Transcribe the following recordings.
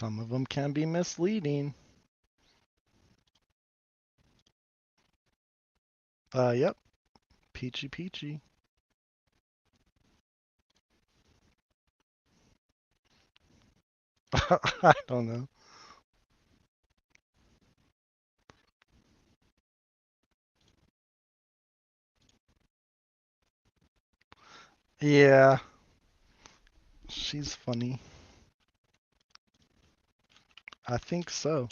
Some of them can be misleading. Yep. Peachy peachy. I don't know. Yeah, she's funny. I think so.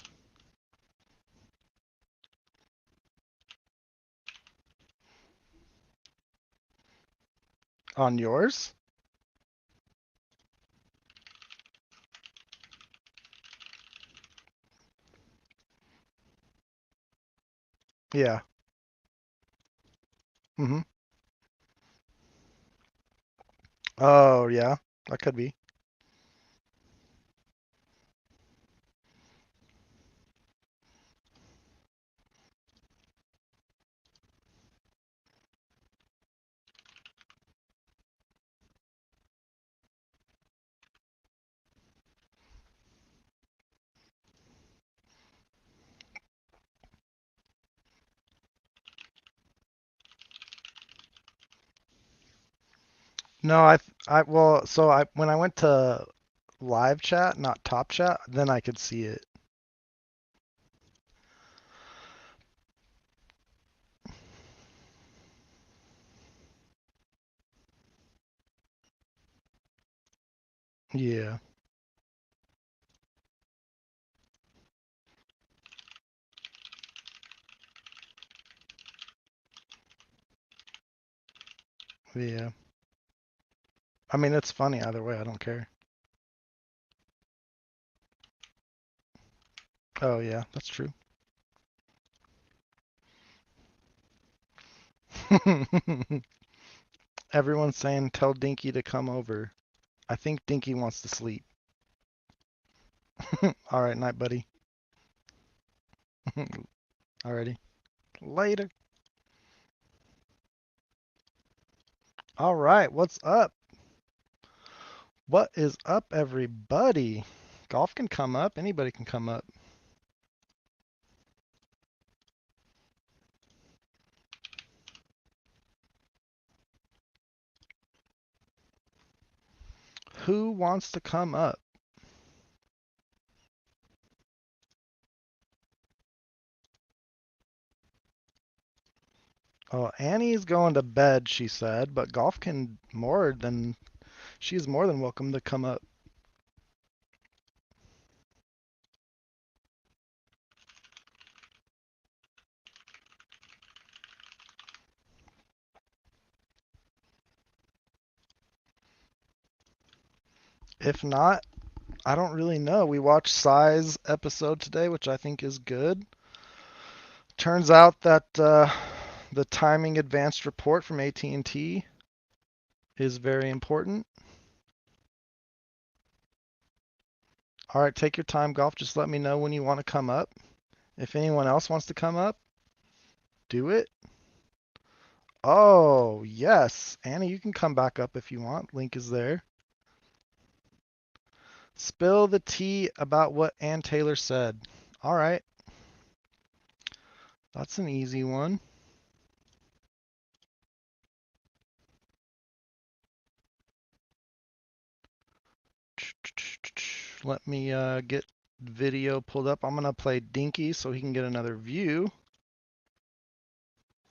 On yours? Yeah. Mm-hmm. Oh, yeah. That could be. No, well, so when I went to live chat, not top chat, then I could see it. Yeah. Yeah. I mean, it's funny either way. I don't care. Oh, yeah, that's true. Everyone's saying tell Dinky to come over. I think Dinky wants to sleep. All right, night, buddy. Alrighty. Later. All right, what's up? What is up, everybody? Golf can come up. Anybody can come up. Who wants to come up? Oh, Annie's going to bed, she said, but golf can more than she's more than welcome to come up. If not, I don't really know. We watched Sai's episode today, which I think is good. Turns out that the timing advanced report from AT&T is very important. All right, take your time, golf. Just let me know when you want to come up. If anyone else wants to come up, do it. Oh, yes. Annie, you can come back up if you want. Link is there. Spill the tea about what Ann Taylor said. All right. That's an easy one. Let me get video pulled up. I'm going to play Dinky so he can get another view.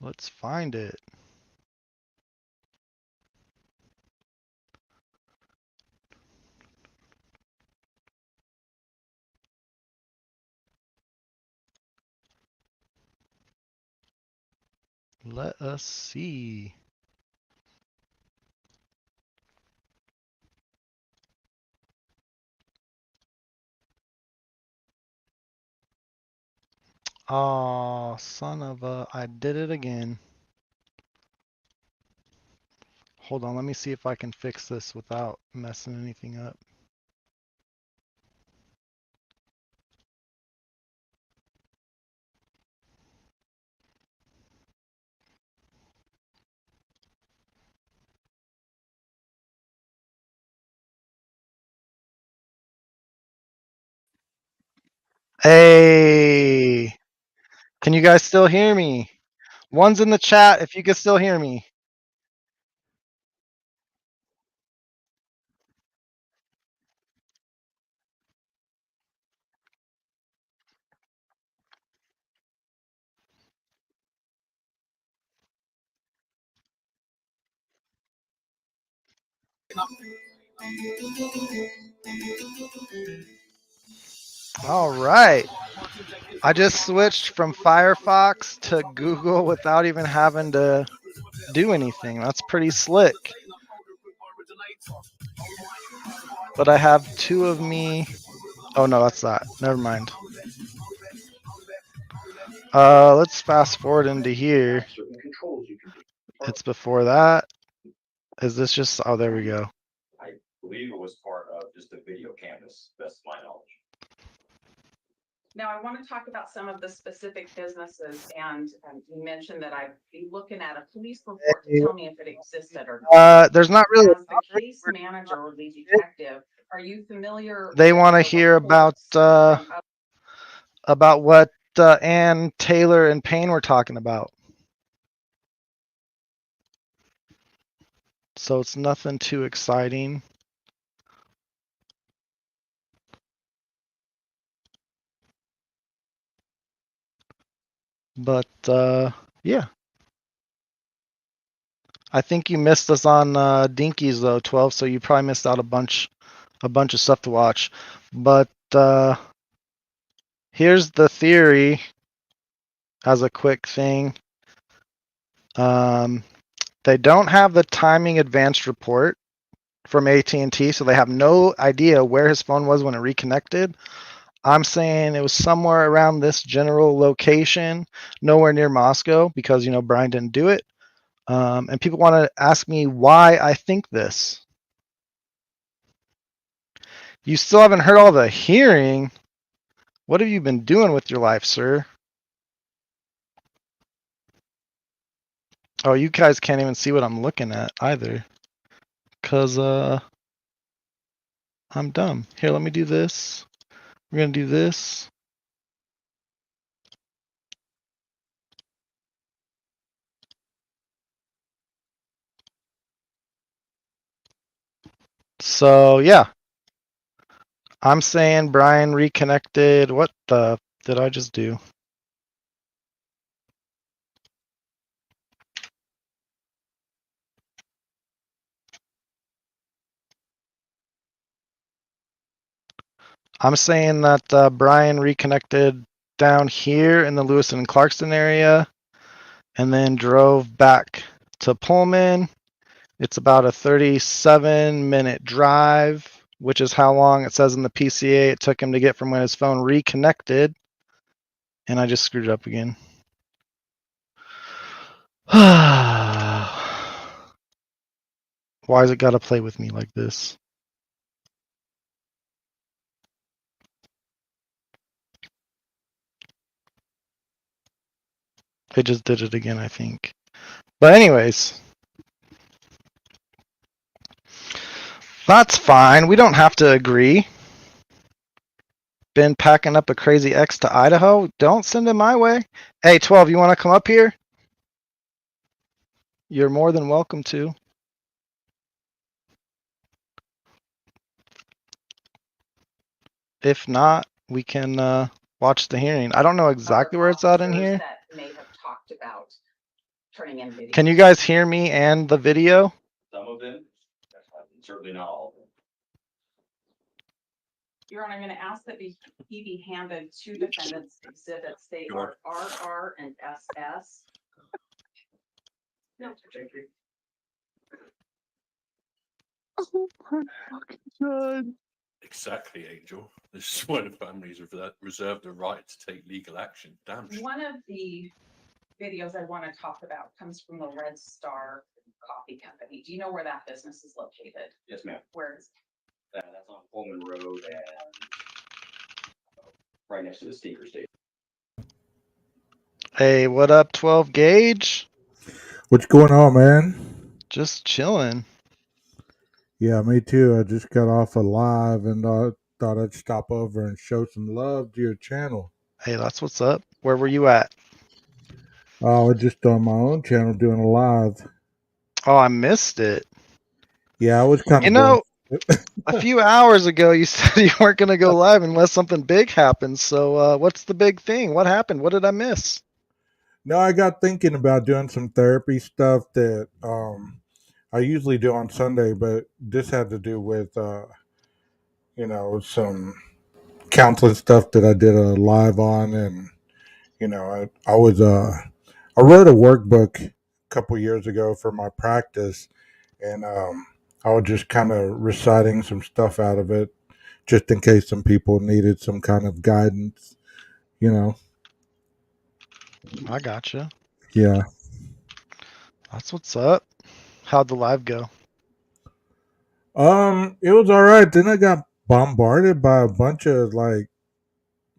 Let's find it. Let us see. Oh, son of a, I did it again. Hold on, let me see if I can fix this without messing anything up. Hey, can you guys still hear me? One's in the chat if you can still hear me. All right. I just switched from Firefox to Google without even having to do anything. That's pretty slick. But I have two of me. Oh no, that's that. Never mind. Let's fast forward into here. It's before that. Is this just? Oh, there we go. I believe it was part of just a video canvas, best of my knowledge. Now, I want to talk about some of the specific businesses, and you mentioned that I'd be looking at a police report to tell me if it existed or not. There's not really. As the case manager or the detective, are you familiar? They with want to the hear reports about what Ann, Taylor, and Payne were talking about. So it's nothing too exciting. But yeah. I think you missed us on Dinkies though, 12, so you probably missed out a bunch of stuff to watch. But here's the theory as a quick thing. They don't have the timing advanced report from AT&T, so they have no idea where his phone was when it reconnected. I'm saying it was somewhere around this general location, nowhere near Moscow, because Brian didn't do it. And people want to ask me why I think this. You still haven't heard all the hearing. What have you been doing with your life, sir? Oh, you guys can't even see what I'm looking at either. Because I'm dumb. Here, let me do this. We're going to do this. So, yeah. I'm saying Brian reconnected. What the did I just do? I'm saying that Brian reconnected down here in the Lewiston and Clarkston area and then drove back to Pullman. It's about a 37-minute drive, which is how long it says in the PCA it took him to get from when his phone reconnected. And I just screwed it up again. Why has it got to play with me like this? It just did it again, I think. But anyways, that's fine. We don't have to agree. Been packing up a crazy X to Idaho. Don't send him my way. Hey, 12, you want to come up here? You're more than welcome to. If not, we can watch the hearing. I don't know exactly where it's at in here. That may have talked about turning in videos. Can you guys hear me and the video? Some of them, certainly not all of them. Your Honor, I'm going to ask that he be handed two defendants' exhibits. They are RR and SS. No, thank you. Oh my fucking God. Exactly, Angel. This is why the families have reserved the right to take legal action. Damn. One of the videos I want to talk about comes from the Red Star Coffee Company. Do you know where that business is located? Yes, ma'am. Where is That's on Pullman Road and right next to the sneaker station. Hey, what up, 12 Gauge? What's going on, man? Just chilling. Yeah, me too. I just got off a live and thought I'd stop over and show some love to your channel. Hey, that's what's up. Where were you at? I was just on my own channel doing a live. Oh, I missed it. Yeah, I was kind You of going. know, a few hours ago you said you weren't going to go live unless something big happens. So, what's the big thing? What happened? What did I miss? No, I got thinking about doing some therapy stuff that I usually do on Sunday, but this had to do with some counseling stuff that I did a live on, and I wrote a workbook a couple years ago for my practice, and I was just kind of reciting some stuff out of it, just in case some people needed some kind of guidance. You know, I gotcha. yeah. That's what's up. How'd the live go? It was all right. Then I got bombarded by a bunch of like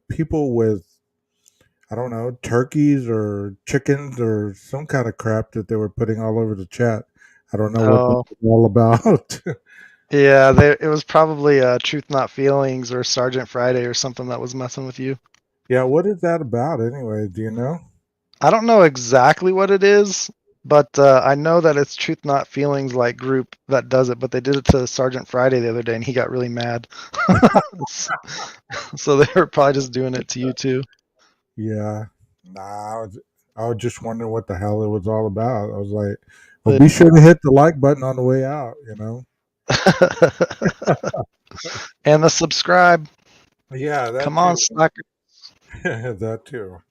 people with, I don't know, turkeys or chickens or some kind of crap that they were putting all over the chat. I don't know what that Oh, was all about. yeah, it was probably Truth Not Feelings or Sergeant Friday or something that was messing with you. Yeah, what is that about anyway? Do you know? I don't know exactly what it is, but I know that it's Truth Not Feelings like group that does it. But they did it to Sergeant Friday the other day, and he got really mad. So they were probably just doing it to you too. Yeah. I was just wondering what the hell it was all about. I was like, well, But- be sure to hit the like button on the way out, you know? And the subscribe. Yeah, that Come on, too. Slacker. That too.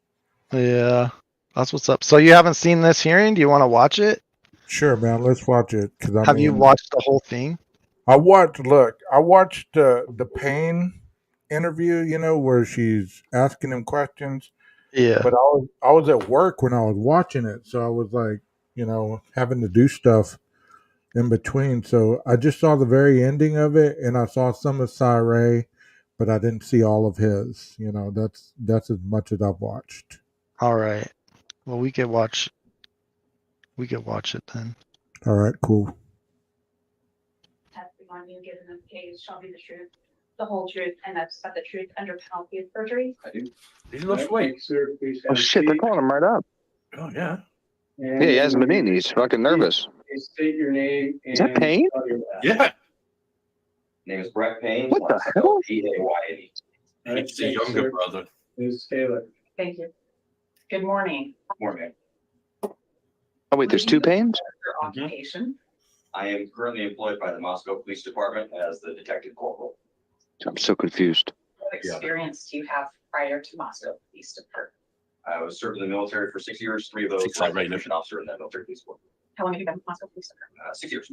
Yeah, that's what's up. So you haven't seen this hearing? Do you want to watch it? Sure, man. Let's watch it. Because I Have you mean, watched the whole thing? I watched the Payne interview, where she's asking him questions, Yeah. but I was at work when I was watching it, so I was like, having to do stuff in between. So I just saw the very ending of it, and I saw some of Cy Ray, but I didn't see all of his. That's as much as I've watched. All right. Well, we could watch. We could watch it then. All right, cool. Testimony you give in this case shall be the truth, the whole truth, and that's but the truth under penalty of perjury. I do. He's lost weight. Sir, please Oh have a shit, they're seat. calling him right up. Oh yeah. And Yeah, he hasn't been in. He's fucking nervous. please state your name and. Is that Payne? spell your last. Yeah. Name is Brett Payne. What the last hell? spelled P-A-Y-N-E. He's the younger brother. Ms. Taylor. Thank you. Good morning. Morning. Oh wait, there's two Paynes? Your occupation. I am currently employed by the Moscow Police Department as the detective corporal. I'm so confused. What experience do you have prior to Moscow Police Department? I was served in the military for 6 years, 3 of those, Six, I like, was right a now. mission officer in that military police force. How long have you been with Moscow Police Department? 6 years.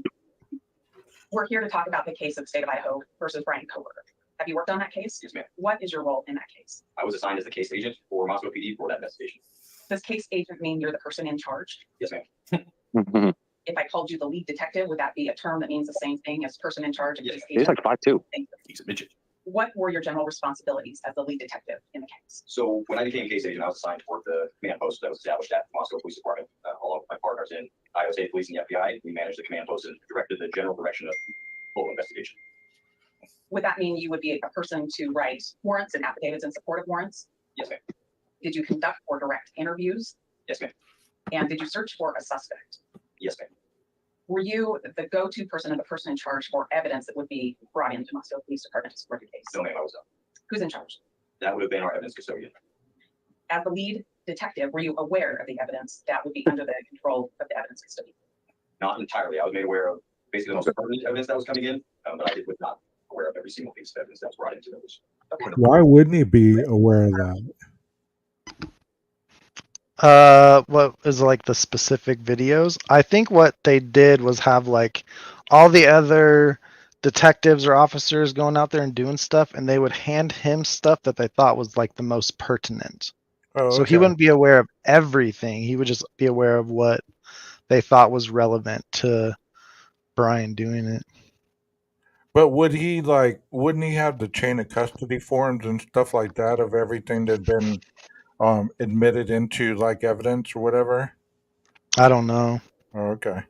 We're here to talk about the case of State of Idaho versus Brian Kohberger. Have you worked on that case? Yes, ma'am. What is your role in that case? I was assigned as the case agent for Moscow PD for that investigation. Does case agent mean you're the person in charge? Yes, ma'am. Mhm. If I called you the lead detective, would that be a term that means the same thing as person in charge and Yes. case He's agent? like 5'2". Thank you. He's a midget. What were your general responsibilities as the lead detective in the case? So when I became case agent, I was assigned to work the command post that was established at Moscow Police Department. All of my partners in Iowa State Police and the FBI, we managed the command post and directed the general direction of full investigation. Would that mean you would be a person to write warrants and affidavits in support of warrants? Yes, ma'am. Did you conduct or direct interviews? Yes, ma'am. And did you search for a suspect? Yes, ma'am. Were you the go-to person and the person in charge for evidence that would be brought into Moscow Police Department to support your case? No, ma'am, I was not. Who's in charge? That would have been our evidence custodian. As the lead detective, were you aware of the evidence that would be under the control of the evidence custodian? Not entirely. I was made aware of basically the most pertinent evidence that was coming in, but I was not aware of every single piece of evidence that was brought into those. Okay. Why wouldn't he be aware of that? What is like the specific videos? I think what they did was have like all the other detectives or officers going out there and doing stuff, and they would hand him stuff that they thought was like the most pertinent. Oh, So he wouldn't be aware of everything. He would just be aware of what they thought was relevant to Brian doing it. But wouldn't he have the chain of custody forms and stuff like that of everything that had been admitted into like evidence or whatever? I don't know. Oh, okay.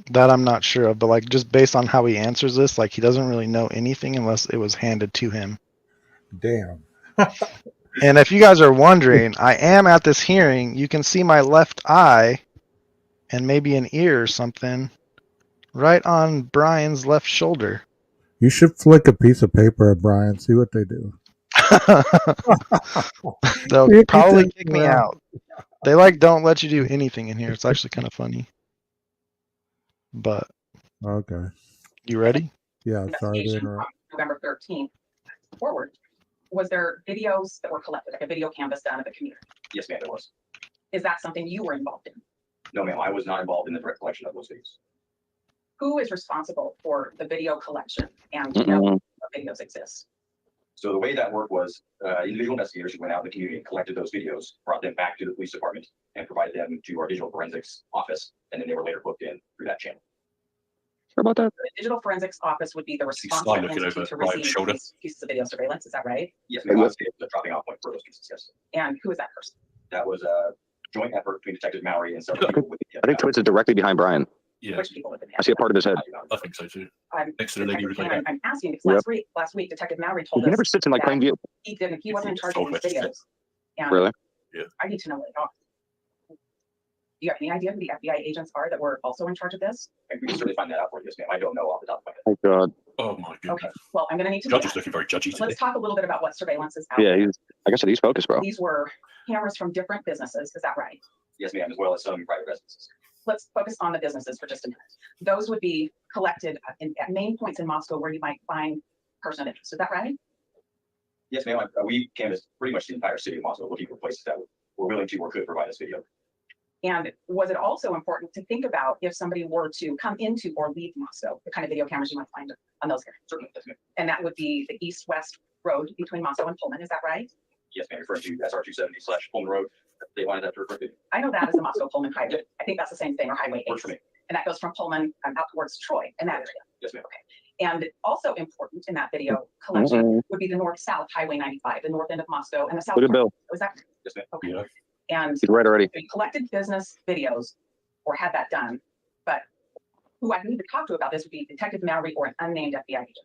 That I'm not sure of, but like just based on how he answers this, like he doesn't really know anything unless it was handed to him. Damn. And if you guys are wondering, I am at this hearing. You can see my left eye and maybe an ear or something right on Brian's left shoulder. You should flick a piece of paper at Brian, see what they do. They'll See if he probably turns kick me around. out. They like don't let you do anything in here. It's actually kind of funny. But Okay. you ready? Yeah, sorry to Investigation interrupt. from November 13th forward, was there videos that were collected, like a video canvas done of the community? Yes, ma'am, it was. Is that something you were involved in? No, ma'am, I was not involved in the direct collection of those videos. Who is responsible for the video collection and to know Mm-mm. what videos exist? So the way that worked was individual investigators who went out in the community and collected those videos, brought them back to the police department and provided them to our digital forensics office. And then they were later booked in through that channel. Sure about that? The digital forensics office would be the Sly responsible looking entity over to Ryan's receive shoulder. these pieces of video surveillance. Is that right? Yes, ma'am, I was the dropping off point for those pieces, yes. And who is that person? That was a joint effort between Detective Mallory and several people with the I think Twitch is directly behind Brian. Yeah, Which people within the I see a part of his head. I think so too. I'm, Next to the lady with the I'm asking because Yep. last week Detective Mallory He told us never sits in like plain view. he wasn't in charge Oh, of these that's- videos. And Really? I need to know what they are. Do you have any idea who the FBI agents are that were also in charge of this? And we can certainly find that out for you, yes, ma'am. I don't know off the top of my head. Oh God. Oh my goodness. Okay, well, I'm gonna need to do Judge is that. looking very judgy today. Let's talk a little bit about what surveillance is out. Yeah, he's. Like I said, he's focused, bro. These were cameras from different businesses, is that right? Yes, ma'am, as well as some private residences. Let's focus on the businesses for just a minute. Those would be collected at main points in Moscow where you might find person of interest, is that right? Yes, ma'am, we canvassed pretty much the entire city of Moscow looking for places that were willing to or could provide us video. And was it also important to think about if somebody were to come into or leave Moscow, the kind of video cameras you might find on those areas? Certainly, yes, ma'am. And that would be the east-west road between Moscow and Pullman, is that right? Yes, ma'am, referring to SR-270/Pullman Road. They wanted that to refer to. I know that as the Moscow Pullman Highway. I think that's the same thing, or Highway 8. Works for me. And that goes from Pullman out towards Troy in that area. Yes, ma'am. And also important in that video collection Mm-mm. would be the north-south Highway 95, the north end of Moscow and the south. Look at part. Bill. Was that Yes, ma'am. okay? Yeah. And He's right already. we collected business videos or had that done, but who I need to talk to about this would be Detective Mallory or an unnamed FBI agent. Do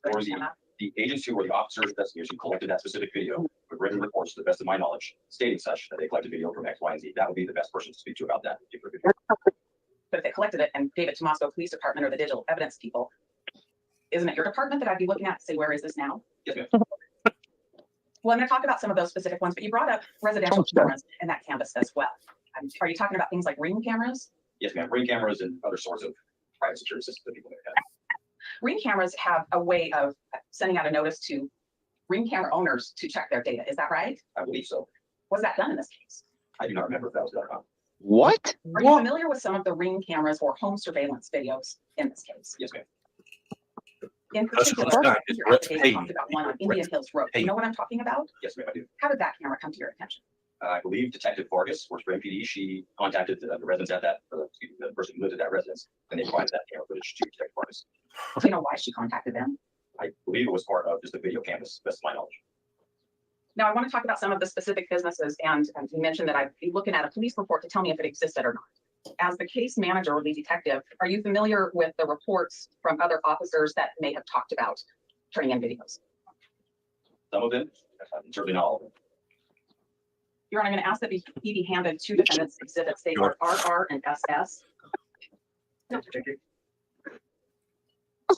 you Or understand that? the agents who were the officers investigators who collected that specific video with written reports, to the best of my knowledge, stating such that they collected video from X, Y, and Z. That would be the best person to speak to about that particular video. But if they collected it and gave it to Moscow Police Department or the digital evidence people, isn't it your department that I'd be looking at to say, where is this now? Yes, ma'am. Well, I'm going to talk about some of those specific ones, but you brought up residential Oh, sure. cameras in that canvas as well. Are you talking about things like Ring cameras? Yes, ma'am. Ring cameras and other sorts of private security systems that people may have. Ring cameras have a way of sending out a notice to Ring camera owners to check their data. Is that right? I believe so. Was that done in this case? I do not remember if that was done or not. What? Are you familiar with some of the Ring cameras or home surveillance videos in this case? Yes, ma'am. In That's particular, what's done. It's your Brett's affidavit pain. talked about one on Brett's Indian Hills Road. Do you pain. know what I'm talking about? Yes, ma'am, I do. How did that camera come to your attention? I believe Detective Vargas works for MPD. She contacted the residents at that, the person who lived at that residence, and they provided that camera footage to Detective Vargas. Do you know why she contacted them? I believe it was part of just a video canvas, best of my knowledge. Now, I want to talk about some of the specific businesses, and you mentioned that I'd be looking at a police report to tell me if it existed or not. As the case manager or the detective, are you familiar with the reports from other officers that may have talked about turning in videos? Some of them, certainly not all of them. Your Honor, I'm going to ask that he be handed two defendants' exhibits. They are RR and SS.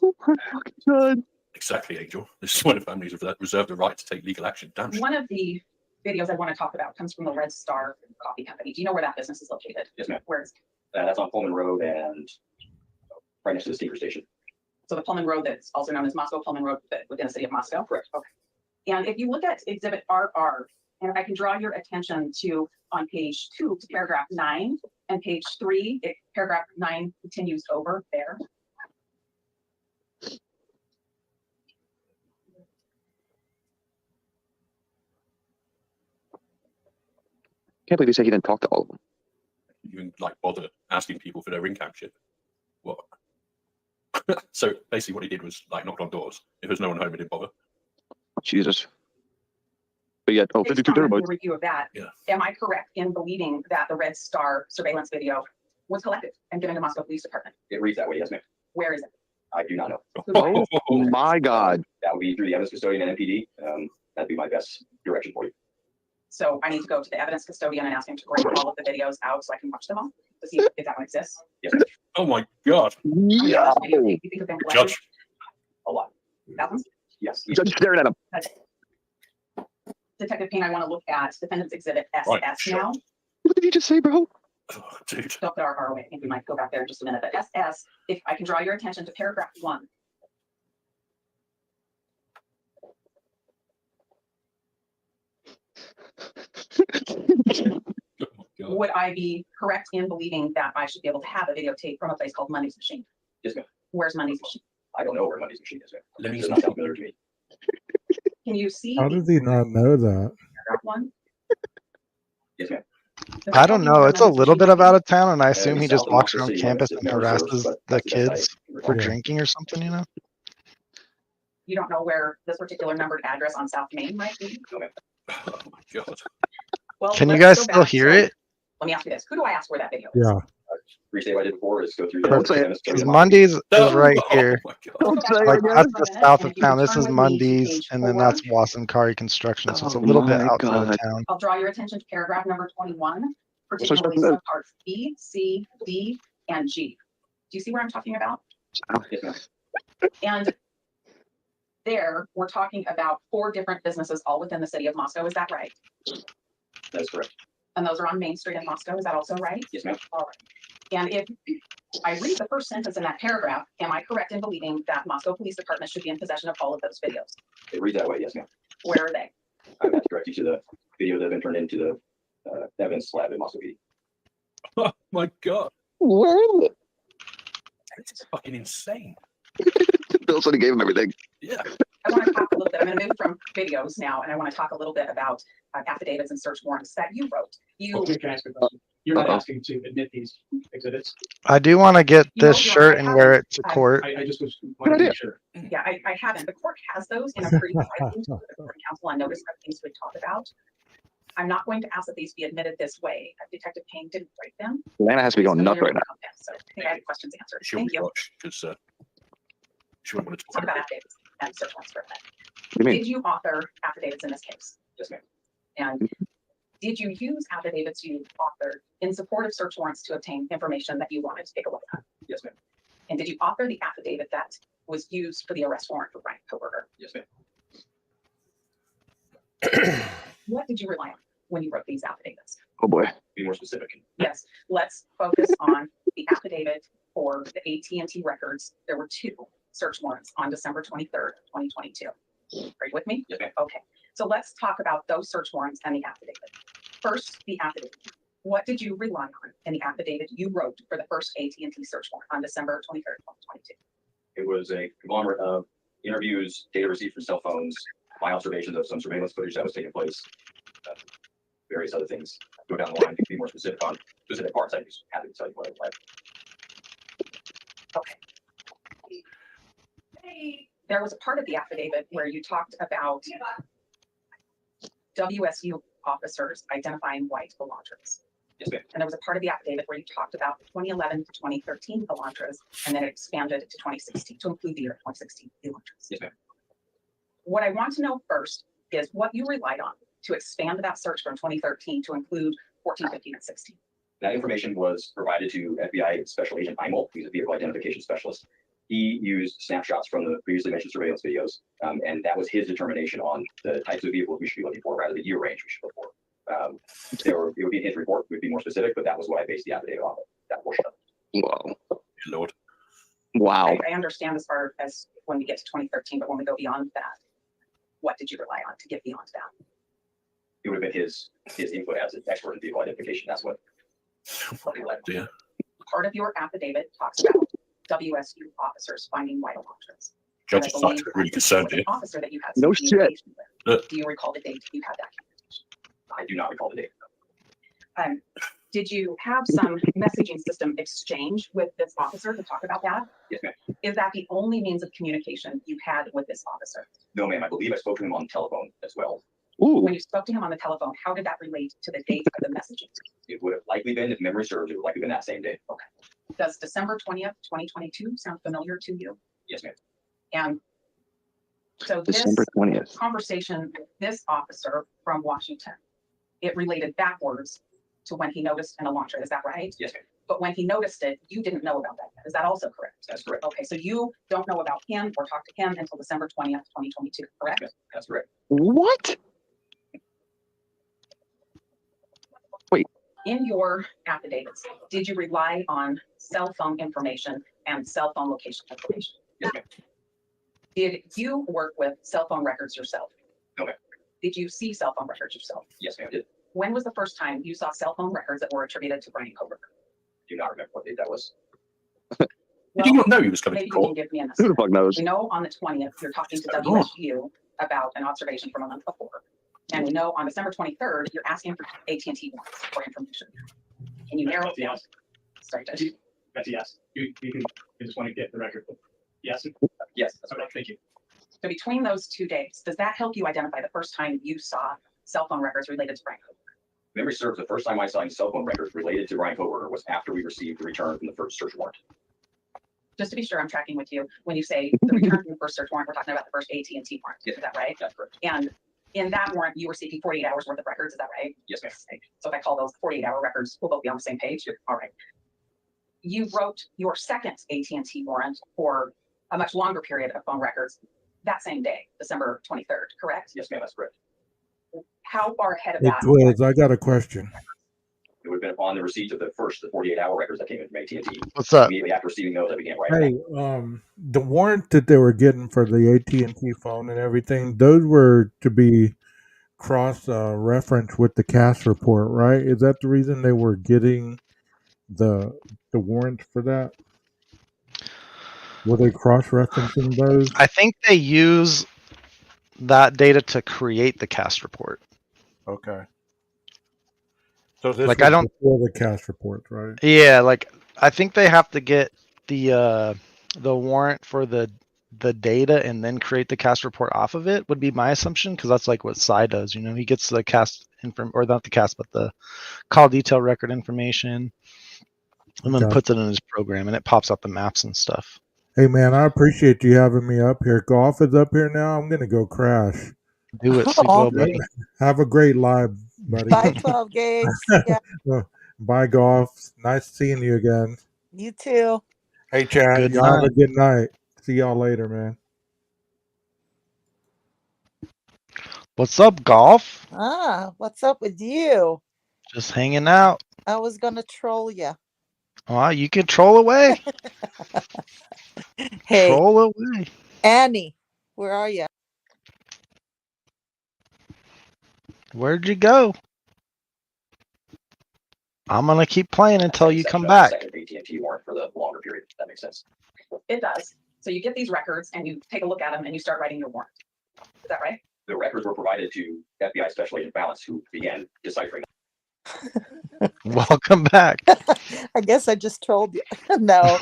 Oh my fucking God. Exactly, Angel. This is why the families have reserved the right to take legal action. Damn shame. One of the videos I want to talk about comes from the Red Star Coffee Company. Do you know where that business is located? Yes, ma'am. Where is That's on Pullman Road and right next to the steamer station. So the Pullman Road, that's also known as Moscow Pullman Road within the city of Moscow? Correct. Okay. And if you look at exhibit RR, and if I can draw your attention to on page 2 to paragraph 9 and page 3, paragraph 9 continues over there. Can't believe he said he didn't talk to all of them. You can like bother asking people for their ring cam shit. What? So basically, what he did was like knocked on doors. If there's no one home, he didn't bother. Jesus. But yet, oh, Based 52 on terabytes. your review of that, Yeah. am I correct in believing that the Red Star surveillance video was collected and given to Moscow Police Department? It reads that way, yes, ma'am. Where is it? I do not know. Who do I ask? Oh my God. That would be through the evidence custodian and NPD. That'd be my best direction for you. So I need to go to the evidence custodian and ask him to bring all of the videos out so I can watch them all to see if that one exists. Yes, ma'am. Oh my God. Yeah. You think have been collected? Judge. A lot. Thousands? Yes. Judge staring at him. Detective Payne, I want to look at Defendant's Exhibit SS Right, sure. now. What did you just say, bro? Oh, dude. Don't put our away. I think we might go back there in just a minute. But SS, if I can draw your attention to paragraph 1. Oh my God. Would I be correct in believing that I should be able to have a videotape from a place called Money's Machine? Yes, ma'am. Where's Money's Machine? I don't know where Money's machine is, ma'am. Let me It's not familiar to me. Can you see How does he not know that? paragraph 1? Yes, ma'am. Does I that don't tell you know. where It's a Money's little bit Machine of out is? of town, and I assume he It's just south of walks Moscow around City campus limits. and It never serves, harasses but the that's the best I kids can for recall. Yeah. drinking or something, you know? You don't know where this particular numbered address on South Main might be? No, ma'am. Oh my God. Well, Can you let's guys go still back. hear So, it? Let me ask you this. Who do I ask where that video is? Yeah. Restate what I did before is go through the Don't say it. evidence Because custodian. Mondays is Oh, right oh here. my God. Don't say it Like again. that's the south And of if you can town. This turn is with me to Mondays, page and then 4. that's Wasankari Construction. So it's a Oh little bit my outside of God. town. I'll draw your attention to paragraph number 21, What's I supposed particularly to do? subparts B, C, D, and G. Do you see what I'm talking about? Yes, ma'am. And there, we're talking about 4 different businesses all within the city of Moscow. Is that right? That is correct. And those are on Main Street in Moscow. Is that also right? Yes, ma'am. All right. And if I read the first sentence in that paragraph, am I correct in believing that Moscow Police Department should be in possession of all of those videos? It reads that way, yes, ma'am. Where are they? I would have to direct you to the video that have been turned into the evidence lab in Moscow PD. Oh my God. Where is it? This is fucking insane. Bill said he gave him everything. Yeah. I want to talk a little bit. I'm going to move from videos now, and I want to talk a little bit about affidavits and search warrants that you wrote. You Can I ask a question? You're not Uh-oh. asking to admit these exhibits. I do want to get You know, this no, shirt I and haven't. wear it to I- court. I just was Good wanted to idea. make sure. Yeah, I haven't. The court has those in a previous item to the court counsel on notice of things we talked about. I'm not going to ask that these be admitted this way. Detective Payne didn't write them. Lana has to be going nuts right now. So I think I have questions answered. She'll Thank be you. rushed because she won't want to Talk talk about about it. affidavits and search warrants for a minute. What do you mean? Did you author affidavits in this case? Yes, ma'am. And did you use affidavits you authored in support of search warrants to obtain information that you wanted to take a look at? Yes, ma'am. And did you author the affidavit that was used for the arrest warrant for Brian Kohberger? Yes, ma'am. What did you rely on when you wrote these affidavits? Oh boy. Be more specific. Yes, let's focus on the affidavit for the AT&T records. There were 2 search warrants on December 23rd, 2022. Are you with me? Yes, ma'am. Okay, so let's talk about those search warrants and the affidavit. First, the affidavit. What did you rely on in the affidavit you wrote for the first AT&T search warrant on December 23rd, 2022? It was a conglomerate of interviews, data received from cell phones, my observations of some surveillance footage that was taking place, various other things. Go down the line, to be more specific on specific parts. I just happy to tell you what I like. Okay. There was a part of the affidavit where you talked about WSU officers identifying white Elantras. Yes, ma'am. And there was a part of the affidavit where you talked about the 2011 to 2013 Elantras, and then it expanded to 2016 to include the year 2016 Elantras. Yes, ma'am. What I want to know first is what you relied on to expand that search from 2013 to include 14, 15, and 16. That information was provided to FBI Special Agent Imel, who's a vehicle identification specialist. He used snapshots from the previously mentioned surveillance videos, and that was his determination on the types of vehicles we should be looking for, rather the year range we should look for. It would be in his report, would be more specific, but that was what I based the affidavit off of, that portion of it. Whoa. Good Lord. Wow. I understand as far as when we get to 2013, but when we go beyond that, what did you rely on to get beyond that? It would have been his input as an expert in vehicle identification. That's what. Dear. Part of your affidavit talks about WSU officers finding white Elantras. Judge is starting to get really concerned here. Officer that you had No some shit. communication with. Look. Do you recall the date you had that communication? I do not recall the date. Did you have some messaging system exchange with this officer to talk about that? Yes, ma'am. Is that the only means of communication you had with this officer? No, ma'am. I believe I spoke to him on telephone as well. Ooh. When you spoke to him on the telephone, how did that relate to the date of the messaging? It would have likely been, if memory serves, it would likely been that same day. Okay. Does December 20th, 2022 sound familiar to you? Yes, ma'am. And so this December 20th. conversation with this officer from Washington, it related backwards to when he noticed an Elantra. Is that right? Yes, ma'am. But when he noticed it, you didn't know about that. Is that also correct? That's correct. Okay, so you don't know about him or talk to him until December 20th, 2022, correct? Yes, that's correct. What? In your affidavits, did you rely on cell phone information and cell phone location information? Yes, ma'am. Did you work with cell phone records yourself? No, ma'am. Did you see cell phone records yourself? Yes, ma'am. I did. When was the first time you saw cell phone records that were attributed to Brian Kohberger? Do not remember what date that was. Did you not know he was coming to Maybe you can court? give me an Who the estimate. fuck knows? We know on the 20th, you're talking to Oh. WSU about an observation from a month before. And we know on December 23rd, you're asking for AT&T warrants for information. Can you narrow it down? Sorry, Judge. That's a yes. You just want to get the record. Yes. Yes, that's Okay, correct. thank you. So between those 2 dates, does that help you identify the first time you saw cell phone records related to Brian Kohberger? Memory serves, the first time I saw any cell phone records related to Brian Kohberger was after we received the return from the first search warrant. Just to be sure I'm tracking with you, when you say the return from the first search warrant, we're talking about the first AT&T warrant. Is that right? That's correct. And in that warrant, you were seeking 48 hours worth of records. Is that right? Yes, ma'am. So if I call those 48-hour records, we'll both be on the same page. All right. You wrote your second AT&T warrant for a much longer period of phone records that same day, December 23rd, correct? Yes, ma'am. That's correct. How far ahead of Hey, that? Twiz, I got a question. It would have been upon the receipt of the 48-hour records that came in from AT&T. What's up? Immediately after receiving those, I began writing. Hey, the warrant that they were getting for the AT&T phone and everything, those were to be cross referenced with the CAS report, right? Is that the reason they were getting the warrant for that? Were they cross referencing those? I think they use that data to create the cast report. Okay. So this Like, was I don't- before the CAS report, right? Yeah, like I think they have to get the warrant for the data and then create the cast report off of it would be my assumption, because that's like what Cy does. You know, he gets the cast or not the cast, but the call detail record information, and then Okay. puts it in his program, and it pops up the maps and stuff. Hey man, I appreciate you having me up here. Golf is up here now. I'm gonna go crash. Do it, sleep Aw. well, buddy. Have a great live, buddy. Bye, 12 gauge. Yeah, Bye, golf. Nice seeing you again. you too. Hey, Chad. Good Y'all have a night. good night. See y'all later, man. What's up, golf? What's up with you? Just hanging out. I was gonna troll you. Oh, you can troll away. Hey, Troll away. Annie, where are you? Where'd you go? I'm gonna keep playing until you come back. Second AT&T warrant for the longer period. That makes sense. It does. So you get these records and you take a look at them and you start writing your warrant. Is that right? The records were provided to FBI Special Agent Balance, who began deciphering. Welcome back. I guess I just trolled you. No,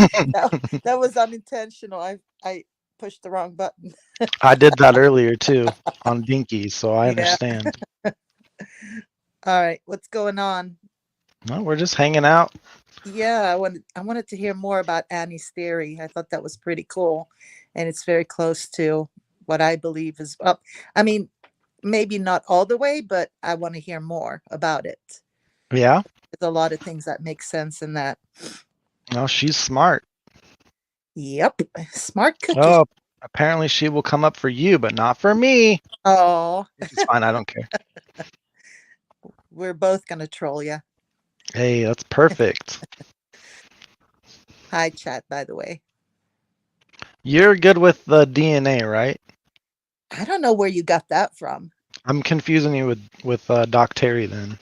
that was unintentional. I pushed the wrong button. I did that earlier too on Dinky, so I Yeah. understand. All right, what's going on? No, we're just hanging out. Yeah, I wanted to hear more about Annie's theory. I thought that was pretty cool, and it's very close to what I believe is up. I mean, maybe not all the way, but I want to hear more about it. Yeah. There's a lot of things that make sense in that. No, she's smart. Yep, smart cookie. Oh, apparently she will come up for you, but not for me. Oh, It's fine. I don't care. we're both gonna troll you. Hey, that's perfect. Hi, chat. By the way, You're good with the DNA, right? I don't know where you got that from. I'm confusing you with Doc Terry then.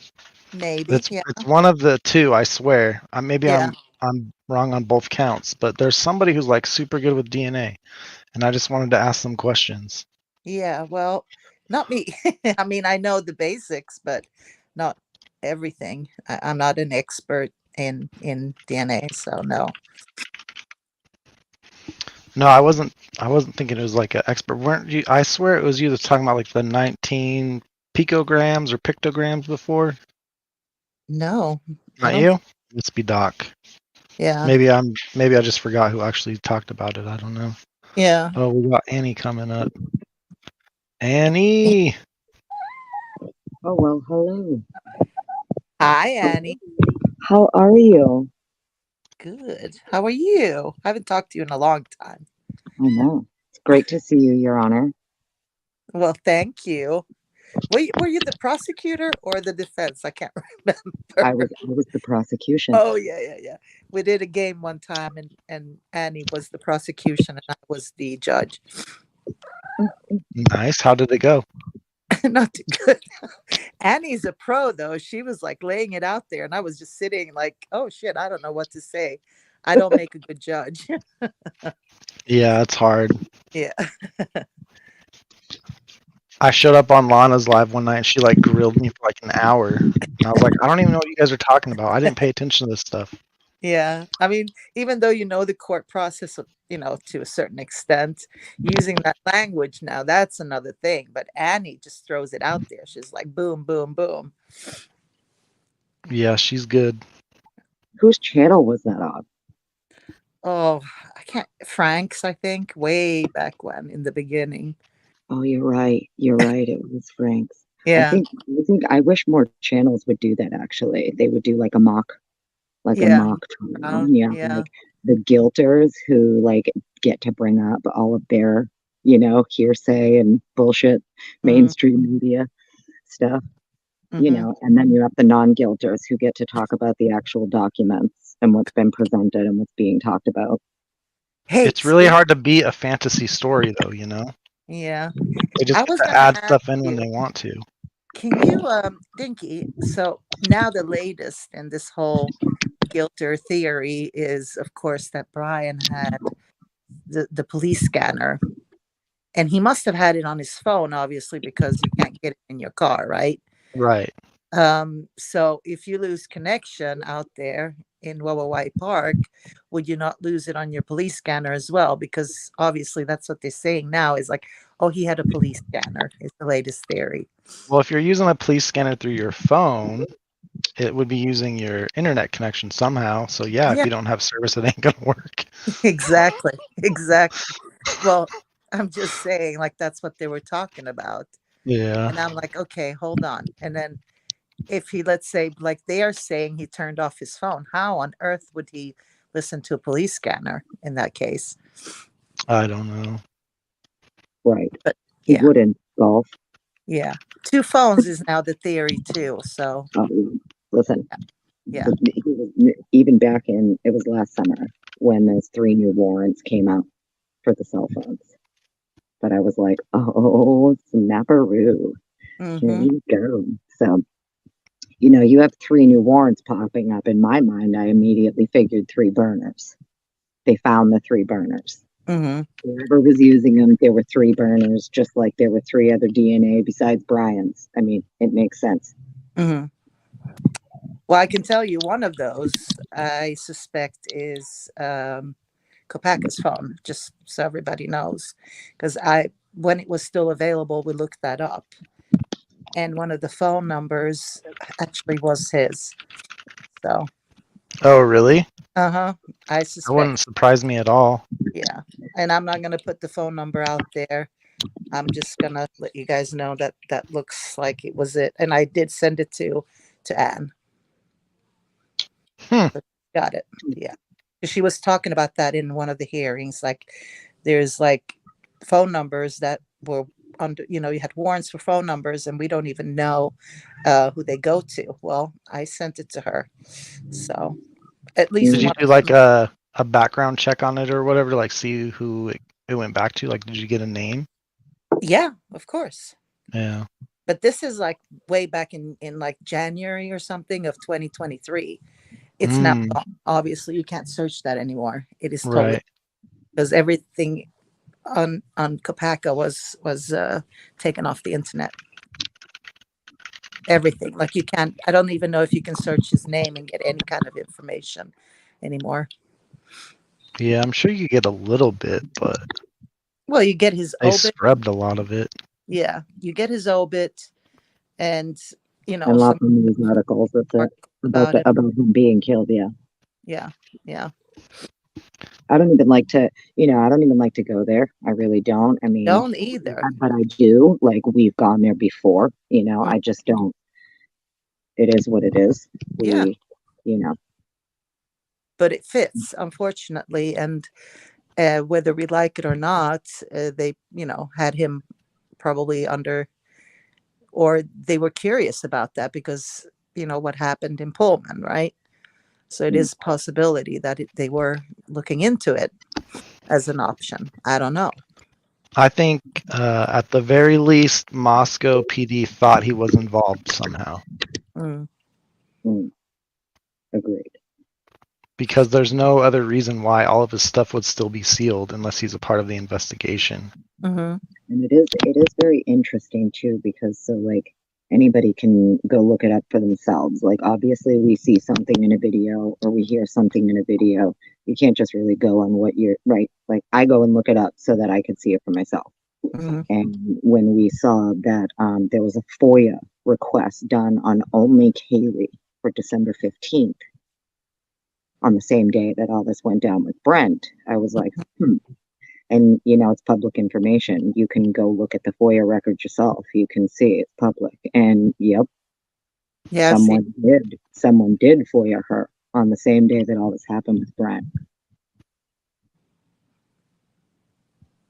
Maybe, It's yeah. it's one of the two, I swear. Maybe Yeah. I'm wrong on both counts, but there's somebody who's like super good with DNA, and I just wanted to ask them questions. Yeah, well, not me. I mean, I know the basics, but not everything. I'm not an expert in DNA, so no. No, I wasn't thinking it was like an expert. Weren't you? I swear it was you that's talking about like the picograms or pictograms before? No, I Not don't. you? Must be Doc. Yeah, Maybe I just forgot who actually talked about it. I don't know. yeah. Oh, we got Annie coming up. Annie. Oh, well, hello. Hi, Annie. How are you? Good. How are you? I haven't talked to you in a long time. I know. It's great to see you, Your Honor. Well, thank you. Were you the prosecutor or the defense? I can't remember. I was the prosecution. Oh yeah. We did a game one time, and Annie was the prosecution, and I was the judge. Nice. How did it go? Not too good. Annie's a pro, though. She was like laying it out there, and I was just sitting like, oh shit, I don't know what to say. I don't make a good judge. Yeah, it's hard. Yeah. I showed up on Lana's live one night and she like grilled me for like an hour. And I was like, I don't even know what you guys are talking about. I didn't pay attention to this stuff. Yeah. I mean, even though you know the court process, to a certain extent, using that language now, that's another thing. But Annie just throws it out there. She's like, boom, boom, boom. Yeah, she's good. Whose channel was that on? Oh, I can't. Frank's, I think, way back when in the beginning. Oh, you're right. You're right. It was Frank's. Yeah. I wish more channels would do that, actually. They would do like a mock Yeah. trial. Yeah. Yeah. Like the guilters who like get to bring up all of their, hearsay and bullshit mainstream media stuff. Mhm. And then you have the non-guilters who get to talk about the actual documents and what's been presented and what's being talked about. Hey, It's really hard to beat a fantasy story though, you know? Yeah. They just I get was to gonna add ask stuff in when you, they want to. can you, Dinky, so now the latest in this whole guilter theory is, of course, that Brian had the police scanner, and he must have had it on his phone, obviously, because you can't get it in your car, right? Right. So if you lose connection out there in Wawawai Park, would you not lose it on your police scanner as well? Because obviously that's what they're saying now is like, oh, he had a police scanner is the latest theory. Well, if you're using a police scanner through your phone, it would be using your internet connection somehow. So yeah, if you don't have service, it ain't gonna work. Exactly. Well, I'm just saying, like, that's what they were talking about. Yeah. And I'm like, okay, hold on. And then if he, let's say, like they are saying he turned off his phone, how on earth would he listen to a police scanner in that case? I don't know. Right. But he wouldn't golf. Yeah. 2 phones is now the theory too. So listen. Yeah. Even back it was last summer when those 3 new warrants came out for the cell phones. But I was like, oh, snapperoo. Here we go. So, you have 3 new warrants popping up. In my mind, I immediately figured 3 burners. They found the 3 burners. Whoever was using them, there were 3 burners, just like there were 3 other DNA besides Brian's. I mean, it makes sense. Well, I can tell you one of those I suspect is Kopaka's phone, just so everybody knows. Because when it was still available, we looked that up. And one of the phone numbers actually was his. So. Oh, really? I That suspect. wouldn't surprise me at all. Yeah. And I'm not going to put the phone number out there. I'm just going to let you guys know that that looks like it was it. And I did send it to Anne. Got it. Yeah. She was talking about that in one of the hearings. Like there's like phone numbers that were under, you had warrants for phone numbers and we don't even know who they go to. Well, I sent it to her. So at least. Did you do like a background check on it or whatever to like see who it went back to? Like, did you get a name? Yeah, of course. Yeah. But this is like way back in like January or something of 2023. It's now obviously you can't search that anymore. It is totally because everything on Kopaka was taken off the internet. Everything. Like you can't. I don't even know if you can search his name and get any kind of information anymore. Yeah, I'm sure you get a little bit, but well, you get his they obit. scrubbed a lot of it. Yeah, you get his obit. And, you know, And some lots of news articles that's talk it about it. about him being killed. Yeah. Yeah. Yeah. I don't even like to, I don't even like to go there. I really don't. I mean, Don't either. but I do. Like, we've gone there before, Mm. I just don't. It is what it is. Yeah. You know, But it fits, unfortunately. And whether we like it or not, they, had him probably under, or they were curious about that because, what happened in Pullman, right? So it is a possibility that they were looking into it as an option. I don't know. I think at the very least, Moscow PD thought he was involved somehow. Mm. Agreed. Because there's no other reason why all of his stuff would still be sealed unless he's a part of the investigation. Mm-hmm. And it is very interesting too, because so like anybody can go look it up for themselves. Like, obviously we see something in a video or we hear something in a video. You can't just really go on what you're right. Like, I go and look it up so that I could see it for myself. Mm-hmm. And when we saw that there was a FOIA request done on only Kaylee for December 15th, on the same day that all this went down with Brent, I was like, And, it's public information. You can go look at the FOIA records yourself. You can see it's public. And yep, Yeah, someone did FOIA her on the same day that all this happened with Brent.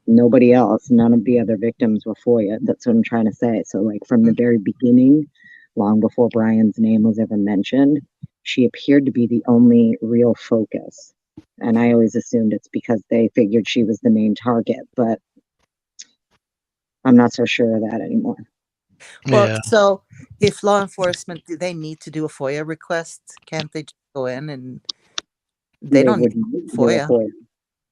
Nobody else, none of the other victims were FOIA. That's what I'm trying to say. So, like, from the very beginning, long before Brian's name was ever mentioned, she appeared to be the only real focus. And I always assumed it's because they figured she was the main target, but I'm not so sure of that anymore. Well, Yeah. so if law enforcement, do they need to do a FOIA request? Can't they just go in and they don't need FOIA?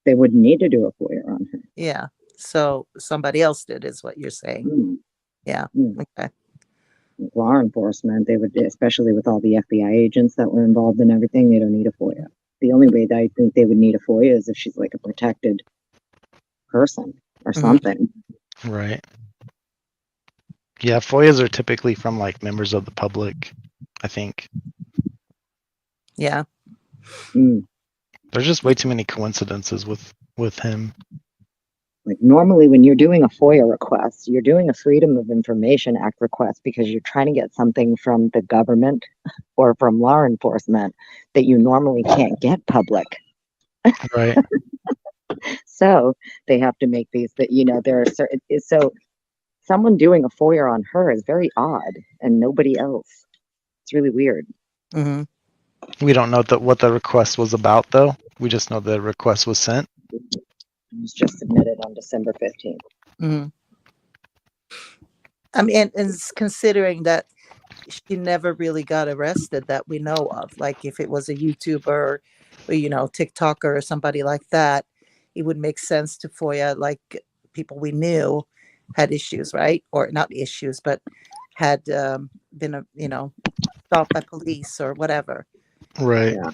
They wouldn't need to do a FOIA on her. Yeah. So somebody else did, is what you're saying. Yeah. Okay. Law enforcement, they would, especially with all the FBI agents that were involved in everything, they don't need a FOIA. The only way that I think they would need a FOIA is if she's like a protected person or something. Right. Yeah, FOIAs are typically from like members of the public, I think. Yeah. There's just way too many coincidences with him. Like, normally when you're doing a FOIA request, you're doing a Freedom of Information Act request because you're trying to get something from the government or from law enforcement that you normally can't get public. Right. So they have to make these that, there are certain, so someone doing a FOIA on her is very odd and nobody else. It's really weird. Mm-hmm. We don't know what the request was about, though. We just know the request was sent. It was just submitted on December 15th. Mm-hmm. I mean, and considering that she never really got arrested that we know of, like if it was a YouTuber or TikToker or somebody like that, it would make sense to FOIA like people we knew had issues, right? Or not issues, but had been, stopped by police or whatever. Right. Yeah.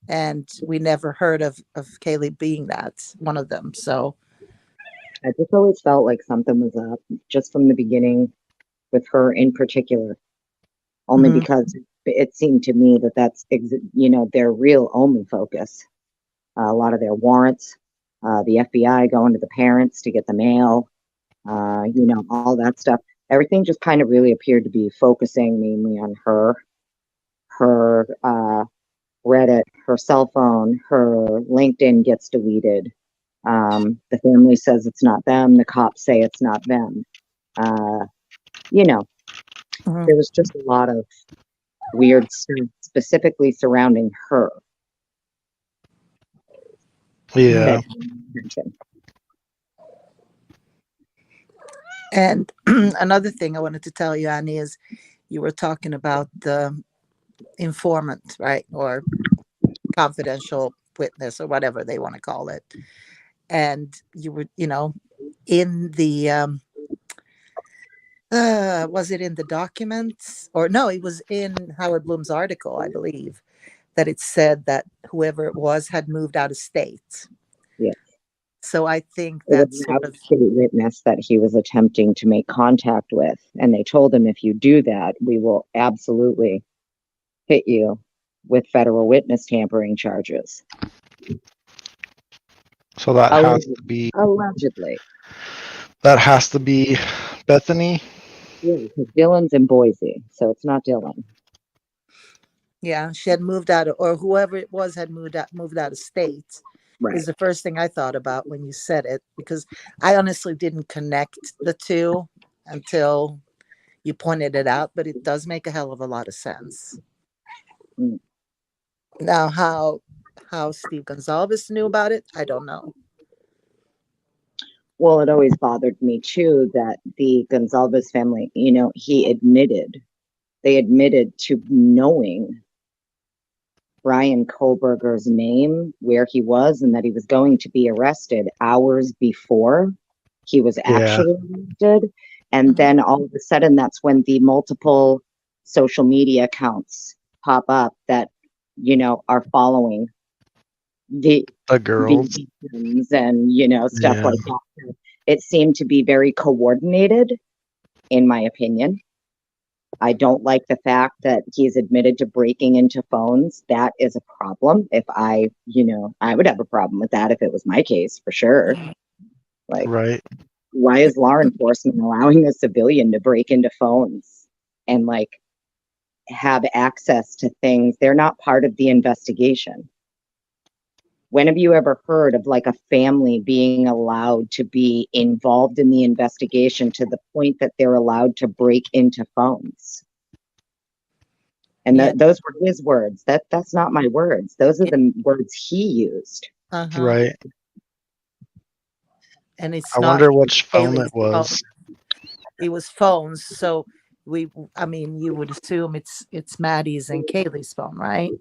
And we never heard of Kaylee being that one of them. So I just always felt like something was up just from the beginning with her in particular, only because it seemed to me that that's, their real only focus. A lot of their warrants, the FBI going to the parents to get the mail, all that stuff. Everything just kind of really appeared to be focusing mainly on her Reddit, her cell phone, her LinkedIn gets deleted. The family says it's not them. The cops say it's not them. There was just a lot of weird stuff specifically surrounding her. Yeah. And another thing I wanted to tell you, Annie, is you were talking about the informant, right? Or confidential witness or whatever they want to call it. And you were, in the, was it in the documents or no, it was in Howard Bloom's article, I believe, that it said that whoever it was had moved out of state. Yeah. So I think It was that's an sort of, out-of-state witness that he was attempting to make contact with, and they told him, if you do that, we will absolutely hit you with federal witness tampering charges. So that has to be Allegedly. Bethany. Yeah, because Dylan's in Boise, so it's not Dylan. yeah, she had moved out of, or whoever it was had moved out of state. Right. Is the first thing I thought about when you said it, because I honestly didn't connect the two until you pointed it out, but it does make a hell of a lot of sense. Mm. Now, how Steve Gonzalez knew about it, I don't know. Well, it always bothered me too that the Gonzalez family, they admitted to knowing Brian Kohberger's name, where he was, and that he was going to be arrested hours before he was actually arrested. And then all of a sudden, that's when the multiple social media accounts pop up that, are following the girls victims and, stuff Yeah. like that. It seemed to be very coordinated, in my opinion. I don't like the fact that he's admitted to breaking into phones. That is a problem. If I would have a problem with that if it was my case, for sure. Like, Right. why is law enforcement allowing a civilian to break into phones and have access to things? They're not part of the investigation. When have you ever heard of a family being allowed to be involved in the investigation to the point that they're allowed to break into phones? And those were his words. That's not my words. Those are the words he used. Right. And it's I not wonder which phone Haley's it was. phone. It was phones. So you would assume it's Maddie's and Kaylee's phone, right?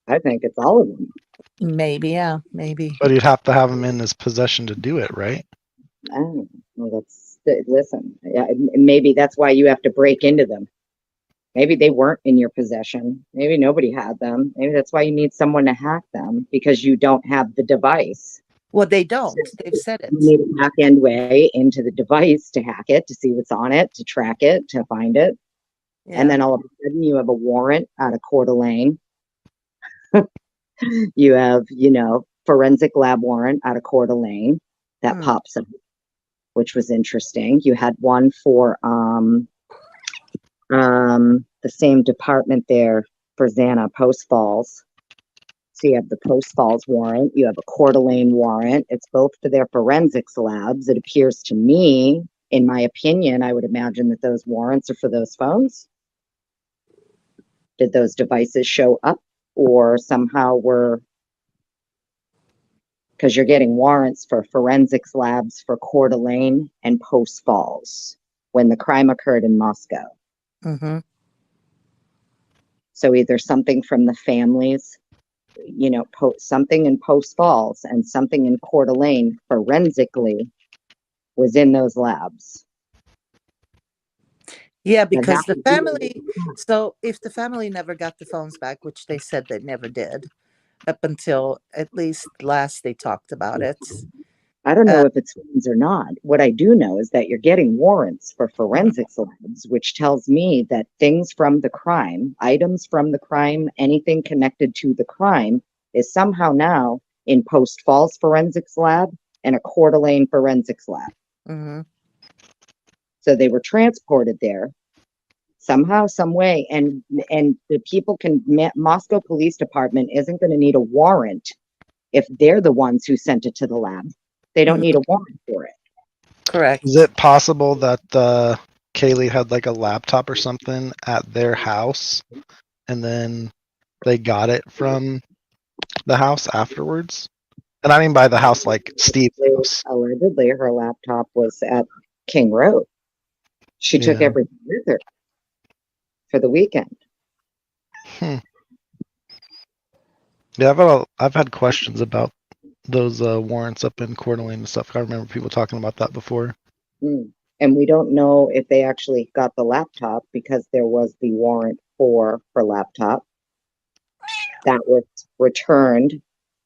I think it's all of them. Maybe, yeah, maybe. But he'd have to have him in his possession to do it, right? Oh, well, listen. Yeah, maybe that's why you have to break into them. Maybe they weren't in your possession. Maybe nobody had them. Maybe that's why you need someone to hack them, because you don't have the device. Well, they don't. They've said it. You need a back end way into the device to hack it, to see what's on it, to track it, to find it. Yeah. And then all of a sudden you have a warrant out of Coeur d'Alene. You have, forensic lab warrant out of Coeur d'Alene that pops up, which was interesting. You had one for the same department there for Xana, Post Falls. So you have the Post Falls warrant, you have a Coeur d'Alene warrant. It's both for their forensics labs. It appears to me, in my opinion, I would imagine that those warrants are for those phones. Did those devices show up, or somehow were, because you're getting warrants for forensics labs for Coeur d'Alene and Post Falls when the crime occurred in Moscow. Mm-hmm. So either something from the families, something in Post Falls and something in Coeur d'Alene forensically was in those labs. Yeah, because the family, so if the family never got the phones back, which they said they never did, up until at least last they talked about it. I don't know if it's phones or not. What I do know is that you're getting warrants for forensics labs, which tells me that things from the crime, items from the crime, anything connected to the crime is somehow now in Post Falls forensics lab and a Coeur d'Alene forensics lab. Mm-hmm. So they were transported there somehow, some way, and the people Moscow Police Department isn't going to need a warrant if they're the ones who sent it to the lab. They don't need a warrant for it. Correct. Is it possible that Kaylee had a laptop or something at their house, and then they got it from the house afterwards? And I mean by the house, Steve's house. Allegedly, her laptop was at King Road. She took everything with her for the weekend. Yeah, I've had questions about those warrants up in Coeur d'Alene and stuff. I remember people talking about that before. And we don't know if they actually got the laptop, because there was the warrant for her laptop that was returned.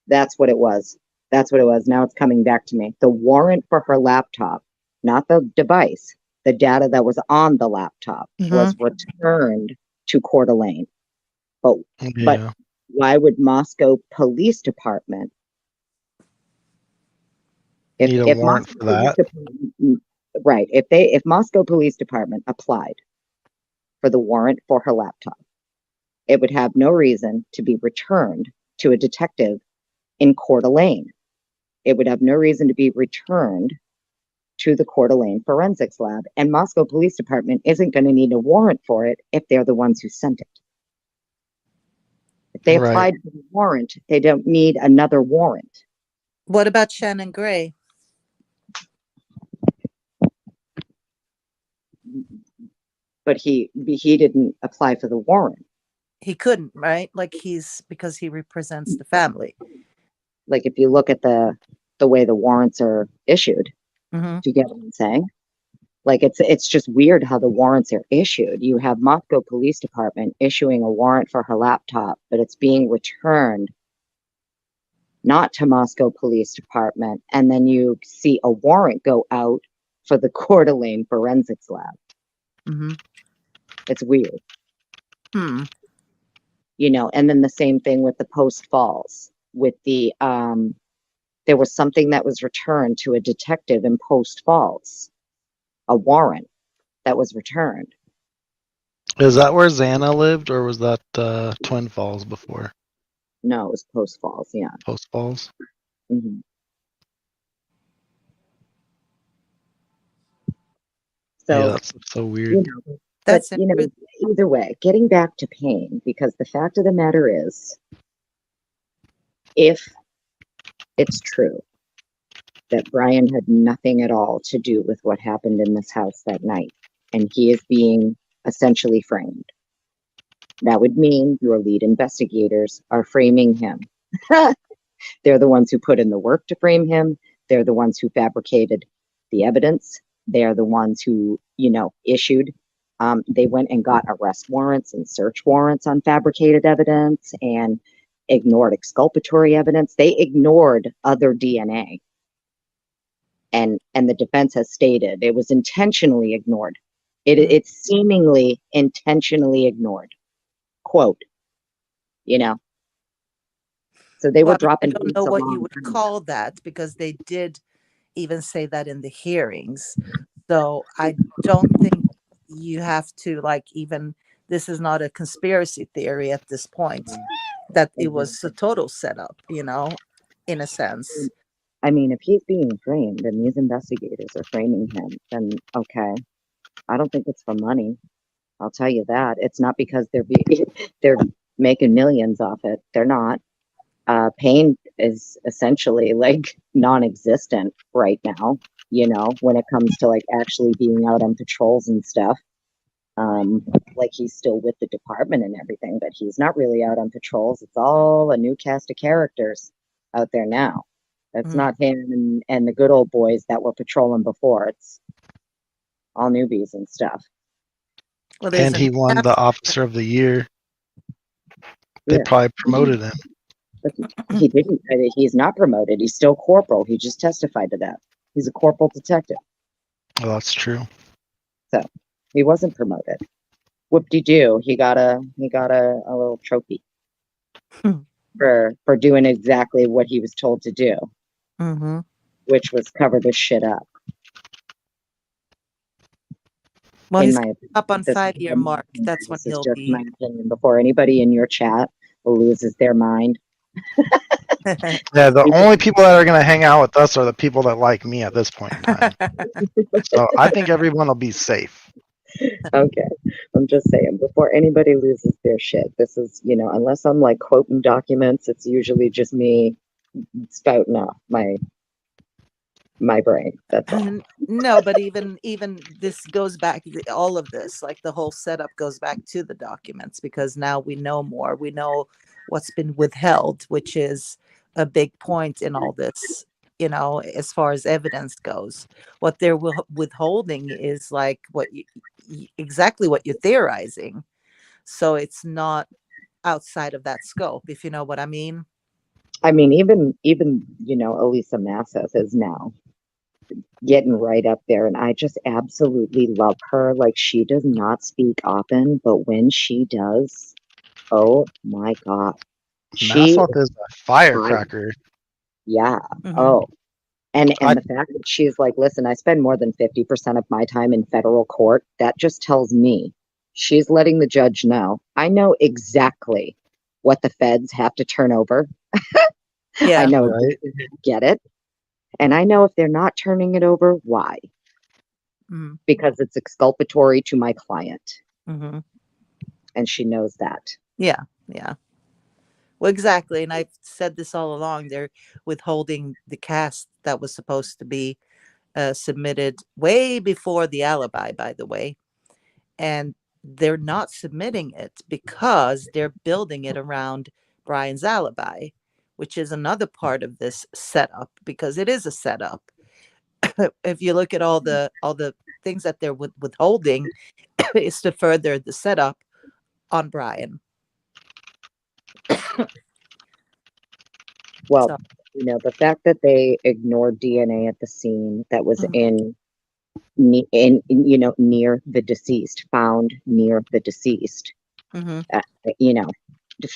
That's what it was. That's what it was. Now it's coming back to me. The warrant for her laptop, not the device, the data that was on the laptop was returned to Coeur d'Alene. But Yeah. why would Moscow Police Department, Need a warrant Moscow for that. right, if Moscow Police Department applied for the warrant for her laptop, it would have no reason to be returned to a detective in Coeur d'Alene. It would have no reason to be returned to the Coeur d'Alene Forensics Lab, and Moscow Police Department isn't going to need a warrant for it if they're the ones who sent it. If they Right. applied for the warrant, they don't need another warrant. What about Shannon Gray? But he didn't apply for the warrant. He couldn't, right? Like because he represents the family. Like if you look at the way the warrants are issued, Mhm. do you get what I'm saying? Like it's just weird how the warrants are issued. You have Moscow Police Department issuing a warrant for her laptop, but it's being returned not to Moscow Police Department, and then you see a warrant go out for the Coeur d'Alene Forensics Lab. Mhm. It's weird. Hmm. You know, and then the same thing with the Post Falls with the there was something that was returned to a detective in Post Falls, a warrant that was returned. Is that where Xana lived, or was that Twin Falls before? No, it was Post Falls. Yeah. Post Falls. Mm-hmm. So Yeah, that's so weird. you know, That's but you know, either way, getting back to Payne, because the fact of the matter is, if it's true that Brian had nothing at all to do with what happened in this house that night, and he is being essentially framed, that would mean your lead investigators are framing him. They're the ones who put in the work to frame him. They're the ones who fabricated the evidence. They're the ones who, you know, issued. They went and got arrest warrants and search warrants on fabricated evidence and ignored exculpatory evidence. They ignored other DNA. And the defense has stated it was intentionally ignored. It's seemingly intentionally ignored. Quote, you know. So they were dropping. I don't know what you would call that, because they did even say that in the hearings. So I don't think you have to this is not a conspiracy theory at this point, that it was a total setup, you know, in a sense. I mean, if he's being framed and these investigators are framing him, then okay. I don't think it's for money. I'll tell you that. It's not because they're making millions off it. They're not. Payne is essentially like non-existent right now, you know, when it comes to like actually being out on patrols and stuff. Like he's still with the department and everything, but he's not really out on patrols. It's all a new cast of characters out there now. That's not him and the good old boys that were patrolling before. It's all newbies and stuff. Well, And he won the Officer of the Year. They probably promoted him. But he didn't. He's not promoted. He's still corporal. He just testified to that. He's a corporal detective. Well, that's true. So he wasn't promoted. Whoop-de-doo. He got a little trophy for doing exactly what he was told to do, which was cover this shit up. Well, he's up on 5-year mark. That's when he'll be. My opinion. Before anybody in your chat loses their mind. Yeah, the only people that are going to hang out with us are the people that like me at this point in time. So I think everyone will be safe. Okay, I'm just saying, before anybody loses their shit, this is, you know, unless I'm like quoting documents, it's usually just me spouting off my brain. That's all. No, but even this goes back, all of this, like the whole setup goes back to the documents, because now we know more. We know what's been withheld, which is a big point in all this, you know, as far as evidence goes. What they're withholding is like exactly what you're theorizing. So it's not outside of that scope, if you know what I mean. I mean, even Elisa Massif is now getting right up there, and I just absolutely love her. Like, she does not speak often, but when she does, oh my God. She, Massoth is a firecracker. yeah. Mhm. Oh, and I the fact that she's like, listen, I spend more than 50% of my time in federal court, that just tells me she's letting the judge know. I know exactly what the feds have to turn over. I Yeah. know right. exactly how to get it. And I know if they're not turning it over, why? Mm-hmm. Because it's exculpatory to my client. Mm-hmm. And she knows that. Yeah. Yeah. Well, exactly. And I've said this all along. They're withholding the cast that was supposed to be submitted way before the alibi, by the way. And they're not submitting it because they're building it around Brian's alibi, which is another part of this setup, because it is a setup. If you look at all the things that they're withholding, is to further the setup on Brian. Well, So, the fact that they ignored DNA at the scene that was mhm. near the deceased, found near the deceased, Mhm. uh, you know,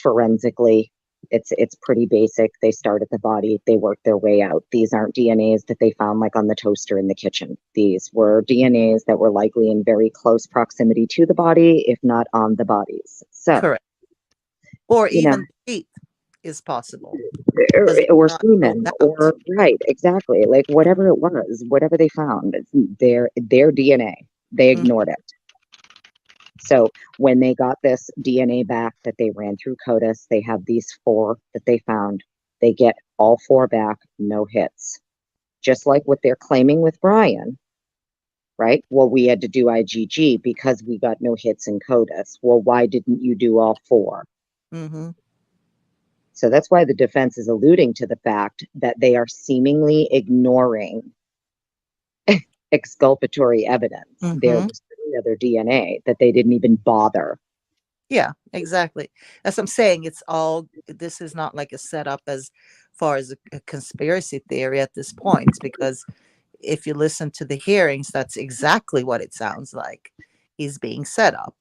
forensically, it's pretty basic. They start at the body, they work their way out. These aren't DNAs that they found like on the toaster in the kitchen. These were DNAs that were likely in very close proximity to the body, if not on the bodies. So, Correct. Or you know, even feet is possible or, because or not built semen, out. or right, exactly, like whatever it was, whatever they found, it's their DNA. They Mhm. ignored it. So when they got this DNA back that they ran through CODIS, they have these 4 that they found. They get all 4 back, no hits. Just like what they're claiming with Brian, right? Well, we had to do IgG because we got no hits in CODIS. Well, why didn't you do all 4? Mm-hmm. So that's why the defense is alluding to the fact that they are seemingly ignoring exculpatory evidence. There Mm-hmm. was other DNA that they didn't even bother. Yeah, exactly. As I'm saying, this is not like a setup as far as a conspiracy theory at this point, because if you listen to the hearings, that's exactly what it sounds like. He's being set up.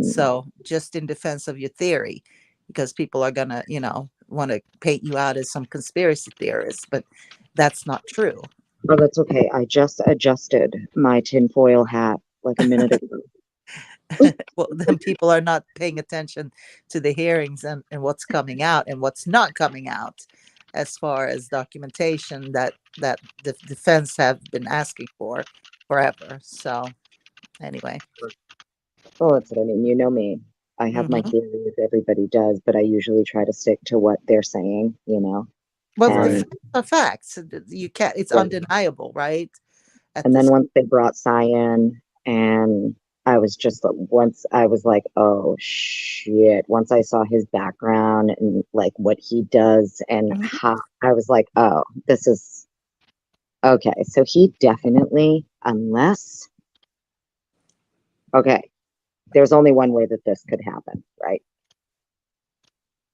So just in defense of your theory, because people are gonna, want to paint you out as some conspiracy theorist, but that's not true. Oh, that's okay. I just adjusted my tinfoil hat like a minute ago. Well, then people are not paying attention to the hearings and what's coming out and what's not coming out as far as documentation that the defense have been asking for forever. So anyway. Oh, that's what I mean. You know me. I have my Hmm. theories, everybody does, but I usually try to stick to what they're saying. Well, the And Right. facts are facts. You can't. It's yeah. undeniable, right? At And then this. once they brought Cy in, and I was just once I was like, oh shit. Once I saw his background and like what he does and Mhm. how, I was like, oh, this is okay. So he definitely, unless, okay, there's only one way that this could happen, right?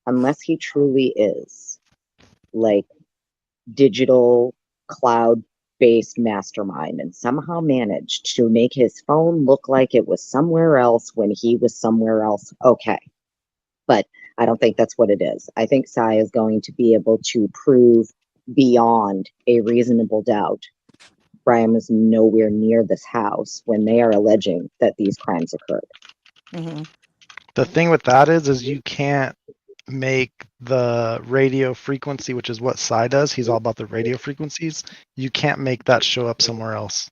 Unless he truly is like digital cloud based mastermind and somehow managed to make his phone look like it was somewhere else when he was somewhere else. Okay. But I don't think that's what it is. I think Sai is going to be able to prove beyond a reasonable doubt Brian was nowhere near this house when they are alleging that these crimes occurred. Mm-hmm. The thing with that is you can't make the radio frequency, which is what Psy does. He's all about the radio frequencies. You can't make that show up somewhere else.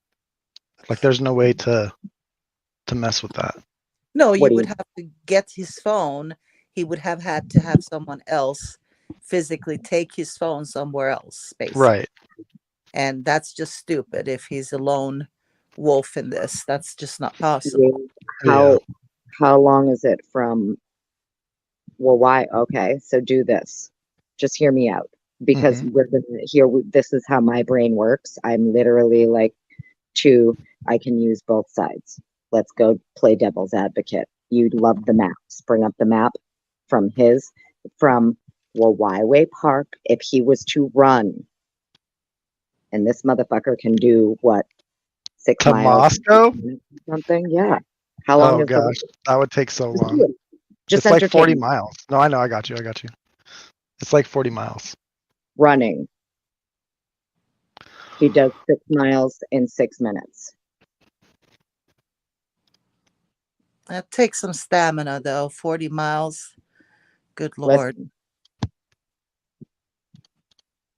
Like there's no way to mess with that. No, What you do would you have to get his phone. He would have had to have someone else physically take his phone somewhere else, basically. Right. And that's just stupid if he's a lone wolf in this. That's just not possible. Yeah. how long is it from, well, why? Okay, so do this. Just hear me out because Hmm. we're gonna here. This is how my brain works. I'm literally like, I can use both sides. Let's go play devil's advocate. You'd love the maps. Bring up the map from Well, Wyway Park, if he was to run, and this motherfucker can do what, 6 To miles Moscow? or something? Yeah. How long Oh is the gosh, that would take so Just do long. it. Just It's like 40 entertain miles. No, I know. I got you. I got you. It's like 40 miles. running. He does 6 miles in 6 minutes. That takes some stamina, though. 40 miles. Good Lord. Listen,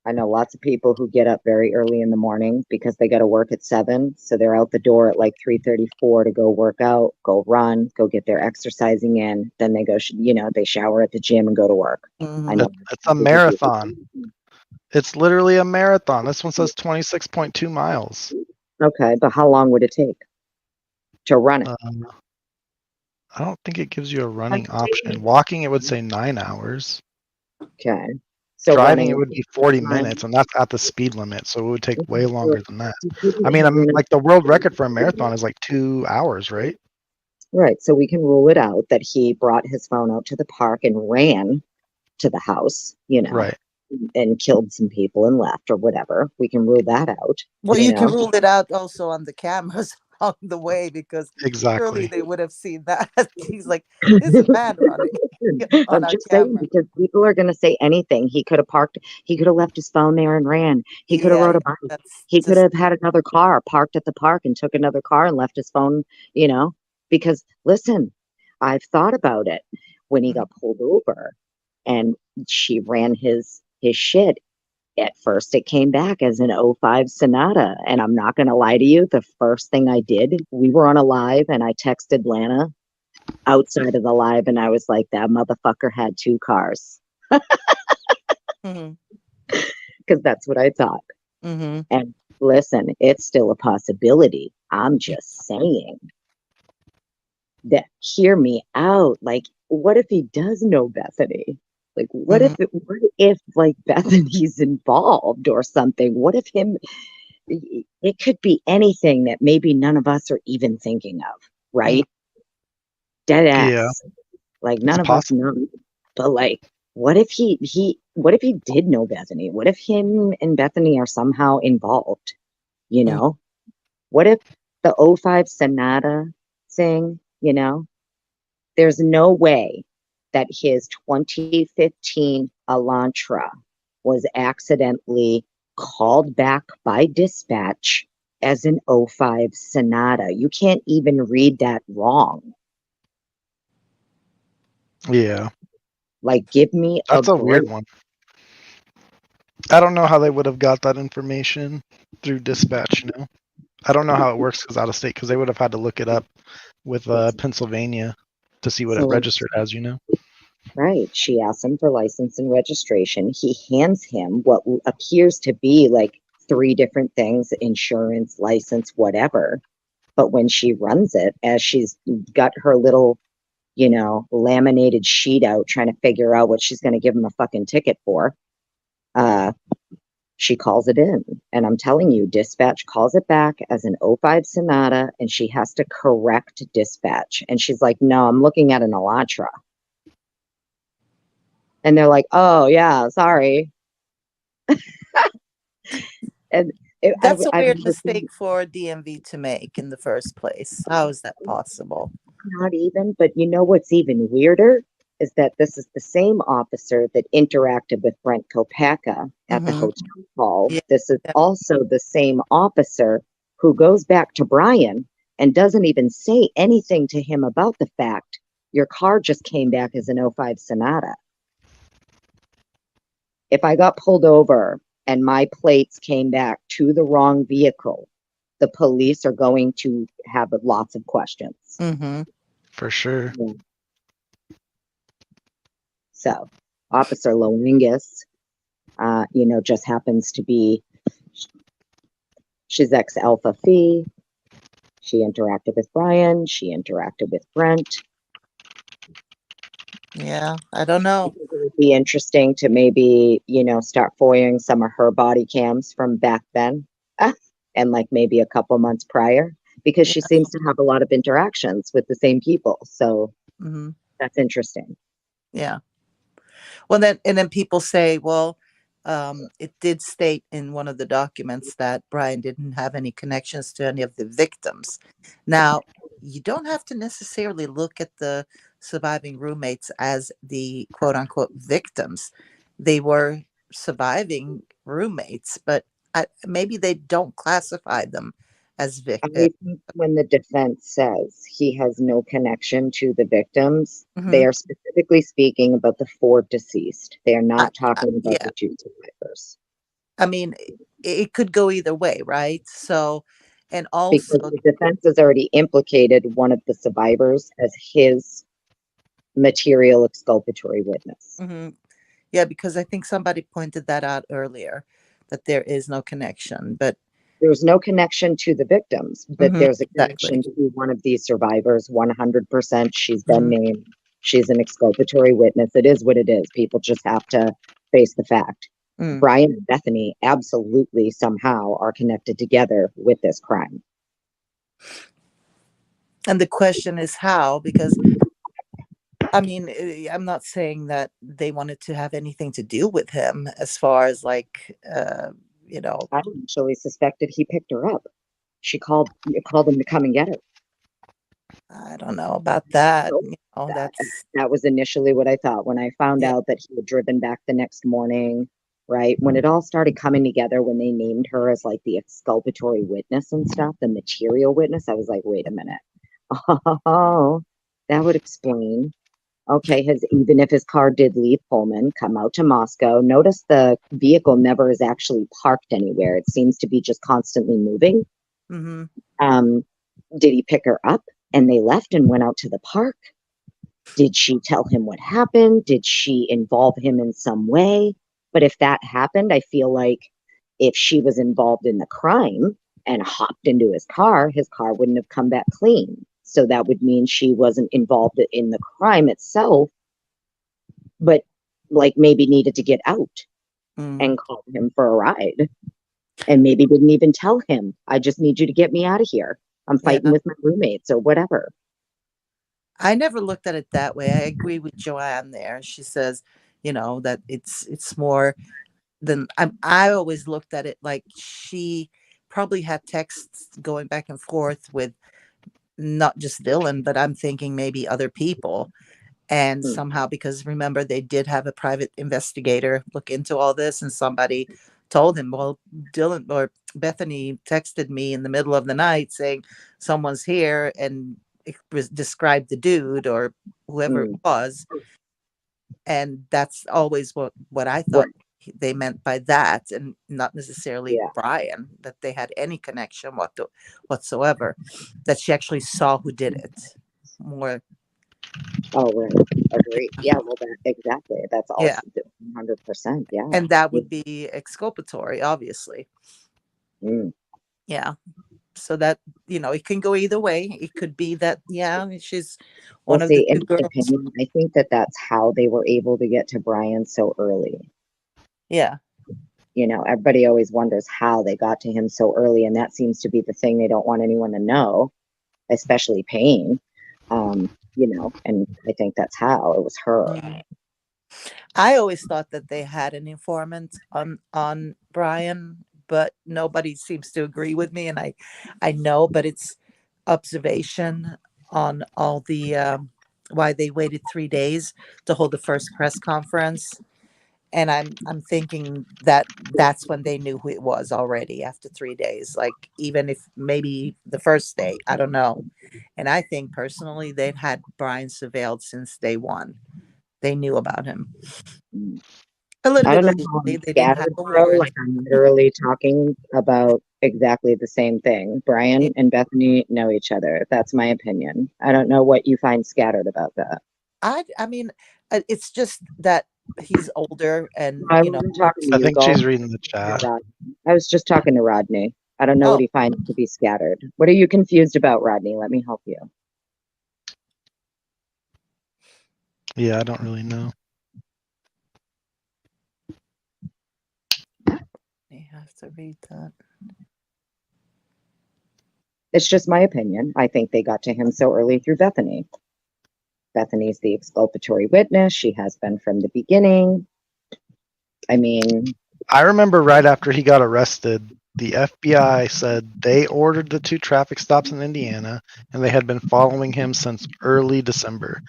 I know lots of people who get up very early in the morning because they got to work at 7. So they're out the door at like 3:34 to go work out, go run, go get their exercising in. Then they go, they shower at the gym and go to work. I know. It's a marathon. It's literally a marathon. This one says 26.2 miles. Okay, but how long would it take to run it? I don't think it gives you a running option. Walking, it would say 9 hours. Okay. So Driving, running, it would be 40 9. minutes, and that's at the speed limit, so it would take way So longer than that. you couldn't I mean, run it. like the world record for a marathon is like 2 hours, right? Right. So we can rule it out that he brought his phone out to the park and ran to the house, Right. and killed some people and left or whatever. We can rule that out. Well, you you can know? rule it out also on the cameras along the way, because surely Exactly. they would have seen that. He's like, there's a man running on I'm our just saying, camera. because people are going to say anything. He could have parked. He could have left his phone there and ran. He could have Yeah, rode a bike. that's He could just have had another car parked at the park and took another car and left his phone. Because listen, I've thought about it when he got pulled over, and she ran his shit. At first, it came back as an '05 Sonata. And I'm not going to lie to you. The first thing I did, we were on a live and I texted Lana outside of the live and I was like, that motherfucker had 2 cars. Mhm. Because that's what I thought. Mhm. And listen, it's still a possibility. I'm just saying that, hear me out. Like, what if he does know Bethany? Like, what if like Bethany's involved or something? What if it could be anything that maybe none of us are even thinking of, right? Dead Yeah, ass. Like, it's none of us possible. know. But like, what if what if he did know Bethany? What if him and Bethany are somehow involved? What if the '05 Sonata thing, there's no way that his 2015 Elantra was accidentally called back by dispatch as an '05 Sonata. You can't even read that wrong. Yeah, Like, give me a that's a break. weird one. I don't know how they would have got that information through dispatch, I don't know how it works because out of state, because they would have had to look it up with Pennsylvania to see what it So, registered as, right. She asks him for license and registration. He hands him what appears to be like 3 different things: insurance, license, whatever. But when she runs it, as she's got her little, laminated sheet out trying to figure out what she's going to give him a fucking ticket for, she calls it in. And I'm telling you, dispatch calls it back as an '05 Sonata, and she has to correct dispatch. And she's like, no, I'm looking at an Elantra. And they're like, oh, yeah, sorry. And that's a I've weird never seen, mistake for DMV to make in the first place. How is that possible? not even, but you know what's even weirder is that this is the same officer that interacted with Brent Kopaka at the hotel call. Yeah. This is also the same officer who goes back to Brian and doesn't even say anything to him about the fact your car just came back as an '05 Sonata. If I got pulled over and my plates came back to the wrong vehicle, the police are going to have lots of questions. For sure. Yeah. So, Officer Loingus, just happens to be, she's ex-Alpha Phi. She interacted with Brian. She interacted with Brent. Yeah, I don't know. It would be interesting to maybe, start following some of her body cams from back then and like maybe a couple months prior, because she seems to have a lot of interactions with the same people. So that's interesting. Yeah. Well, then people say, well, it did state in one of the documents that Brian didn't have any connections to any of the victims. Now, you don't have to necessarily look at the surviving roommates as the quote unquote victims. They were surviving roommates, but maybe they don't classify them as I victims. think when the defense says he has no connection to the victims, they are specifically speaking about the 4 deceased. They are not talking about Yeah. the 2 survivors. I mean, it could go either way, right? So, and Because also, the defense has already implicated one of the survivors as his material exculpatory witness. yeah, because I think somebody pointed that out earlier, that there is no connection, but There's no connection to the victims, but there's a connection exactly. to one of these survivors, 100%. She's been named. She's an exculpatory witness. It is what it is. People just have to face the fact. Brian and Bethany absolutely somehow are connected together with this crime. And the question is how, because I mean, I'm not saying that they wanted to have anything to do with him as far as like, you know. I actually suspected he picked her up. She called him to come and get her. I don't know about that. So You know, that was initially what I thought when I found out that he had driven back the next morning, right? When it all started coming together, when they named her as like the exculpatory witness and stuff, the material witness, I was like, wait a minute. Oh, that would explain. Okay, even if his car did leave Pullman, come out to Moscow, notice the vehicle never is actually parked anywhere. It seems to be just constantly moving. Did he pick her up and they left and went out to the park? Did she tell him what happened? Did she involve him in some way? But if that happened, I feel like if she was involved in the crime and hopped into his car wouldn't have come back clean. So that would mean she wasn't involved in the crime itself, but like maybe needed to get out and call him for a ride. And maybe didn't even tell him, I just need you to get me out of here. I'm fighting with my roommates or whatever. I never looked at it that way. I agree with Joanne there. She says, you know, that it's more than I always looked at it like she probably had texts going back and forth with not just Dylan, but I'm thinking maybe other people. And somehow, because remember, they did have a private investigator look into all this, and somebody told him, well, Dylan or Bethany texted me in the middle of the night saying someone's here, and it described the dude or whoever it was. And that's always what I thought they meant by that, and not necessarily Brian, that they had any connection whatsoever, that she actually saw who did it more. Oh, right. Agree. Yeah, well, exactly. That's all 100%. Yeah. And that would be exculpatory, obviously. Yeah. So that, you know, it can go either way. It could be that, she's one of the two girls. Opinion, I think that's how they were able to get to Brian so early. Yeah. You know, everybody always wonders how they got to him so early, and that seems to be the thing they don't want anyone to know, especially Payne. You know, and I think that's how it was her. I always thought that they had an informant on Brian, but nobody seems to agree with me, and I know, but it's observation on all the why they waited 3 days to hold the first press conference. And I'm thinking that that's when they knew who it was already after 3 days, like even if maybe the first day, I don't know. And I think personally they've had Brian surveilled since day one. They knew about him. A little I bit don't know. they didn't have a Bro, warrant. like I'm literally talking about exactly the same thing. Brian and Bethany know each other. That's my opinion. I don't know what you find scattered about that. I mean, it's just that he's older, and I you know. I think she's reading the chat. I was just talking to Rodney. I don't know what he finds to be scattered. What are you confused about, Rodney? Let me help you. Yeah, I don't really know. You have to read that. It's just my opinion. I think they got to him so early through Bethany. Bethany's the exculpatory witness. She has been from the beginning. I mean, I remember right after he got arrested, the FBI said they ordered the 2 traffic stops in Indiana, and they had been following him since early December.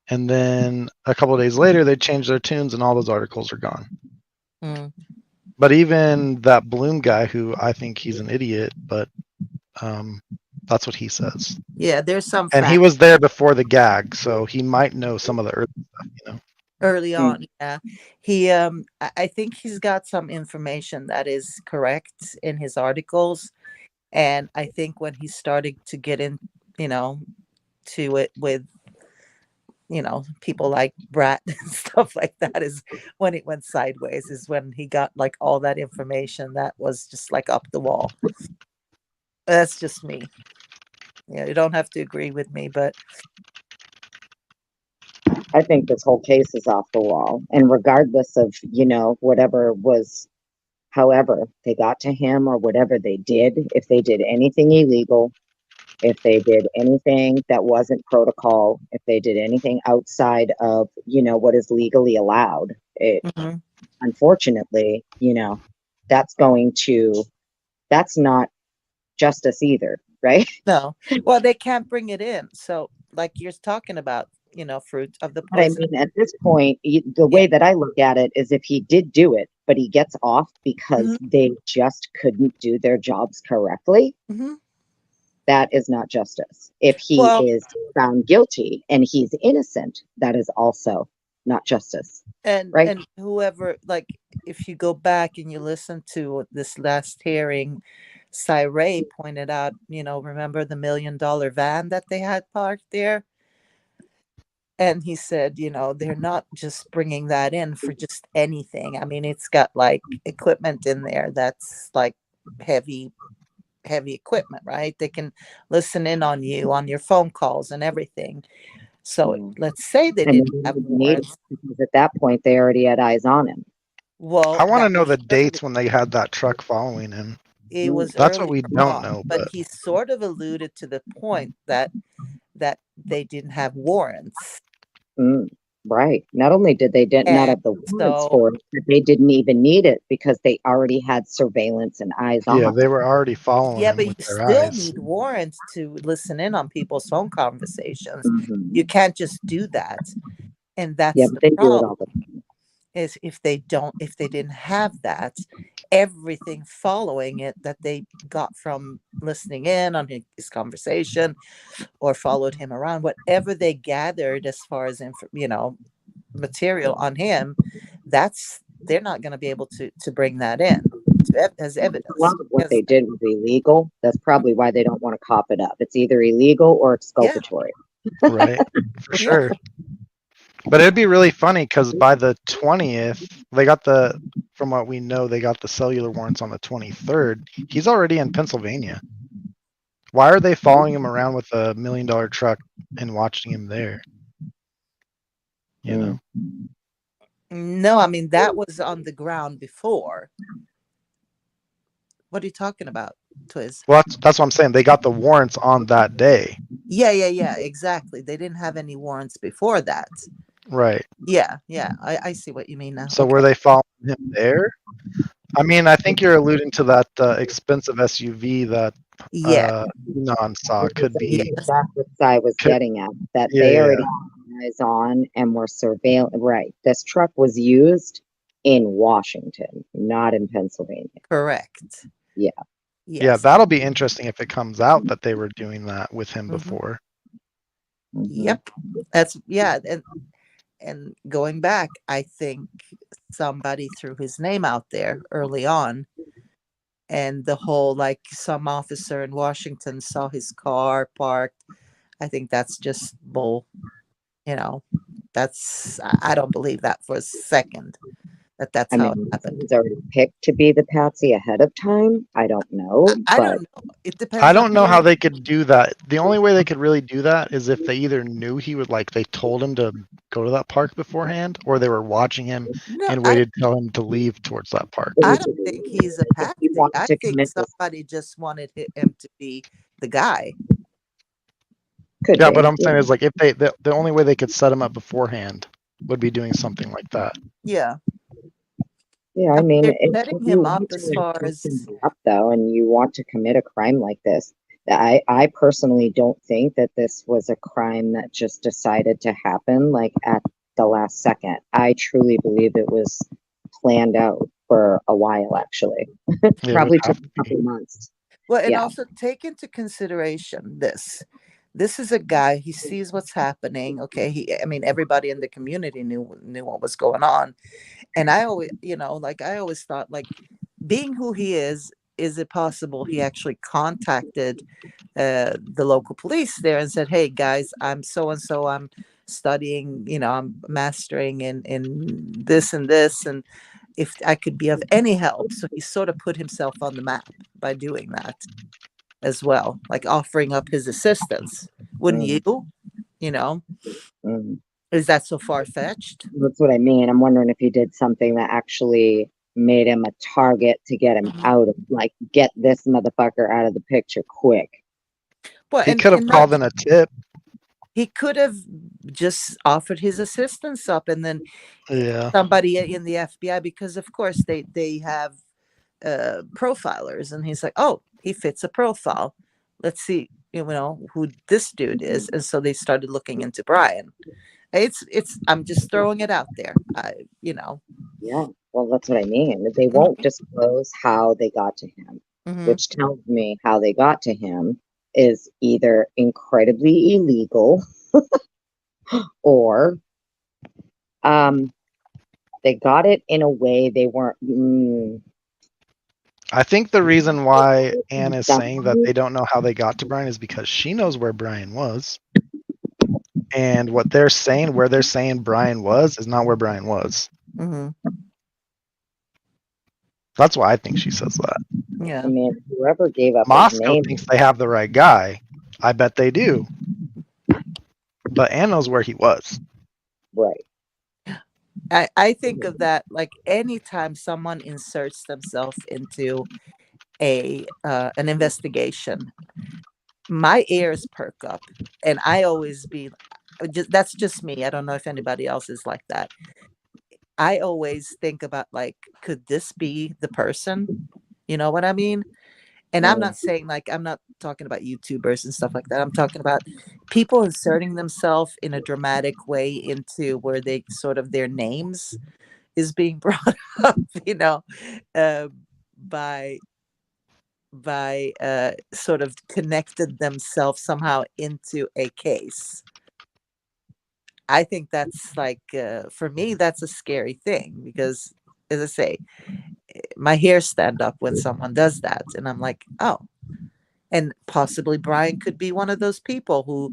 And then a couple of days later, they changed their tunes, and all those articles are gone. Mm. But even that Bloom guy, who I think he's an idiot, but that's what he says. Yeah, there's some And he facts was there before the gag, so he might know some of the early stuff, early on. Yeah, he I think he's got some information that is correct in his articles, and I think when he started to get in, to it with people like Brat and stuff like that, is when it went sideways, is when he got like all that information that was just like up the wall. That's just me. Yeah, you don't have to agree with me, but I think this whole case is off the wall. And regardless of, whatever was, however they got to him or whatever they did, if they did anything illegal, if they did anything that wasn't protocol, if they did anything outside of, what is legally allowed, unfortunately, that's not justice either, right? no. Well, they can't bring it in. So, like you're talking about, fruit of the But I poison. mean, at this point, the way that I look at it is if he did do it, but he gets off because they just couldn't do their jobs correctly, that is not justice. If he is found guilty and he's innocent, that is also not justice. And right? and whoever, like, if you go back and you listen to this last hearing, Ray pointed out, remember the $1 million van that they had parked there? And he said, they're not just bringing that in for just anything. I mean, it's got like equipment in there that's like heavy equipment, right? They can listen in on you on your phone calls and everything. So let's say they didn't have warrants. Because at that point, they already had eyes on him. Well, I want to know the dates when they had that truck following him. It was That's what early we don't on, know, but he sort of alluded to the point that they didn't have warrants. Right. Not only did they not have the warrants for it, but they didn't even need it because they already had surveillance and eyes on. Yeah, they were already following him but with you their still eyes. need warrants to listen in on people's phone conversations. You can't just do that, and that's the problem. Is if they didn't have that, everything following it that they got from listening in on his conversation or followed him around, whatever they gathered as far as material on him, they're not going to be able to bring that in as evidence. A lot of what they did was illegal. That's probably why they don't want to cop it up. It's either illegal or exculpatory. Yeah. Right, for sure. But it'd be really funny because by the 20th, they got from what we know, they got the cellular warrants on the 23rd. He's already in Pennsylvania. Why are they following him around with a $1 million truck and watching him there? No, I mean, that was on the ground before. What are you talking about, Twiz? Well, that's what I'm saying. They got the warrants on that day. Yeah, exactly. They didn't have any warrants before that. Right. Yeah, I see what you mean now. So were they following him there? I mean, I think you're alluding to that expensive SUV that Enon saw. Could be. That's what I was getting at. That they already had eyes on and were surveilling. Right. This truck was used in Washington, not in Pennsylvania. Correct. Yeah. Yes. Yeah, that'll be interesting if it comes out that they were doing that with him before. Yep. That's and going back, I think somebody threw his name out there early on, and the whole, like, some officer in Washington saw his car parked. I think that's just bull. I don't believe that for a second. That's how it happened. He's already picked to be the patsy ahead of time. I don't know. I don't know. It depends. I don't know how they could do that. The only way they could really do that is if they either knew he would, like, they told him to go to that park beforehand, or they were watching him and waited to tell him to leave towards that park. I don't think he's a patsy. I think somebody just wanted him to be the guy. Could Yeah, be. but I'm saying is like if the only way they could set him up beforehand would be doing something like that. Yeah. Yeah, I I mean, mean, they're if setting you him up want as to far set as somebody up though, and you want to commit a crime like this, I personally don't think that this was a crime that just decided to happen like at the last second. I truly believe it was planned out for a while, actually. It would Probably took have to a be. couple of months. well, and Yeah. also take into consideration this. This is a guy, he sees what's happening. Okay. I mean, everybody in the community knew what was going on. And I always, like I always thought, like, being who he is it possible he actually contacted the local police there and said, "Hey guys, I'm so and so. I'm studying. I'm mastering in this and this, and if I could be of any help." So he sort of put himself on the map by doing that as well, like offering up his assistance. Wouldn't Mm, you? You know, mm. is that so far fetched? That's what I mean. I'm wondering if he did something that actually made him a target to get him out of, like, get this motherfucker out of the picture quick. Well, He and could have and not called in a tip. he could have just offered his assistance up, and then Yeah. somebody in the FBI, because of course they have profilers, and he's like, oh, he fits a profile. Let's see, who this dude is, and so they started looking into Brian. It's I'm just throwing it out there. Yeah, well, that's what I mean. They Mhm, won't disclose how they got to him, mhm. which tells me how they got to him is either incredibly illegal or they got it in a way they weren't. I think the reason why Anne is saying that Somebody- they don't know how they got to Brian is because she knows where Brian was. And what they're saying, where they're saying Brian was, is not where Brian was. Mhm. That's why I think she says that. I Yeah. mean, whoever gave up his Moscow name, thinks they have the right guy. I bet they do. But Anne knows where he was. right? I think of that like anytime someone inserts themselves into an investigation, my ears perk up, and I always be that's just me. I don't know if anybody else is like that. I always think about, like, could this be the person? You know what I mean? And I'm Mm, not saying, like, I'm not talking about YouTubers and stuff like that. I'm talking about people inserting themselves in a dramatic way into where they sort of their names is being brought up, uh, by sort of connected themselves somehow into a case. I think that's like, for me, that's a scary thing because, as I say, my hairs stand up when someone does that. And I'm like, oh, and possibly Brian could be one of those people who,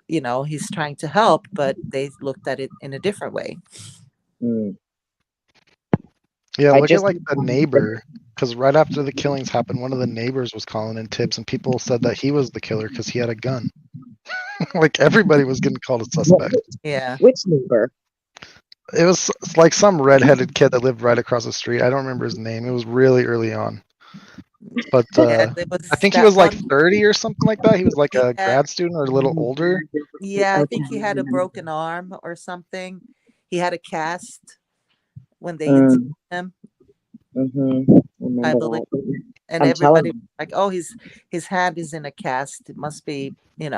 he's trying to help, but they looked at it in a different way. mm. Yeah, I look at just like the neighbor. Because right after the killings happened, one of the neighbors was calling in tips, and people said that he was the killer because he had a gun. Like everybody was getting called a suspect. Yeah. Which neighbor? It was like some redheaded kid that lived right across the street. I don't remember his name. It was really early on. But Yeah, there was I think he that was like one. 30 or something like that. He was like He a had, grad student or a little older. yeah, I Okay, think he had a broken arm or something. He had a cast when they interviewed mm, him, I remember believe. that. And I'm telling everybody was you, like, oh, his hand is in a cast. It must be, Then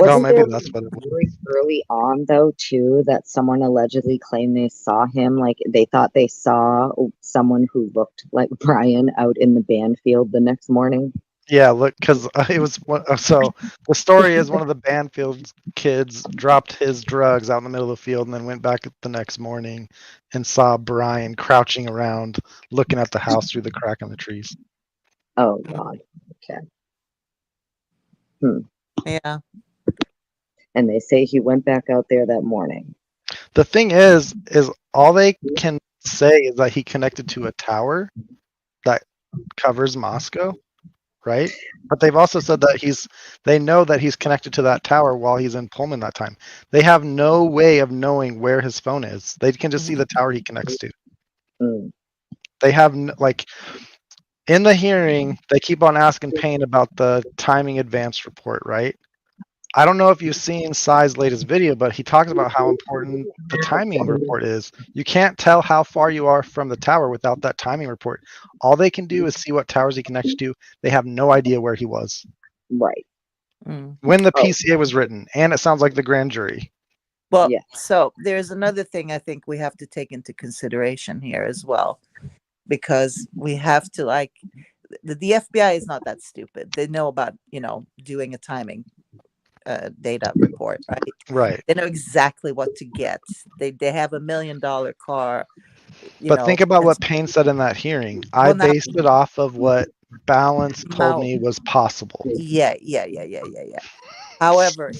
Well, wasn't maybe there that's what it was. very early on though too that someone allegedly claimed they saw him, like they thought they saw someone who looked like Brian out in the band field the next morning? Yeah, look, because it was so the story is one of the Banfield kids dropped his drugs out in the middle of the field and then went back the next morning and saw Brian crouching around looking at the house through the crack in the trees. Oh God. Okay. yeah. And they say he went back out there that morning. The thing is all they can say is that he connected to a tower that covers Moscow, right? But they've also said that they know that he's connected to that tower while he's in Pullman that time. They have no way of knowing where his phone is. They can just see the tower he connects to. Mm, They have like in the hearing, they keep on asking Payne about the timing advance report, right? I don't know if you've seen Sai's latest video, but he talks about how important the timing report is. You can't tell how far you are from the tower without that timing report. All they can do is see what towers he connects to. They have no idea where he was Right. when the Oh. PCA was written, and it sounds like the grand jury. Well, Yeah. so there's another thing I think we have to take into consideration here as well, because we have to the FBI is not that stupid. They know about, doing a timing data report, right? Right. They know exactly what to get. They have $1 million car. But think about what Payne said in that hearing. I Well, now- based it off of what Balance told Now- me was possible. Yeah. However,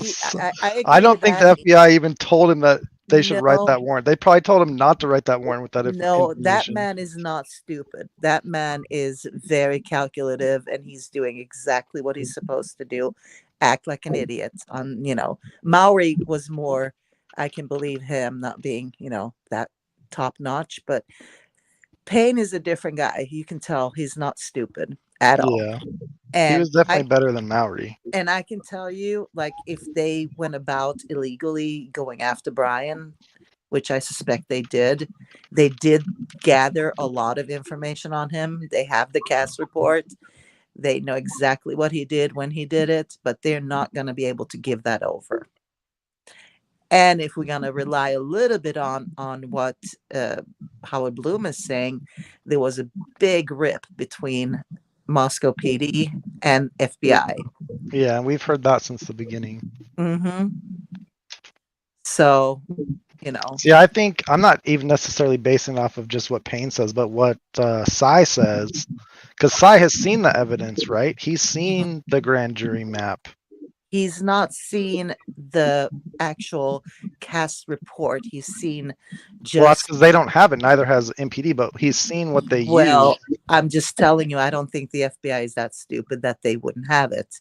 I agree I don't with think Annie. the FBI even told him that they should write No. that warrant. They probably told him not to write that warrant with that No, that information. man is not stupid. That man is very calculative, and he's doing exactly what he's supposed to do. Act like an idiot. Maury was more, I can believe him not being, that top notch, but Payne is a different guy. You can tell he's not stupid at all. Yeah. And He was definitely better than Maury. And I can tell you, if they went about illegally going after Brian, which I suspect they did gather a lot of information on him. They have the cast report. They know exactly what he did when he did it, but they're not going to be able to give that over. And if we're going to rely a little bit on what Howard Bloom is saying, there was a big rip between Moscow PD and FBI. Yeah, we've heard that since the beginning. Mm-hmm. So, See, I think I'm not even necessarily basing off of just what Payne says, but what Sai says, because Sai has seen the evidence, right? He's seen the grand jury map. He's not seen the actual cast report. He's seen just. Well, that's because they don't have it. Neither has MPD, but he's seen what they use. I'm just telling you, I don't think the FBI is that stupid that they wouldn't have it.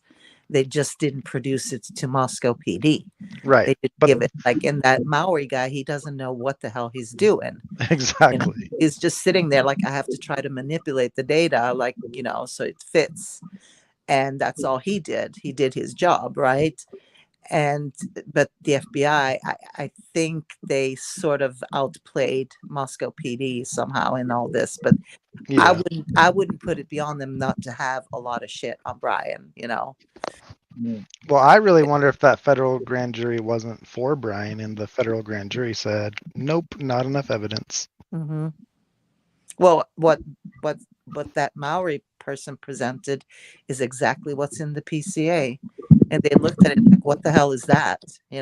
They just didn't produce it to Moscow PD. Right. They didn't give it. In that Maury guy, he doesn't know what the hell he's doing. Exactly. He's just sitting there I have to try to manipulate the data, so it fits. And that's all he did. He did his job, right? But the FBI, I think they sort of outplayed Moscow PD somehow in all this. But yeah. I wouldn't put it beyond them not to have a lot of shit on Brian, Well, I really wonder if that federal grand jury wasn't for Brian, and the federal grand jury said, "Nope, not enough evidence." Mm-hmm. Well, what that Maury person presented is exactly what's in the PCA, and they looked at it like, "What the hell is that?" I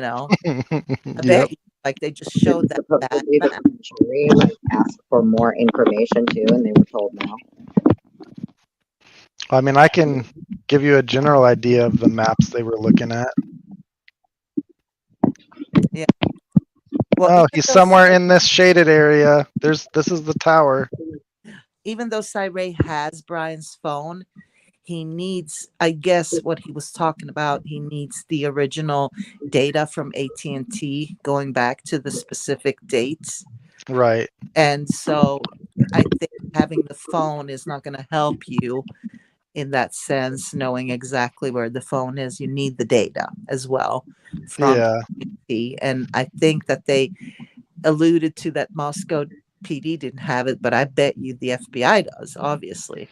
bet you, they just showed that bad map. Jury asked for more information too, and they were told no. I mean, I can give you a general idea of the maps they were looking at. Yeah. Well, he's somewhere in this shaded area. This is the tower. Even though Cyrey has Brian's phone, he needs, I guess what he was talking about, he needs the original data from AT&T going back to the specific dates. Right. And so I think having the phone is not going to help you in that sense, knowing exactly where the phone is. You need the data as well from AT&T. And I think that they alluded to that Moscow PD didn't have it, but I bet you the FBI does, obviously.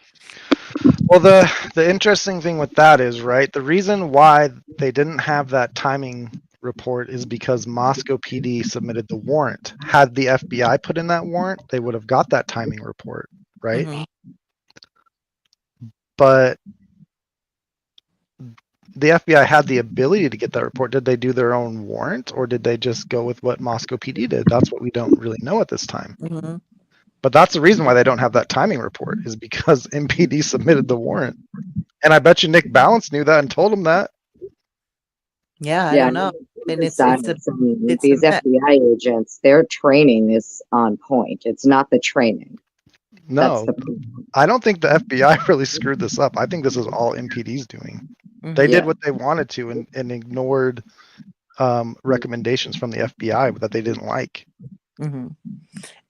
Well, the interesting thing with that is, right, the reason why they didn't have that timing report is because Moscow PD submitted the warrant. Had the FBI put in that warrant, they would have got that timing report, right? Mm-hmm. But the FBI had the ability to get that report. Did they do their own warrant, or did they just go with what Moscow PD did? That's what we don't really know at this time. Mm-hmm. But that's the reason why they don't have that timing report, is because MPD submitted the warrant. And I bet you Nick Balance knew that and told him that. Yeah, I don't know. And these FBI agents, their training is on point. It's not the training. No, I don't think the FBI really screwed this up. I think this is all MPD's doing. They did what they wanted to and ignored recommendations from the FBI that they didn't like. Mm-hmm.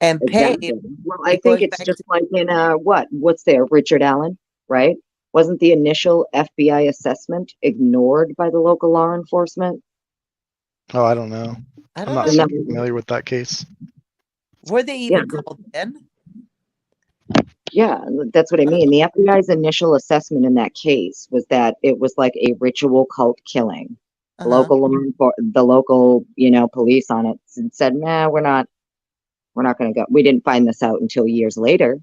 And exactly. Well, I think it's just like in what's there, Richard Allen, right? wasn't the initial FBI assessment ignored by the local law enforcement? Oh, I don't know. I I'm don't not know. super familiar with that case. Were they Yeah, even called in? yeah, that's what I mean. The FBI's initial assessment in that case was that it was like a ritual cult killing. Uh-huh. The local, police on it said, "Nah, we're not going to go." We didn't find this out until years later.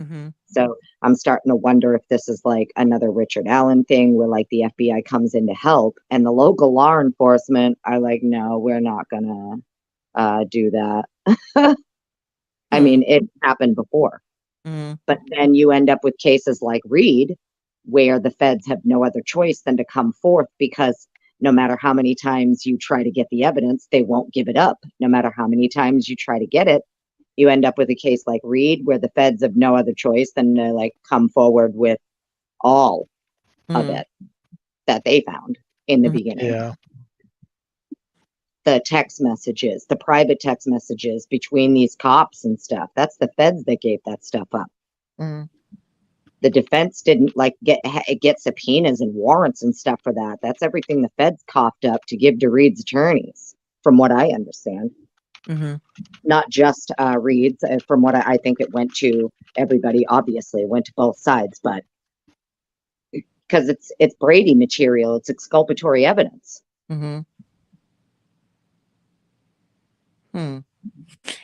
Mm-hmm. So I'm starting to wonder if this is like another Richard Allen thing where like the FBI comes in to help and the local law enforcement are like, "No, we're not gonna do that." I mean, it happened before. Mm-hmm. But then you end up with cases like Reed, where the feds have no other choice than to come forth because no matter how many times you try to get the evidence, they won't give it up. No matter how many times you try to get it, you end up with a case like Reed, where the feds have no other choice than to like come forward with all of it that they found in the beginning. Yeah. The text messages, the private text messages between these cops and stuff. That's the feds that gave that stuff up. Mm-hmm. The defense didn't like get subpoenas and warrants and stuff for that. That's everything the feds coughed up to give to Reed's attorneys, from what I understand. Mm-hmm. Not just Reed's. From what I think, it went to everybody. Obviously, it went to both sides, but because it's Brady material, it's exculpatory evidence. Mm-hmm.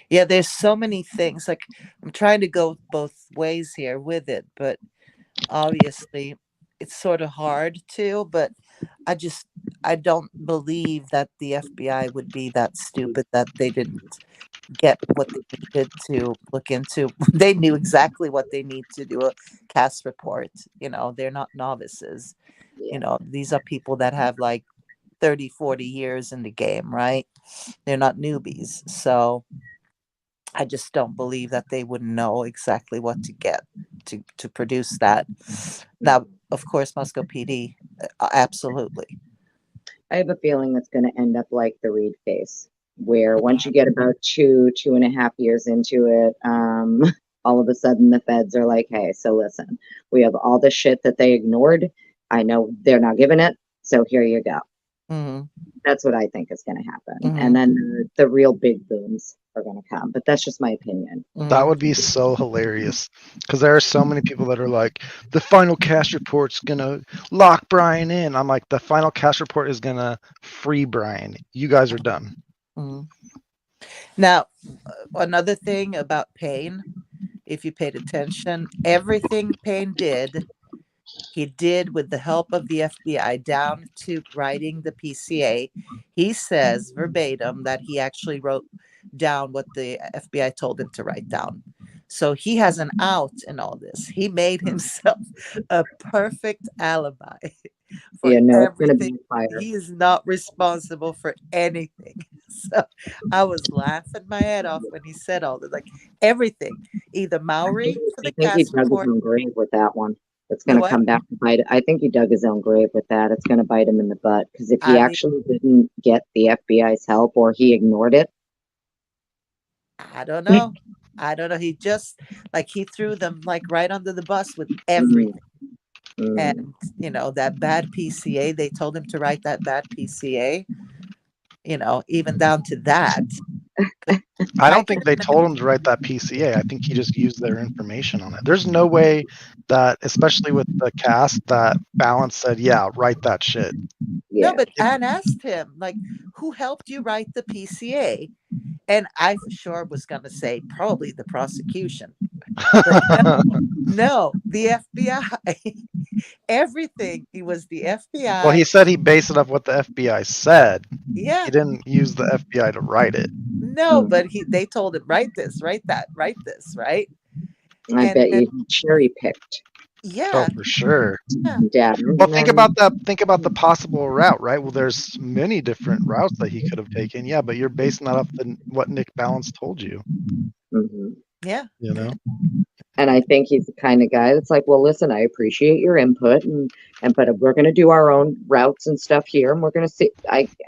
Yeah, there's so many things. Like, I'm trying to go both ways here with it, but obviously it's sort of hard to, but I don't believe that the FBI would be that stupid that they didn't get what they needed to look into. They knew exactly what they need to do a cast report. They're not novices. These are people that have like 30, 40 years in the game, right? They're not newbies. So I just don't believe that they would know exactly what to get to produce that. Now, of course, Moscow PD, absolutely. I have a feeling it's going to end up like the Reed case, where once you get about 2.5 years into it, all of a sudden the feds are like, "Hey, so listen, we have all the shit that they ignored. I know they're not giving it, so here you go." Mm-hmm. That's what I think is going to happen. Mm-hmm. And then the real big booms are going to come. But that's just my opinion. That would be so hilarious because there are so many people that are like, the final cast report's going to lock Brian in. I'm like, the final cast report is going to free Brian. You guys are done. Mm-hmm. Now, another thing about Payne, if you paid attention, everything Payne did, he did with the help of the FBI down to writing the PCA. He says verbatim that he actually wrote down what the FBI told him to write down. So he has an out in all this. He made himself a perfect alibi for everything. He is not responsible for anything. So I was laughing my head off when he said all this, like everything, either Maori for the I think he cast dug his report. own grave with that one. It's going to come back to bite it. I think he dug his own grave with that. It's going to bite him in the butt because if he actually didn't get the FBI's help or he ignored it, I don't know. He just he threw them like right under the bus with everything. And that bad PCA, they told him to write that bad PCA, even down to that. I don't think they told him to write that PCA. I think he just used their information on it. There's no way that, especially with the cast, that Balance said, "Yeah, write that shit." Yeah. No, but Anne asked him, like, who helped you write the PCA? And I for sure was going to say probably the prosecution. But no, the FBI. Everything. It was the FBI. Well, he said he based it off what the FBI said. Yeah. He didn't use the FBI to write it. No, but they told him, write this, write that, write this, right? I bet you he cherry picked. Yeah. Oh, for sure. Yeah. Well, think about that. Think about the possible route, right? Well, there's many different routes that he could have taken. Yeah, but you're basing that off what Nick Balance told you. Yeah. And I think he's the kind of guy that's like, well, listen, I appreciate your input, but we're going to do our own routes and stuff here, and we're going to see.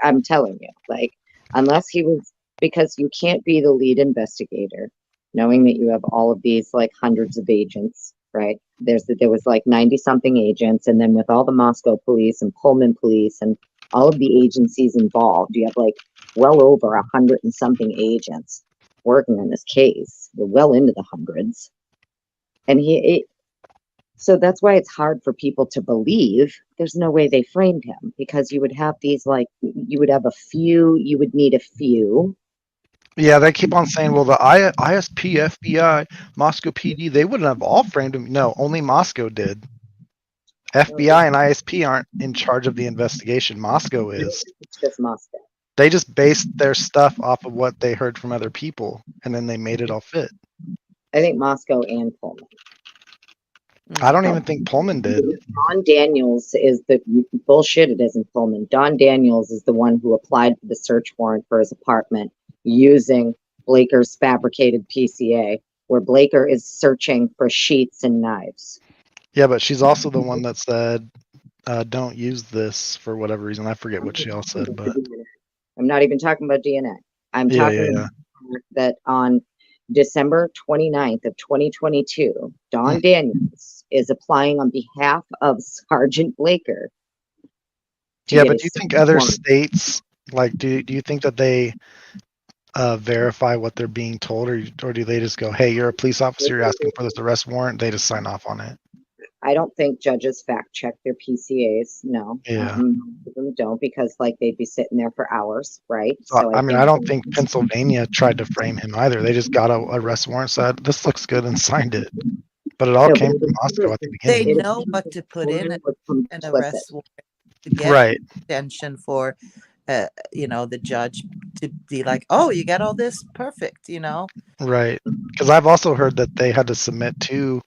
I'm telling you, like, unless he was, because you can't be the lead investigator, knowing that you have all of these like hundreds of agents, right? There was like 90 something agents, and then with all the Moscow police and Pullman police and all of the agencies involved, you have like well over 100 and something agents working on this case. They're well into the hundreds. And so that's why it's hard for people to believe there's no way they framed him, because you would have these, like, you would have a few, you would need a few. Yeah, they keep on saying, well, the ISP, FBI, Moscow PD, they wouldn't have all framed him. No, only Moscow did. FBI and ISP aren't in charge of the investigation. Moscow is. It's just Moscow. They just based their stuff off of what they heard from other people, and then they made it all fit. I think Moscow and Pullman. I don't even think Pullman did. Don Daniels is the bullshit. It isn't Pullman. Don Daniels is the one who applied for the search warrant for his apartment using Blaker's fabricated PCA, where Blaker is searching for sheets and knives. Yeah, but she's also the one that said, don't use this for whatever reason. I forget what she all said, but I'm not even talking about DNA. I'm talking about that on December 29th of 2022, Don Daniels is applying on behalf of Sergeant Blaker. Yeah, but do you think other states, like, do you think that they verify what they're being told, or do they just go, hey, you're a police officer, you're asking for this arrest warrant, they just sign off on it? I don't think judges fact check their PCAs. No, Yeah. Them don't, because like they'd be sitting there for hours, right? So I mean, I don't think Pennsylvania tried to frame him either. They just got a arrest warrant, said this looks good, and signed it. But it all came from Moscow at the They beginning. know what to put in an arrest warrant to get Right. attention for, the judge to be like, oh, you got all this, perfect, Right. Because I've also heard that they had to submit two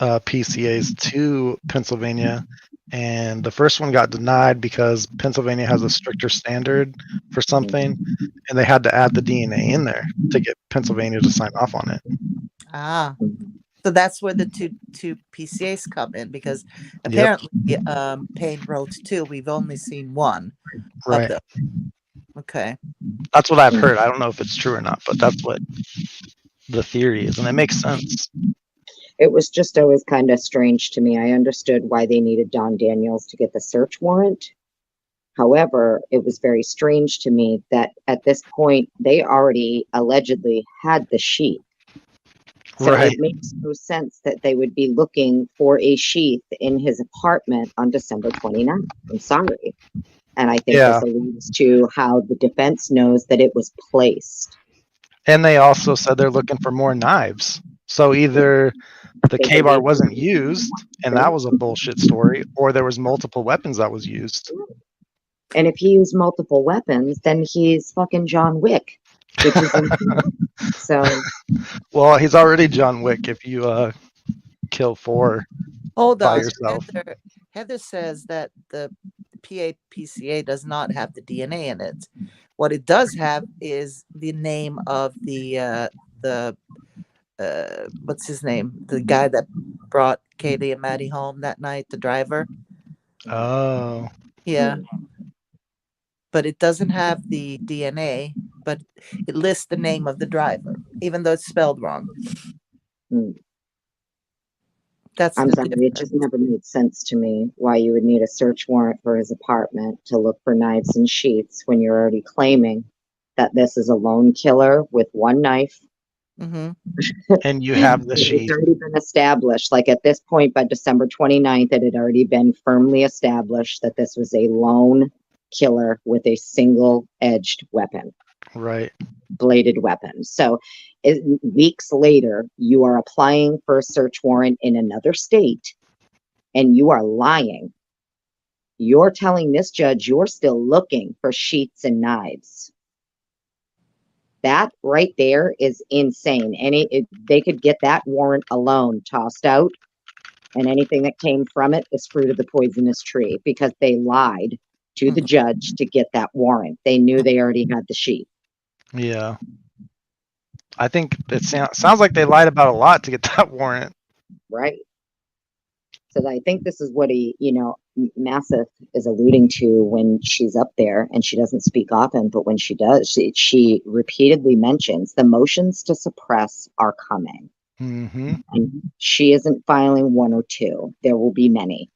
PCAs to Pennsylvania, and the first one got denied because Pennsylvania has a stricter standard for something, and they had to add the DNA in there to get Pennsylvania to sign off on it. Ah, so that's where the two PCAs come in, because apparently Payne wrote two. We've only seen one Right. of them. Okay. That's what I've heard. I don't know if it's true or not, but that's what the theory is, and it makes sense. It was just always kind of strange to me. I understood why they needed Don Daniels to get the search warrant. However, it was very strange to me that at this point, they already allegedly had the sheath. So it makes no sense that they would be looking for a sheath in his apartment on December 29th. I'm sorry. And I think this alludes to how the defense knows that it was placed. And they also said they're looking for more knives. So either the K-bar wasn't used, and that was a bullshit story, or there was multiple weapons that was used. And if he used multiple weapons, then he's fucking John Wick, which is so. Well, he's already John Wick if you kill four by yourself. Heather says that the PCA does not have the DNA in it. What it does have is the name of the what's his name? The guy that brought Katie and Maddie home that night, the driver. Oh. Yeah. But it doesn't have the DNA, but it lists the name of the driver, even though it's spelled wrong. I'm sorry, it just never made sense to me why you would need a search warrant for his apartment to look for knives and sheets when you're already claiming that this is a lone killer with one knife. Mm-hmm. And you have the sheet. It's already been established. Like at this point, by December 29th, it had already been firmly established that this was a lone killer with a single-edged weapon. Right. Bladed weapon. So weeks later, you are applying for a search warrant in another state, and you are lying. You're telling this judge you're still looking for sheets and knives. That right there is insane. They could get that warrant alone tossed out, and anything that came from it is fruit of the poisonous tree, because they lied to the judge to get that warrant. They knew they already had the sheet. Yeah. I think it sounds like they lied about a lot to get that warrant. Right. So I think this is what Massif is alluding to when she's up there, and she doesn't speak often, but when she does, she repeatedly mentions the motions to suppress are coming. Mm-hmm. And she isn't filing one or two. There will be many.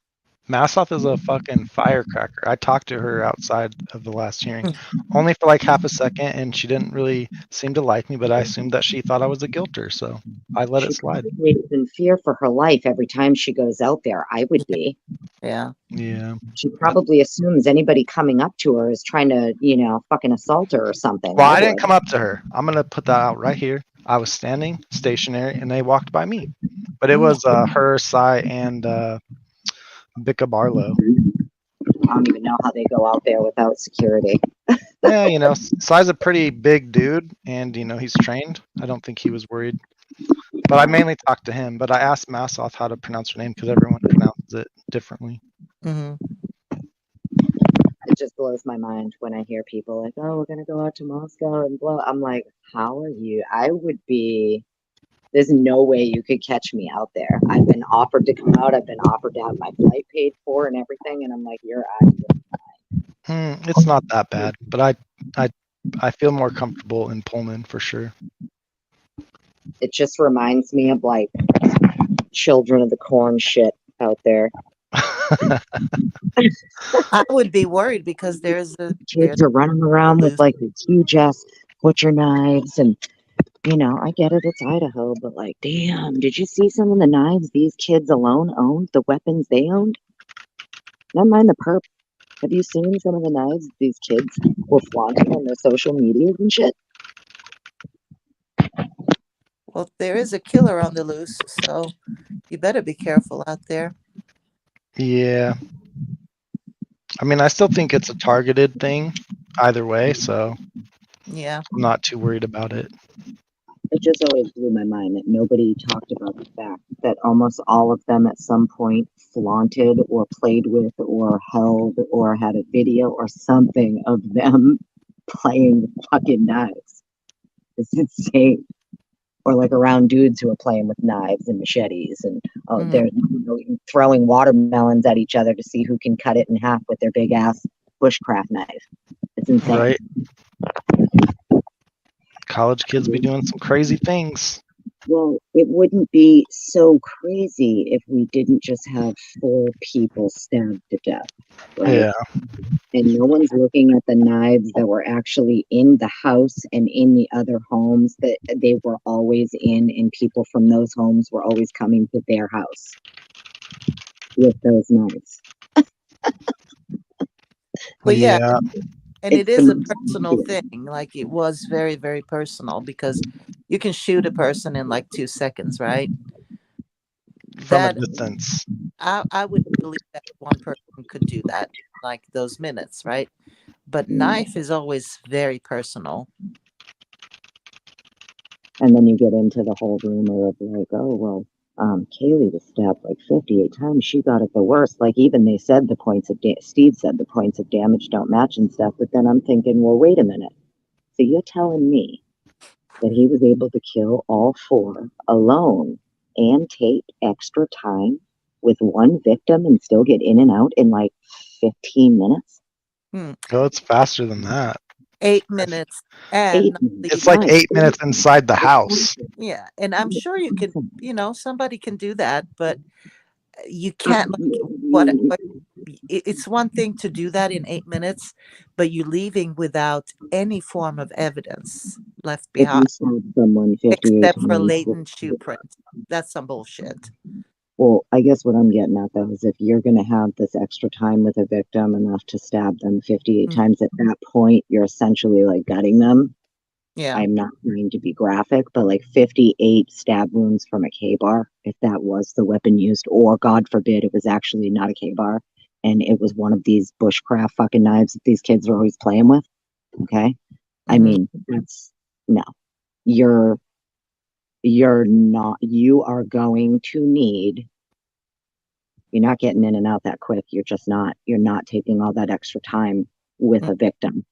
Massoff is a fucking firecracker. I talked to her outside of the last hearing, only for like half a second, and she didn't really seem to like me, but I assumed that she thought I was a guilter, so I let it She slide. probably is in fear for her life every time she goes out there. I would be. Yeah. Yeah. She probably assumes anybody coming up to her is trying to, fucking assault her or something. Well, I I didn't would. come up to her. I'm gonna put that out right here. I was standing stationary, and they walked by me. But it was her, Cy, and Bicca Barlow. I don't even know how they go out there without security. Yeah, Cy's a pretty big dude, and he's trained. I don't think he was worried. But I mainly talked to him. But I asked Massoff how to pronounce her name because everyone pronounces it differently. Mm-hmm. It just blows my mind when I hear people like, "Oh, we're gonna go out to Moscow and blow." I'm like, how are you? I would be. There's no way you could catch me out there. I've been offered to come out. I've been offered to have my flight paid for and everything, and I'm like, you're out of It's not that bad, but I feel more comfortable in Pullman for sure. It just reminds me of like Children of the Corn shit out there. I would be worried because there's Kids are running around with like these huge ass butcher knives, and I get it, it's Idaho, but like, damn, did you see some of the knives these kids alone owned? The weapons they owned? Never mind the perp. Have you seen some of the knives these kids were flaunting on their social medias and shit? Well, there is a killer on the loose, so you better be careful out there. Yeah. I mean, I still think it's a targeted thing either way, so yeah, I'm not too worried about it. It just always blew my mind that nobody talked about the fact that almost all of them at some point flaunted or played with or held or had a video or something of them playing with fucking knives. It's insane. Or like around dudes who are playing with knives and machetes and they're throwing watermelons at each other to see who can cut it in half with their big ass bushcraft knife. It's insane. Right. College kids be doing some crazy things. Well, it wouldn't be so crazy if we didn't just have 4 people stabbed to death, right? Yeah. And no one's looking at the knives that were actually in the house and in the other homes that they were always in, and people from those homes were always coming to their house with those knives. Well, yeah. And It's it is a the personal thing. Like it was very, very personal because you can shoot a person in like 2 seconds, right? From a distance. I would believe that one person could do that, like those minutes, right? But knife is always very personal. And then you get into the whole rumor of like, oh, well, Kaylee was stabbed like 58 times. She got it the worst. Like even they said the points of Steve said the points of damage don't match and stuff. But then I'm thinking, well, wait a minute. So you're telling me that he was able to kill all 4 alone and take extra time with one victim and still get in and out in like 15 minutes? Oh, it's faster than that. 8 minutes. And it's like 8 minutes inside the house. Yeah. And I'm sure you could, somebody can do that, but you can't it's one thing to do that in 8 minutes, but you're leaving without any form of evidence left behind. Except for latent shoe prints. That's some bullshit. Well, I guess what I'm getting at though is if you're going to have this extra time with a victim enough to stab them 58 times, at that point, you're essentially like gutting them. Yeah. I'm not trying to be graphic, but like 58 stab wounds from a K-bar, if that was the weapon used, or God forbid it was actually not a K-bar and it was one of these bushcraft fucking knives that these kids are always playing with. Okay. I mean, that's no, you are going to need, you're not getting in and out that quick. You're not taking all that extra time with a victim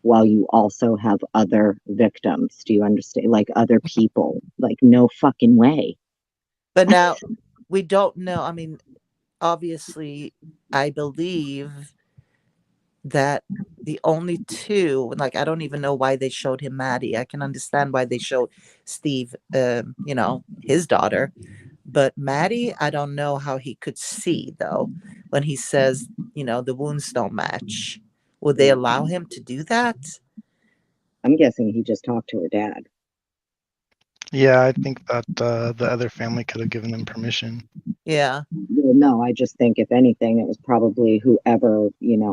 while you also have other victims. Do you understand? Like other people, like no fucking way. But now we don't know. I mean, obviously, I believe that the only two, like, I don't even know why they showed him Maddie. I can understand why they showed Steve, his daughter. But Maddie, I don't know how he could see, though, when he says, the wounds don't match. Would they allow him to do that? I'm guessing he just talked to her dad. Yeah, I think that the other family could have given them permission. Yeah. Well, no, I just think if anything, it was probably whoever,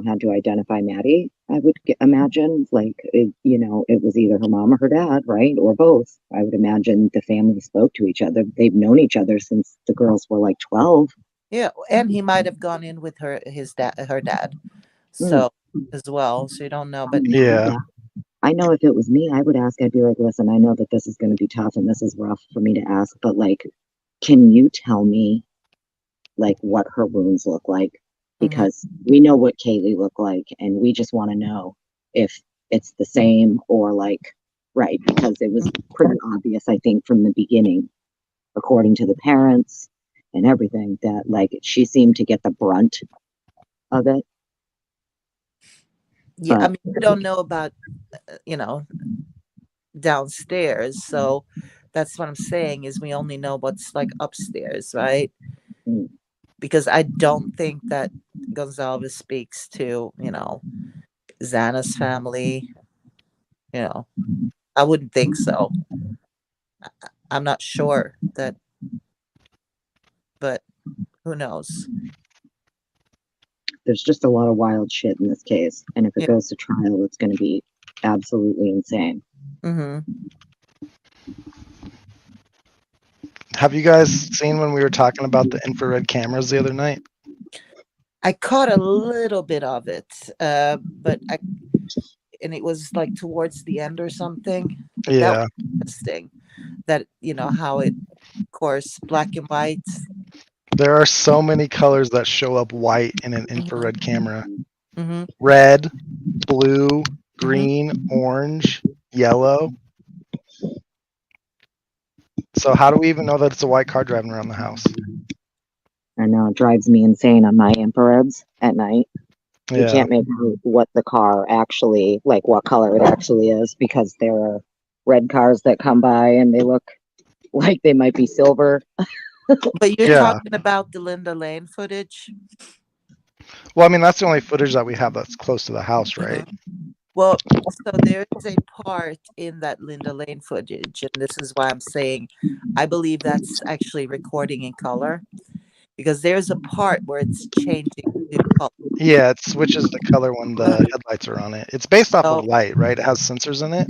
had to identify Maddie. I would imagine, like, it was either her mom or her dad, right? Or both. I would imagine the family spoke to each other. They've known each other since the girls were like 12. Yeah, and he might have gone in with her dad. So as well. So you don't know, but Yeah. I know if it was me, I would ask, I'd be like, listen, I know that this is going to be tough and this is rough for me to ask, but like, can you tell me like what her wounds look like? Because we know what Kaylee looked like and we just want to know if it's the same or like, right, because it was pretty obvious, I think, from the beginning, according to the parents and everything, that like she seemed to get the brunt of it. Yeah, I mean, we don't know about, downstairs. So that's what I'm saying is we only know what's like upstairs, right? Because I don't think that Gonzalez speaks to, Xana's family. I wouldn't think so. I'm not sure that, but who knows? There's just a lot of wild shit in this case. And if it Yeah. goes to trial, it's going to be absolutely insane. Have you guys seen when we were talking about the infrared cameras the other night? I caught a little bit of it, but and it was like towards the end or something. But that was interesting. That how it, of course, black and white. There are so many colors that show up white in an infrared camera. Mm-hmm. Red, blue, green, orange, yellow. So how do we even know that it's a white car driving around the house? I know, it drives me insane on my infrareds at night. You can't make out what the car actually, like what color it actually is, because there are red cars that come by and they look like they might be silver. But you're talking about the Linda Lane footage? Well, I mean, that's the only footage that we have that's close to the house, right? Well, so there is a part in that Linda Lane footage, and this is why I'm saying I believe that's actually recording in color, because there's a part where it's changing to color. Yeah, it switches the color when the headlights are on it. It's based off of light, right? It has sensors in it.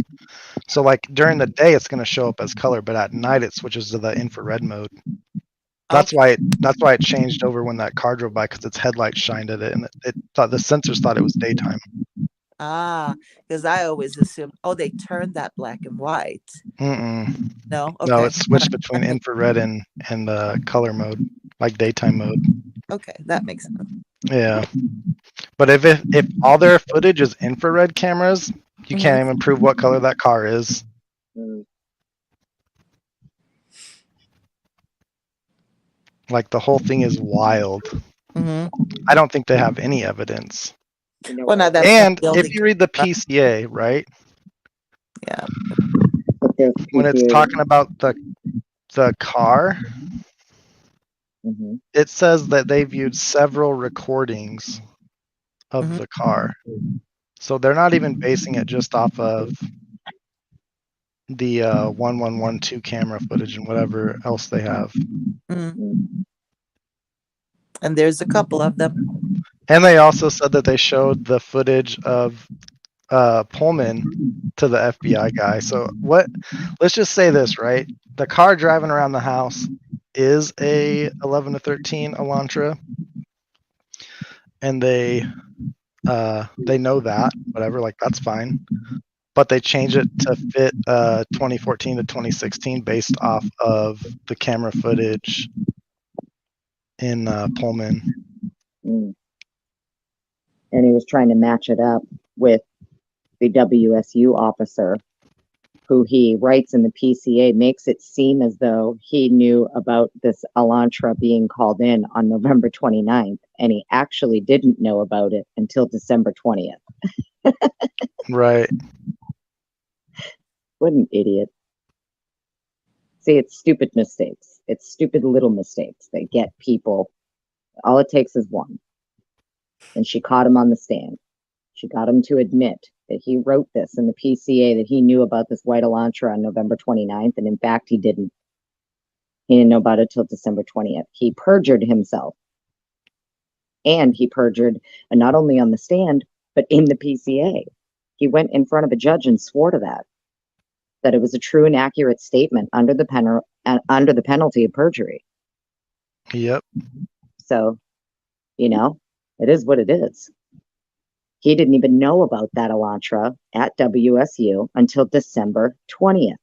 So like during the day, it's going to show up as color, but at night it switches to the infrared mode. That's why it changed over when that car drove by, because its headlights shined at it, and it thought the sensors thought it was daytime. Because I always assumed, they turned that black and white. No, okay. No, it's switched between infrared and the color mode, like daytime mode. Okay, that makes sense. Yeah, but if all their footage is infrared cameras, you can't even prove what color that car is. Like the whole thing is wild. I don't think they have any evidence. Well, no, and if you read the PCA, right? Yeah. When it's talking about the car, it says that they viewed several recordings of the car. So they're not even basing it just off of the 1112 camera footage and whatever else they have. And there's a couple of them. And they also said that they showed the footage of Pullman to the FBI guy. So let's just say this, right? The car driving around the house is a 11 to 13 Elantra, and they know that, whatever, like that's fine. But they change it to fit 2014 to 2016 based off of the camera footage in Pullman. And he was trying to match it up with the WSU officer who he writes in the PCA, makes it seem as though he knew about this Elantra being called in on November 29th, and he actually didn't know about it until December 20th. Right. What an idiot. See, it's stupid mistakes. It's stupid little mistakes that get people. All it takes is one. And she caught him on the stand. She got him to admit that he wrote this in the PCA, that he knew about this white Elantra on November 29th, and in fact, he didn't. He didn't know about it till December 20th. He perjured himself. And he perjured not only on the stand, but in the PCA. He went in front of a judge and swore to that it was a true and accurate statement under the penalty of perjury. Yep. So, it is what it is. He didn't even know about that Elantra at WSU until December 20th,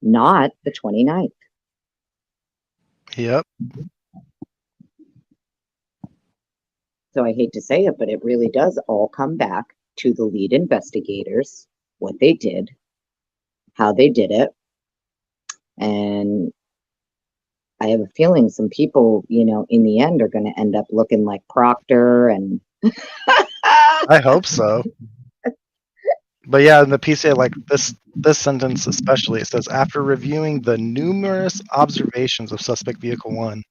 not the 29th. Yep. So I hate to say it, but it really does all come back to the lead investigators, what they did, how they did it. And I have a feeling some people, in the end are going to end up looking like Proctor and. I hope so. But yeah, in the PCA, like this sentence especially, it says, after reviewing the numerous observations of suspect vehicle 1,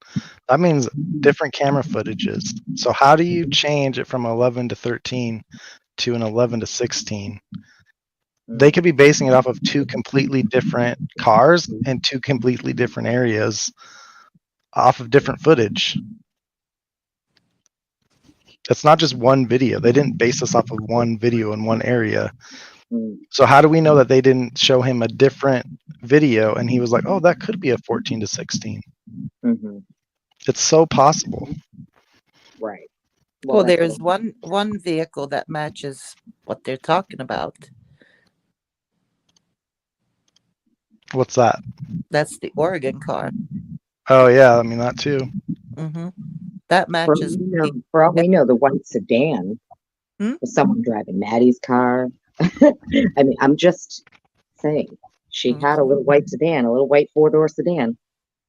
that means different camera footages. So how do you change it from 11 to 13 to an 11 to 16? They could be basing it off of two completely different cars and two completely different areas off of different footage. It's not just one video. They didn't base this off of one video in one area. So how do we know that they didn't show him a different video and he was like, oh, that could be a 14 to 16? Mm-hmm. It's so possible. Right. Well, there's one vehicle that matches what they're talking about. What's that? That's the Oregon car. Oh yeah, I mean that too. Mm-hmm. That matches. For all we know, the white sedan was someone driving Maddie's car. I mean, I'm just saying, she had a little white sedan, a little white 4-door sedan.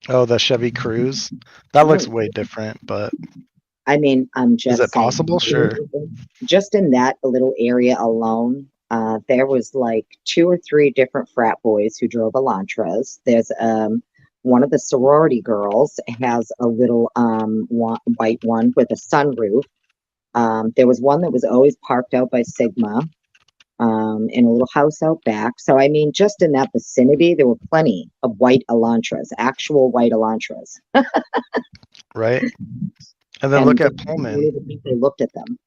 Oh, the Chevy Cruze? That looks way different, but I mean, I'm just is it saying, possible? Sure. Just in that little area alone, there was like 2 or 3 different frat boys who drove Elantras. There's one of the sorority girls has a little white one with a sunroof. There was one that was always parked out by Sigma in a little house out back. So, I mean, just in that vicinity, there were plenty of white Elantras, actual white Elantras. Right. And then look at Pullman. They looked at them.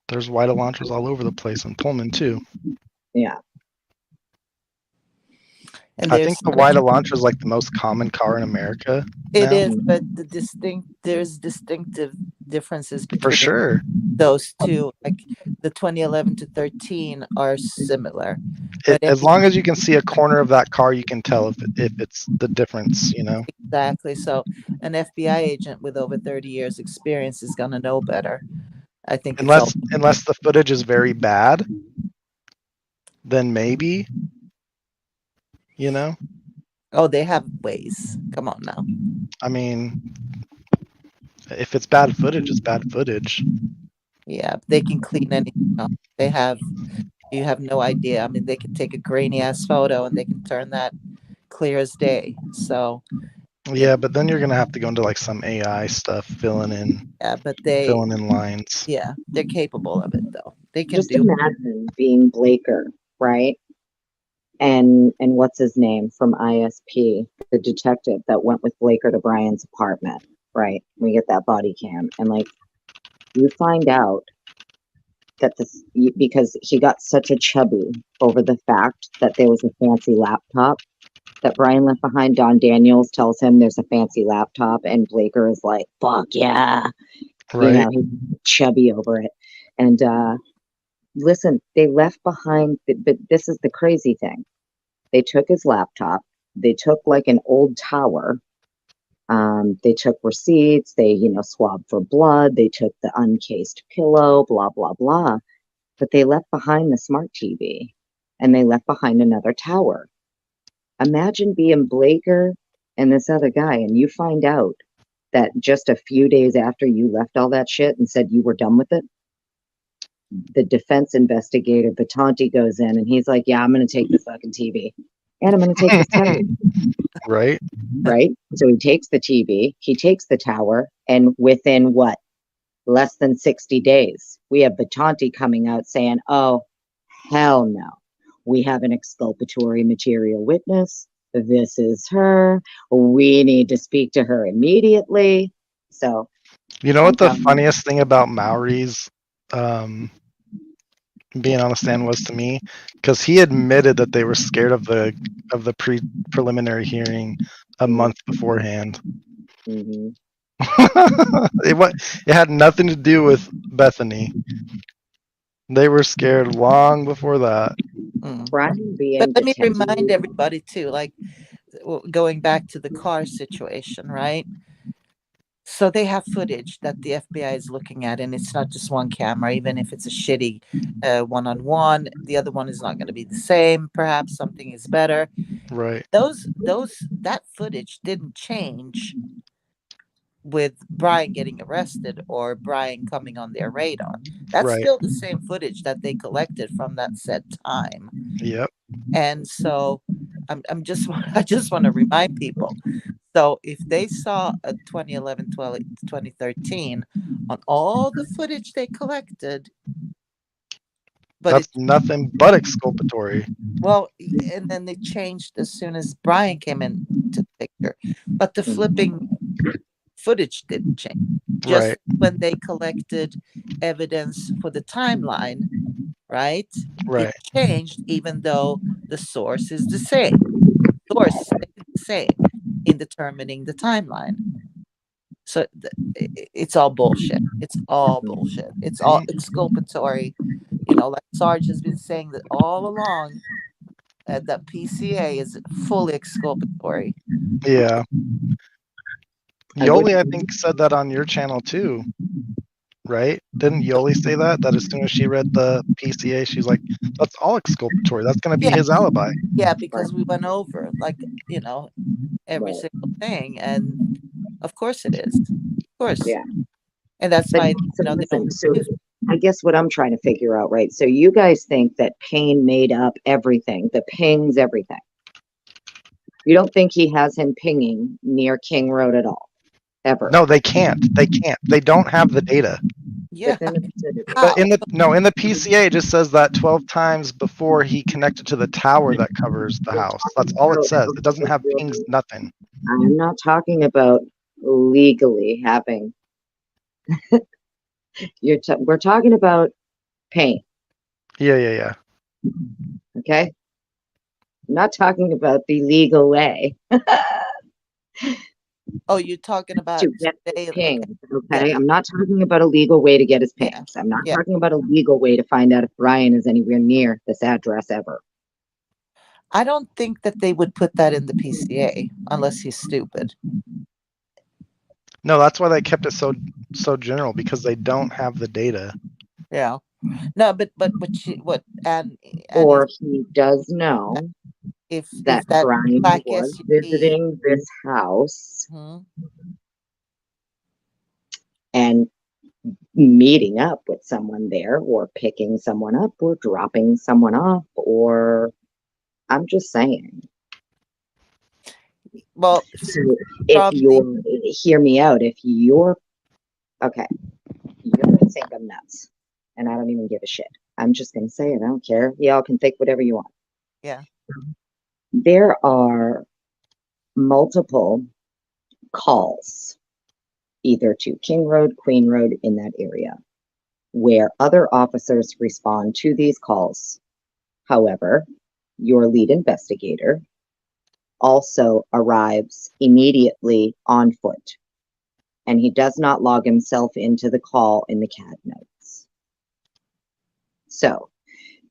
There's white Elantras all over the place in Pullman too. Yeah. And I think the white Elantra is like the most common car in America. It is, but there's distinctive differences between for sure those two. Like the 2011 to 13 are similar. As long as you can see a corner of that car, you can tell if it's the difference, Exactly. So an FBI agent with over 30 years experience is going to know better. I think unless the footage is very bad, then maybe. Oh, they have ways. Come on now. I mean, if it's bad footage, it's bad footage. Yeah, they can clean anything up. You have no idea. I mean, they can take a grainy ass photo and they can turn that clear as day. So yeah, but then you're gonna have to go into like some AI stuff, filling in lines. Yeah, they're capable of it though. They can just imagine being Blaker, right? And what's his name from ISP, the detective that went with Blaker to Brian's apartment, right? We get that body cam, and like you find out that because he got such a chubby over the fact that there was a fancy laptop that Brian left behind. Don Daniels tells him there's a fancy laptop, and Blaker is like, "Fuck yeah!" Right. He's chubby over it, and listen, they left behind, but this is the crazy thing. They took his laptop. They took like an old tower. They took receipts. They, swabbed for blood. They took the uncased pillow, blah, blah, blah. But they left behind the smart TV. and they left behind another tower. Imagine being Blaker and this other guy, and you find out that just a few days after you left all that shit and said you were done with it, the defense investigator, Batanti, goes in and he's like, yeah, I'm going to take this fucking TV and I'm going to take this tower. Right? Right? So he takes the TV, he takes the tower, and within what? Less than 60 days, we have Batanti coming out saying, oh, hell no. We have an exculpatory material witness. This is her. We need to speak to her immediately. So, You know what the funniest thing about Maori's being on the stand was to me? Because he admitted that they were scared of the preliminary hearing a month beforehand. mm-hmm. It had nothing to do with Bethany. They were scared long before that. Brian being But let me detective- remind everybody too, like going back to the car situation, right? So they have footage that the FBI is looking at, and it's not just one camera. Even if it's a shitty one-on-one, the other one is not going to be the same. Perhaps something is better. Right. That footage didn't change with Brian getting arrested or Brian coming on their radar. That's Right. still the same footage that they collected from that said time. Yep. And so I just want to remind people. So if they saw a 2011, 2013 on all the footage they collected, but that's nothing but exculpatory. Well, and then they changed as soon as Brian came into the picture, but the flipping footage didn't change. Just Right. when they collected evidence for the timeline, right? Right. It changed, even though the source is the same. Source stayed the same in determining the timeline. So it's all bullshit. It's all bullshit. It's all exculpatory. You know, like Sarge has been saying that all along. That PCA is fully exculpatory. Yeah. Yoli, I think, said that on your channel too, right? Didn't Yoli say that? That as soon as she read the PCA, she's like, that's all exculpatory. That's going to be his alibi. Yeah, because we went over, like, you know, every single thing. And of course it is. Of course. Yeah. And that's But, why, so you know, they listen, don't. so I guess what I'm trying to figure out, right? So you guys think that Payne made up everything, the pings everything. You don't think he has him pinging near King Road at all, ever? No, they can't. They can't. They don't have the data. Yeah. But in the PCA, it just says that 12 times before he connected to the tower that covers the house. That's all it says. It doesn't have pings, nothing. I'm not talking about legally having. We're talking about Payne. Yeah. Okay. I'm not talking about the legal way. Oh, you're talking about to get his pings, okay? I'm not talking about a legal way to get his pings. I'm not talking about a legal way to find out if Brian is anywhere near this address ever. I don't think that they would put that in the PCA unless he's stupid. No, that's why they kept it so general, because they don't have the data. Yeah. No, but or he does know if that Brian was visiting this house and meeting up with someone there, or picking someone up, or dropping someone off, or I'm just saying. Well, so if you're, hear me out, if you're, okay, you're gonna think I'm nuts, and I don't even give a shit. I'm just gonna say it, I don't care. Y'all can think whatever you want. Yeah. There are multiple calls, either to King Road, Queen Road, in that area, where other officers respond to these calls. However, your lead investigator also arrives immediately on foot, and he does not log himself into the call in the CAD notes. So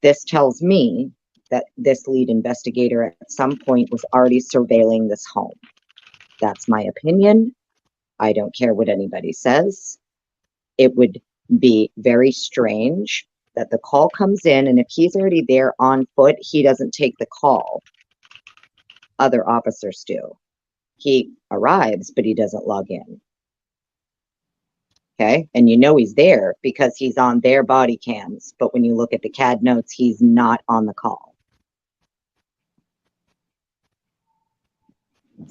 this tells me that this lead investigator at some point was already surveilling this home. That's my opinion. I don't care what anybody says. It would be very strange that the call comes in, and if he's already there on foot, he doesn't take the call. Other officers do. He arrives, but he doesn't log in. Okay, and you know he's there because he's on their body cams, but when you look at the CAD notes, he's not on the call.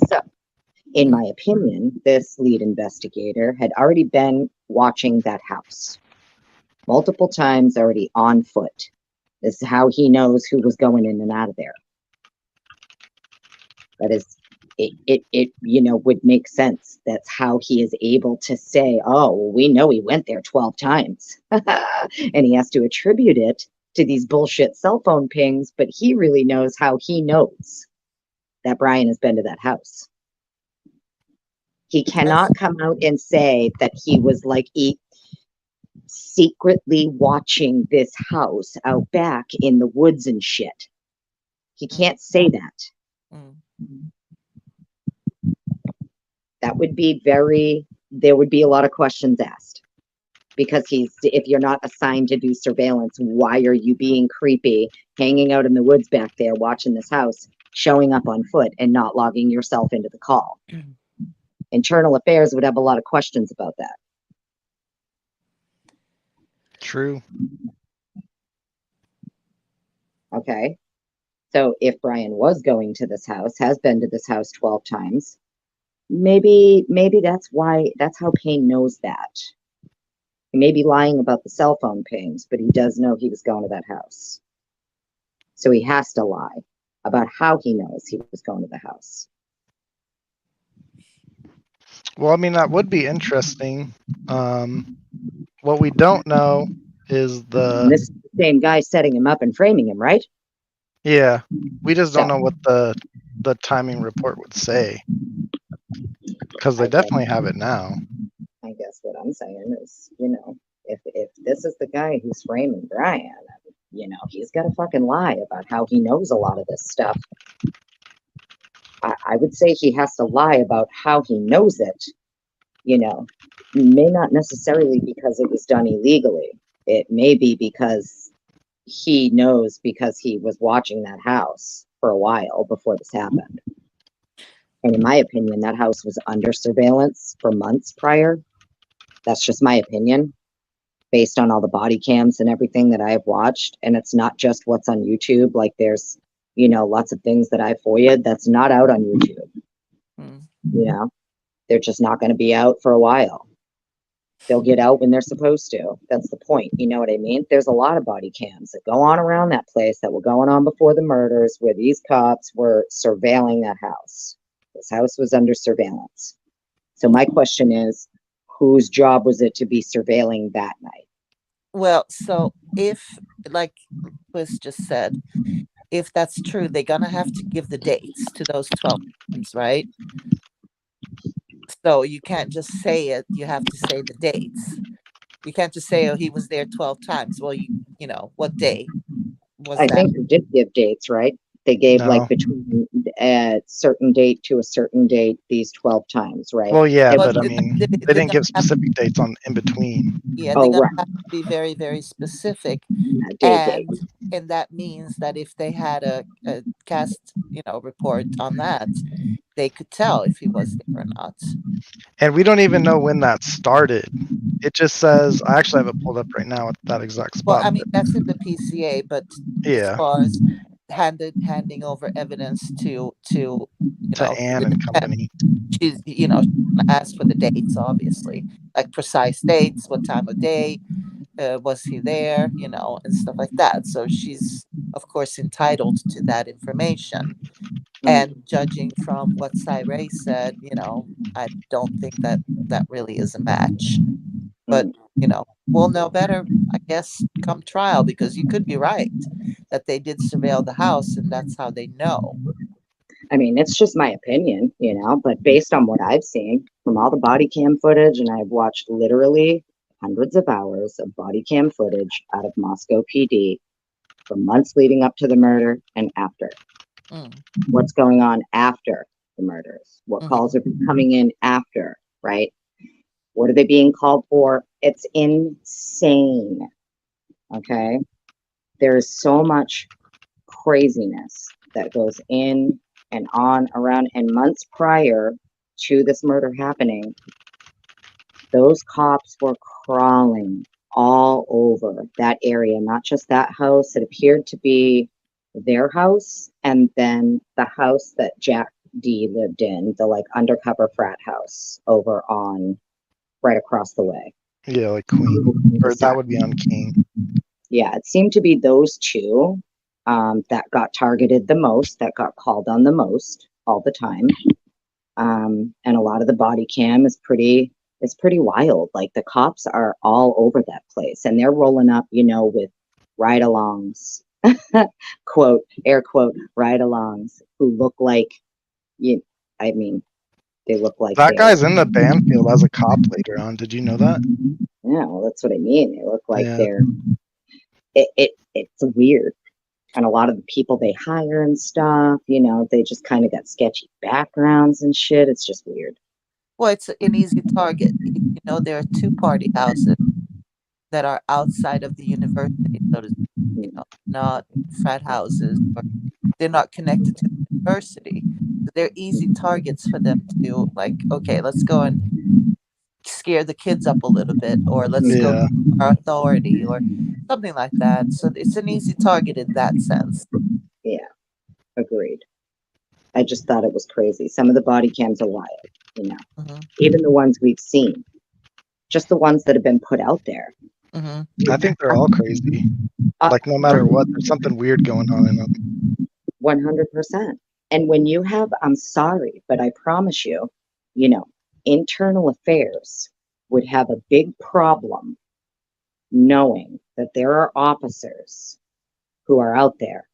So, in my opinion, this lead investigator had already been watching that house multiple times, already on foot. This is how he knows who was going in and out of there. That is, it would make sense. That's how he is able to say, oh, well, we know he went there 12 times. And he has to attribute it to these bullshit cell phone pings, but he really knows how he knows that Brian has been to that house. He cannot come out and say that he was like secretly watching this house out back in the woods and shit. He can't say that. That would be there would be a lot of questions asked, because if you're not assigned to do surveillance, why are you being creepy, hanging out in the woods back there, watching this house, showing up on foot and not logging yourself into the call? Internal Affairs would have a lot of questions about that. True. Okay. So if Brian was going to this house, has been to this house 12 times, maybe that's how Payne knows that. He may be lying about the cell phone pings, but he does know he was going to that house. So he has to lie about how he knows he was going to the house. Well, I mean, that would be interesting. What we don't know is And this is the same guy setting him up and framing him, right? Yeah, we just don't know what the timing report would say, because they definitely have it now. I guess what I'm saying is, if this is the guy who's framing Brian, he's got to fucking lie about how he knows a lot of this stuff. I would say he has to lie about how he knows it. May not necessarily because it was done illegally. It may be because he knows, because he was watching that house for a while before this happened. And in my opinion, that house was under surveillance for months prior. That's just my opinion, based on all the body cams and everything that I've watched. And it's not just what's on YouTube. Like there's, lots of things that I FOIA'd that's not out on YouTube. They're just not going to be out for a while. They'll get out when they're supposed to. That's the point. You know what I mean? There's a lot of body cams that go on around that place that were going on before the murders, where these cops were surveilling that house. This house was under surveillance. So my question is, whose job was it to be surveilling that night? Well, so if, like Liz just said, if that's true, they're going to have to give the dates to those 12 times, right? So you can't just say it. You have to say the dates. You can't just say, oh, he was there 12 times. Well, what day was that? I think they did give dates, right? They gave like between a certain date to a certain date, these 12 times, right? Well, yeah, but I mean, they didn't give specific dates on in between. Yeah, they're going to have to be very, very specific. And that means that if they had a cast, report on that, they could tell if he was there or not. And we don't even know when that started. It just says, I actually have it pulled up right now at that exact spot. Well, I mean, that's in the PCA, but as far as handing over evidence to Anne and company, she's asked for the dates, obviously, like precise dates, what time of day was he there, and stuff like that. So she's of course entitled to that information. And judging from what Cyree said, I don't think that really is a match. But we'll know better, I guess, come trial, because you could be right that they did surveil the house and that's how they know. I mean, it's just my opinion, but based on what I've seen from all the body cam footage, and I've watched literally hundreds of hours of body cam footage out of Moscow PD for months leading up to the murder and after. What's going on after the murders? What calls are coming in after, right? What are they being called for? It's insane. Okay. There's so much craziness that goes in and on around, and months prior to this murder happening, those cops were crawling all over that area, not just that house. It appeared to be their house, and then the house that Jack D lived in, the like undercover frat house over on right across the way. Yeah, like Queen. Or that would be on King. Yeah, it seemed to be those two that got targeted the most, that got called on the most all the time. And a lot of the body cam is pretty wild. Like the cops are all over that place, and they're rolling up, with ride-alongs, quote, air quote, ride-alongs, who look like I mean, they look like That guy's in the Banfield as a cop later on. Did you know that? Yeah, well, that's what I mean. They look like Yeah. It's weird. And a lot of the people they hire and stuff, they just kind of got sketchy backgrounds and shit. It's just weird. Well, it's an easy target. There are two party houses that are outside of the university, so to speak, not frat houses, or they're not connected to the university. So they're easy targets for them to like, okay, let's go and scare the kids up a little bit, or let's go Yeah. our authority or something like that. So it's an easy target in that sense. Yeah, agreed. I just thought it was crazy. Some of the body cams are wild, even the ones we've seen, just the ones that have been put out there. I think they're all crazy. Like no matter what, there's something weird going on in them. 100%. And when you have, I'm sorry, but I promise you, internal affairs would have a big problem knowing that there are officers who are out there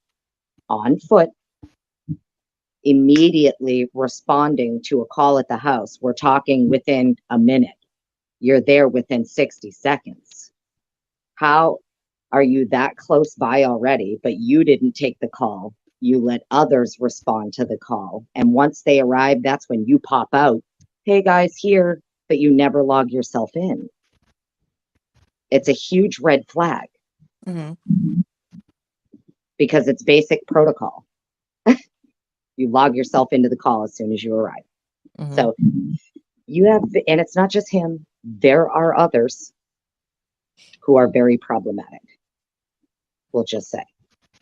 on foot, immediately responding to a call at the house. We're talking within a minute. You're there within 60 seconds. How are you that close by already, but you didn't take the call? You let others respond to the call. And once they arrive, that's when you pop out. Hey guys, here, but you never log yourself in. It's a huge red flag because it's basic protocol. You log yourself into the call as soon as you arrive. So you have, and it's not just him, there are others who are very problematic, we'll just say,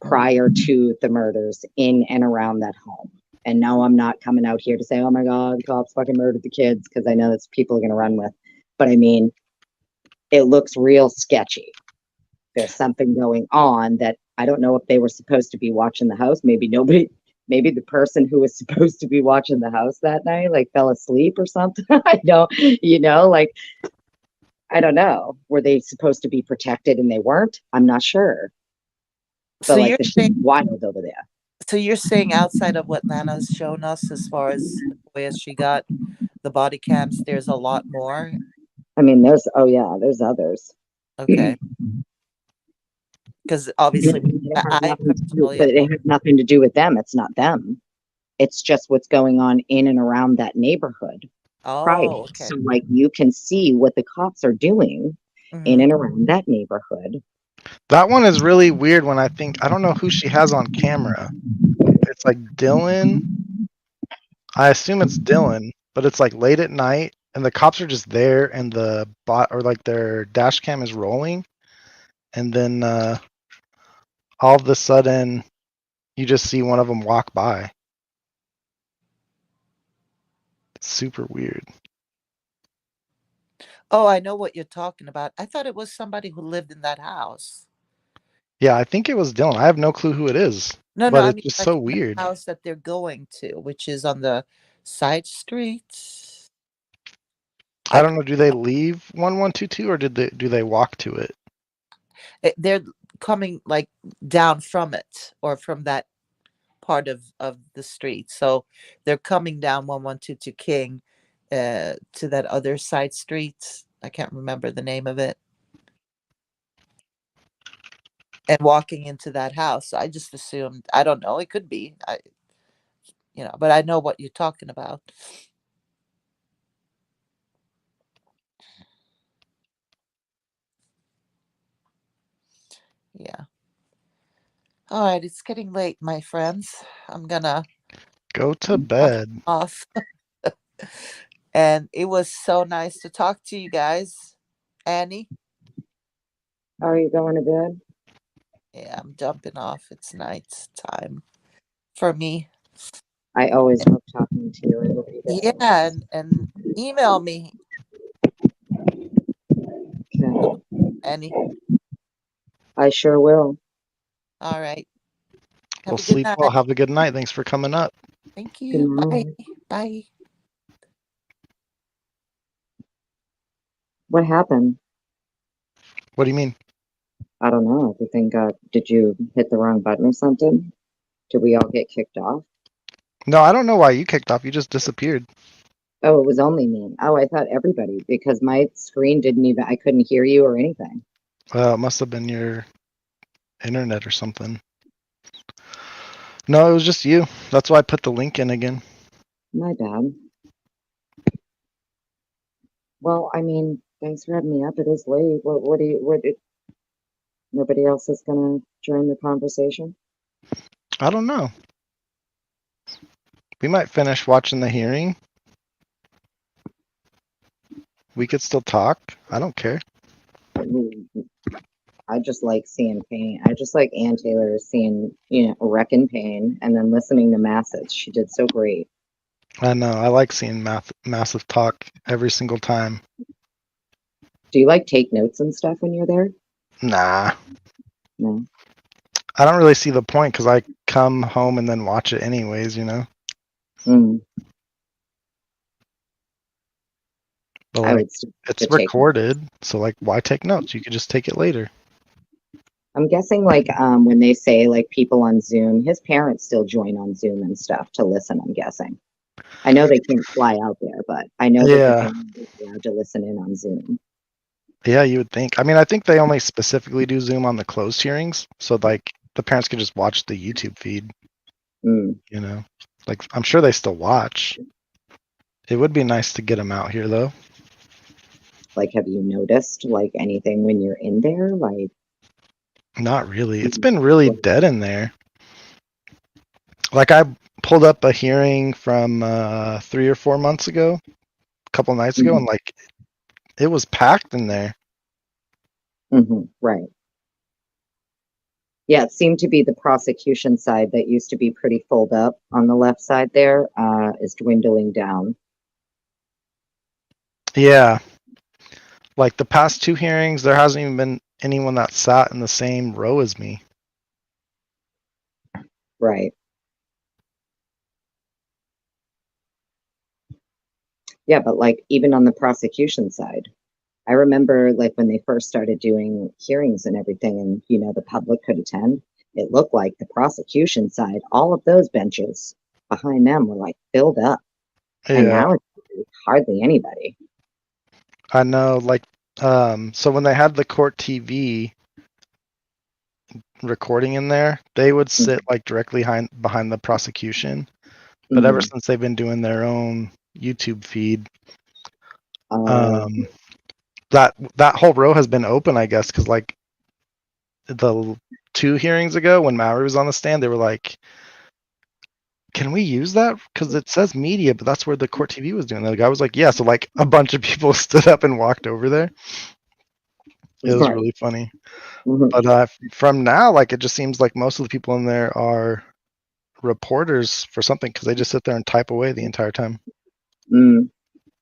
prior to the murders in and around that home. And no, I'm not coming out here to say, oh my God, cops fucking murdered the kids, because I know that's people are going to run with. But I mean, it looks real sketchy. There's something going on that I don't know if they were supposed to be watching the house. Maybe maybe the person who was supposed to be watching the house that night, like fell asleep or something. I don't, I don't know. Were they supposed to be protected and they weren't? I'm not sure. But so like the shit wild over there. So you're saying outside of what Lana's shown us as far as as she got the body cams, there's a lot more? I mean, there's others. Okay. Because obviously it has nothing to do with them. It's not them. It's just what's going on in and around that neighborhood. Oh, okay. So like you can see what the cops are doing in and around that neighborhood. That one is really weird when I don't know who she has on camera. It's like Dylan. I assume it's Dylan, but it's like late at night and the cops are just there and the bot or like their dash cam is rolling. And then all of a sudden you just see one of them walk by. It's super weird. Oh, I know what you're talking about. I thought it was somebody who lived in that house. Yeah, I think it was Dylan. I have no clue who it is. No, but I it's mean just like so weird. The house that they're going to, which is on the side streets. I don't know. Do they leave 1122 or do they walk to it? They're coming like down from it or from that part of the street. So they're coming down 1122 King to that other side street. I can't remember the name of it. And walking into that house. I just assumed, I don't know, it could be. But I know what you're talking about. Yeah. All right, it's getting late, my friends. I'm gonna Go to hop bed. off. And it was so nice to talk to you guys. Annie? Are you going to bed? Yeah, I'm jumping off. It's night time for me. I always love talking to you. I hope you get Yeah, rest. and email me, Okay. Annie. I sure will. All right. Have Well, a good sleep well. night. Have a good night. Thanks for coming up. Thank Good you. Bye. night. Bye. What happened? What do you mean? I don't know. Everything got. Did you hit the wrong button or something? Did we all get kicked off? No, I don't know why you kicked off. You just disappeared. Oh, it was only me. Oh, I thought everybody because my screen didn't even. I couldn't hear you or anything. Well, it must have been your internet or something. No, it was just you. That's why I put the link in again. My bad. Well, I mean, thanks for having me up. It is late. What do you? Nobody else is gonna join the conversation? I don't know. We might finish watching the hearing. We could still talk. I don't care. I just like seeing pain. I just like Ann Taylor seeing, wrecking pain and then listening to Masses. She did so great. I know. I like seeing massive talk every single time. Do you like take notes and stuff when you're there? Nah. No. I don't really see the point because I come home and then watch it anyways, you know? Mm. But I like, would still it's take notes. recorded, so like, why take notes? You could just take it later. I'm guessing like when they say like people on Zoom, his parents still join on Zoom and stuff to listen, I'm guessing. I know they can't fly out there, but I know that the Yeah. family is allowed to listen in on Zoom. Yeah, you would think. I mean, I think they only specifically do Zoom on the closed hearings, so like the parents could just watch the YouTube feed, Mm. you know? Like, I'm sure they still watch. It would be nice to get them out here, though. Like, have you noticed like anything when you're in there? Like, Not really. It's been really dead in there. Like, I pulled up a hearing from 3 or 4 months ago, a couple nights ago, and like, it was packed in there. Right. Yeah, it seemed to be the prosecution side that used to be pretty full up on the left side there, is dwindling down. Yeah. Like, the past 2 hearings, there hasn't even been anyone that sat in the same row as me. Right. Yeah, but like even on the prosecution side, I remember like when they first started doing hearings and everything, and the public could attend, it looked like the prosecution side, all of those benches behind them were like filled up. And Yeah. now it's hardly anybody. I know, like, so when they had the court TV recording in there, they would sit like directly behind the prosecution. But ever since they've been doing their own YouTube feed, that whole row has been open, I guess, because like the 2 hearings ago when Mallory was on the stand, they were like, "Can we use that? Because it says media, but that's where the court TV was doing." The guy was like, "Yeah." So like a bunch of people stood up and walked over there. It was really funny. But from now, like, it just seems like most of the people in there are reporters for something because they just sit there and type away the entire time.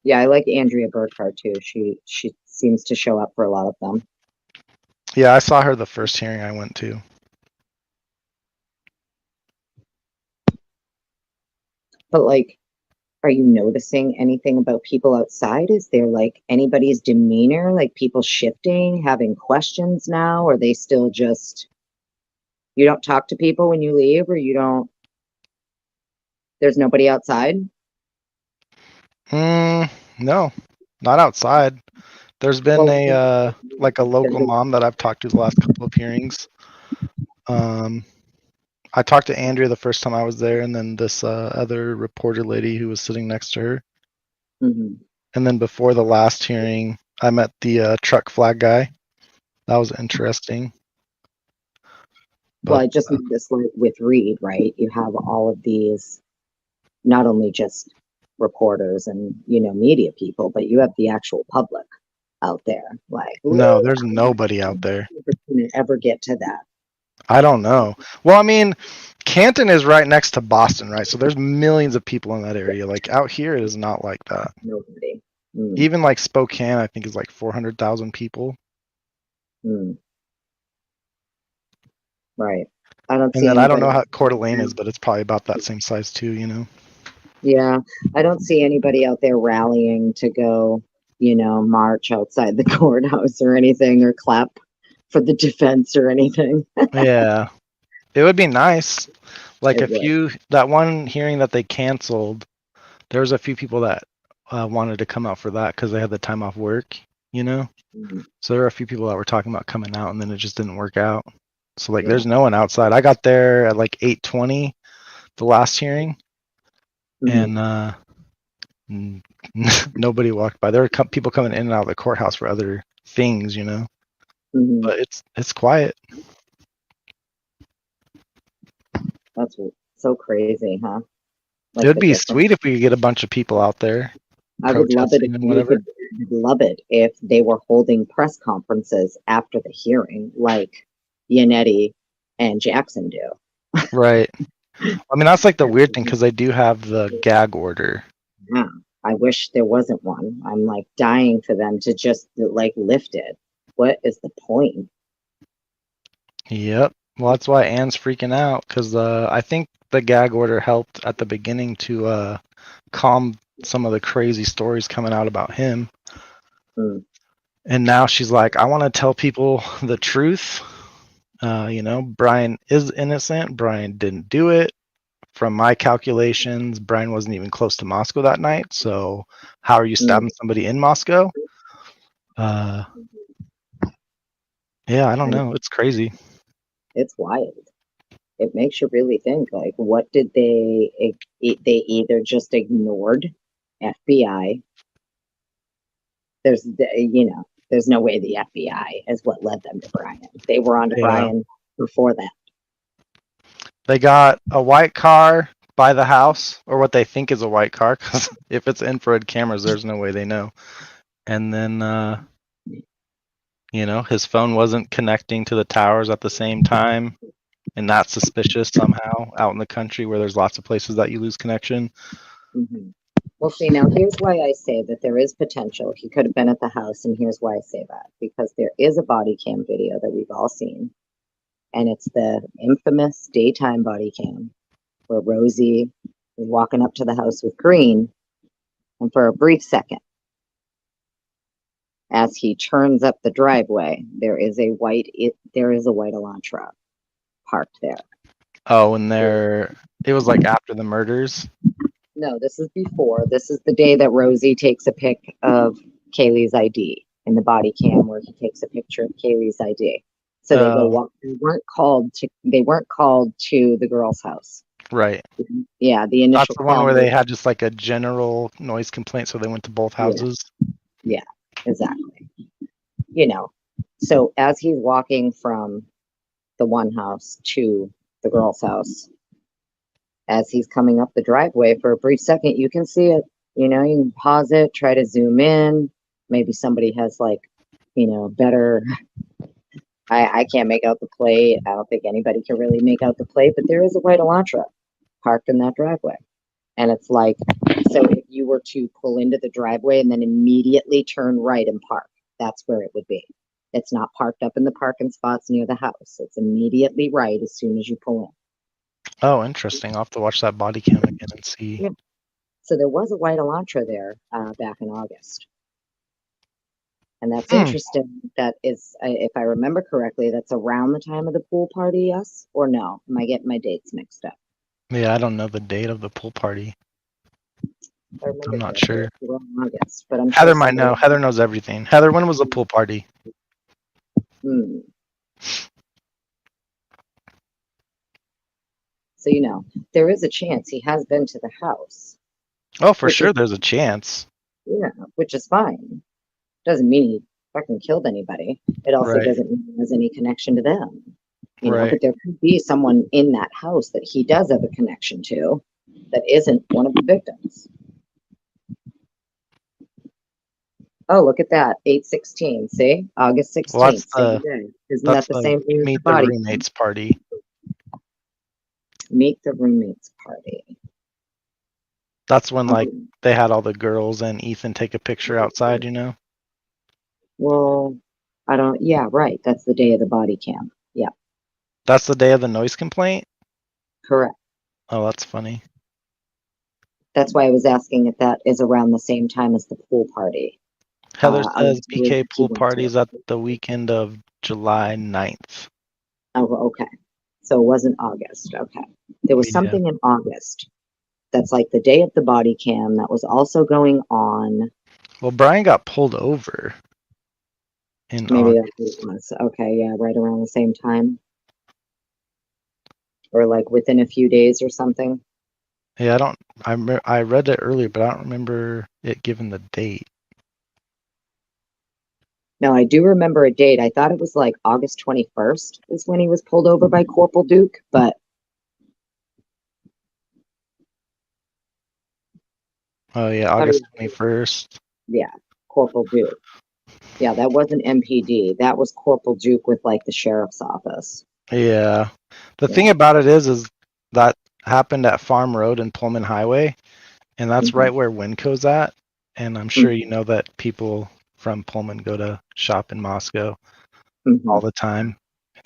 Yeah, I like Andrea Burkhart too. She seems to show up for a lot of them. Yeah, I saw her the first hearing I went to. But like, are you noticing anything about people outside? Is there like anybody's demeanor, like people shifting, having questions now? Or they still just, you don't talk to people when you leave, or there's nobody outside? No, not outside. There's been a local mom that I've talked to the last couple of hearings. I talked to Andrea the first time I was there, and then this other reporter lady who was sitting next to her. And then before the last hearing, I met the truck flag guy. That was interesting. Well, But I just noticed, like with Reed, right? You have all of these, not only just reporters and media people, but you have the actual public out there. Like, no, look, there's nobody out there. we're gonna ever get to that. I don't know. Well, I mean, Canton is right next to Boston, right? So there's millions of people in that area. Like out here, it is not like that. Nobody. Mm, Even like Spokane, I think is like 400,000 people. mm. Right. I don't And see then I don't know anybody. how Coeur d'Alene is, but it's probably about that same size too, you know? Yeah, I don't see anybody out there rallying to go, march outside the courthouse or anything, or clap for the defense or anything. Yeah. It would be nice. Like It would. that one hearing that they canceled, there was a few people that wanted to come out for that because they had the time off work, you know? Mhm. So there were a few people that were talking about coming out and then it just didn't work out. So like Yeah. there's no one outside. I got there at like 8:20 the last hearing Mhm. and nobody walked by. There were people coming in and out of the courthouse for other things, you know? Mhm. But it's quiet. That's so crazy, huh? It Like would the be difference. sweet if we could get a bunch of people out there I would love it if protesting and we whatever. could. I'd love it if they were holding press conferences after the hearing, like Yannetti and Jackson do. Right. I mean, that's like the weird thing because they do have the gag order. Yeah, I wish there wasn't one. I'm like dying for them to just like lift it. What is the point? Yep. Well, that's why Anne's freaking out because I think the gag order helped at the beginning to calm some of the crazy stories coming out about him. Mm. And now she's like, I want to tell people the truth. Brian is innocent. Brian didn't do it. From my calculations, Brian wasn't even close to Moscow that night. So how are you stabbing somebody in Moscow? Yeah, I don't know. It's crazy. It's wild. It makes you really think. Like, what did they? They either just ignored FBI. There's no way the FBI is what led them to Brian. They were on to Yeah. Brian before that. They got a white car by the house, or what they think is a white car, because if it's infrared cameras, there's no way they know. And then, his phone wasn't connecting to the towers at the same time, and that's suspicious somehow out in the country where there's lots of places that you lose connection. Mm-hmm. Well, see, now here's why I say that there is potential. He could have been at the house, and here's why I say that. Because there is a body cam video that we've all seen, and it's the infamous daytime body cam where Rosie is walking up to the house with Green, and for a brief second, as he turns up the driveway, there is a white Elantra parked there. Oh, and it was like after the murders. No, this is before. This is the day that Rosie takes a pic of Kaylee's ID in the body cam where he takes a picture of Kaylee's ID. So they go walk. They weren't called to the girl's house. Right. Yeah, the initial That's the one call where was- they had just like a general noise complaint, so they went to both houses. Yeah, exactly. So as he's walking from the one house to the girl's house, as he's coming up the driveway for a brief second, you can see it. You can pause it, try to zoom in. Maybe somebody has better. I can't make out the plate. I don't think anybody can really make out the plate, but there is a white Elantra parked in that driveway. And it's like, so if you were to pull into the driveway and then immediately turn right and park, that's where it would be. It's not parked up in the parking spots near the house. It's immediately right as soon as you pull in. Oh, interesting. I'll have to watch that body cam again and see. Yeah. So there was a white Elantra there back in August. And that's interesting. That is, if I remember correctly, that's around the time of the pool party, yes? Or no? Am I getting my dates mixed up? Yeah, I don't know the date of the pool party. I'm not sure. August, but I'm Heather sure might know. Heather knows everything. Heather, when was the pool party? So, there is a chance he has been to the house. Oh, for sure, there's a chance. Yeah, which is fine. Doesn't mean he fucking killed anybody. It also Right. doesn't mean he has any connection to them. You know, Right. but there could be someone in that house that he does have a connection to that isn't one of the victims. Oh, look at that. 8/16. See? August Well, 16th, same day. Isn't that that's the the same thing as the meet the body? roommates party. Meet the roommates party. That's when like Um, they had all the girls and Ethan take a picture outside, you know? well, I don't, yeah, right. That's the day of the body cam. Yeah, That's the day of the noise complaint? correct. Oh, that's funny. That's why I was asking if that is around the same time as the pool party. Heather I says was told BK he pool went to parties it. at the weekend of July 9th. Oh, okay. So it wasn't August. Okay. There was Yeah. something in August that's like the day of the body cam that was also going on. Well, Brian got pulled over in Maybe August. that's what it was. Okay, yeah, right around the same time. Or like within a few days or something. Yeah, I read it earlier, but I don't remember it given the date. No, I do remember a date. I thought it was like August 21st is when he was pulled over by Corporal Duke, but Oh yeah, I thought it August was, 21st. yeah, Corporal Duke. Yeah, that wasn't MPD. That was Corporal Duke with like the sheriff's office. Yeah. The Yeah. thing about it is that happened at Farm Road and Pullman Highway, and that's Mhm. right where Winco's at. And I'm sure you know that people from Pullman go to shop in Moscow Mhm. all the time,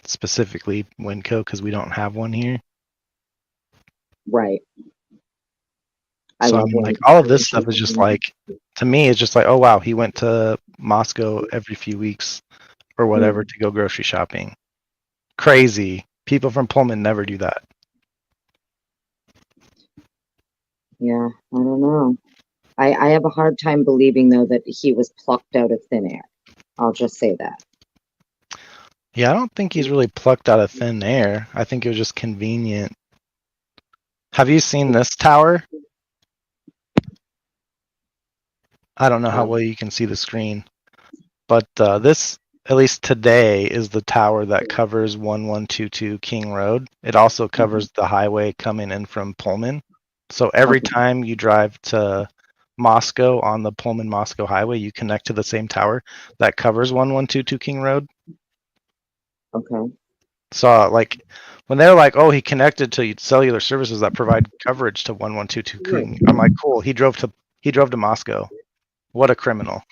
specifically Winco because we don't have one here. Right. I So I love mean, when like all of this stuff is just like, to me, it's just like, oh wow, he went to Moscow every few weeks or whatever to go grocery shopping. Crazy. People from Pullman never do that. Yeah, I don't know. I have a hard time believing though that he was plucked out of thin air. I'll just say that. Yeah, I don't think he's really plucked out of thin air. I think it was just convenient. Have you seen this tower? I don't know how well you can see the screen, but this, at least today, is the tower that covers 1122 King Road. It also covers the highway coming in from Pullman. So every Okay. time you drive to Moscow on the Pullman Moscow Highway, you connect to the same tower that covers 1122 King Road. Okay. So like when they're like, oh, he connected to cellular services that provide coverage to 1122 King, I'm like, cool. He drove to Moscow. What a criminal.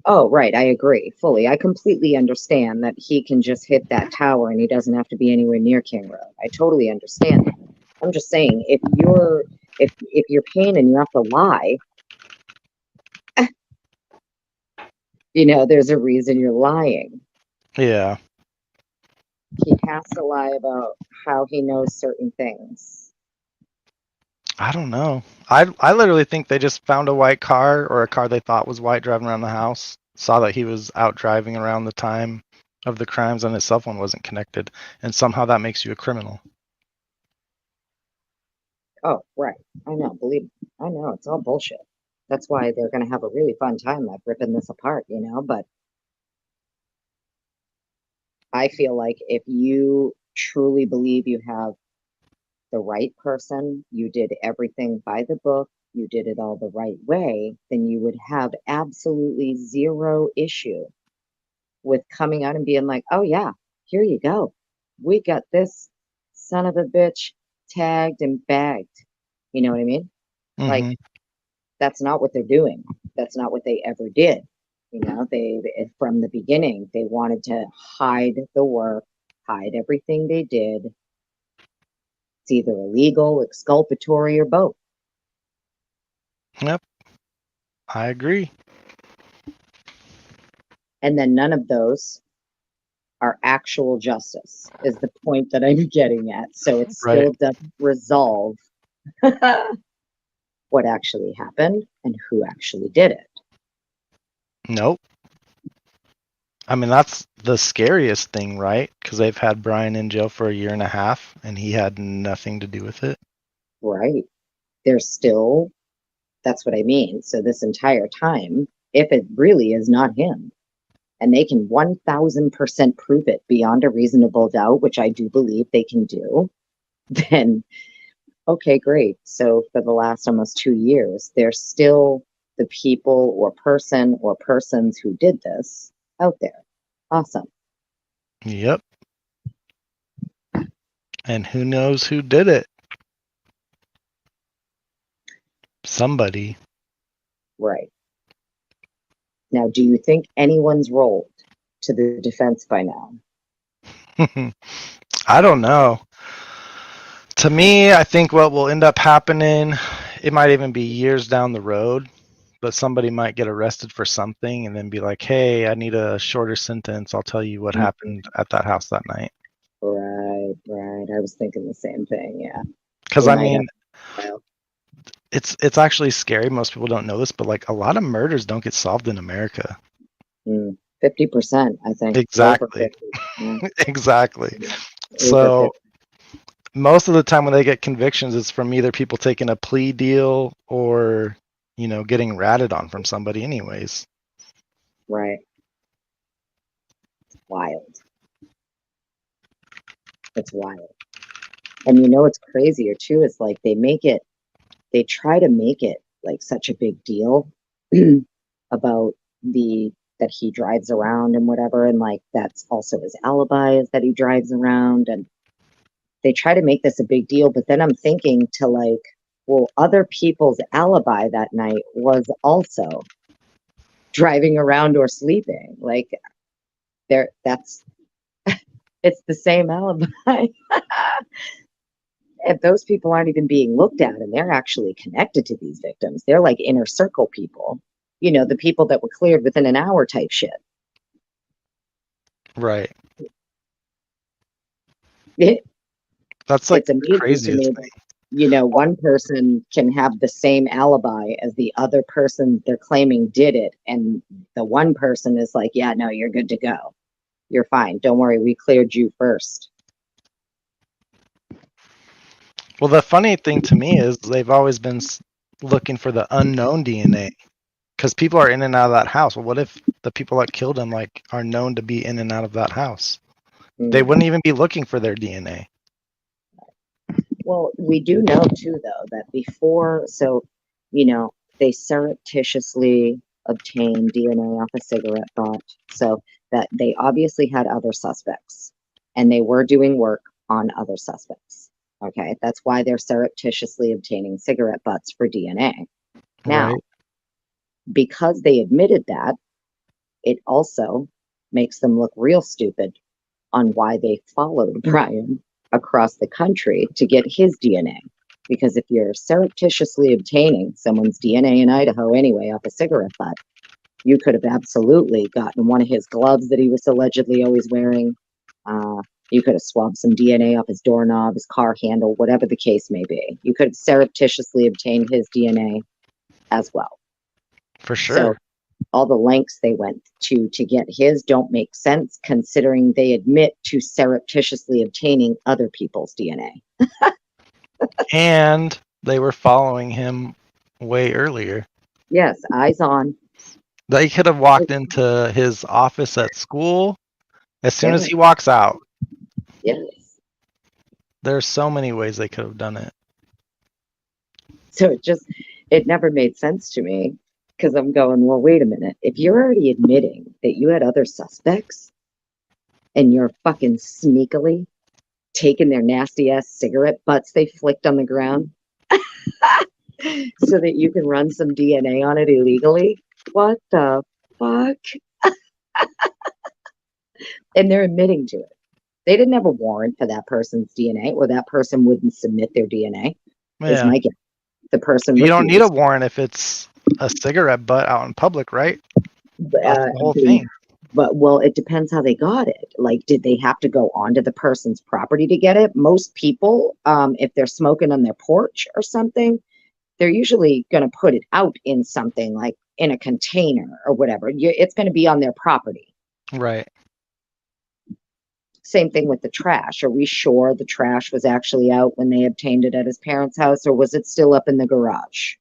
Oh, right. I agree fully. I completely understand that he can just hit that tower and he doesn't have to be anywhere near King Road. I totally understand that. I'm just saying, if you're paying and you have to lie, you know, there's a reason you're lying. Yeah. He has to lie about how he knows certain things. I don't know. I literally think they just found a white car or a car they thought was white driving around the house, saw that he was out driving around the time of the crimes and his cell phone wasn't connected, and somehow that makes you a criminal. Oh, right. I know. I know it's all bullshit. That's why they're going to have a really fun time like ripping this apart, you know, but I feel like if you truly believe you have the right person, you did everything by the book, you did it all the right way, then you would have absolutely zero issue with coming out and being like, oh, yeah, here you go. We got this son of a bitch tagged and bagged. You know what I mean? Like, Mm-hmm. that's not what they're doing. That's not what they ever did. You know, from the beginning, they wanted to hide the work, hide everything they did. It's either illegal, exculpatory, or both. Yep. I agree. And then none of those are actual justice, is the point that I'm getting at. So it Right. still doesn't resolve what actually happened and who actually did it. Nope. I mean, that's the scariest thing, right? Because they've had Brian in jail for a year and a half and he had nothing to do with it. Right. There's still, that's what I mean. So this entire time, if it really is not him, and they can 1000% prove it beyond a reasonable doubt, which I do believe they can do, then okay, great. So for the last almost 2 years, there's still the people or person or persons who did this out there. Awesome. Yep. And who knows who did it? Somebody. Right. Now, do you think anyone's rolled to the defense by now? I don't know. To me, I think what will end up happening, it might even be years down the road, but somebody might get arrested for something and then be like, hey, I need a shorter sentence. I'll tell you what happened at that house that night. Right. I was thinking the same thing. Yeah. Because They I might mean, have- it's actually scary. Most people don't know this, but like a lot of murders don't get solved in America. 50%, I think. Exactly. Yeah. Exactly. Over So most of the time when they get convictions, it's from either people taking a plea deal or, getting ratted on from somebody anyways. Right. It's wild. It's wild. And what's crazier too is like they try to make it like such a big deal about that he drives around and whatever, and like that's also his alibi is that he drives around, and they try to make this a big deal, but then I'm thinking to like, well, other people's alibi that night was also driving around or sleeping. Like that's it's the same alibi. If those people aren't even being looked at and they're actually connected to these victims, they're like inner circle people, the people that were cleared within an hour type shit. Right. That's like it's amazing crazy to me that, one person can have the same alibi as the other person they're claiming did it. And the one person is like, yeah, no, you're good to go. You're fine. Don't worry. We cleared you first. Well, the funny thing to me is they've always been looking for the unknown DNA because people are in and out of that house. Well, what if the people that killed him are known to be in and out of that house? They wouldn't even be looking for their DNA. Well, we do know too, though, that before, they surreptitiously obtained DNA off a cigarette butt, so that they obviously had other suspects, and they were doing work on other suspects. Okay, that's why they're surreptitiously obtaining cigarette butts for DNA. Now, because they admitted that, it also makes them look real stupid on why they followed Brian across the country to get his DNA. Because if you're surreptitiously obtaining someone's DNA in Idaho anyway off a cigarette butt, you could have absolutely gotten one of his gloves that he was allegedly always wearing. You could have swabbed some DNA off his doorknob, his car handle, whatever the case may be. You could have surreptitiously obtained his DNA as well. For sure. So all the lengths they went to get his don't make sense considering they admit to surreptitiously obtaining other people's DNA. And they were following him way earlier. Yes, eyes on. They could have walked into his office at school as soon as he walks out. Yes. There's so many ways they could have done it. So it never made sense to me because I'm going, well, wait a minute. If you're already admitting that you had other suspects and you're fucking sneakily taking their nasty ass cigarette butts they flicked on the ground so that you can run some DNA on it illegally, what the fuck? And they're admitting to it. They didn't have a warrant for that person's DNA, or that person wouldn't submit their DNA. Is my guess. The person you don't need a warrant if it's a cigarette butt out in public, right? That's the whole thing. But well, it depends how they got it. Like, did they have to go onto the person's property to get it? Most people, if they're smoking on their porch or something, they're usually going to put it out in something like in a container or whatever. It's going to be on their property. Right. Same thing with the trash. Are we sure the trash was actually out when they obtained it at his parents' house, or was it still up in the garage?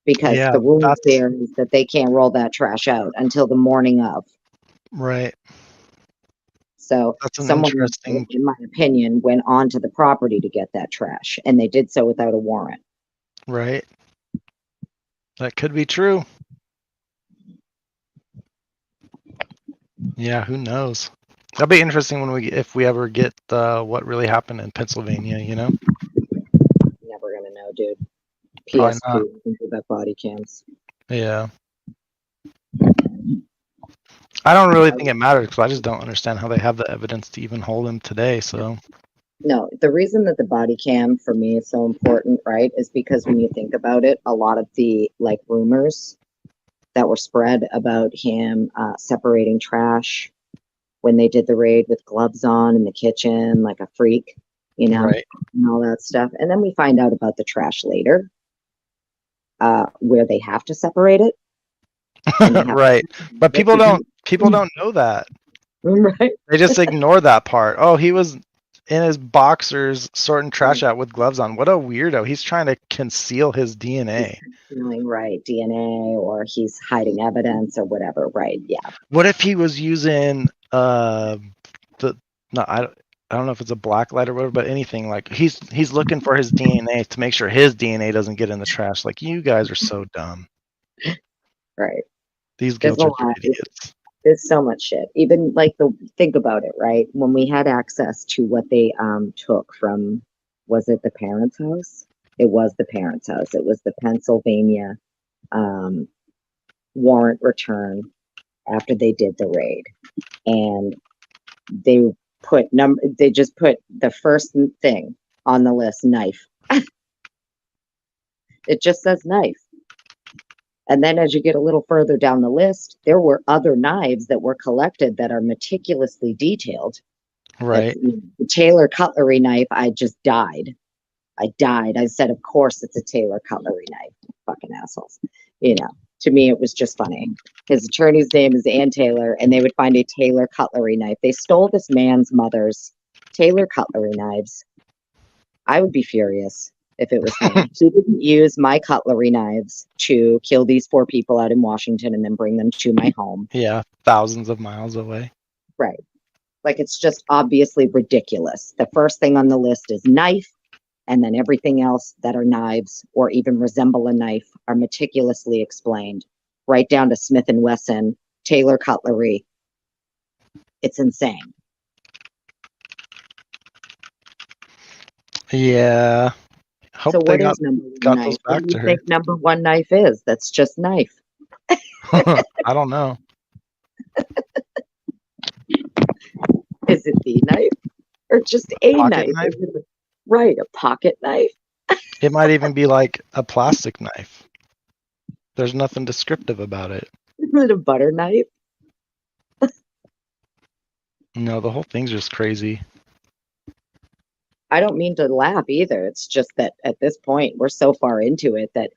because Yeah, the rule that's there is that they can't roll that trash out until the morning of. right. So That's an someone, interesting. in my opinion, went onto the property to get that trash, and they did so without a warrant. Right. That could be true. Yeah, who knows? That'll be interesting if we ever get what really happened in Pennsylvania, you know? Never gonna know, dude. Probably not. PSP, think about body cams. Yeah. I don't really think it matters because I just don't understand how they have the evidence to even hold him today. So No, the reason that the body cam for me is so important, right, is because when you think about it, a lot of the like rumors that were spread about him separating trash when they did the raid with gloves on in the kitchen, like a freak, you know, right, and all that stuff. And then we find out about the trash later, where they have to separate it. And they have right. But people because- don't know that. right? They just ignore that part. Oh, he was in his boxers sorting trash out with gloves on. What a weirdo. He's trying to conceal his DNA. Feeling right, DNA, or he's hiding evidence or whatever, right? Yeah. What if he was using I don't know if it's a black light or whatever, but anything like he's looking for his DNA to make sure his DNA doesn't get in the trash. Like, you guys are so dumb. Right. These There's guilds a are lot. idiots. There's so much shit. Even like think about it, right? When we had access to what they took from, was it the parents' house? It was the parents' house. It was the Pennsylvania warrant return after they did the raid, and they just put the first thing on the list, knife. It just says knife. And then as you get a little further down the list, there were other knives that were collected that are meticulously detailed. Right. The Taylor cutlery knife, I just died. I said, of course it's a Taylor cutlery knife. Fucking assholes. You know, to me, it was just funny. His attorney's name is Ann Taylor, and they would find a Taylor cutlery knife. They stole this man's mother's Taylor cutlery knives. I would be furious if it was me. He didn't use my cutlery knives to kill these 4 people out in Washington and then bring them to my home. Yeah, thousands of miles away. Right. Like, it's just obviously ridiculous. The first thing on the list is knife, and then everything else that are knives or even resemble a knife are meticulously explained, right down to Smith & Wesson, Taylor cutlery. It's insane. Yeah. Hope So they what is number got one those knife? What back do to you her. think number one knife is? That's just knife. I don't know. Is it the knife or just a Pocket knife? knife? Right, a pocket knife. It might even be like a plastic knife. There's nothing descriptive about it. Is it a butter knife? No, the whole thing's just crazy. I don't mean to laugh either. It's just that at this point, we're so far into it that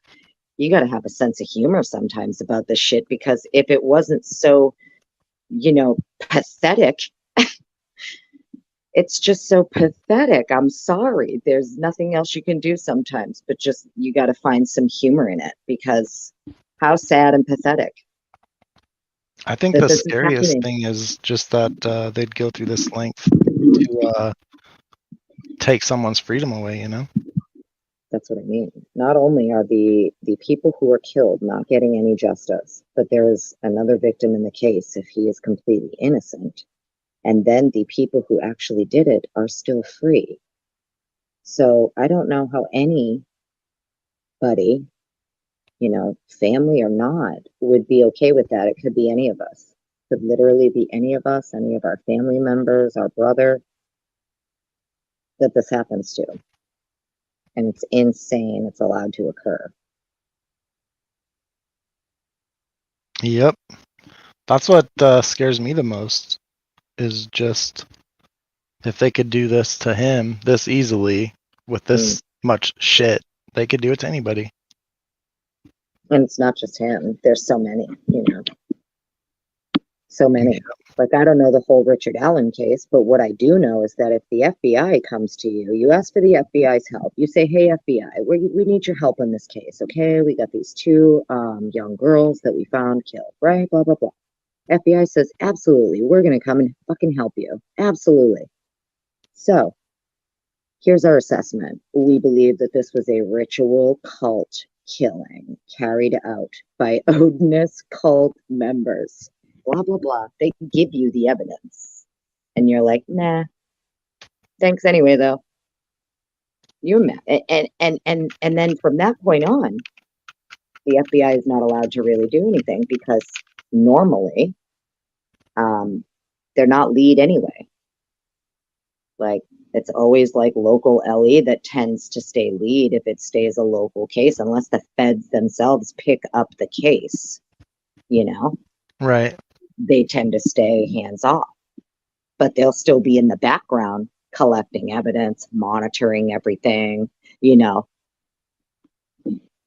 you got to have a sense of humor sometimes about this shit, because if it wasn't so, pathetic, it's just so pathetic. I'm sorry. There's nothing else you can do sometimes, but just you got to find some humor in it, because how sad and pathetic. I think the scariest thing is just that they'd go through this length to take someone's freedom away, you know? That's what I mean. Not only are the people who were killed not getting any justice, but there is another victim in the case if he is completely innocent. And then the people who actually did it are still free. So I don't know how anybody, family or not, would be okay with that. It could be any of us. It could literally be any of us, any of our family members, our brother, that this happens to. And it's insane it's allowed to occur. Yep. That's what scares me the most, is just if they could do this to him this easily with this much shit, they could do it to anybody. And it's not just him. There's so many, So many. Like, I don't know the whole Richard Allen case, but what I do know is that if the FBI comes to you, you ask for the FBI's help. You say, hey, FBI, we need your help in this case, okay? We got these two young girls that we found killed, right? Blah, blah, blah. FBI says, absolutely, we're going to come and fucking help you. Absolutely. So, here's our assessment. We believe that this was a ritual cult killing carried out by Odinist cult members. Blah, blah, blah. They give you the evidence. And you're like, nah. Thanks anyway, though. And then from that point on, the FBI is not allowed to really do anything because normally they're not lead anyway. Like, it's always like local LE that tends to stay lead if it stays a local case, unless the feds themselves pick up the case, you know? Right. They tend to stay hands off, but they'll still be in the background collecting evidence, monitoring everything, you know?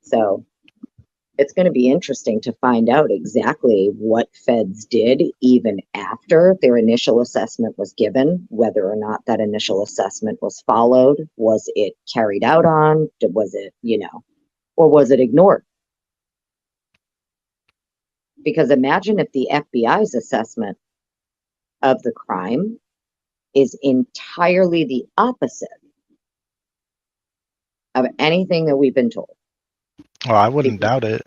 So it's going to be interesting to find out exactly what feds did even after their initial assessment was given, whether or not that initial assessment was followed. Was it carried out on? Was it, you know, or was it ignored? Because imagine if the FBI's assessment of the crime is entirely the opposite of anything that we've been told. Well, I wouldn't doubt it.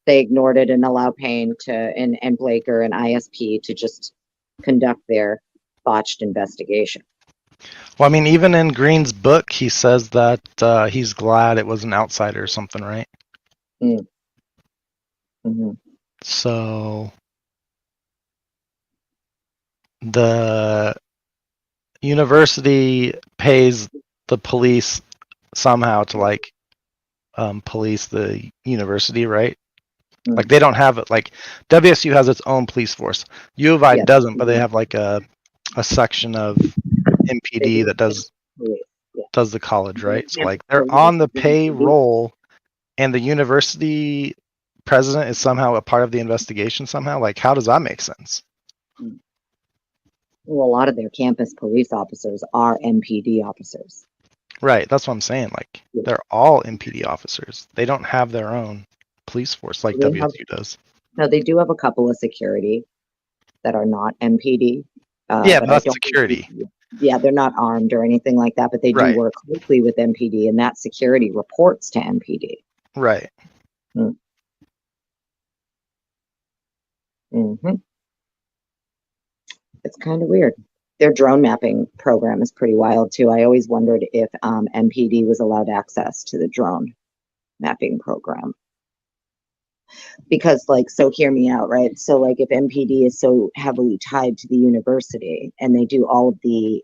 They ignored it and allowed Payne to and Blaker and ISP to just conduct their botched investigation. Well, I mean, even in Green's book, he says that he's glad it was an outsider or something, right? Mm-hmm. So the university pays the police somehow to like police the university, right? Like they don't have it. Like WSU has its own police force. U of I doesn't, but they have like a section of MPD that does the college, right? So like they're on the payroll, and the university president is somehow a part of the investigation somehow. Like, how does that make sense? Well, a lot of their campus police officers are MPD officers. Right, that's what I'm saying. Like, they're all MPD officers. They don't have their own police force like WSU does. No, they do have a couple of security that are not MPD. Yeah, but that's security. Yeah, they're not armed or anything like that, but they do work closely with MPD, and that security reports to MPD. Right. Mm-hmm. It's kind of weird. Their drone mapping program is pretty wild too. I always wondered if MPD was allowed access to the drone mapping program. Because, like, so hear me out, right? So, like, if MPD is so heavily tied to the university and they do all of the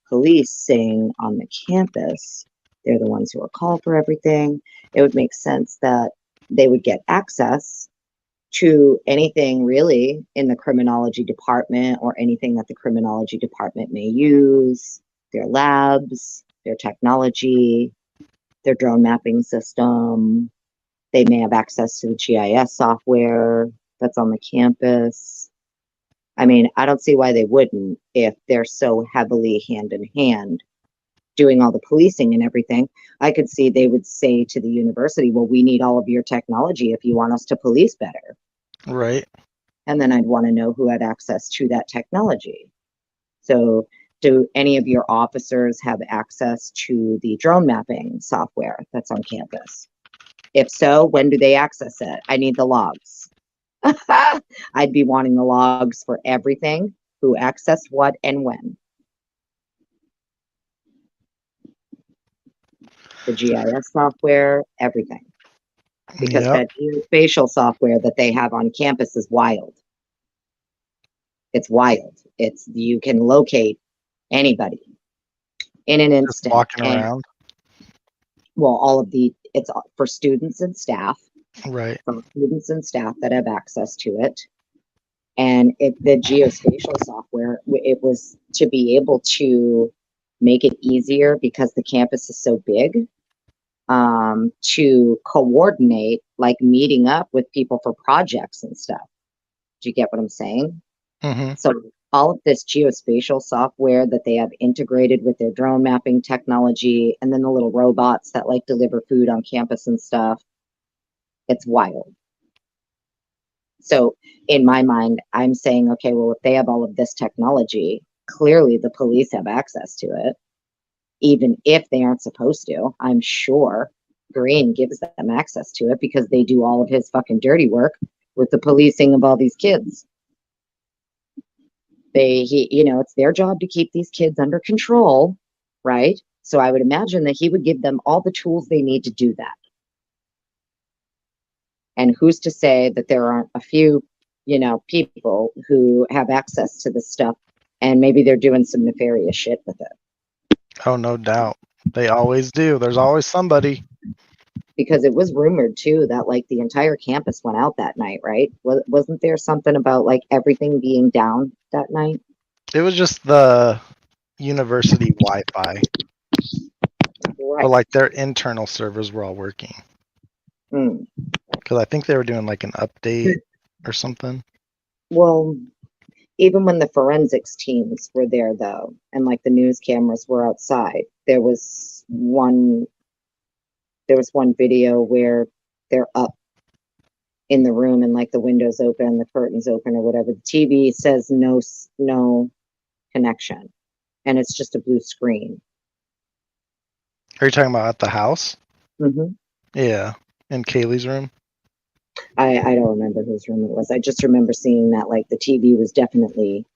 policing on the campus, they're the ones who are called for everything. It would make sense that they would get access to anything really in the criminology department or anything that the criminology department may use, their labs, their technology, their drone mapping system. They may have access to the GIS software that's on the campus. I mean, I don't see why they wouldn't if they're so heavily hand in hand doing all the policing and everything. I could see they would say to the university, well, we need all of your technology if you want us to police better. Right. And then I'd want to know who had access to that technology. So do any of your officers have access to the drone mapping software that's on campus? If so, when do they access it? I need the logs. I'd be wanting the logs for everything, who accessed what and when. The GIS software, everything. Because that geospatial software that they have on campus is wild. It's wild. You can locate anybody in an instant. Just walking around. Well, it's for students and staff. Right. For students and staff that have access to it. And the geospatial software, it was to be able to make it easier because the campus is so big, to coordinate, like meeting up with people for projects and stuff. Do you get what I'm saying? Mm-hmm. So all of this geospatial software that they have integrated with their drone mapping technology, and then the little robots that like deliver food on campus and stuff, it's wild. So in my mind, I'm saying, okay, well, if they have all of this technology, clearly the police have access to it, even if they aren't supposed to. I'm sure Green gives them access to it because they do all of his fucking dirty work with the policing of all these kids. It's their job to keep these kids under control, right? So I would imagine that he would give them all the tools they need to do that. And who's to say that there aren't a few, people who have access to this stuff and maybe they're doing some nefarious shit with it. Oh, no doubt. They always do. There's always somebody. Because it was rumored too that like the entire campus went out that night, right? Wasn't there something about like everything being down that night? It was just the university Wi-Fi. Right. But like their internal servers were all working. Because I think they were doing like an update or something. Well, even when the forensics teams were there though, and like the news cameras were outside, there was one video where they're up in the room and like the windows open, the curtains open or whatever. The TV says no connection, and it's just a blue screen. Are you talking about at the house? Mm-hmm. Yeah, in Kaylee's room. I don't remember whose room it was. I just remember seeing that like the TV was definitely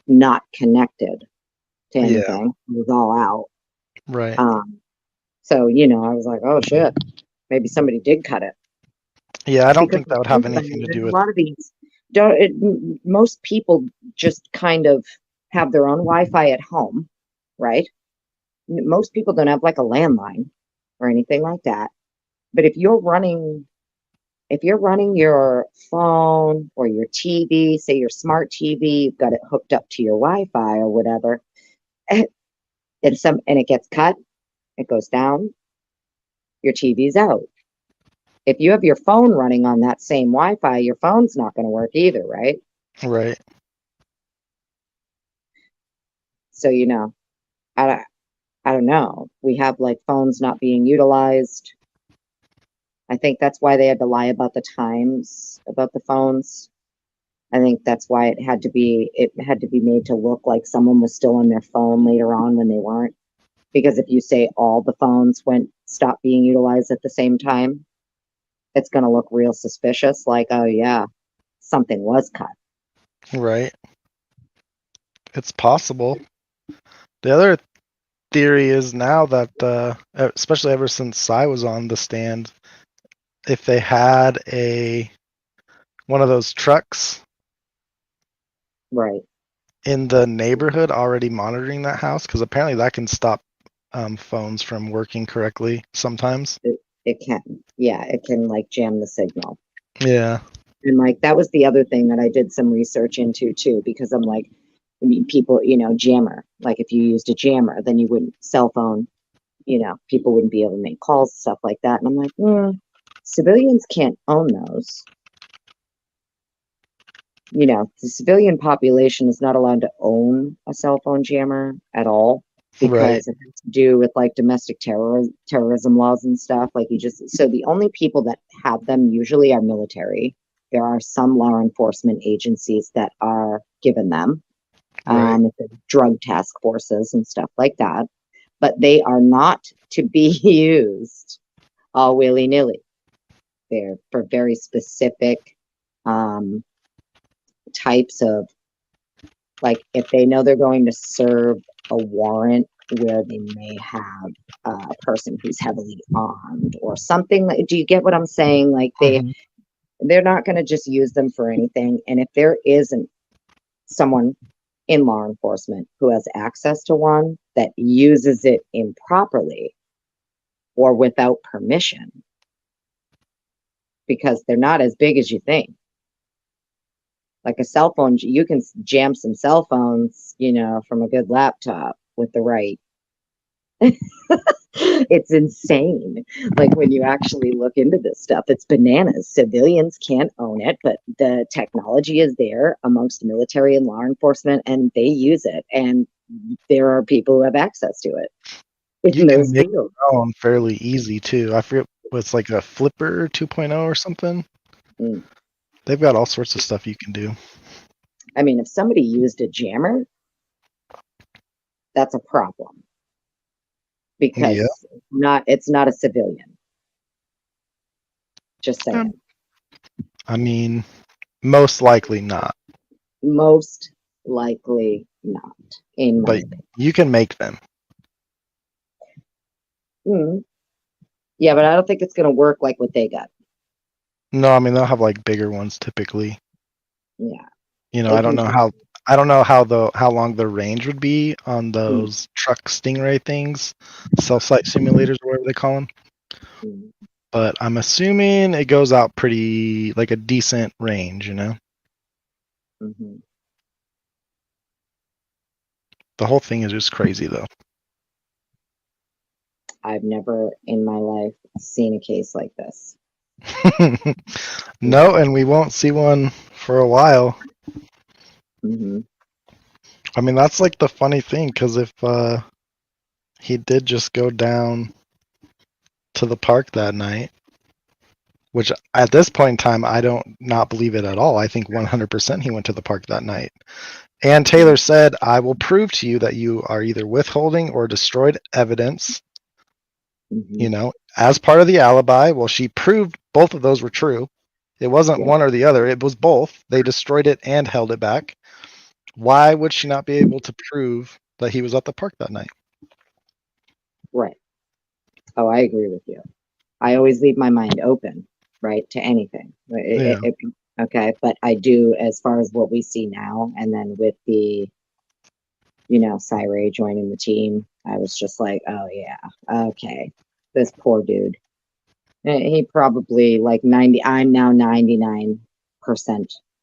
not connected to anything. It was all out. Right. So I was like, oh shit, maybe somebody did cut it. Yeah, I don't Because think that would have anything to do with. a lot of these most people just kind of have their own Wi-Fi at home, right? Most people don't have like a landline or anything like that. But if you're running your phone or your TV, say your smart TV, you've got it hooked up to your Wi-Fi or whatever, and it gets cut, it goes down, your TV's out. If you have your phone running on that same Wi-Fi, your phone's not going to work either, right? Right. So I don't know. We have like phones not being utilized. I think that's why they had to lie about the times about the phones. I think that's why it had to be made to look like someone was still on their phone later on when they weren't. Because if you say all the phones stopped being utilized at the same time, it's going to look real suspicious. Like, oh yeah, something was cut. Right. It's possible. The other theory is now that, especially ever since Cy was on the stand, if they had one of those trucks, right, in the neighborhood already monitoring that house, because apparently that can stop phones from working correctly sometimes. It can, yeah, it can like jam the signal. Yeah. And like that was the other thing that I did some research into too, because I'm like, people, jammer. Like if you used a jammer, then you wouldn't cell phone, people wouldn't be able to make calls, stuff like that. And I'm like, civilians can't own those. The civilian population is not allowed to own a cell phone jammer at all because it has to do with like domestic terrorism laws and stuff. Like so the only people that have them usually are military. There are some law enforcement agencies that are given them, drug task forces and stuff like that, but they are not to be used all willy-nilly. They're for very specific types of, like if they know they're going to serve a warrant where they may have a person who's heavily armed or something. Do you get what I'm saying? Like they're not going to just use them for anything. And if there isn't someone in law enforcement who has access to one that uses it improperly or without permission, because they're not as big as you think. Like a cell phone, you can jam some cell phones, from a good laptop with the right It's insane. Like when you actually look into this stuff, it's bananas. Civilians can't own it, but the technology is there amongst military and law enforcement, and they use it. And there are people who have access to it You in can those make fields. your own fairly easy too. I forget what's like a Flipper 2.0 or something. Mm. They've got all sorts of stuff you can do. I mean, if somebody used a jammer, that's a problem because Yeah. it's not a civilian. Just saying. I mean, most likely not, Most likely not, in my but opinion. you can make them. Mm. Yeah, but I don't think it's going to work like what they got. No, I mean they'll have like bigger ones typically. Yeah. You know, They I don't can know do- how long the range would be on those truck Stingray things, self-flight simulators or whatever they call them. Mm. But I'm assuming it goes out pretty like a decent range, you know. Mhm. The whole thing is just crazy though. I've never in my life seen a case like this. No, and we won't see one for a while. Hmm. I mean, that's like the funny thing because if he did just go down to the park that night, which at this point in time, I don't not believe it at all. I think 100% he went to the park that night. And Taylor said, I will prove to you that you are either withholding or destroyed evidence, you know, as part of the alibi. Well, she proved both of those were true. It wasn't Yeah. one or the other, it was both. They destroyed it and held it back. Why would she not be able to prove that he was at the park that night? Right. Oh, I agree with you. I always leave my mind open, right, to anything. Yeah. Okay, but I do, as far as what we see now, and then with the, Cyray joining the team, I was just like, oh yeah, okay, this poor dude. He probably like 90. I'm now 99%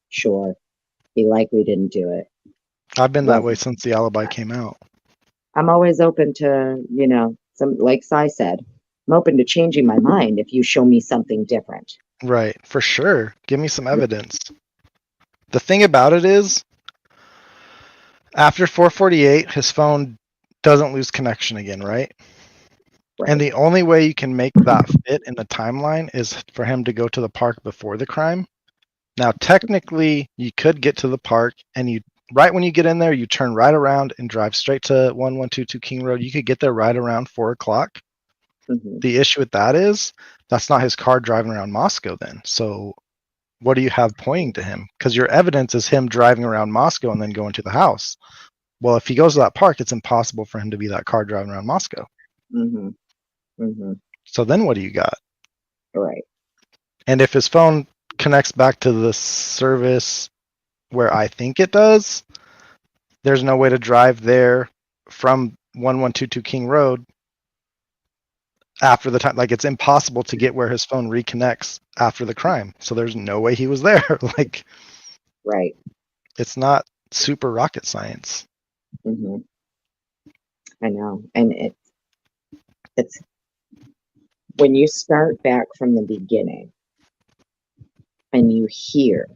sure he likely didn't do it. I've been that way Wasn't. since the alibi came out. I'm always open to, some, like Cy said, I'm open to changing my mind if you show me something different. Right, for sure. Give me some evidence. The thing about it is, after 4:48, his phone doesn't lose connection again, right? Right. And the only way you can make that fit in the timeline is for him to go to the park before the crime. Now, technically, you could get to the park and right when you get in there, you turn right around and drive straight to 1122 King Road. You could get there right around 4 o'clock. Mm-hmm. The issue with that is that's not his car driving around Moscow then. So what do you have pointing to him? Because your evidence is him driving around Moscow and then going to the house. Well, if he goes to that park, it's impossible for him to be that car driving around Moscow. Mm-hmm. Mm-hmm. So then what do you got? Right. And if his phone connects back to the service where I think it does, there's no way to drive there from 1122 King Road after the time. Like, it's impossible to get where his phone reconnects after the crime. So there's no way he was there. Like, Right. it's not super rocket science. Mm-hmm. I know. And it's when you start back from the beginning and you hear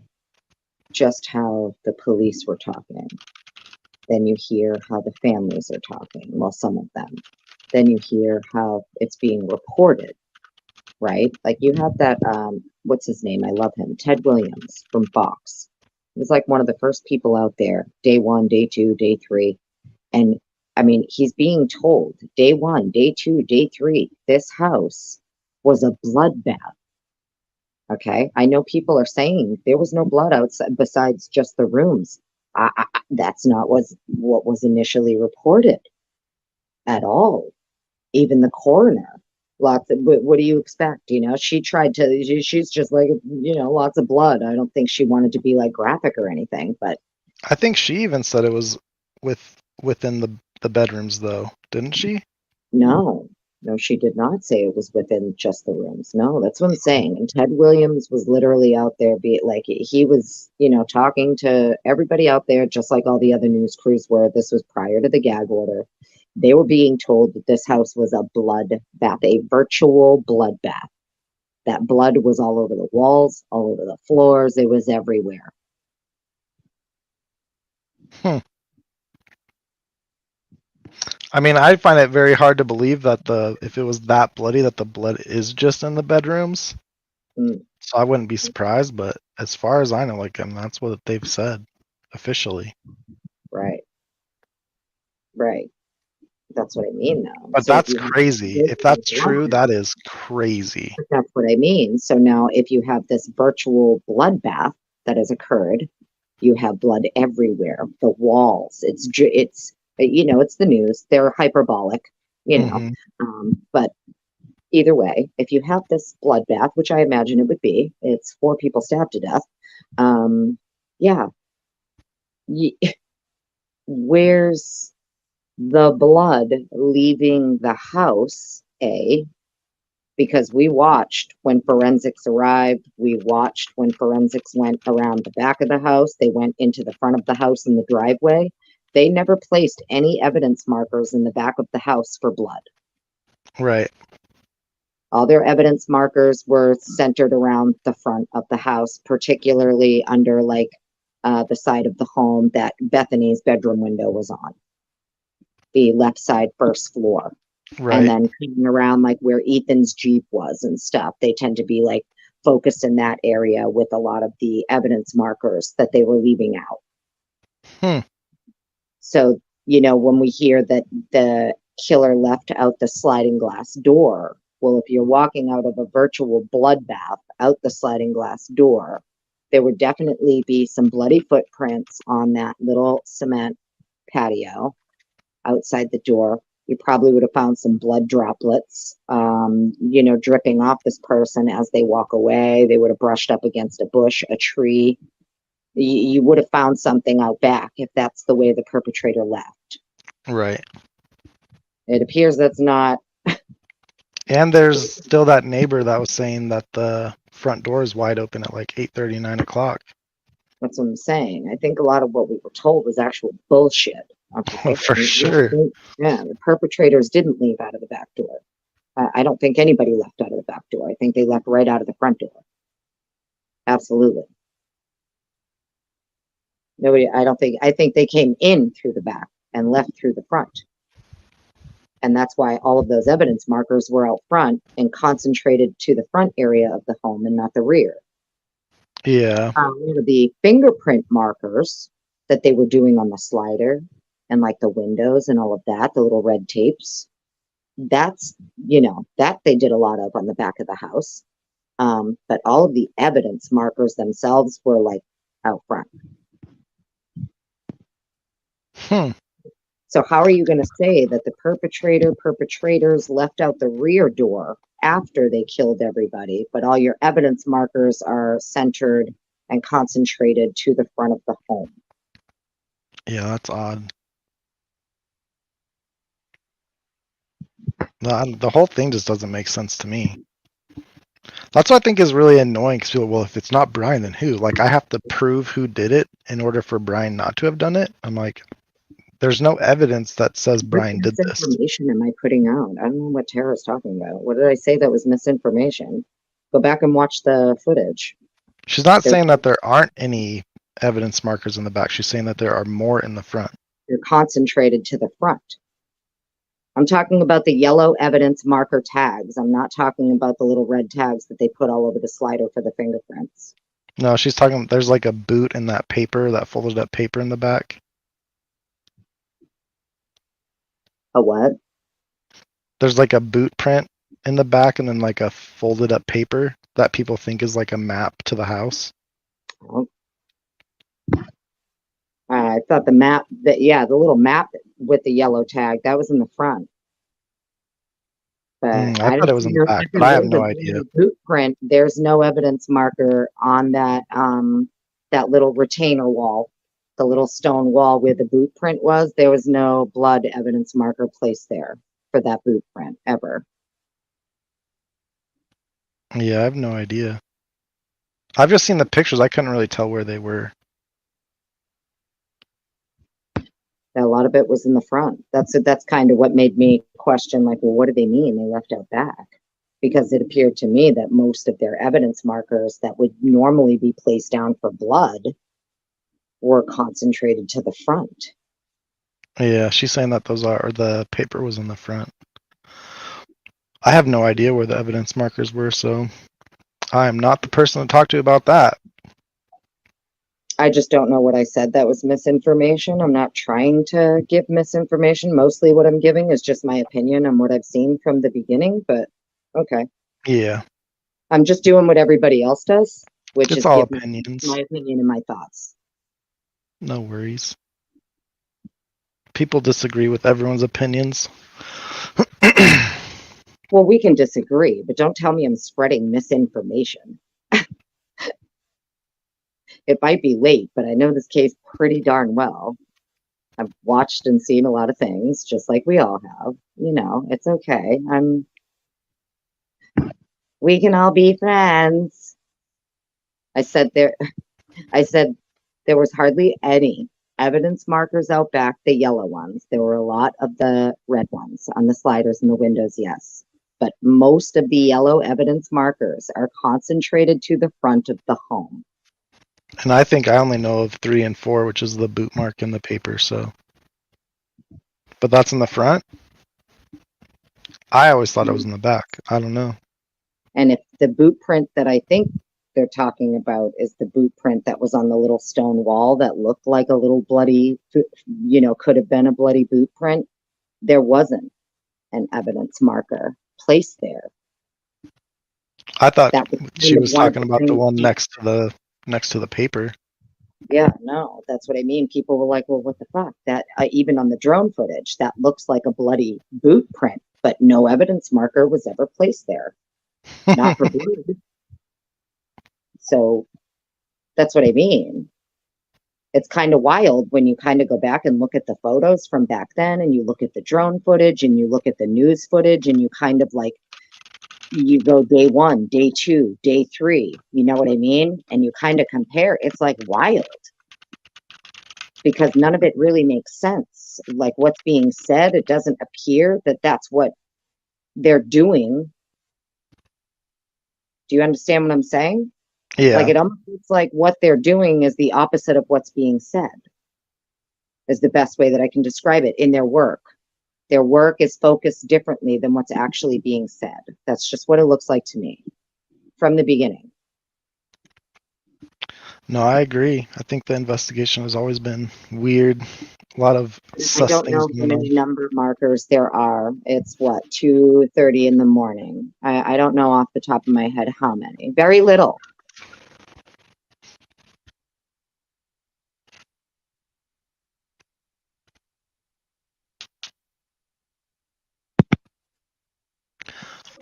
just how the police were talking, then you hear how the families are talking, well, some of them. Then you hear how it's being reported, right? Like you have that, what's his name? I love him, Ted Williams from Fox. He was like one of the first people out there, day 1, day 2, day 3. And I mean, he's being told day 1, day 2, day 3, this house was a bloodbath. Okay. I know people are saying there was no blood outside besides just the rooms. That's not what was initially reported at all. Even the coroner. Lots of, what do you expect? She tried to, she's just like, lots of blood. I don't think she wanted to be like graphic or anything, but I think she even said it was within the bedrooms, though, didn't she? no, she did not say it was within just the rooms. No, that's what I'm saying. And Ted Williams was literally out there, be like he was, talking to everybody out there, just like all the other news crews were. This was prior to the gag order. They were being told that this house was a blood bath, a virtual blood bath. That blood was all over the walls, all over the floors. It was everywhere. I mean, I find it very hard to believe that if it was that bloody, that the blood is just in the bedrooms. Mm. So I wouldn't be surprised, but as far as I know, like, that's what they've said officially. Right. Right. That's what I mean, though. But So if that's you have crazy. this If that's blood true, bath, that is crazy. that's what I mean. So now, if you have this virtual bloodbath that has occurred, you have blood everywhere, the walls. It's it's the news. They're hyperbolic, Mhm. But either way, if you have this bloodbath, which I imagine it would be, it's 4 people stabbed to death. Yeah, where's the blood leaving the house? Because we watched when forensics arrived. We watched when forensics went around the back of the house. They went into the front of the house in the driveway. They never placed any evidence markers in the back of the house for blood. Right. All their evidence markers were centered around the front of the house, particularly under the side of the home that Bethany's bedroom window was on, the left side first floor. Right. And then coming around like where Ethan's Jeep was and stuff. They tend to be like focused in that area with a lot of the evidence markers that they were leaving out. So, when we hear that the killer left out the sliding glass door, well, if you're walking out of a virtual bloodbath out the sliding glass door, there would definitely be some bloody footprints on that little cement patio outside the door. You probably would have found some blood droplets, dripping off this person as they walk away. They would have brushed up against a bush, a tree. You would have found something out back if that's the way the perpetrator left. Right. It appears that's not. And there's still that neighbor that was saying that the front door is wide open at like 8:30, 9 o'clock. That's what I'm saying. I think a lot of what we were told was actual bullshit. Okay? For sure. Yeah, the perpetrators didn't leave out of the back door. I don't think anybody left out of the back door. I think they left right out of the front door. Absolutely. Nobody, I think they came in through the back and left through the front. And that's why all of those evidence markers were out front and concentrated to the front area of the home and not the rear. Yeah. The fingerprint markers that they were doing on the slider and like the windows and all of that, the little red tapes, that's, that they did a lot of on the back of the house. But all of the evidence markers themselves were like out front. So how are you going to say that the perpetrators left out the rear door after they killed everybody, but all your evidence markers are centered and concentrated to the front of the home? Yeah, that's odd. The whole thing just doesn't make sense to me. That's what I think is really annoying, because people, well, if it's not Brian, then who? Like, I have to prove who did it in order for Brian not to have done it. I'm like, there's no evidence that says Brian did this. What misinformation am I putting out? I don't know what Tara's talking about. What did I say that was misinformation? Go back and watch the footage. She's not saying that there aren't any evidence markers in the back. She's saying that there are more in the front. They're concentrated to the front. I'm talking about the yellow evidence marker tags. I'm not talking about the little red tags that they put all over the slider for the fingerprints. No, she's talking, there's like a boot in that paper, that folded up paper in the back. A what? There's like a boot print in the back and then like a folded up paper that people think is like a map to the house. Oh. I thought the map, the little map with the yellow tag, that was in the front. But I thought it was in the back, but I have no idea. Boot print, there's no evidence marker on that that little retainer wall, the little stone wall where the boot print was. There was no blood evidence marker placed there for that boot print ever. Yeah, I have no idea. I've just seen the pictures. I couldn't really tell where they were. A lot of it was in the front. That's kind of what made me question, like, well, what do they mean they left out back? Because it appeared to me that most of their evidence markers that would normally be placed down for blood were concentrated to the front. Yeah, she's saying that the paper was in the front. I have no idea where the evidence markers were, so I am not the person to talk to about that. I just don't know what I said that was misinformation. I'm not trying to give misinformation. Mostly what I'm giving is just my opinion on what I've seen from the beginning, but okay. Yeah. I'm just doing what everybody else does, which It's is all give opinions. my opinion and my thoughts. No worries. People disagree with everyone's opinions. Well, we can disagree, but don't tell me I'm spreading misinformation. It might be late, but I know this case pretty darn well. I've watched and seen a lot of things, just like we all have. You know, it's okay. We can all be friends. I said there was hardly any evidence markers out back, the yellow ones. There were a lot of the red ones on the sliders and the windows, yes. But most of the yellow evidence markers are concentrated to the front of the home. And I think I only know of 3 and 4, which is the boot mark in the paper, so. But that's in the front? I always thought it was in the back. I don't know. And if the boot print that I think they're talking about is the boot print that was on the little stone wall that looked like a little bloody, could have been a bloody boot print, there wasn't an evidence marker placed there. I thought That she was talking about the one things- next to the paper. Yeah, no, that's what I mean. People were like, well, what the fuck? That even on the drone footage, that looks like a bloody boot print, but no evidence marker was ever placed there. Not for blood. So that's what I mean. It's kind of wild when you kind of go back and look at the photos from back then, and you look at the drone footage and you look at the news footage, and you kind of like, you go day 1, day 2, day 3, you know what I mean? And you kind of compare. It's like wild because none of it really makes sense. Like what's being said, it doesn't appear that that's what they're doing. Do you understand what I'm saying? Yeah. Like it almost looks like what they're doing is the opposite of what's being said, is the best way that I can describe it in their work. Their work is focused differently than what's actually being said. That's just what it looks like to me from the beginning. No, I agree. I think the investigation has always been weird. A lot of I don't know how many number markers there are. It's what, 2:30 in the morning. I don't know off the top of my head how many. Very little.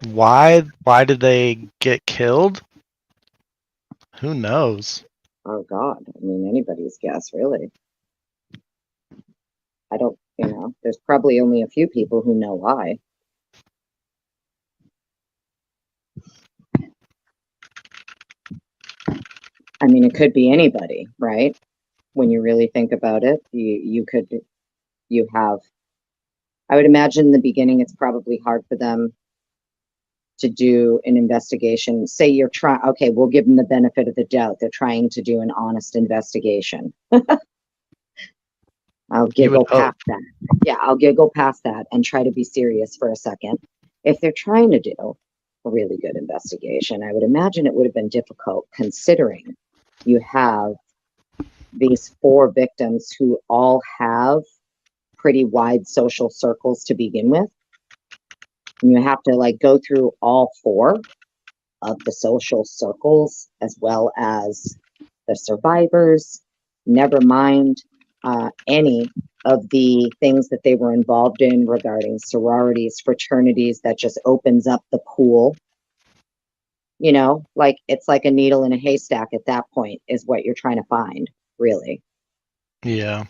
Why did they get killed? Who knows? Oh God, I mean anybody's guess, really. I don't, there's probably only a few people who know why. I mean, it could be anybody, right? When you really think about it, I would imagine in the beginning it's probably hard for them to do an investigation. Say you're trying, okay, we'll give them the benefit of the doubt. They're trying to do an honest investigation. I'll giggle past that. Yeah, I'll giggle past that and try to be serious for a second. If they're trying to do a really good investigation, I would imagine it would have been difficult considering you have these 4 victims who all have pretty wide social circles to begin with. And you have to like go through all 4 of the social circles as well as the survivors, never mind any of the things that they were involved in regarding sororities, fraternities. That just opens up the pool. Like it's like a needle in a haystack at that point is what you're trying to find, really. Yeah.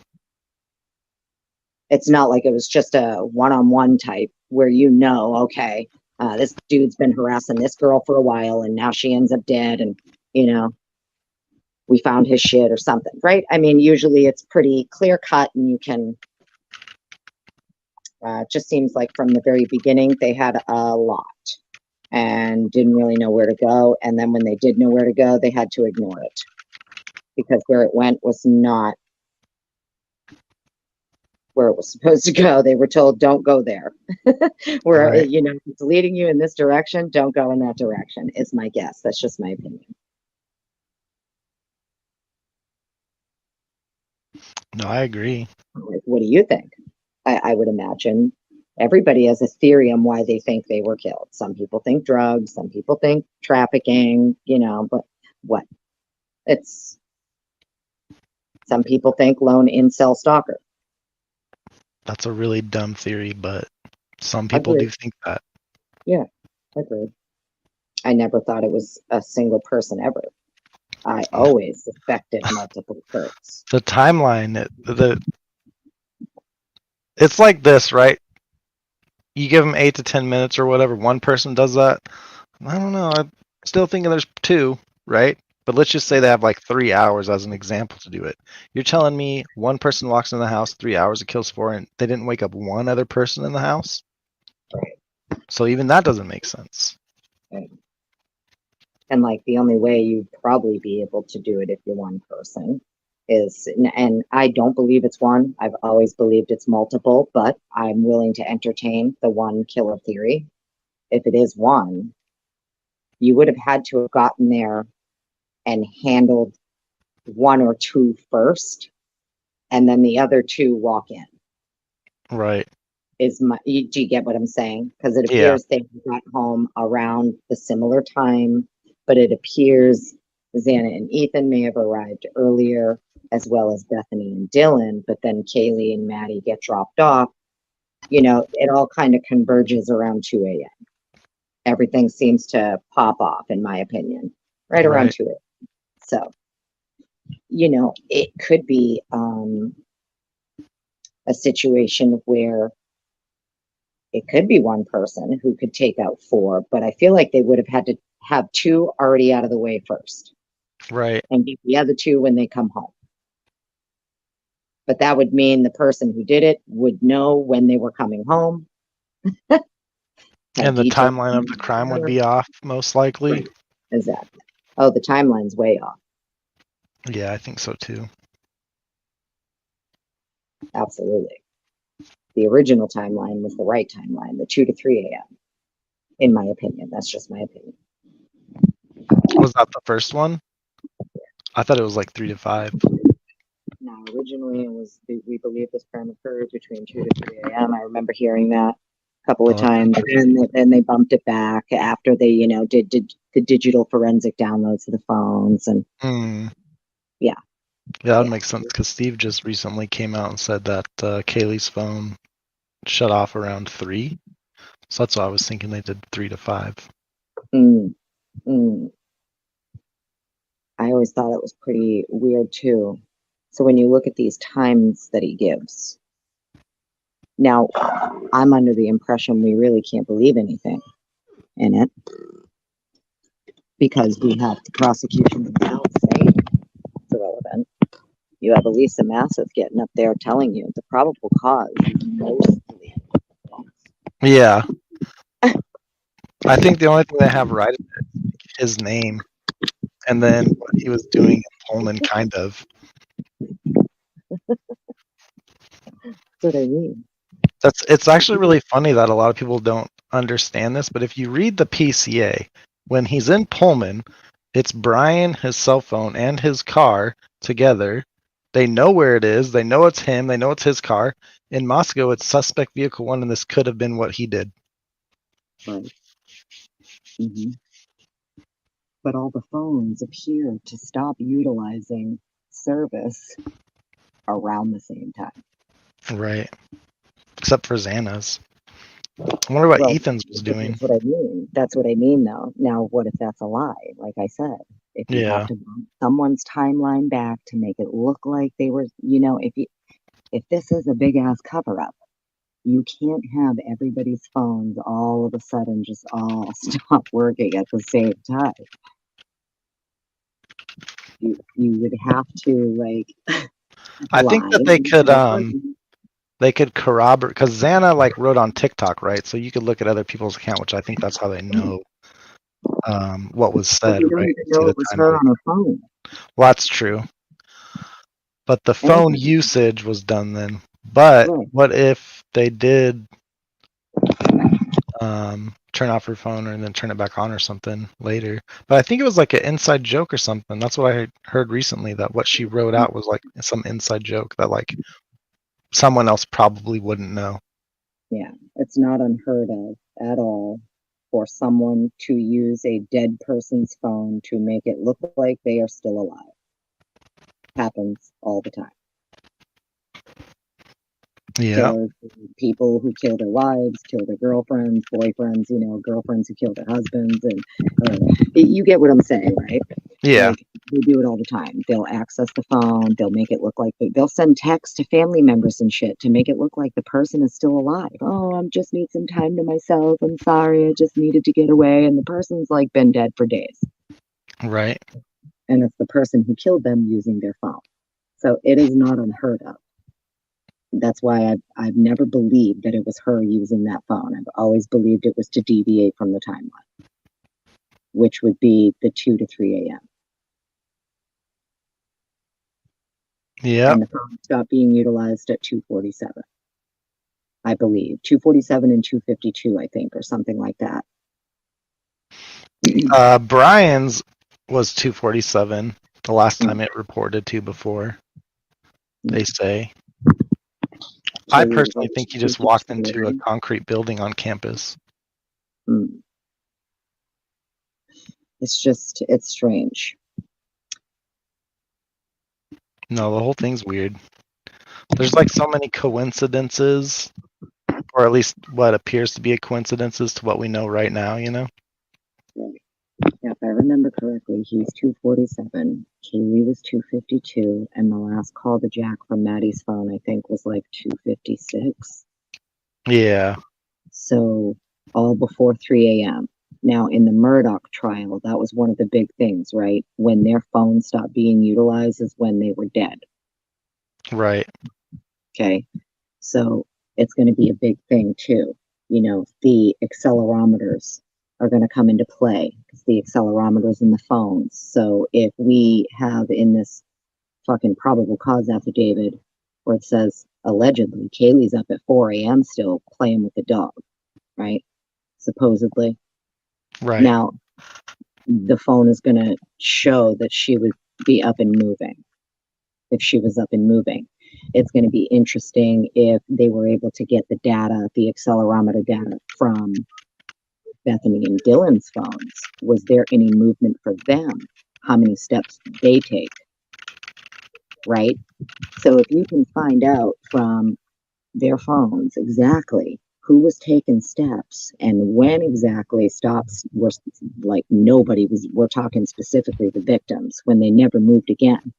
It's not like it was just a one-on-one type where okay, this dude's been harassing this girl for a while and now she ends up dead and, we found his shit or something, right? I mean, usually it's pretty clear cut and you can It just seems like from the very beginning they had a lot and didn't really know where to go. And then when they did know where to go, they had to ignore it because where it went was not where it was supposed to go. They were told, don't go there. Where, Right. you know, if it's leading you in this direction, don't go in that direction, is my guess. That's just my opinion. No, I agree. Like, what do you think? I would imagine everybody has a theory on why they think they were killed. Some people think drugs, some people think trafficking, you know, but what? It's some people think lone incel stalker. That's a really dumb theory, but some people Agreed. do think that. Yeah, agreed. I never thought it was a single person ever. I always suspected multiple folks. The timeline, it's like this, right? You give them 8 to 10 minutes or whatever. One person does that. I don't know. I'm still thinking there's 2, right? But let's just say they have like 3 hours as an example to do it. You're telling me one person walks in the house 3 hours, it kills 4, and they didn't wake up one other person in the house? Right. So even that doesn't make sense. Right. And like the only way you'd probably be able to do it if you're one person is, and I don't believe it's one. I've always believed it's multiple, but I'm willing to entertain the one killer theory. If it is one, you would have had to have gotten there and handled 1 or 2 first, and then the other 2 walk in. Right. Do you get what I'm saying? Because it Yeah. appears they got home around the similar time, but it appears Xana and Ethan may have arrived earlier, as well as Bethany and Dylan, but then Kaylee and Maddie get dropped off. You know, it all kind of converges around 2 a.m. Everything seems to pop off, in my opinion, right around Right. 2 a.m. So, you know, it could be a situation where it could be one person who could take out 4, but I feel like they would have had to have 2 already out of the way first Right. and get the other 2 when they come home. But that would mean the person who did it would know when they were coming home. And the timeline of the crime would be off, most likely. Right. Exactly. Oh, the timeline's way off. Yeah, I think so too. Absolutely. The original timeline was the right timeline, the 2 to 3 a.m. In my opinion. That's just my opinion. Was that the first one? I thought it was like 3 to 5. No, originally it was, we believe this crime occurred between 2 to 3 a.m. I remember hearing that a couple of times. And then they bumped it back after they, you know, did the digital forensic downloads of the phones. And yeah. Yeah, that would make sense because Steve just recently came out and said that Kaylee's phone shut off around 3. So that's why I was thinking they did 3 to 5. I always thought it was pretty weird too. So when you look at these times that he gives, now I'm under the impression we really can't believe anything in it because we have the prosecution now saying it's irrelevant. You have Elisa Massive getting up there telling you the probable cause is mostly false. Yeah. I think the only thing they have right is his name and then what he was doing in Pullman, kind of. That's what I mean. It's actually really funny that a lot of people don't understand this, but if you read the PCA, when he's in Pullman, it's Brian, his cell phone, and his car together. They know where it is. They know it's him. They know it's his car. In Moscow, it's suspect vehicle 1, and this could have been what he did. Right. But all the phones appear to stop utilizing service around the same time. Right. Except for Xana's. I wonder what Ethan's was doing. That's what I mean. That's what I mean, though. Now, what if that's a lie? Like I said, if you have to bump someone's timeline back to make it look like they were, you know, if this is a big ass cover up, you can't have everybody's phones all of a sudden just all stop working at the same time. You would have to like. I think that they could they could corroborate, because Xana like wrote on TikTok, right? So you could look at other people's account, which I think that's how they know what was But said, we don't right? even See know the it was her timeline. on her phone. Well, that's true. But the And phone usage was done then. But right. what if they did turn off her phone and then turn it back on or something later? But I think it was like an inside joke or something. That's what I heard recently, that what she wrote out was like some inside joke that like someone else probably wouldn't know. Yeah, it's not unheard of at all for someone to use a dead person's phone to make it look like they are still alive. Happens all the time. Yeah. Killers, people who kill their wives, kill their girlfriends, boyfriends, girlfriends who kill their husbands, and you get what I'm saying, right? Yeah. Like, they do it all the time. They'll access the phone, they'll make it look like they'll send texts to family members and shit to make it look like the person is still alive. Oh, I just need some time to myself. I'm sorry, I just needed to get away. And the person's like been dead for days. Right. And it's the person who killed them using their phone. So it is not unheard of. That's why I've never believed that it was her using that phone. I've always believed it was to deviate from the timeline, which would be the 2 to 3 a.m. Yeah. And the phone stopped being utilized at 2:47. I believe 2:47 and 2:52, I think, or something like that. Brian's was 2:47 the last time it reported to before, they say. I personally think he just walked into a concrete building on campus. It's strange. No, the whole thing's weird. There's like so many coincidences, or at least what appears to be a coincidences to what we know right now, Yeah, if I remember correctly, he's 2:47. Kaylee was 2:52, and the last call to Jack from Maddie's phone, I think, was like 2:56. Yeah. So all before 3 a.m. Now, in the Murdoch trial, that was one of the big things, right? When their phone stopped being utilized is when they were dead. Right. Okay. So it's going to be a big thing, too. The accelerometers are going to come into play because the accelerometers in the phones. So if we have in this fucking probable cause affidavit where it says allegedly Kaylee's up at 4 a.m. still playing with the dog, right? Supposedly. Right. Now, the phone is going to show that she would be up and moving. If she was up and moving, it's going to be interesting if they were able to get the data, the accelerometer data from Bethany and Dylan's phones. Was there any movement for them? How many steps did they take? Right? So if you can find out from their phones exactly who was taking steps and when exactly stops were, like, nobody was, we're talking specifically the victims, when they never moved again.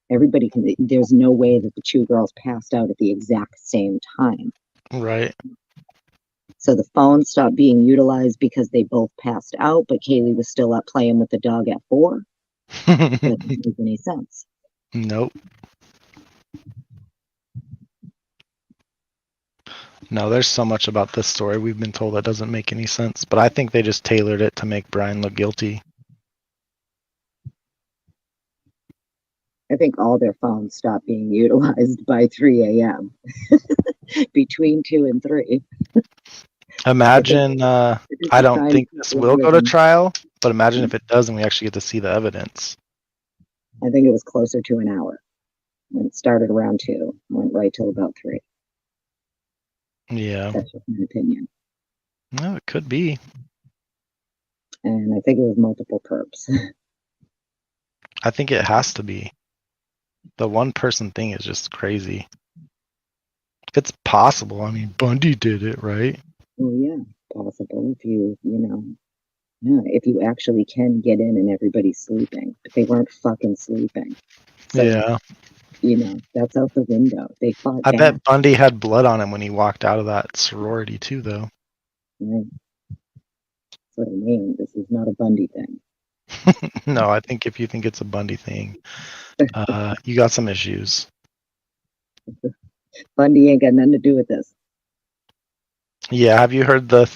Everybody can, there's no way that the two girls passed out at the exact same time. Right. So the phone stopped being utilized because they both passed out, but Kaylee was still up playing with the dog at 4. That doesn't make any sense. Nope. No, there's so much about this story we've been told that doesn't make any sense, but I think they just tailored it to make Brian look guilty. I think all their phones stopped being utilized by 3 a.m. Between 2 and 3. Imagine, I don't think this will go to trial, but imagine if it does and we actually get to see the evidence. I think it was closer to an hour. And it started around 2, went right till about 3. Yeah. That's just my opinion. No, it could be. And I think it was multiple perps. I think it has to be. The one person thing is just crazy. It's possible. I mean, Bundy did it, right? Well, yeah, possible if if you actually can get in and everybody's sleeping, but they weren't fucking sleeping. So, yeah. That's out the window. They fought I back. bet Bundy had blood on him when he walked out of that sorority too, though. Right. That's what I mean. This is not a Bundy thing. No, I think if you think it's a Bundy thing, you got some issues. Bundy ain't got nothing to do with this. Yeah, have you heard the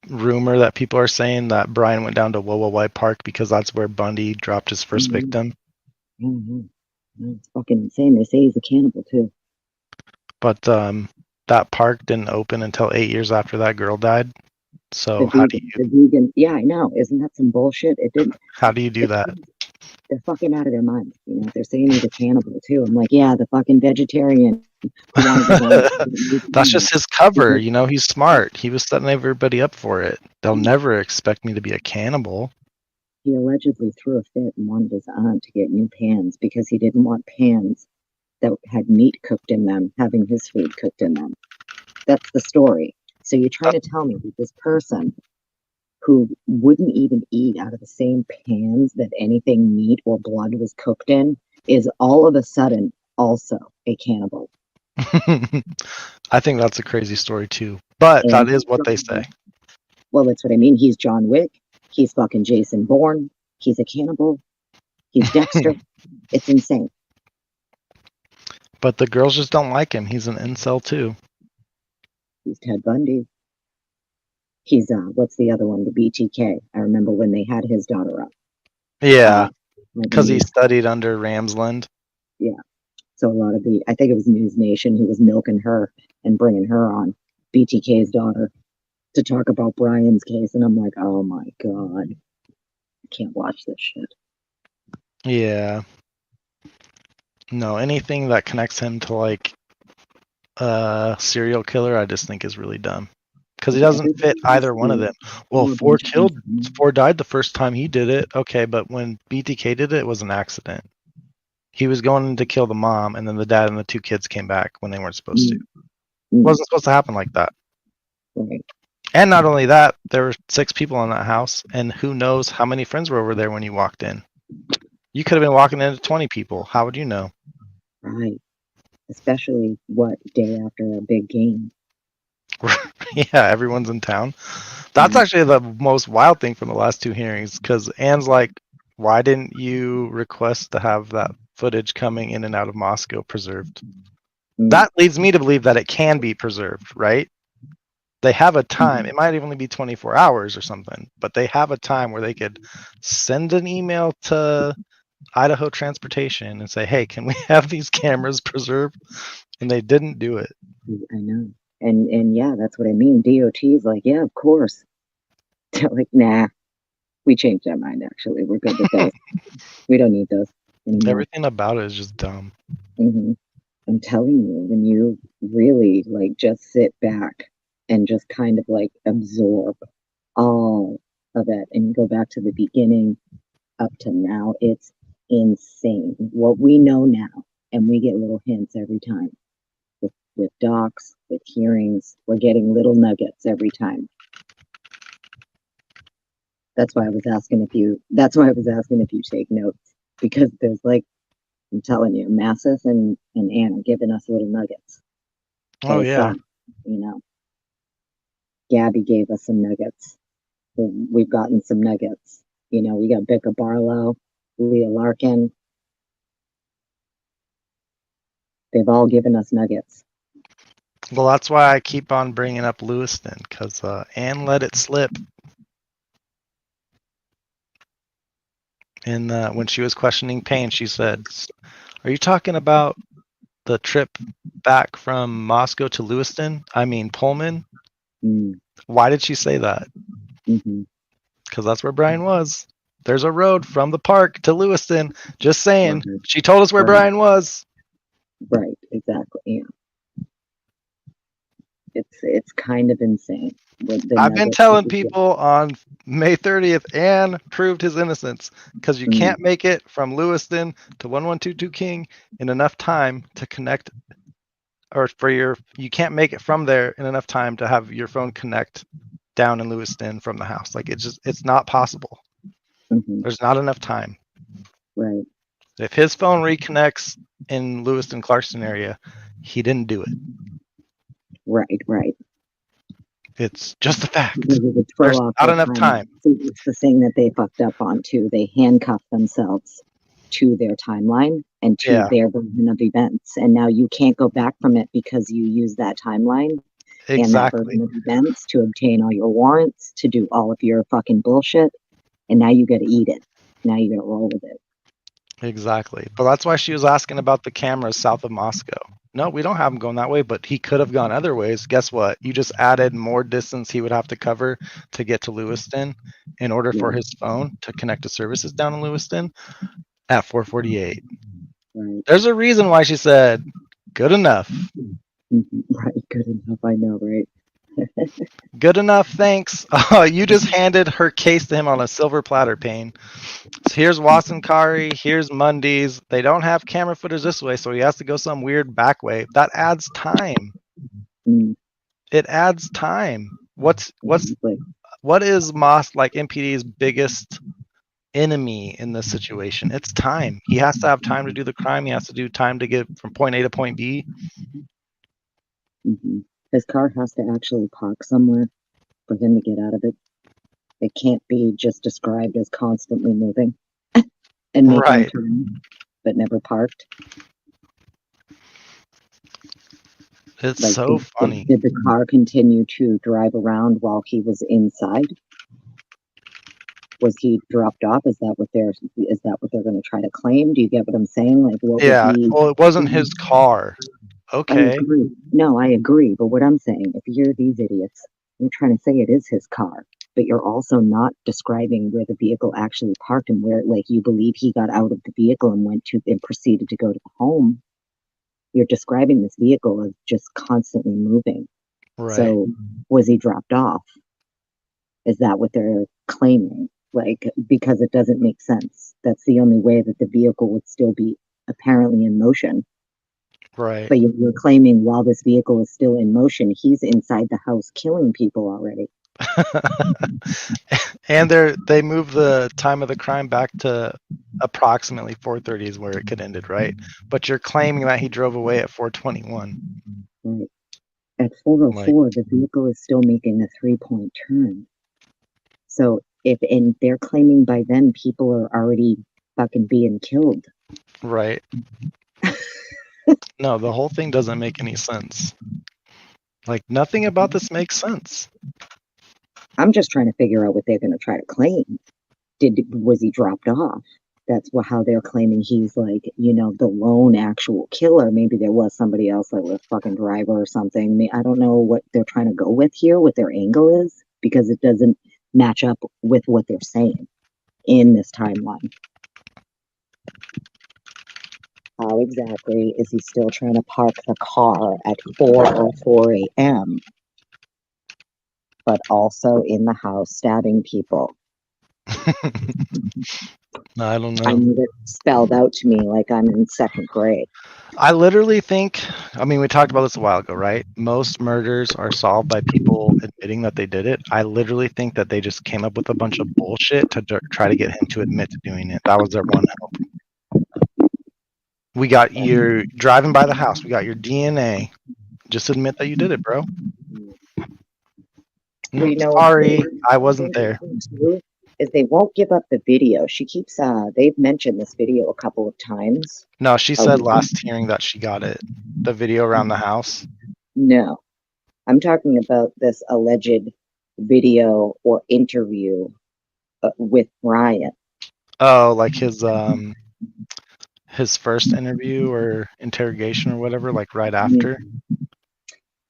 rumor that people are saying that Brian went down to Wowawai Park because that's where Bundy dropped his 1st victim? It's fucking insane. They say he's a cannibal too. But that park didn't open until 8 years after that girl died. So The vegan, yeah, I know. Isn't that some bullshit? It didn't. how do you do that? They're fucking out of their minds. You know, they're saying he's a cannibal too. I'm like, yeah, the fucking vegetarian. Who wanted to go That's just his cover. You know, he's smart. He was setting everybody up for it. They'll never expect me to be a cannibal. He allegedly threw a fit and wanted his aunt to get new pans because he didn't want pans that had meat cooked in them having his food cooked in them. That's the story. So you're trying to tell me that this person who wouldn't even eat out of the same pans that anything meat or blood was cooked in is all of a sudden also a cannibal. I think that's a crazy story too. But that is what they say. Well, that's what I mean. He's John Wick. He's fucking Jason Bourne. He's a cannibal. He's Dexter. It's insane. But the girls just don't like him. He's an incel too. He's Ted Bundy. He's what's the other one? The BTK. I remember when they had his daughter up. Yeah, because he studied under Ramsland. Yeah. So a lot of I think it was News Nation who was milking her and bringing her on, BTK's daughter, to talk about Brian's case. And I'm like, oh my God, I can't watch this shit. Yeah. No, anything that connects him to like a serial killer, I just think is really dumb. Because he doesn't fit either one of them. Well, Ford died the first time he did it. Okay, but when BTK did it, it was an accident. He was going to kill the mom, and then the dad and the 2 kids came back when they weren't supposed to. It wasn't supposed to happen like that. Right. And not only that, there were 6 people in that house, and who knows how many friends were over there when you walked in. You could have been walking into 20 people. How would you know? Right. Especially, day after a big game. Yeah, everyone's in town. That's actually the most wild thing from the last 2 hearings, because Anne's like, why didn't you request to have that footage coming in and out of Moscow preserved? That leads me to believe that it can be preserved, right? They have a time. It might only be 24 hours or something, but they have a time where they could send an email to Idaho Transportation and say, hey, can we have these cameras preserved? And they didn't do it. I know. And yeah, that's what I mean. DOT's like, yeah, of course. They're like, nah, we changed our mind, actually. We're good with those. We don't need those anymore. Everything about it is just dumb. I'm telling you, when you really like just sit back and just kind of like absorb all of it and go back to the beginning up to now, it's insane what we know now. And we get little hints every time with docs, with hearings. We're getting little nuggets every time. That's why I was asking if you take notes, because there's like, I'm telling you, Massis and Anna giving us little nuggets. Oh yeah. You know, Gabby gave us some nuggets. We've gotten some nuggets. You know, we got Becca Barlow, Leah Larkin. They've all given us nuggets. Well, that's why I keep on bringing up Lewiston, because Anne let it slip. And when she was questioning Payne, she said, are you talking about the trip back from Moscow to Lewiston? I mean, Pullman? Why did she say that? Because that's where Brian was. There's a road from the park to Lewiston. Just saying. She told us where Brian was. Right, exactly. Yeah. It's kind of insane. I've been telling people on May 30th, Anne proved his innocence, because you can't make it from Lewiston to 1122 King in enough time to connect, or you can't make it from there in enough time to have your phone connect down in Lewiston from the house. Like it's not possible. There's not enough time. Right. If his phone reconnects in Lewiston, Clarkston area, he didn't do it. Right. It's just a fact. There's not enough time. It's the thing that they fucked up on too. They handcuffed themselves to their timeline and to Yeah, their version of events. And now you can't go back from it because you use that timeline and that exactly. version of events to obtain all your warrants, to do all of your fucking bullshit. And now you got to eat it. Now you got to roll with it. Exactly. But that's why she was asking about the cameras south of Moscow. No, we don't have him going that way, but he could have gone other ways. Guess what? You just added more distance he would have to cover to get to Lewiston in order for Yeah, his phone to connect to services down in Lewiston at 448. right. There's a reason why she said, good enough. Right. Good enough. I know, right? Good enough, thanks. Oh, you just handed her case to him on a silver platter, Payne. So here's Watson Kari, here's Mundy's. They don't have camera footage this way, so he has to go some weird back way. That adds time. Mm, It adds time. What exactly. is Moss like MPD's biggest enemy in this situation? It's time. He has to have time to do the crime. He has to do time to get from point A to point B. His car has to actually park somewhere for him to get out of it. It can't be just described as constantly moving and making Right. turns, but never parked. It's Like, so funny. did the car continue to drive around while he was inside? Was he dropped off? Is that what they're going to try to claim? Do you get what I'm saying? Like, what Yeah. was he? Well, it wasn't his car. I Okay. agree. No, I agree. But what I'm saying, if you're these idiots, you're trying to say it is his car, but you're also not describing where the vehicle actually parked and where, like, you believe he got out of the vehicle and went to and proceeded to go to the home. You're describing this vehicle as just constantly moving. Right. So, was he dropped off? Is that what they're claiming? Like, because it doesn't make sense. That's the only way that the vehicle would still be apparently in motion. Right. But you're claiming while this vehicle is still in motion, he's inside the house killing people already. And they moved the time of the crime back to approximately 4:30 is where it could ended, right? But you're claiming that he drove away at 4:21. Right. At 4:04, the vehicle is still making a 3-point turn. So and they're claiming by then people are already fucking being killed. Right. No, the whole thing doesn't make any sense. Like, nothing about this makes sense. I'm just trying to figure out what they're going to try to claim. Was he dropped off? That's how they're claiming he's like, the lone actual killer. Maybe there was somebody else, like a fucking driver or something. I don't know what they're trying to go with here, what their angle is, because it doesn't match up with what they're saying in this timeline. How exactly is he still trying to park the car at 4:04 a.m., but also in the house stabbing people? I don't know. I need it spelled out to me like I'm in second grade. I literally think, we talked about this a while ago, right? Most murders are solved by people admitting that they did it. I literally think that they just came up with a bunch of bullshit to try to get him to admit to doing it. That was their one hope. We got your driving by the house. We got your DNA. Just admit that you did it, bro. Sorry, I wasn't there. Is they won't give up the video. She keeps they've mentioned this video a couple of times. No, she said last hearing that she got it. The video around the house. No. I'm talking about this alleged video or interview with Brian. Oh, like his first interview or interrogation or whatever, like right after.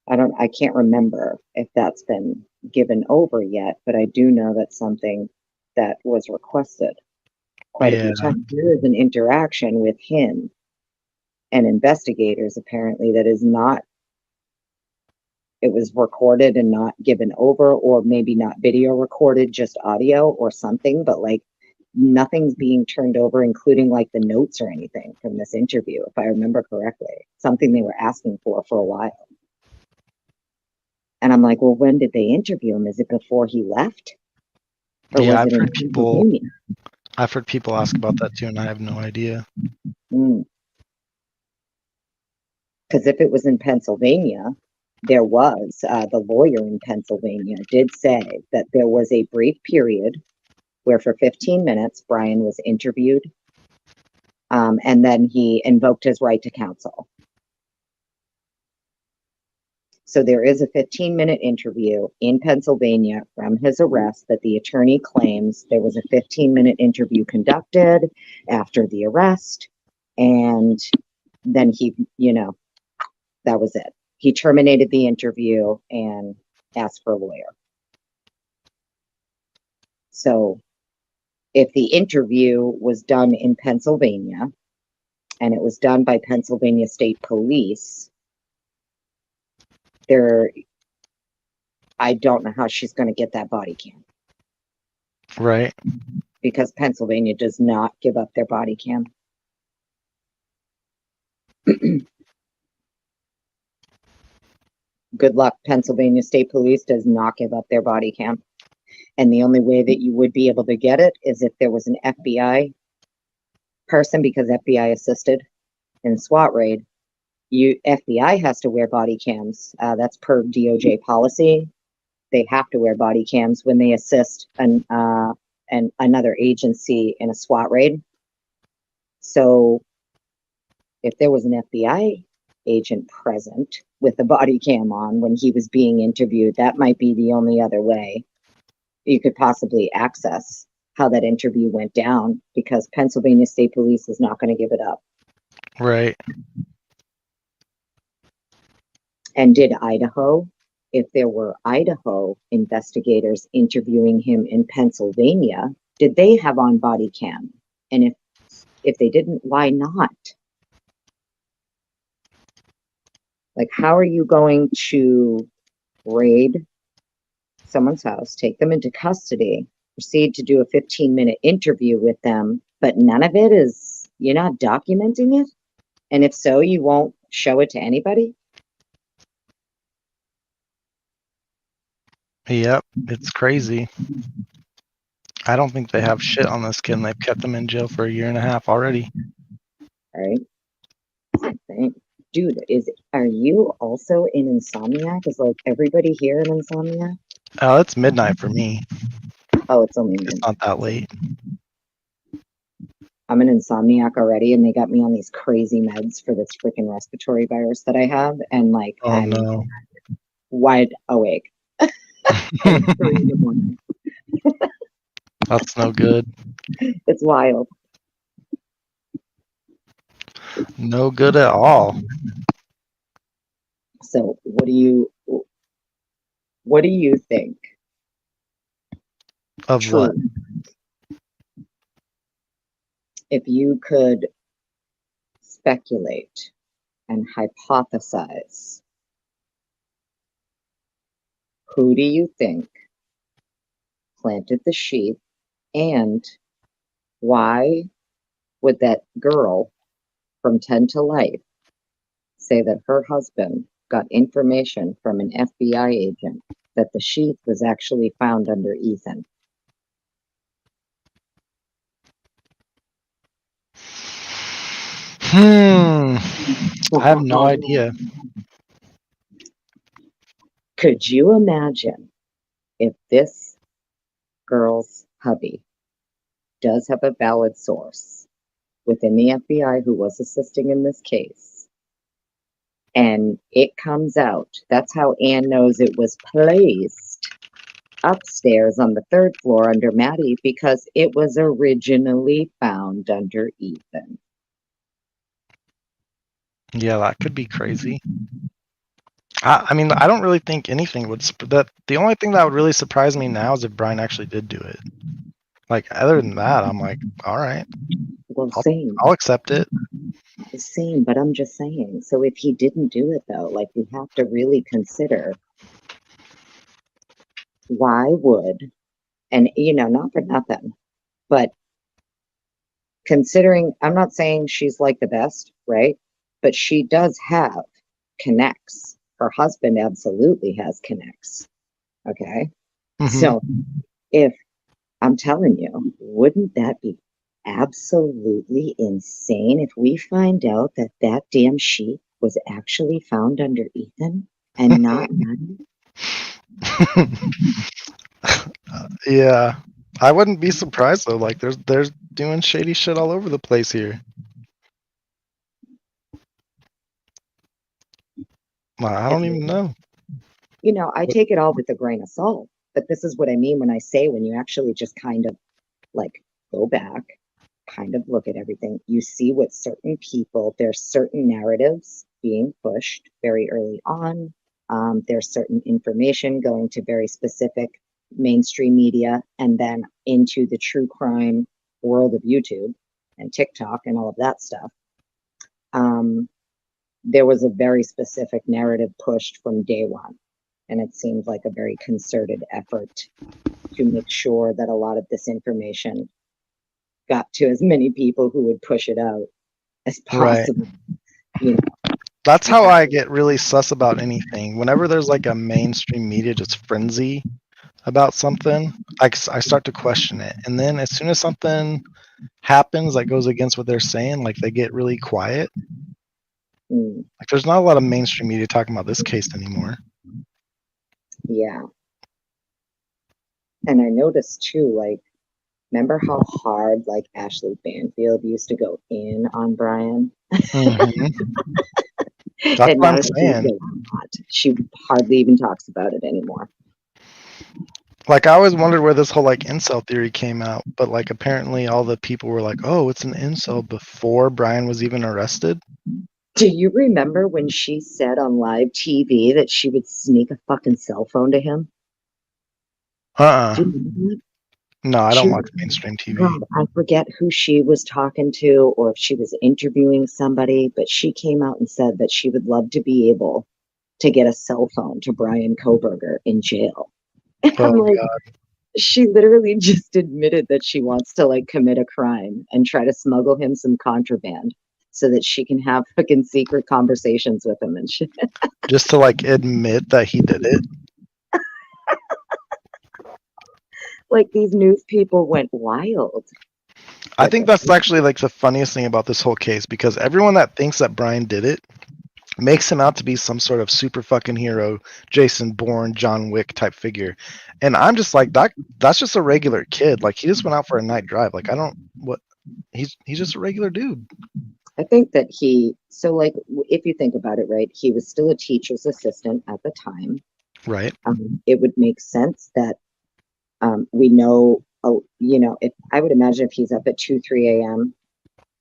I can't remember if that's been given over yet, but I do know that's something that was requested quite a few times. There is an interaction with him and investigators apparently that is not, it was recorded and not given over, or maybe not video recorded, just audio or something, but like nothing's being turned over, including like the notes or anything from this interview, if I remember correctly. Something they were asking for a while. And I'm like, well, when did they interview him? Is it before he left? Or Yeah, was it in Pennsylvania? I've heard people ask about that too, and I have no idea. Because if it was in Pennsylvania, there was, the lawyer in Pennsylvania did say that there was a brief period where for 15 minutes, Brian was interviewed And then he invoked his right to counsel. So there is a 15-minute interview in Pennsylvania from his arrest that the attorney claims there was a 15-minute interview conducted after the arrest. And then he, that was it. He terminated the interview and asked for a lawyer. So if the interview was done in Pennsylvania and it was done by Pennsylvania State Police, I don't know how she's going to get that body cam. Right. Because Pennsylvania does not give up their body cam. Good luck. Pennsylvania State Police does not give up their body cam. And the only way that you would be able to get it is if there was an FBI person, because FBI assisted in SWAT raid. FBI has to wear body cams. That's per DOJ policy. They have to wear body cams when they assist another agency in a SWAT raid. So if there was an FBI agent present with the body cam on when he was being interviewed, that might be the only other way you could possibly access how that interview went down, because Pennsylvania State Police is not going to give it up. Right. And did Idaho, if there were Idaho investigators interviewing him in Pennsylvania, did they have on body cam? And if they didn't, why not? Like, how are you going to raid someone's house, take them into custody, proceed to do a 15-minute interview with them, but none of it is, you're not documenting it? And if so, you won't show it to anybody? Yep, it's crazy. I don't think they have shit on this kid, and they've kept him in jail for 1.5 years already. Right. Dude, are you also in Insomniac? Is like everybody here in Insomniac? Oh, it's midnight for me. Oh, it's only midnight. It's not that late. I'm an Insomniac already, and they got me on these crazy meds for this freaking respiratory virus that I have, and like I'm wide awake. It's 3 in the morning. That's no good. It's wild. No good at all. So what do you think? Of True. what? If you could speculate and hypothesize, who do you think planted the sheep, and why would that girl from 10 to Life say that her husband got information from an FBI agent that the sheath was actually found under Ethan? I have no idea. Could you imagine if this girl's hubby does have a valid source within the FBI who was assisting in this case, and it comes out, that's how Anne knows it was placed upstairs on the 3rd floor under Maddie, because it was originally found under Ethan. Yeah, that could be crazy. I mean, I don't really think anything would. The only thing that would really surprise me now is if Brian actually did do it. Like, other than that, I'm like, all right. Well, same. I'll accept it. Same, but I'm just saying. So if he didn't do it, though, like, we have to really consider why would, and not for nothing, but considering, I'm not saying she's like the best, right? But she does have connects. Her husband absolutely has connects. Okay. Mm-hmm. So if I'm telling you, wouldn't that be absolutely insane if we find out that that damn sheep was actually found under Ethan and not Maddie? Yeah, I wouldn't be surprised though. Like, they're doing shady shit all over the place here. Well, I don't even know. You know, I take it all with a grain of salt, but this is what I mean when I say when you actually just kind of like go back, kind of look at everything, you see what certain people, there's certain narratives being pushed very early on. There's certain information going to very specific mainstream media and then into the true crime world of YouTube and TikTok and all of that stuff. There was a very specific narrative pushed from day one. And it seemed like a very concerted effort to make sure that a lot of this information got to as many people who would push it out as possible. Right. You know, that's how I get really sus about anything. Whenever there's like a mainstream media just frenzy about something, I start to question it. And then as soon as something happens that goes against what they're saying, like they get really quiet. Like there's not a lot of mainstream media talking about this case anymore. Yeah. And I noticed too, like, remember how hard like Ashley Banfield used to go in on Brian? Mm-hmm. That's what I'm saying. She hardly even talks about it anymore. Like I always wondered where this whole like incel theory came out, but like apparently all the people were like, "Oh, it's an incel," before Brian was even arrested. Do you remember when she said on live TV that she would sneak a fucking cell phone to him? No, I don't watch mainstream TV. God, I forget who she was talking to or if she was interviewing somebody, but she came out and said that she would love to be able to get a cell phone to Brian Kohberger in jail. And I'm like, God. She literally just admitted that she wants to like commit a crime and try to smuggle him some contraband so that she can have fucking secret conversations with him and shit. Just to like admit that he did it. Like these news people went wild. I think that's actually like the funniest thing about this whole case, because everyone that thinks that Brian did it makes him out to be some sort of super fucking hero, Jason Bourne, John Wick type figure. And I'm just like, that's just a regular kid. Like he just went out for a night drive. Like he's just a regular dude. I think that so like if you think about it, right, he was still a teacher's assistant at the time. Right. It would make sense that we know, you know, if I would imagine if he's up at 2-3 a.m.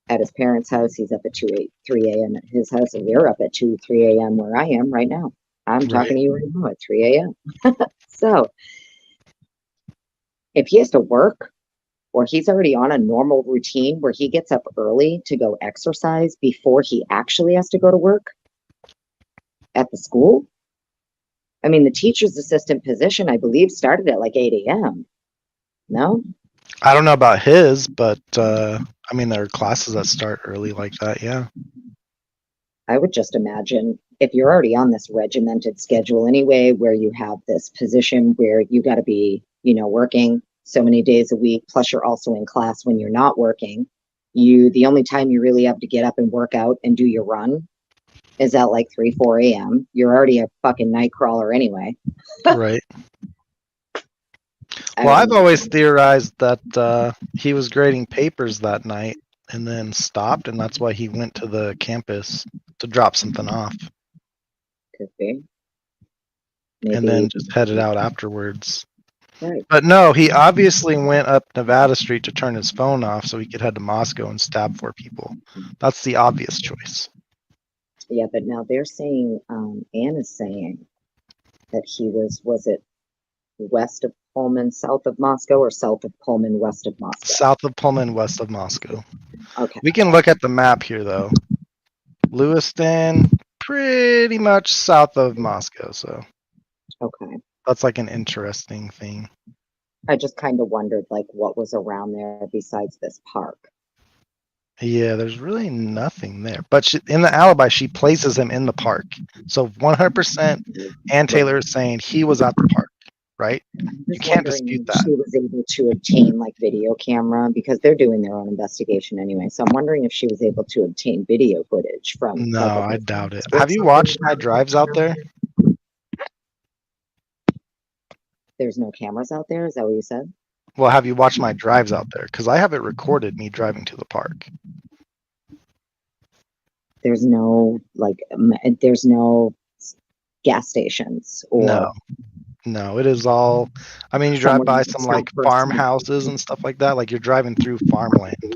at his parents' house, he's up at 3 a.m. at his house, and we're up at 2-3 a.m. where I am right now. I'm talking to you right now at 3 a.m. So if he has to work, or he's already on a normal routine where he gets up early to go exercise before he actually has to go to work at the school. I mean, the teacher's assistant position, I believe, started at like 8 a.m. No? I don't know about his, but I mean, there are classes that start early like that, yeah. I would just imagine if you're already on this regimented schedule anyway, where you have this position where you got to be, you know, working so many days a week, plus you're also in class when you're not working. The only time you really have to get up and work out and do your run is at like 3-4 a.m. You're already a fucking night crawler anyway. Right. Well, I've always theorized that he was grading papers that night and then stopped, and that's why he went to the campus to drop something off. Could be. Maybe. And then just headed out afterwards. Right. But no, he obviously went up Nevada Street to turn his phone off so he could head to Moscow and stab 4 people. That's the obvious choice. Yeah, but now they're saying, Anne is saying that he was it west of Pullman, south of Moscow, or south of Pullman, west of Moscow? South of Pullman, west of Moscow. Okay. We can look at the map here, though. Lewiston, pretty much south of Moscow, so. Okay. That's like an interesting thing. I just kind of wondered, like, what was around there besides this park. Yeah, there's really nothing there. But in the alibi, she places him in the park. So 100% Ann Taylor is saying he was at the park, right? You can't dispute that. She was able to obtain, like, video camera, because they're doing their own investigation anyway. So I'm wondering if she was able to obtain video footage from... No, I doubt it. Have you watched my drives out there? There's no cameras out there? Is that what you said? Well, have you watched my drives out there? Because I have it recorded me driving to the park. There's no, like, there's no gas stations No, or no, it is all. I mean, you drive someone by that's some not like personally- farmhouses and stuff like that. Like you're driving through farmland.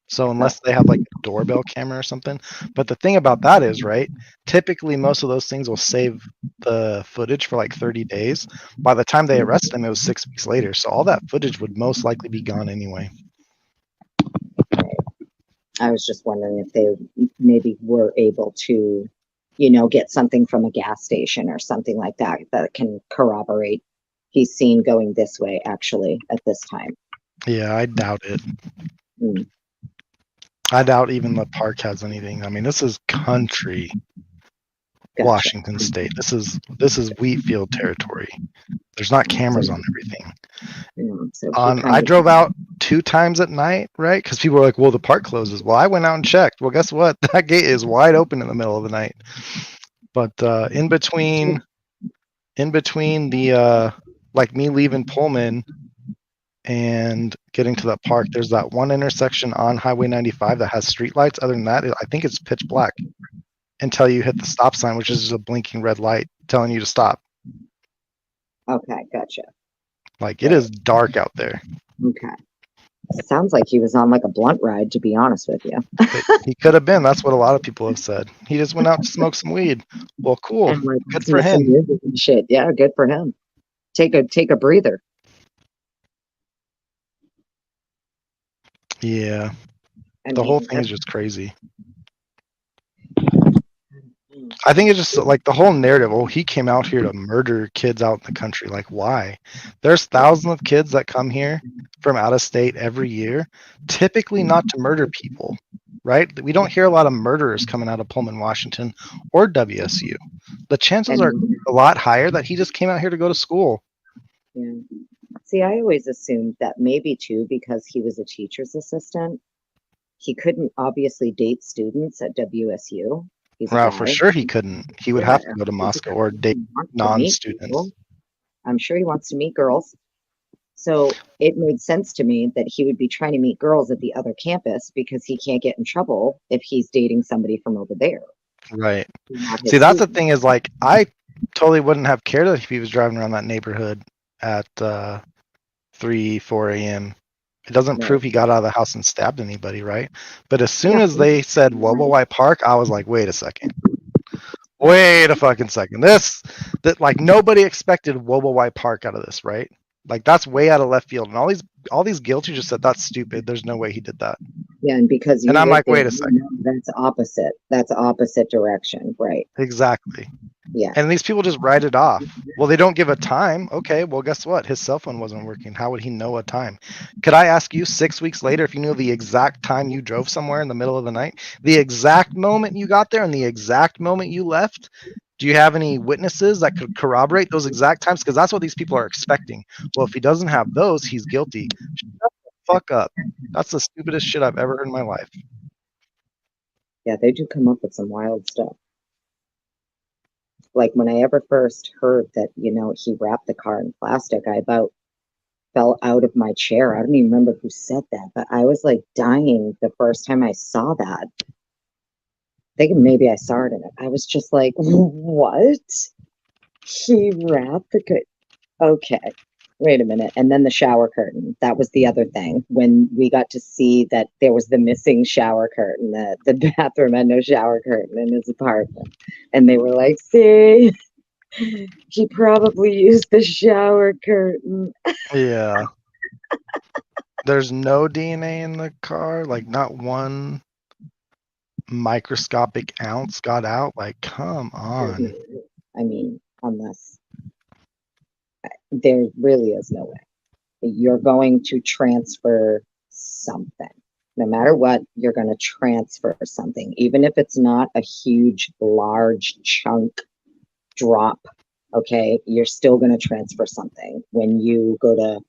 So unless they have like a doorbell camera or something, but the thing about that is, right? Typically, most of those things will save the footage for like 30 days. By the time they arrest him, it was 6 weeks later. So all that footage would most likely be gone anyway. I was just wondering if they maybe were able to, you know, get something from a gas station or something like that that can corroborate he's seen going this way actually at this time. Yeah, I doubt it. Mm. I doubt even the park has anything. I mean, this is country, Gotcha. Washington State. This is wheat field territory. There's not cameras on everything. So I drove out 2 times at night, right? Because people were like, "Well, the park closes." Well, I went out and checked. Well, guess what? That gate is wide open in the middle of the night. But in between the like me leaving Pullman and getting to that park, there's that one intersection on Highway 95 that has streetlights. Other than that, I think it's pitch black until you hit the stop sign, which is just a blinking red light telling you to stop. Okay, gotcha. Like it is dark out there. Okay. Sounds like he was on like a blunt ride, to be honest with you. He could have been. That's what a lot of people have said. He just went out to smoke some weed. Well, cool. And like, Good for listen him. to music and shit. Yeah, good for him. Take a breather. Yeah. I The mean, whole thing is just crazy. I think it's just like the whole narrative. Oh, he came out here to murder kids out in the country. Like, why? There's thousands of kids that come here from out of state every year, typically not to murder people, right? We don't hear a lot of murderers coming out of Pullman, Washington, or WSU. The chances are a lot higher that he just came out here to go to school. Yeah. See, I always assumed that maybe too, because he was a teacher's assistant, he couldn't obviously date students at WSU. He's a Well, guy. for sure he couldn't. He would have to go to Moscow or date He wants to meet non-students. people. I'm sure he wants to meet girls. So it made sense to me that he would be trying to meet girls at the other campus because he can't get in trouble if he's dating somebody from over there. Right. Not his See, that's the student. thing is like I totally wouldn't have cared if he was driving around that neighborhood at 3, 4 a.m. It doesn't Right. prove he got out of the house and stabbed anybody, right? But as soon Yeah. as they said Wobblewhite Park, I was like, wait a second. Wait a fucking second. That like nobody expected Wobblewhite Park out of this, right? Like that's way out of left field. And all these guilty just said that's stupid. There's no way he did that. Yeah, and because you And I'm live like, there, wait a you second. know that's opposite. That's opposite direction, right? Exactly. Yeah. And these people just write it off. Well, they don't give a time. Okay, well, guess what? His cell phone wasn't working. How would he know a time? Could I ask you 6 weeks later if you knew the exact time you drove somewhere in the middle of the night, the exact moment you got there, and the exact moment you left? Do you have any witnesses that could corroborate those exact times? Because that's what these people are expecting. Well, if he doesn't have those, he's guilty. Shut the fuck up. That's the stupidest shit I've ever heard in my life. Yeah, they do come up with some wild stuff. Like when I ever first heard that, you know, he wrapped the car in plastic, I about fell out of my chair. I don't even remember who said that, but I was like dying the first time I saw that. Thinking maybe I saw it in it. I was just like, what? He wrapped the car. Okay, wait a minute. And then the shower curtain. That was the other thing. When we got to see that there was the missing shower curtain, the bathroom had no shower curtain in his apartment. And they were like, see, he probably used the shower curtain. Yeah. There's no DNA in the car, like not one microscopic ounce got out. Like, come on. I mean, unless there really is no way. You're going to transfer something. No matter what, you're going to transfer something, even if it's not a huge, large chunk drop. Okay, you're still going to transfer something. When you go to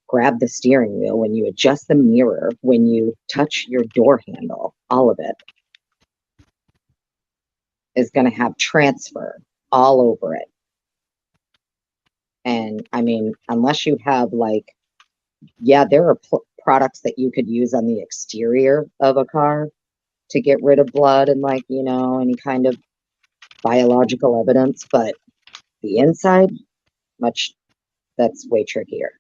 grab the steering wheel, when you adjust the mirror, when you touch your door handle, all of it is going to have transfer all over it. And I mean, unless you have like, yeah, there are products that you could use on the exterior of a car to get rid of blood and like, you know, any kind of biological evidence, but The inside, that's way trickier.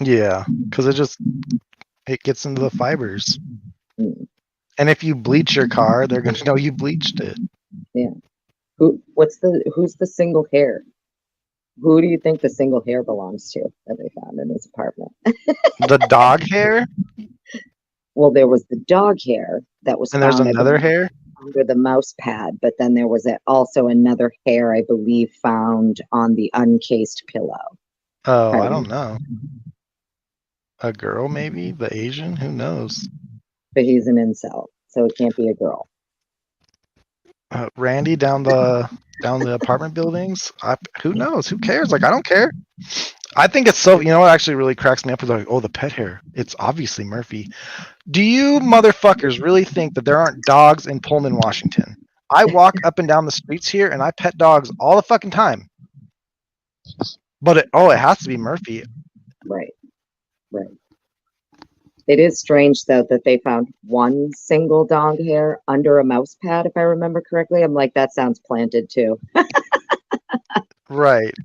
Yeah, because it gets into the fibers. Mm. And if you bleach your car, they're going to know you bleached it. Yeah. Who's the single hair? Who do you think the single hair belongs to that they found in his apartment? The dog hair? Well, there was the dog hair that was And there's found another hair? under the mouse pad, but then there was also another hair, I believe, found on the uncased pillow. Oh, I don't know. A girl, maybe? The Asian? Who knows? But he's an incel, so it can't be a girl. Randy down the apartment buildings? Who knows? Who cares? Like, I don't care. I think it's so, you know what actually really cracks me up is like, oh, the pet hair. It's obviously Murphy. Do you motherfuckers really think that there aren't dogs in Pullman, Washington? I walk up and down the streets here and I pet dogs all the fucking time. But it has to be Murphy. Right. It is strange, though, that they found one single dog hair under a mouse pad, if I remember correctly. I'm like, that sounds planted, too. Right.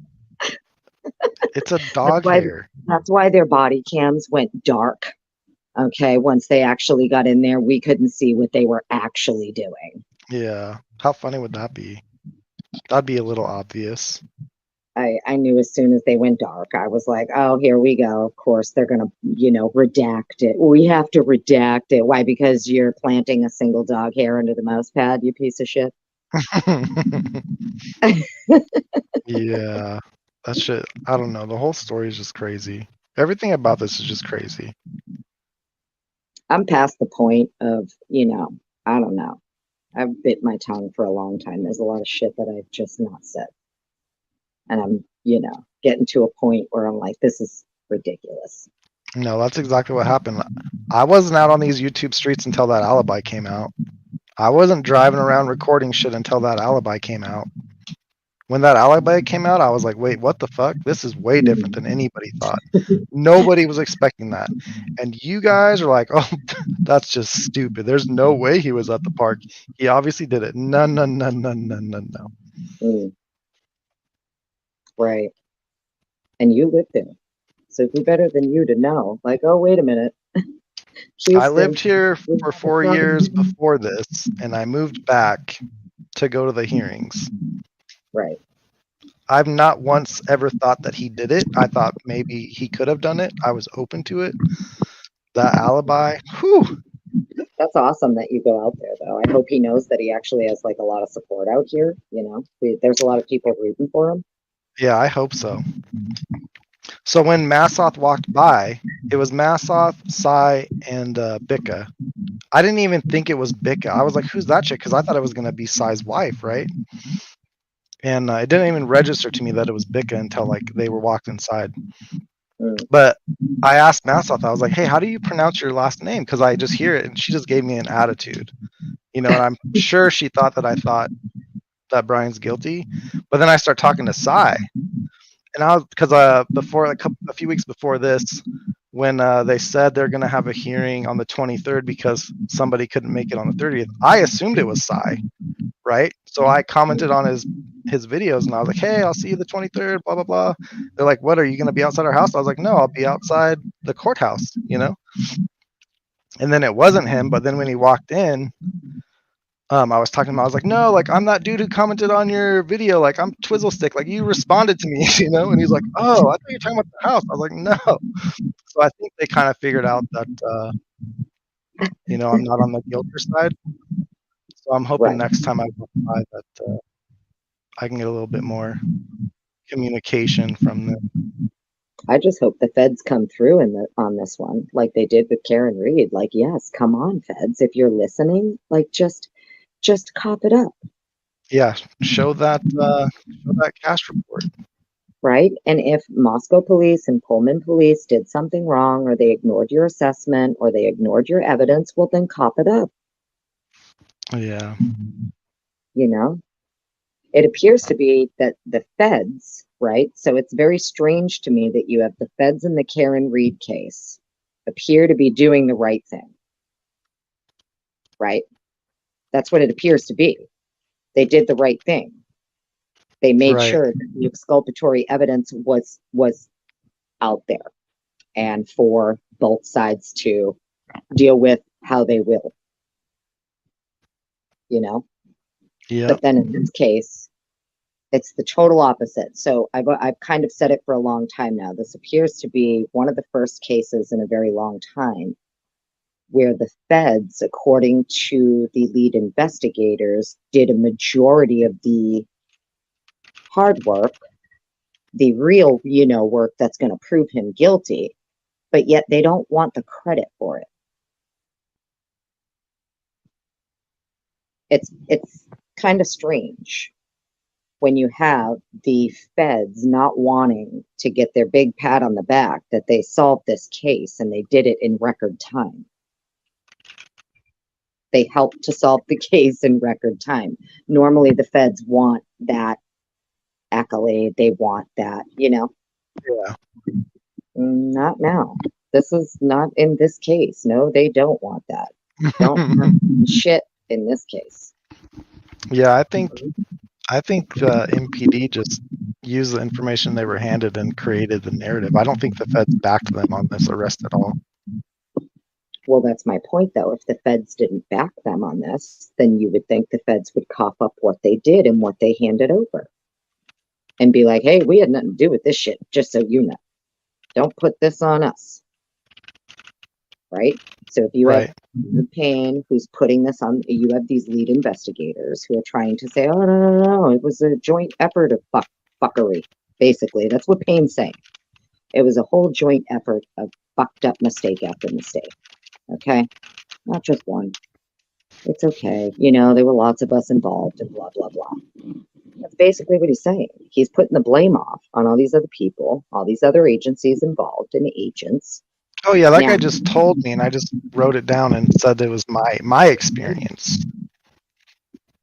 It's a dog hair. That's why their body cams went dark. Okay, once they actually got in there, we couldn't see what they were actually doing. Yeah. How funny would that be? That'd be a little obvious. I knew as soon as they went dark, I was like, oh, here we go. Of course, they're going to, redact it. We have to redact it. Why? Because you're planting a single dog hair under the mouse pad, you piece of shit. Yeah. That shit, I don't know. The whole story is just crazy. Everything about this is just crazy. I'm past the point of, I don't know. I've bit my tongue for a long time. There's a lot of shit that I've just not said. And I'm, getting to a point where I'm like, this is ridiculous. No, that's exactly what happened. I wasn't out on these YouTube streets until that alibi came out. I wasn't driving around recording shit until that alibi came out. When that alibi came out, I was like, wait, what the fuck? This is way different than anybody thought. Nobody was expecting that. And you guys are like, oh, that's just stupid. There's no way he was at the park. He obviously did it. No. Right. And you lived there. So who better than you to know? Like, oh, wait a minute. I lived here for 4 years before this, and I moved back to go to the hearings. Right. I've not once ever thought that he did it. I thought maybe he could have done it. I was open to it. That alibi, whew. That's awesome that you go out there, though. I hope he knows that he actually has like a lot of support out here. There's a lot of people rooting for him. Yeah, I hope so. So when Massoth walked by, it was Massoth, Sai, and Bicca. I didn't even think it was Bicca. I was like, who's that chick? Because I thought it was going to be Sai's wife, right? And it didn't even register to me that it was Bicca until like they were walked inside. But I asked Massoth, I was like, hey, how do you pronounce your last name? Because I just hear it, and she just gave me an attitude. And I'm sure she thought that I thought that Brian's guilty. But then I start talking to Sai. And before a few weeks before this, when they said they're going to have a hearing on the 23rd because somebody couldn't make it on the 30th, I assumed it was Sai, right? So I commented on his videos and I was like, hey, I'll see you the 23rd, blah, blah, blah. They're like, what, are you going to be outside our house? I was like, no, I'll be outside the courthouse, And then it wasn't him, but then when he walked in, I was talking to him, I was like, no, like, I'm that dude who commented on your video, like, I'm Twizzlestick, like, you responded to me, And he's like, oh, I thought you were talking about the house. I was like, no. So I think they kind of figured out that, I'm not on the guilty side. So I'm hoping next time I go by that I can get a little bit more communication from them. I just hope the feds come through on this one, like they did with Karen Reed. Like, yes, come on, feds, if you're listening, like just cop it up. Yeah, show that cash report. Right? And if Moscow police and Pullman police did something wrong, or they ignored your assessment, or they ignored your evidence, well, then cop it up. Yeah. It appears to be that the feds, right? So it's very strange to me that you have the feds in the Karen Reed case appear to be doing the right thing. Right? That's what it appears to be. They did the right thing. They made Right. sure that the exculpatory evidence was out there, and for both sides to deal with how they will, you know. Yep. But then in this case, it's the total opposite. So I've kind of said it for a long time now. This appears to be one of the first cases in a very long time where the feds, according to the lead investigators, did a majority of the hard work, the real, work that's going to prove him guilty, but yet they don't want the credit for it. It's kind of strange when you have the feds not wanting to get their big pat on the back that they solved this case and they did it in record time. They helped to solve the case in record time. Normally the feds want that accolade. They want that, Yeah. Not now. This is not in this case. No, they don't want that. Don't want shit in this case. Yeah, I think MPD just used the information they were handed and created the narrative. I don't think the feds backed them on this arrest at all. Well, that's my point, though. If the feds didn't back them on this, then you would think the feds would cough up what they did and what they handed over and be like, hey, we had nothing to do with this shit, just so you know. Don't put this on us. Right? So if you have Payne who's putting this on, you have these lead investigators who are trying to say, oh, no, it was a joint effort of fuckery. Basically, that's what Payne's saying. It was a whole joint effort of fucked up mistake after mistake. Okay? Not just one. It's okay. There were lots of us involved and blah, blah, blah. That's basically what he's saying. He's putting the blame off on all these other people, all these other agencies involved and agents. Oh yeah, that guy just told me, and I just wrote it down and said it was my experience.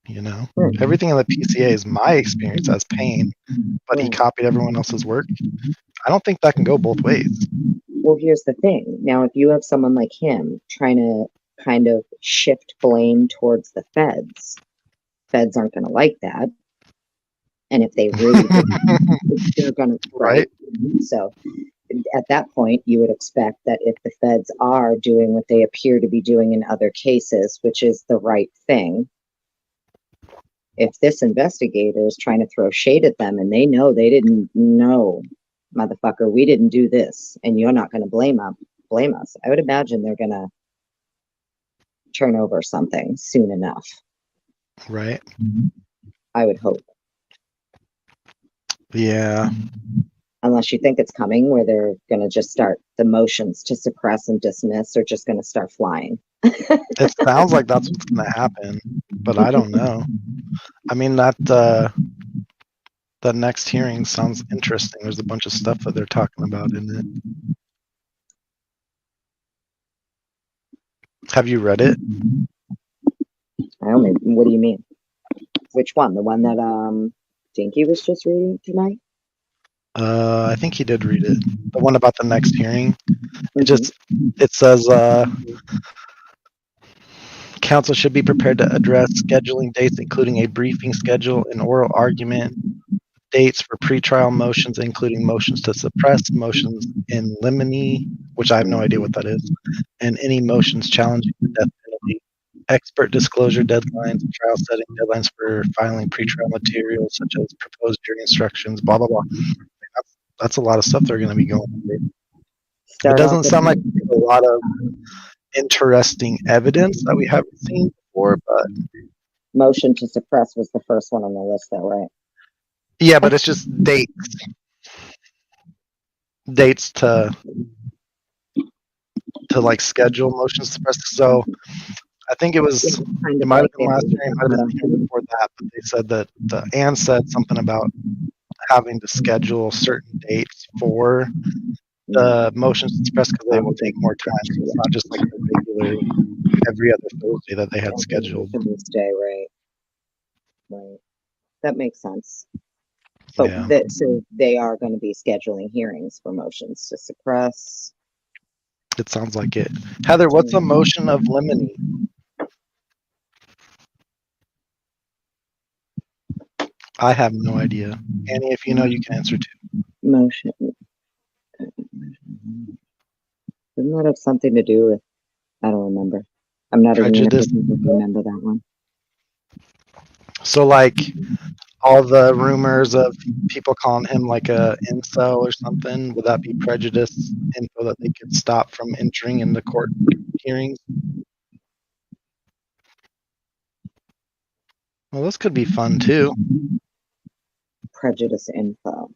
Everything in the PCA is my experience as Payne, but he copied everyone else's work. I don't think that can go both ways. Well, here's the thing. Now, if you have someone like him trying to kind of shift blame towards the feds aren't going to like that. And if they really do, they're going to, right? So at that point, you would expect that if the feds are doing what they appear to be doing in other cases, which is the right thing, if this investigator is trying to throw shade at them and they know they didn't know, motherfucker, we didn't do this, and you're not going to blame us, I would imagine they're going to turn over something soon enough. Right. I would hope. Yeah. Unless you think it's coming where they're going to just start, the motions to suppress and dismiss are just going to start flying. It sounds like that's what's going to happen, but I don't know. I mean, that next hearing sounds interesting. There's a bunch of stuff that they're talking about in it. Have you read it? What do you mean? Which one? The one that Dinky was just reading tonight? I think he did read it. The one about the next hearing. It says council should be prepared to address scheduling dates, including a briefing schedule, an oral argument, dates for pretrial motions, including motions to suppress, motions in limine, which I have no idea what that is, and any motions challenging the death penalty, expert disclosure deadlines, trial setting deadlines for filing pretrial materials such as proposed jury instructions, blah, blah, blah. That's a lot of stuff they're going to be going through. It doesn't sound like a lot of interesting evidence that we haven't seen before, but motion to suppress was the first one on the list, though, right? Yeah, but it's just dates to like schedule motions to suppress. So I think it was, it might have been last year, it might have been the year before that, but they said that Anne said something about having to schedule certain dates for the motions to suppress because they will take more time. So it's not just like the regular every other Thursday that they had scheduled. Day, right. That makes sense. So, so they are going to be scheduling hearings for motions to suppress. It sounds like it. Heather, what's a motion of limine? I have no idea. Annie, if you know, you can answer too. Motion. Doesn't that have something to do with? I don't remember. I'm not even going to Prejudice. remember that one. So like all the rumors of people calling him like a incel or something, would that be prejudice info that they could stop from entering in the court hearings? Well, this could be fun too. Prejudice info.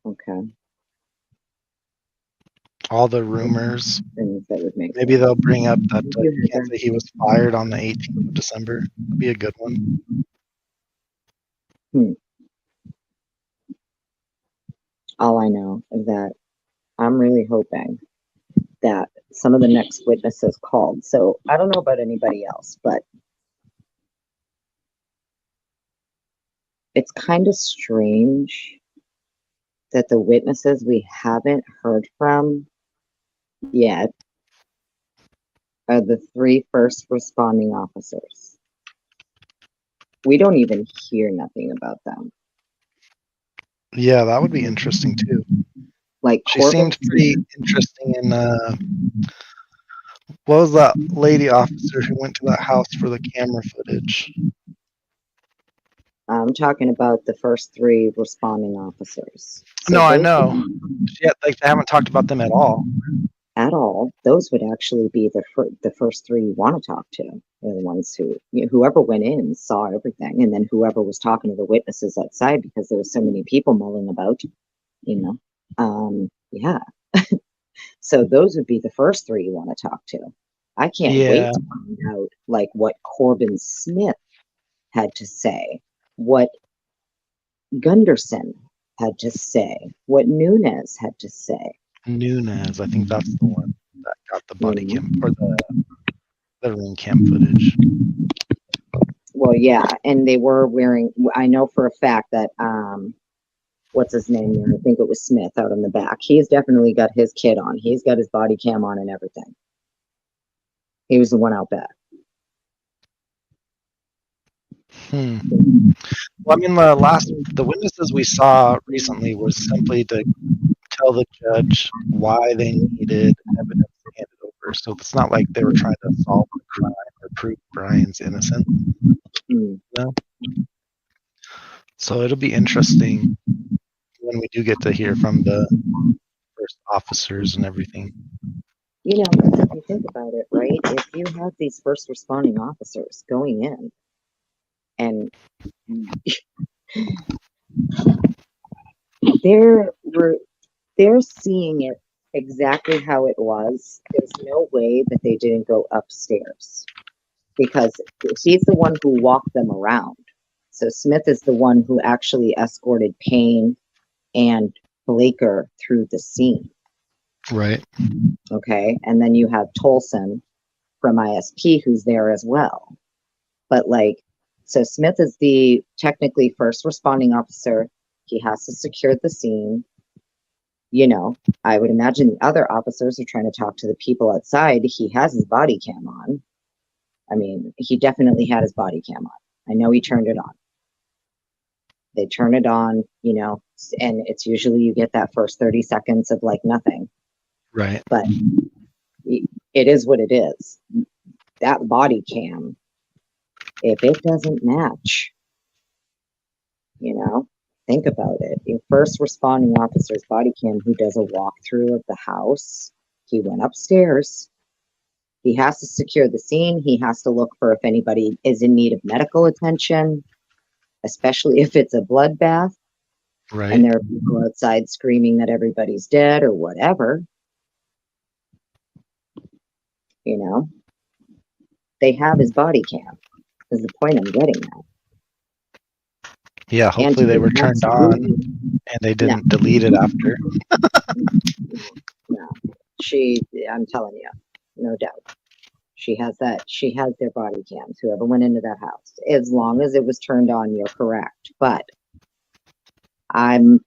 Okay. All the rumors. Things that would make Maybe sense. they'll bring up that You you had can't say he was fired on the 18th of December. That'd be a good one. All I know is that I'm really hoping that some of the next witnesses called. So I don't know about anybody else, but it's kind of strange that the witnesses we haven't heard from yet are the 3 first responding officers. We don't even hear nothing about them. Yeah, that would be interesting too. Like She Corbin, seemed pretty interesting in what was that lady officer who went to that house for the camera footage? I'm talking about the first 3 responding officers. So No, I those know. Yeah, like they haven't talked about them at all. at all, those would actually be the first 3 you want to talk to. They're the ones who, whoever went in saw everything, and then whoever was talking to the witnesses outside, because there were so many people mulling about, yeah. So those would be the first 3 you want to talk to. I can't wait Yeah. to find out like what Corbin Smith had to say, what Gunderson had to say, what Nunez had to say. Nunez, I think that's the one that got the body cam or the ring cam footage. Well, yeah, and they were wearing. I know for a fact that what's his name there? I think it was Smith out in the back. He's definitely got his kit on. He's got his body cam on and everything. He was the one out back. Well, I mean, the witnesses we saw recently was simply to tell the judge why they needed evidence handed over. So it's not like they were trying to solve the crime or prove Brian's innocent. You know? So it'll be interesting when we do get to hear from the first officers and everything. You know, if you think about it, right? If you have these first responding officers going in and they're seeing it exactly how it was, there's no way that they didn't go upstairs, because he's the one who walked them around. So Smith is the one who actually escorted Payne and Blaker through the scene. Right. Okay. And then you have Tolson from ISP who's there as well. But like, so Smith is the technically first responding officer. He has to secure the scene. I would imagine the other officers are trying to talk to the people outside. He has his body cam on. I mean, he definitely had his body cam on. I know he turned it on. They turn it on, and it's usually you get that first 30 seconds of like nothing. Right. But it is what it is. That body cam, if it doesn't match, think about it. Your first responding officer's body cam who does a walkthrough of the house, he went upstairs. He has to secure the scene. He has to look for if anybody is in need of medical attention, especially if it's a bloodbath. Right. And there are people outside screaming that everybody's dead or whatever. They have his body cam, is the point I'm getting at. Yeah, hopefully they were turned on and they didn't delete it after. No, I'm telling you, no doubt. She has their body cams, whoever went into that house. As long as it was turned on, you're correct. But I'm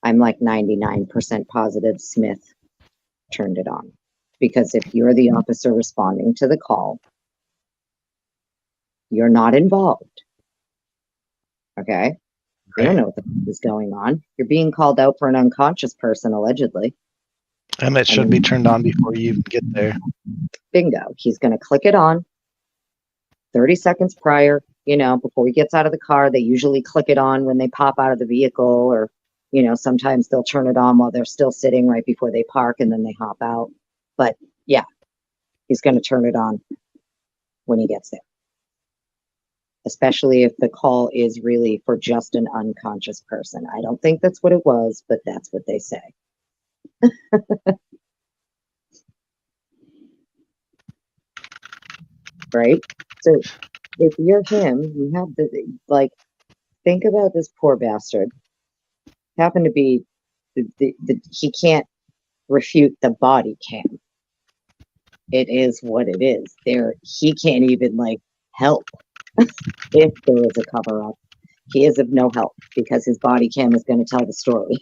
like 99% positive Smith turned it on. Because if you're the officer responding to the call, you're not involved. Okay. You don't know what the fuck is going on. You're being called out for an unconscious person, allegedly. And it should be turned on before you even get there. Bingo. He's going to click it on 30 seconds prior, before he gets out of the car. They usually click it on when they pop out of the vehicle, or, sometimes they'll turn it on while they're still sitting right before they park and then they hop out. But yeah, he's going to turn it on when he gets there. Especially if the call is really for just an unconscious person. I don't think that's what it was, but that's what they say. Right? So if you're him, you have think about this poor bastard. Happen to be he can't refute the body cam. It is what it is. He can't even help if there is a cover up. He is of no help because his body cam is going to tell the story.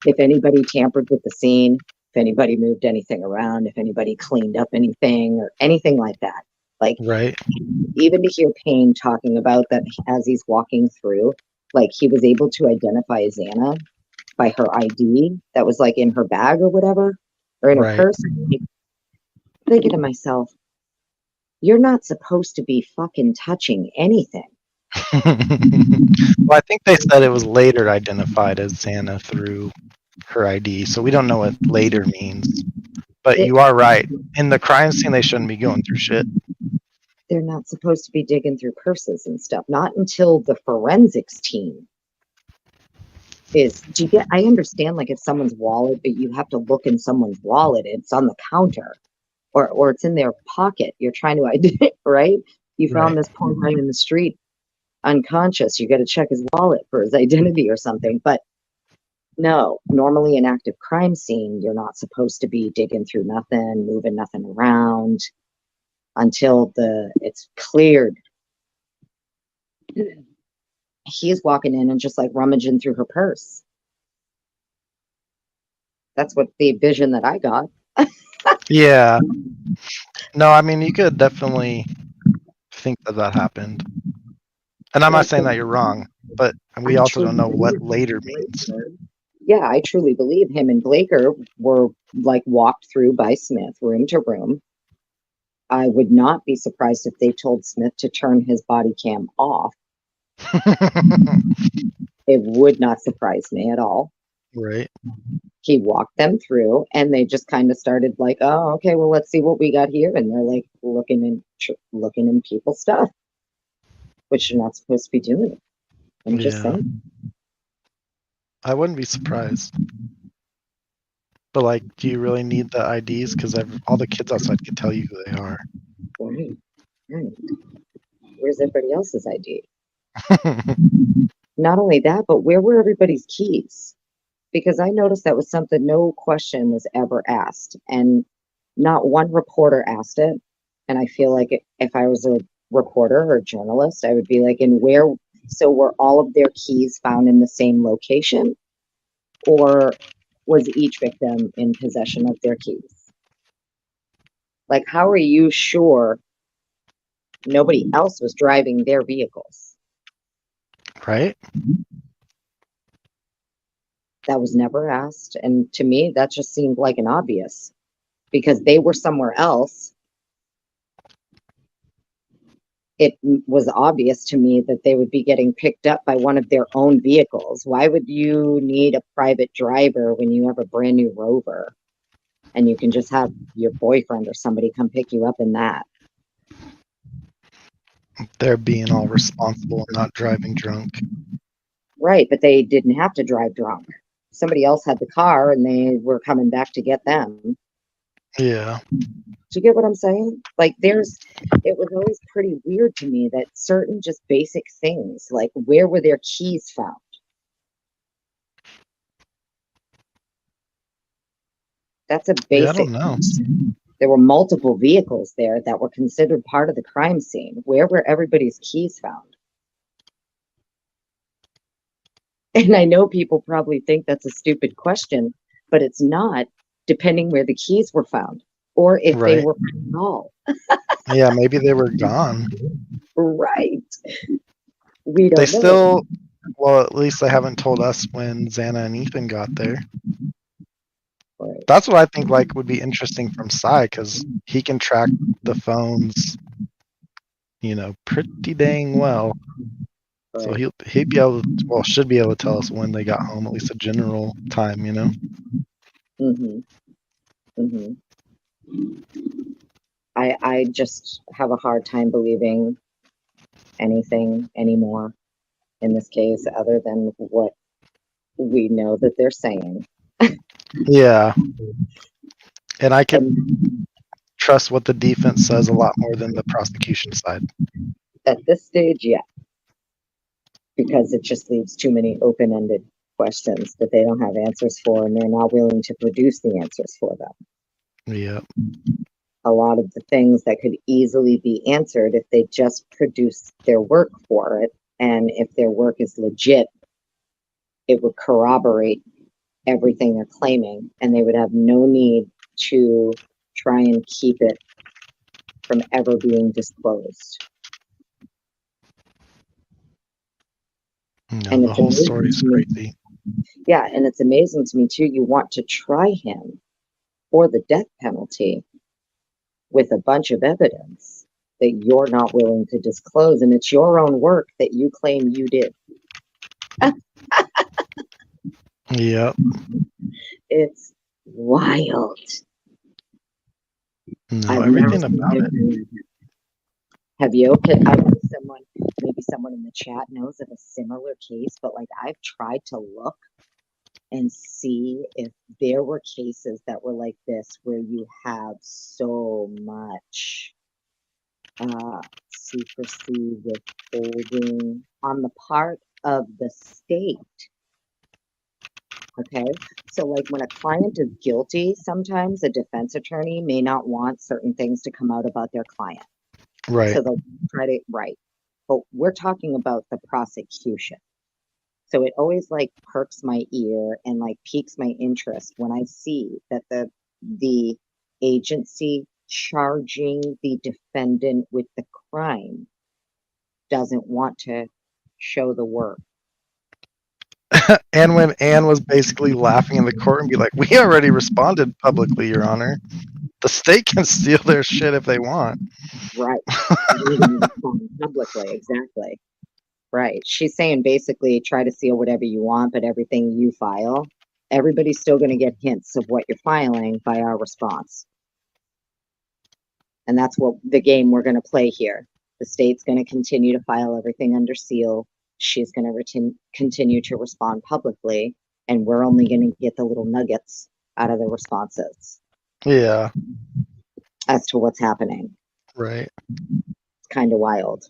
If anybody tampered with the scene, if anybody moved anything around, if anybody cleaned up anything or anything like that, right. Even to hear Payne talking about that as he's walking through, he was able to identify Xana by her ID that was in her bag or whatever, or in her purse. Thinking to myself, you're not supposed to be fucking touching anything. Well, I think they said it was later identified as Xana through her ID, so we don't know what later means. But you are right. In the crime scene, they shouldn't be going through shit. They're not supposed to be digging through purses and stuff. Not until the forensics team I understand if someone's wallet, but you have to look in someone's wallet, it's on the counter or it's in their pocket. You're trying to identify, right? You found this poor guy in the street unconscious. You got to check his wallet for his identity or something. But no, normally an active crime scene, you're not supposed to be digging through nothing, moving nothing around until it's cleared. He's walking in and just rummaging through her purse. That's what the vision that I got. Yeah. No, I mean, you could definitely think that happened. And I'm not saying that you're wrong, but we also don't know what later means. Yeah, I truly believe him and Blaker were walked through by Smith room to room. I would not be surprised if they told Smith to turn his body cam off. It would not surprise me at all. Right. He walked them through and they just kind of started oh, okay, well, let's see what we got here. And they're looking in people's stuff, which you're not supposed to be doing. I'm just saying. I wouldn't be surprised. But do you really need the IDs? Because all the kids outside can tell you who they are. Right. Where's everybody else's ID? Not only that, but where were everybody's keys? Because I noticed that was something no question was ever asked, and not one reporter asked it. And I feel like if I was a reporter or a journalist, I would be and where? So were all of their keys found in the same location, or was each victim in possession of their keys? How are you sure nobody else was driving their vehicles? Right. That was never asked. And to me, that just seemed like an obvious because they were somewhere else. It was obvious to me that they would be getting picked up by one of their own vehicles. Why would you need a private driver when you have a brand new Rover and you can just have your boyfriend or somebody come pick you up in that? They're being all responsible and not driving drunk. Right, but they didn't have to drive drunk. Somebody else had the car and they were coming back to get them. Yeah. Do you get what I'm saying? It was always pretty weird to me that certain just basic things, where were their keys found? That's a basic. Yeah, I don't know. There were multiple vehicles there that were considered part of the crime scene. Where were everybody's keys found? And I know people probably think that's a stupid question, but it's not, depending where the keys were found or if they were found at all. Yeah, maybe they were gone. Right. We They don't know. still, well, at least they haven't told us when Xana and Ethan got there. Right. That's what I think like would be interesting from Sai, because he can track the phones, pretty dang well. So Right. he'd be able to, well, should be able to tell us when they got home, at least a general time, Mm-hmm. Mm-hmm. I just have a hard time believing anything anymore in this case, other than what we know that they're saying. Yeah. And I could And trust what the defense says a lot more than the prosecution side. at this stage, yeah, because it just leaves too many open-ended questions that they don't have answers for, and they're not willing to produce the answers for them. Yeah. A lot of the things that could easily be answered if they just produce their work for it, and if their work is legit, it would corroborate everything they're claiming, and they would have no need to try and keep it from ever being disclosed. No, And the it's whole amazing story is to me. crazy. Yeah, and it's amazing to me too. You want to try him for the death penalty with a bunch of evidence that you're not willing to disclose, and it's your own work that you claim you did. Yep. It's wild. No, I've never everything seen about it. anything like it. Have you? I know someone, maybe someone in the chat knows of a similar case, but like I've tried to look and see if there were cases that were like this where you have so much secrecy, withholding on the part of the state. Okay, so like when a client is guilty, sometimes a defense attorney may not want certain things to come out about their client. Right. So they'll try to, right. But we're talking about the prosecution. So it always like perks my ear and like piques my interest when I see that the agency charging the defendant with the crime doesn't want to show the work. And when Anne was basically laughing in the court and be like, "We already responded publicly, Your Honor. The state can steal their shit if they want." Right. We're gonna respond publicly, exactly. Right. She's saying basically try to seal whatever you want, but everything you file, everybody's still going to get hints of what you're filing by our response. And that's what the game we're going to play here. The state's going to continue to file everything under seal. She's going to continue to respond publicly, and we're only going to get the little nuggets out of the responses Yeah. as to what's happening. Right. It's kind of wild.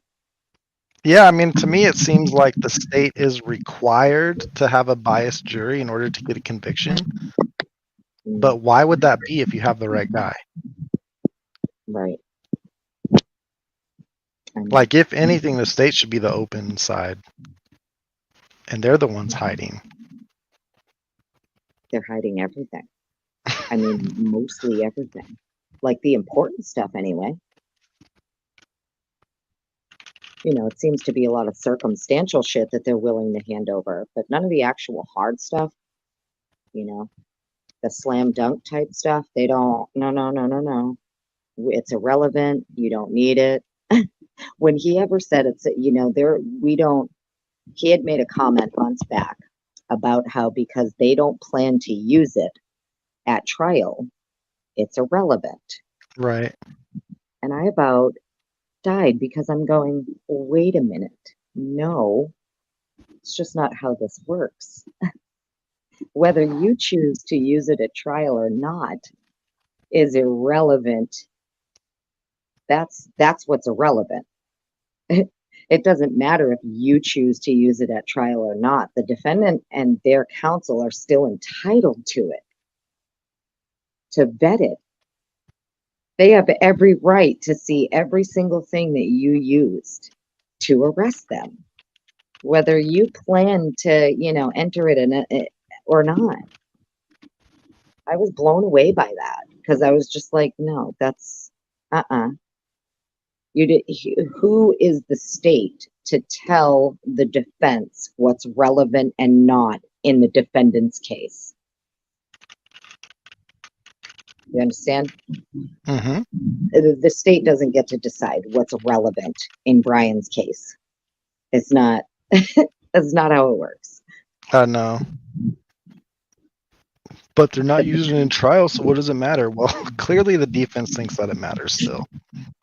Yeah, I mean, to me, it seems like the state is required to have a biased jury in order to get a conviction. But why would that be if you have the right guy? Right. Like, if anything, the state should be the open side. And they're the ones hiding. They're hiding everything. I mean, mostly everything. Like the important stuff, anyway. You know, it seems to be a lot of circumstantial shit that they're willing to hand over, but none of the actual hard stuff, you know, the slam dunk type stuff, they don't, no. It's irrelevant. You don't need it. When he ever said it's, you know, he had made a comment months back about how because they don't plan to use it at trial, it's irrelevant. Right. And I about died because I'm going, wait a minute. No, it's just not how this works. Whether you choose to use it at trial or not is irrelevant. That's what's irrelevant. It doesn't matter if you choose to use it at trial or not. The defendant and their counsel are still entitled to it, to vet it. They have every right to see every single thing that you used to arrest them, whether you plan to, you know, enter it in or not. I was blown away by that because I was just like, no, that's You did. Who is the state to tell the defense what's relevant and not in the defendant's case. You understand? Mm-hmm. The state doesn't get to decide what's relevant in Brian's case. It's not, that's not how it works. No. But they're not using it in trial, so what does it matter? Well, clearly the defense thinks that it matters still.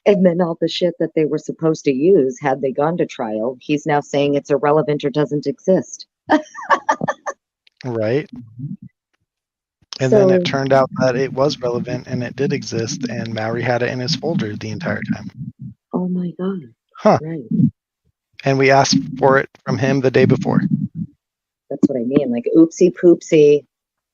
And then all the shit that they were supposed to use, had they gone to trial, he's now saying it's irrelevant or doesn't exist. Right? And then it turned out that it was relevant and it did exist, and Maury had it in his folder the entire time. Oh my God. Huh. Right. And we asked for it from him the day before. That's what I mean. Like, oopsie poopsie.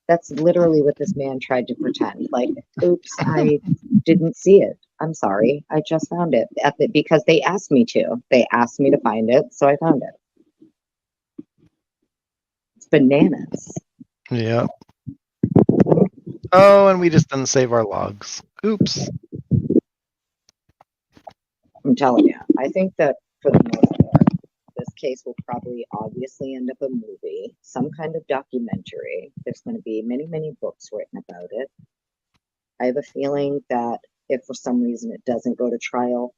That's literally what this man tried to pretend. Like, oops, I didn't see it. I'm sorry. I just found it because they asked me to. They asked me to find it, so I found it. It's bananas. Yeah. Oh, and we just didn't save our logs. Oops. I'm telling you, I think that for the most part, this case will probably obviously end up a movie, some kind of documentary. There's going to be many, many books written about it. I have a feeling that if for some reason it doesn't go to trial,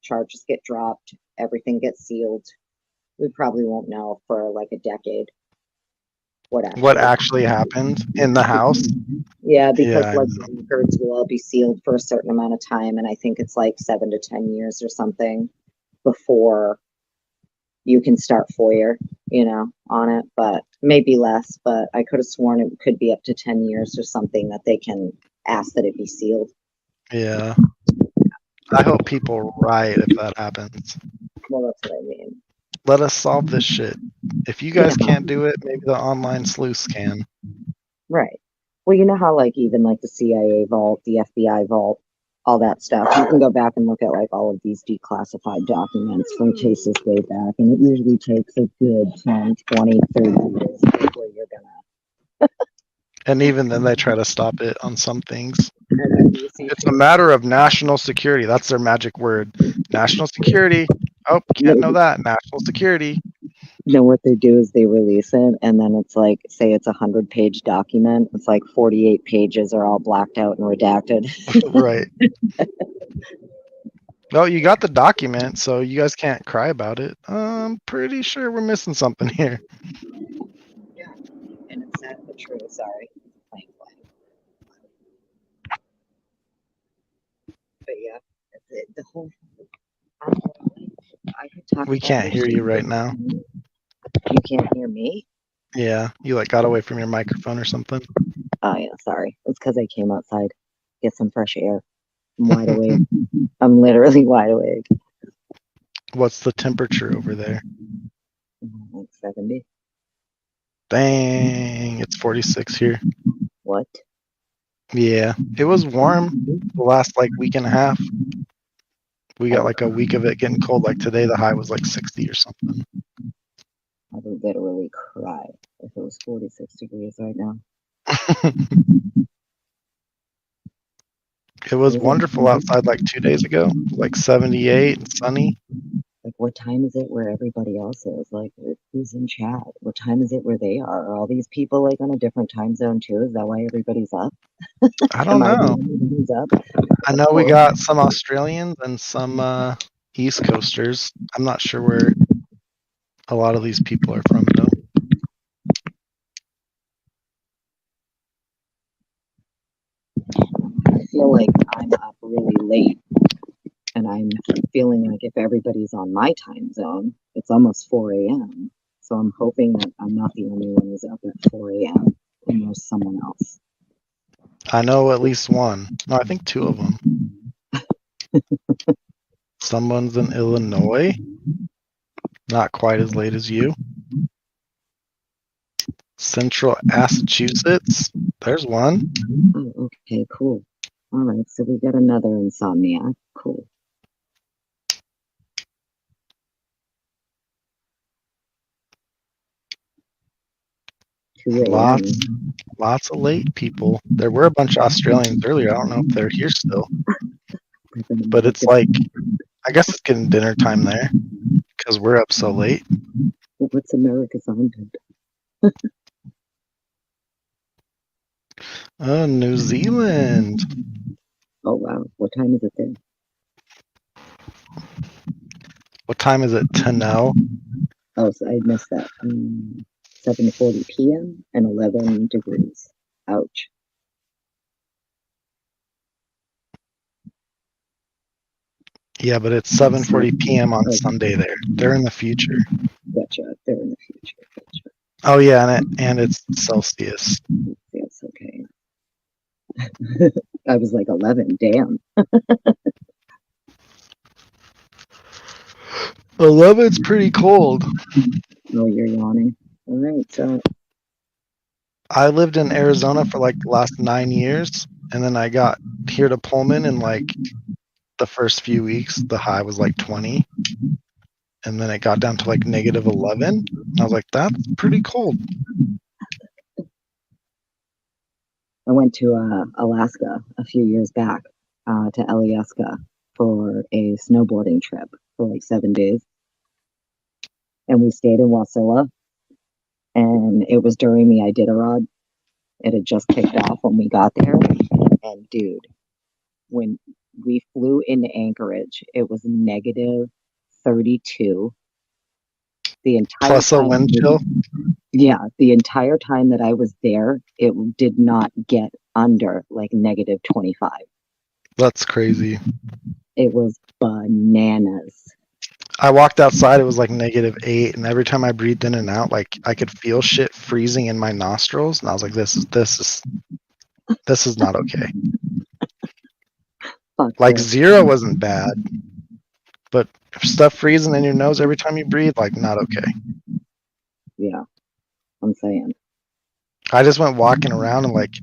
charges get dropped, everything gets sealed. We probably won't know for like a decade what actually happened in the house. Yeah, because like the records will all be sealed for a certain amount of time, and I think it's like 7 to 10 years or something before you can start FOIA, on it, but maybe less. But I could have sworn it could be up to 10 years or something that they can ask that it be sealed. Yeah. I hope people riot if that happens. Well, that's what I mean. Let us solve this shit. If you guys can't do it, maybe the online sleuths can. Right. Well, you know how like even like the CIA vault, the FBI vault, all that stuff, you can go back and look at like all of these declassified documents from cases way back, and it usually takes a good 10, 20, 30 years before you're gonna. And even then they try to stop it on some things. It's a matter of national security. That's their magic word. National security. Oh, can't know that. National security. You know what they do is they release it, and then it's like, say it's 100-page document. It's like 48 pages are all blacked out and redacted. Right. Well, you got the document, so you guys can't cry about it. I'm pretty sure we're missing something here. Yeah, and it's sad but true. Sorry. But yeah, the whole. I could talk. We can't hear you right now. You can't hear me? Yeah, you like got away from your microphone or something. Oh yeah, sorry. It's because I came outside, get some fresh air. I'm wide awake. I'm literally wide awake. What's the temperature over there? Like 70. Dang, it's 46 here. What? Yeah, it was warm the last like week and a half. We got like a week of it getting cold. Like today, the high was like 60 or something. I would literally cry if it was 46 degrees right now. It was wonderful outside like 2 days ago, like 78 and sunny. Like, what time is it where everybody else is? Like, who's in chat? What time is it where they are? Are all these people like on a different time zone too? Is that why everybody's up? I don't know. Up? I know we got some Australians and some East Coasters. I'm not sure where a lot of these people are from though. I feel like I'm up really late, and I'm feeling like if everybody's on my time zone, it's almost 4 a.m. So I'm hoping that I'm not the only one who's up at 4 a.m. and there's someone else. I know at least one. No, I think 2 of them. Someone's in Illinois. Not quite as late as you. Central Massachusetts. There's one. Oh, okay, cool. All right, so we got another insomniac. Cool. Lots of late people. There were a bunch of Australians earlier. I don't know if they're here still. But it's like, I guess it's getting dinner time there. Because we're up so late. What's America's haunted? Oh, New Zealand. Oh wow, what time is it there? What time is it to know? Oh, so I missed that. 7:40 p.m. and 11 degrees. Ouch. Yeah, but it's 7:40 p.m. on Sunday there. They're in the future. Gotcha. They're in the future. Gotcha. Oh yeah, and it's Celsius. Yes, okay. I was like 11. Damn. 11's pretty cold. Oh, you're yawning. All right, so I lived in Arizona for like the last 9 years, and then I got here to Pullman in like the first few weeks. The high was like 20, and then it got down to like negative 11. I was like, that's pretty cold. I went to Alaska a few years back to Alyeska for a snowboarding trip for like 7 days. And we stayed in Wasilla. And it was during the Iditarod. It had just kicked off when we got there. And dude, when we flew into Anchorage, it was negative 32. The entire Plus a time, wind chill. yeah, the entire time that I was there, it did not get under like negative 25. That's crazy. It was bananas. I walked outside, it was like negative 8, and every time I breathed in and out, like I could feel shit freezing in my nostrils, and I was like, this is not okay. Fuck Like this. 0 wasn't bad, but stuff freezing in your nose every time you breathe, like not okay. Yeah, I'm saying. I just went walking around and like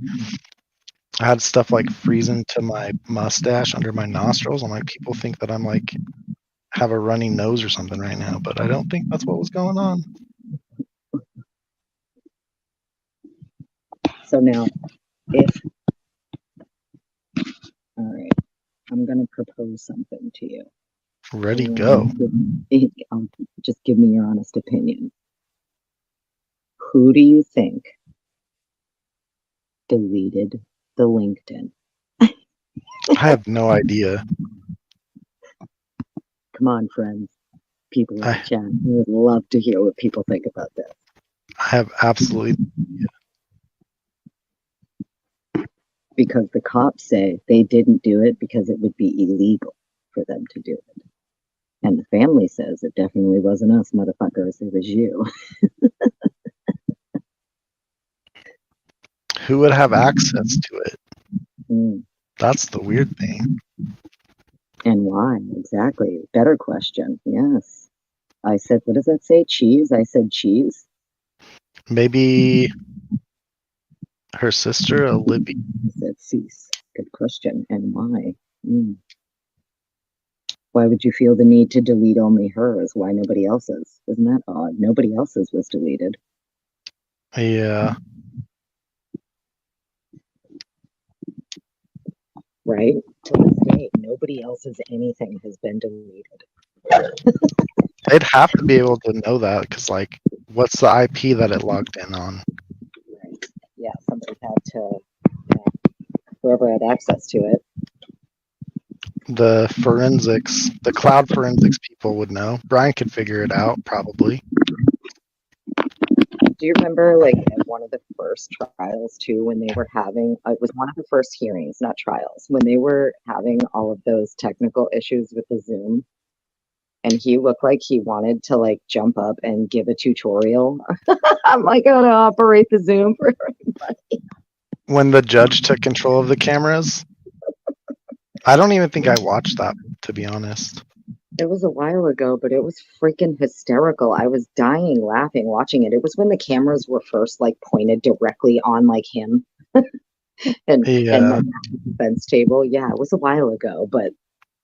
I had stuff like freezing to my mustache under my nostrils. I'm like, people think that I'm like have a runny nose or something right now, but I don't think that's what was going on. So now, all right, I'm gonna propose something to you. Ready, go. Just give me your honest opinion. Who do you think deleted the LinkedIn? I have no idea. Come on, friends. People in the chat. We would love to hear what people think about this. I have absolutely because the cops say they didn't do it because it would be illegal for them to do it. And the family says it definitely wasn't us, motherfuckers. It was you. Who would have access to it? Mm. That's the weird thing. And why? Exactly. Better question. Yes. I said, what does that say? Cheese? I said cheese. Maybe her sister, Olivia. I said cease. Good question. And why? Mm. Why would you feel the need to delete only hers? Why nobody else's? Isn't that odd? Nobody else's was deleted. Yeah. Right? To this day, nobody else's anything has been deleted. They'd have to be able to know that because, like, what's the IP that it logged in on? Right. Yeah, somebody had to, whoever had access to it. The forensics, the cloud forensics people would know. Brian could figure it out, probably. Do you remember, like, at one of the first trials, too, when they were having, it was one of the first hearings, not trials, when they were having all of those technical issues with the Zoom, and he looked like he wanted to, like, jump up and give a tutorial. I'm like, how to operate the Zoom for everybody. When the judge took control of the cameras? I don't even think I watched that, to be honest. It was a while ago, but it was freaking hysterical. I was dying laughing watching it. It was when the cameras were first like pointed directly on like him and like the defense table. Yeah, it was a while ago, but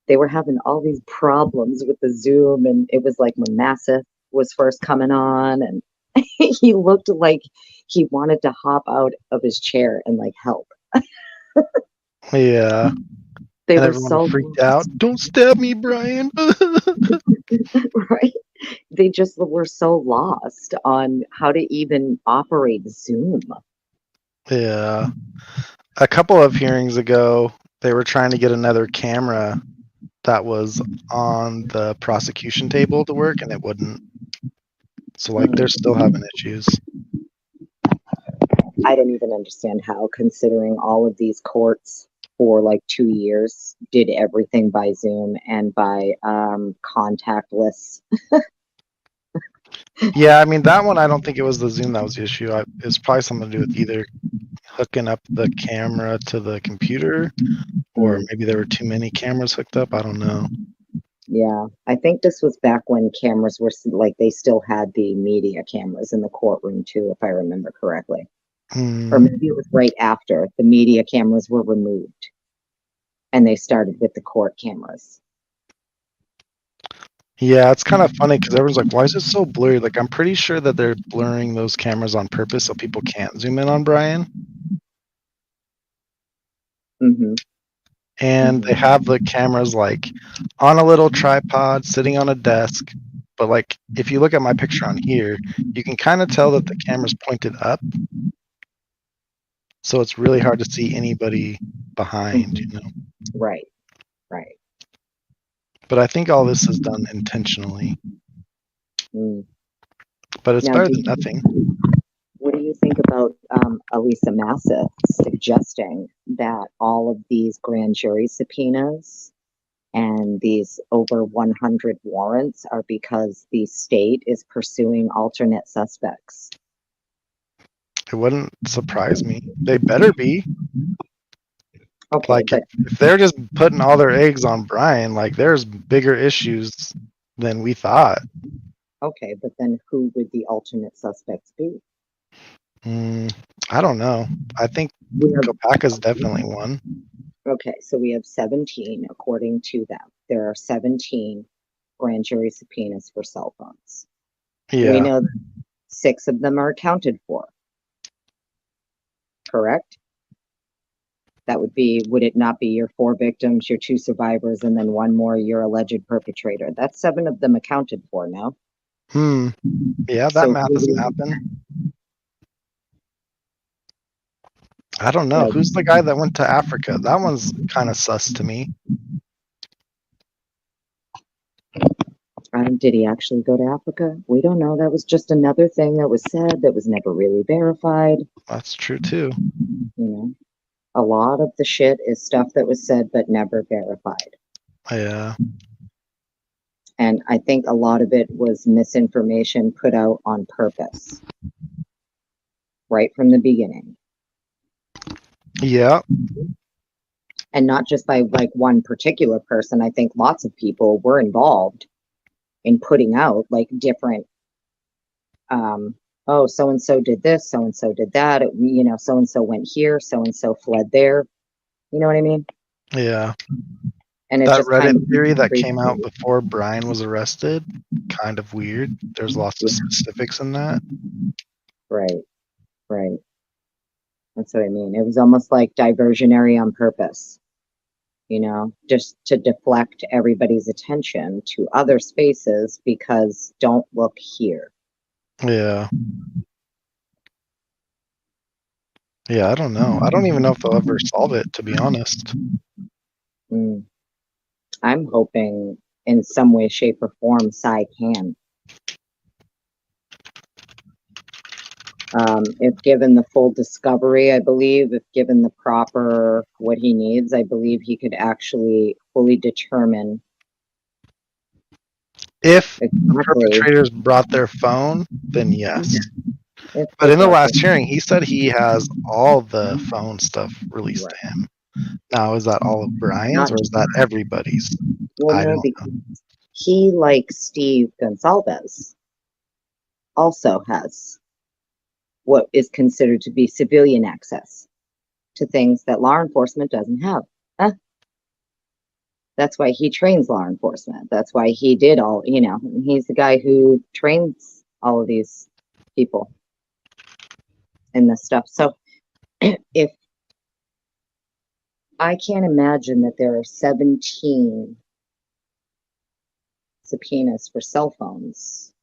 they were having all these problems with the Zoom, and it was like when Massive was first coming on, and he looked like he wanted to hop out of his chair and like help. Yeah. They and were everyone so freaked out. Don't stab me, Brian. Right? They just were so lost on how to even operate Zoom. Yeah. A couple of hearings ago, they were trying to get another camera that was on the prosecution table to work, and it wouldn't. So, like, they're still having issues. I don't even understand how, considering all of these courts for like 2 years did everything by Zoom and by contactless. Yeah, I mean, that one, I don't think it was the Zoom that was the issue. It's probably something to do with either hooking up the camera to the computer, or maybe there were too many cameras hooked up. I don't know. Yeah, I think this was back when cameras were like they still had the media cameras in the courtroom too, if I remember correctly. Or maybe it was right after the media cameras were removed and they started with the court cameras. Yeah, it's kind of funny because everyone's like, why is it so blurry? Like, I'm pretty sure that they're blurring those cameras on purpose so people can't zoom in on Brian. And they have the cameras like on a little tripod sitting on a desk. But like, if you look at my picture on here, you can kind of tell that the camera's pointed up. So it's really hard to see anybody behind, you know? Right, right. But I think all this is done intentionally. But it's Now, better than nothing. what do you think about Elisa Massa suggesting that all of these grand jury subpoenas and these over 100 warrants are because the state is pursuing alternate suspects? It wouldn't surprise me. They better be. Okay, like but if they're just putting all their eggs on Brian, like there's bigger issues than we thought. okay, but then who would the alternate suspects be? I don't know. I think Kopaka's definitely one. Okay, so we have 17 according to them. There are 17 grand jury subpoenas for cell phones. Yeah. We know that 6 of them are accounted for. Correct? That would it not be your 4 victims, your 2 survivors, and then 1 more, your alleged perpetrator? That's 7 of them accounted for now. Yeah, that math doesn't happen. I don't know. Who's the guy that went to Africa? That one's kind of sus to me. Did he actually go to Africa? We don't know. That was just another thing that was said that was never really verified. That's true too. You know, a lot of the shit is stuff that was said but never verified. Yeah. And I think a lot of it was misinformation put out on purpose. Right from the beginning. Yeah. And not just by like one particular person. I think lots of people were involved in putting out like different oh, so and so did this, so and so did that, you know, so and so went here, so and so fled there. You know what I mean? Yeah. And it that just Reddit kind of theory that came out before Brian was arrested, kind of weird. There's lots of specifics in that. Right. Right. That's what I mean. It was almost like diversionary on purpose. You know, just to deflect everybody's attention to other spaces because don't look here. Yeah. Yeah, I don't know. I don't even know if they'll ever solve it, to be honest. I'm hoping in some way, shape, or form, Cy can. If given the full discovery, I believe, if given the proper what he needs, I believe he could actually fully determine. If the perpetrators brought their phone, then yes. But in the last hearing, he said he has all the phone stuff released to him. Now, is that all of Brian's or is that everybody's? Well, no, because he, like Steve Gonsalves, also has what is considered to be civilian access to things that law enforcement doesn't have. That's why he trains law enforcement. That's why he did all, you know, he's the guy who trains all of these people in this stuff. So if I can't imagine that there are 17 subpoenas for cell phones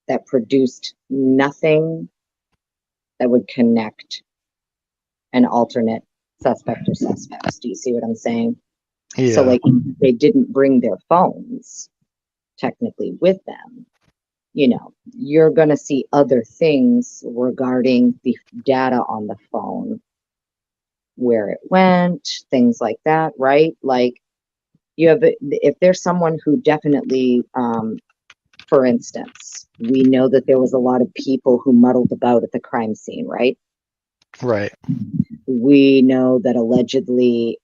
that produced nothing that would connect an alternate suspect or suspects. Do you see what I'm saying? Yeah. So, like, they didn't bring their phones technically with them. You know, you're going to see other things regarding the data on the phone, where it went, things like that, right? Like, you have, if there's someone who definitely, for instance, we know that there was a lot of people who muddled about at the crime scene, right? Right. We know that allegedly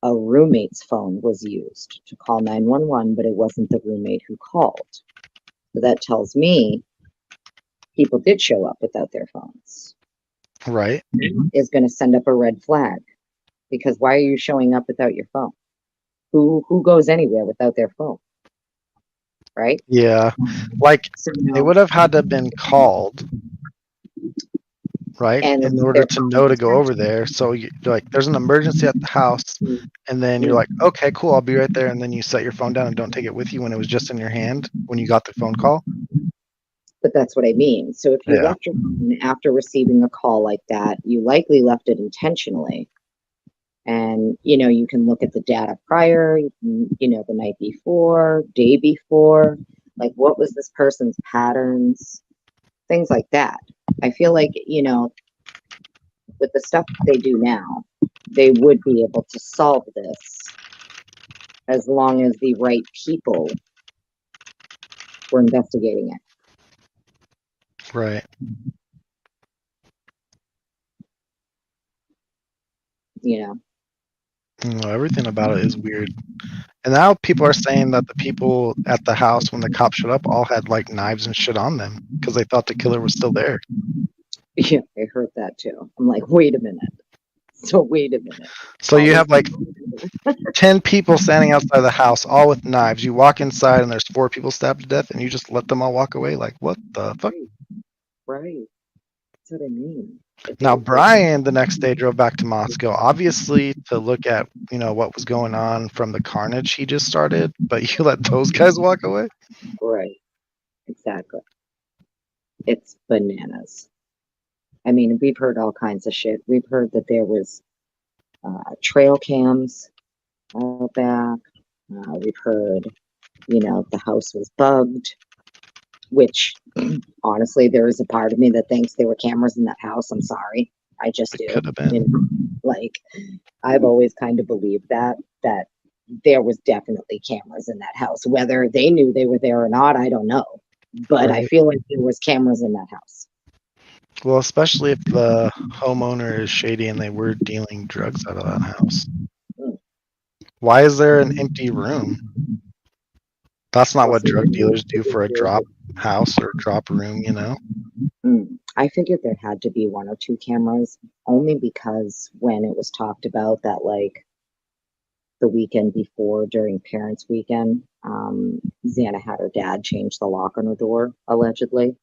a roommate's phone was used to call 911, but it wasn't the roommate who called. So that tells me people did show up without their phones. Right. Is going to send up a red flag, because why are you showing up without your phone? Who goes anywhere without their phone? Right? Yeah. Like, So they now, would have had to have been called, right, and in order to know to go over there. So you're like, there's an emergency at the house, and then you're like, okay, cool, I'll be right there. And then you set your phone down and don't take it with you when it was just in your hand when you got the phone call. But that's what I mean. So if you Yeah. left your phone after receiving a call like that, you likely left it intentionally. And, you know, you can look at the data prior, you know, the night before, day before, like what was this person's patterns, things like that. I feel like, you know, with the stuff they do now, they would be able to solve this as long as the right people were investigating it. Right. You know, Everything about it is weird. And now people are saying that the people at the house when the cops showed up all had like knives and shit on them because they thought the killer was still there. yeah, I heard that too. I'm like, wait a minute. So wait a minute. So you have like 10 people standing outside the house, all with knives. You walk inside and there's 4 people stabbed to death, and you just let them all walk away. Like, what the fuck? Right. That's what I mean. Now, Brian the next day drove back to Moscow, obviously to look at, you know, what was going on from the carnage he just started, but you let those guys walk away? Right. Exactly. It's bananas. I mean, we've heard all kinds of shit. We've heard that there was trail cams out back. We've heard, you know, the house was bugged, which honestly, there is a part of me that thinks there were cameras in that house. I'm sorry. I just do. It could have been. You know, like, I've always kind of believed that there was definitely cameras in that house. Whether they knew they were there or not, I don't know. But I Right. feel like there was cameras in that house. Well, especially if the homeowner is shady and they were dealing drugs out of that house. Why is there an empty room? That's not what drug dealers do for a drop house or drop room, you know? I figured there had to be 1 or 2 cameras, only because when it was talked about that, like, the weekend before during parents' weekend, Xana had her dad change the lock on her door, allegedly.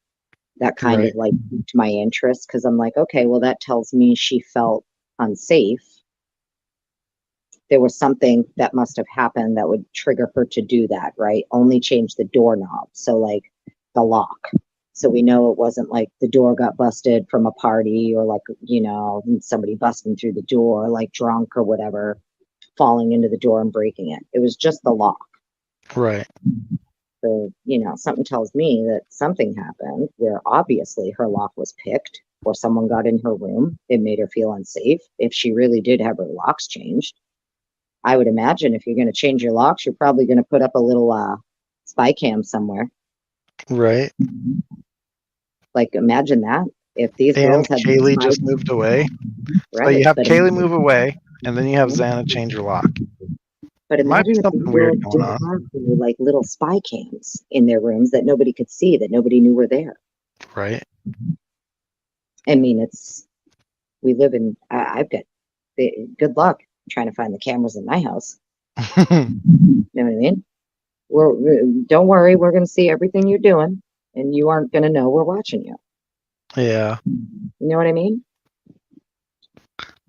That kind Right. of like piqued my interest, because I'm like, okay, well, that tells me she felt unsafe. There was something that must have happened that would trigger her to do that, right? Only change the doorknob, so like the lock. So we know it wasn't like the door got busted from a party, or like, you know, somebody busting through the door, like drunk or whatever, falling into the door and breaking it. It was just the lock. Right. So, you know, something tells me that something happened where obviously her lock was picked, or someone got in her room. It made her feel unsafe. If she really did have her locks changed, I would imagine if you're going to change your locks, you're probably going to put up a little spy cam somewhere. Right. Like, imagine that. If these And girls had Kaylee spies, just moved away. So right? you have But Kaylee move away, and then you have Xana change your lock. But Might be imagine if something these weird girls going did on. have like little spy cams in their rooms that nobody could see, that nobody knew were there. Right. I mean, we live in, I've got good luck trying to find the cameras in my house. You know what I mean? Don't worry, we're going to see everything you're doing, and you aren't going to know we're watching you. Yeah. You know what I mean?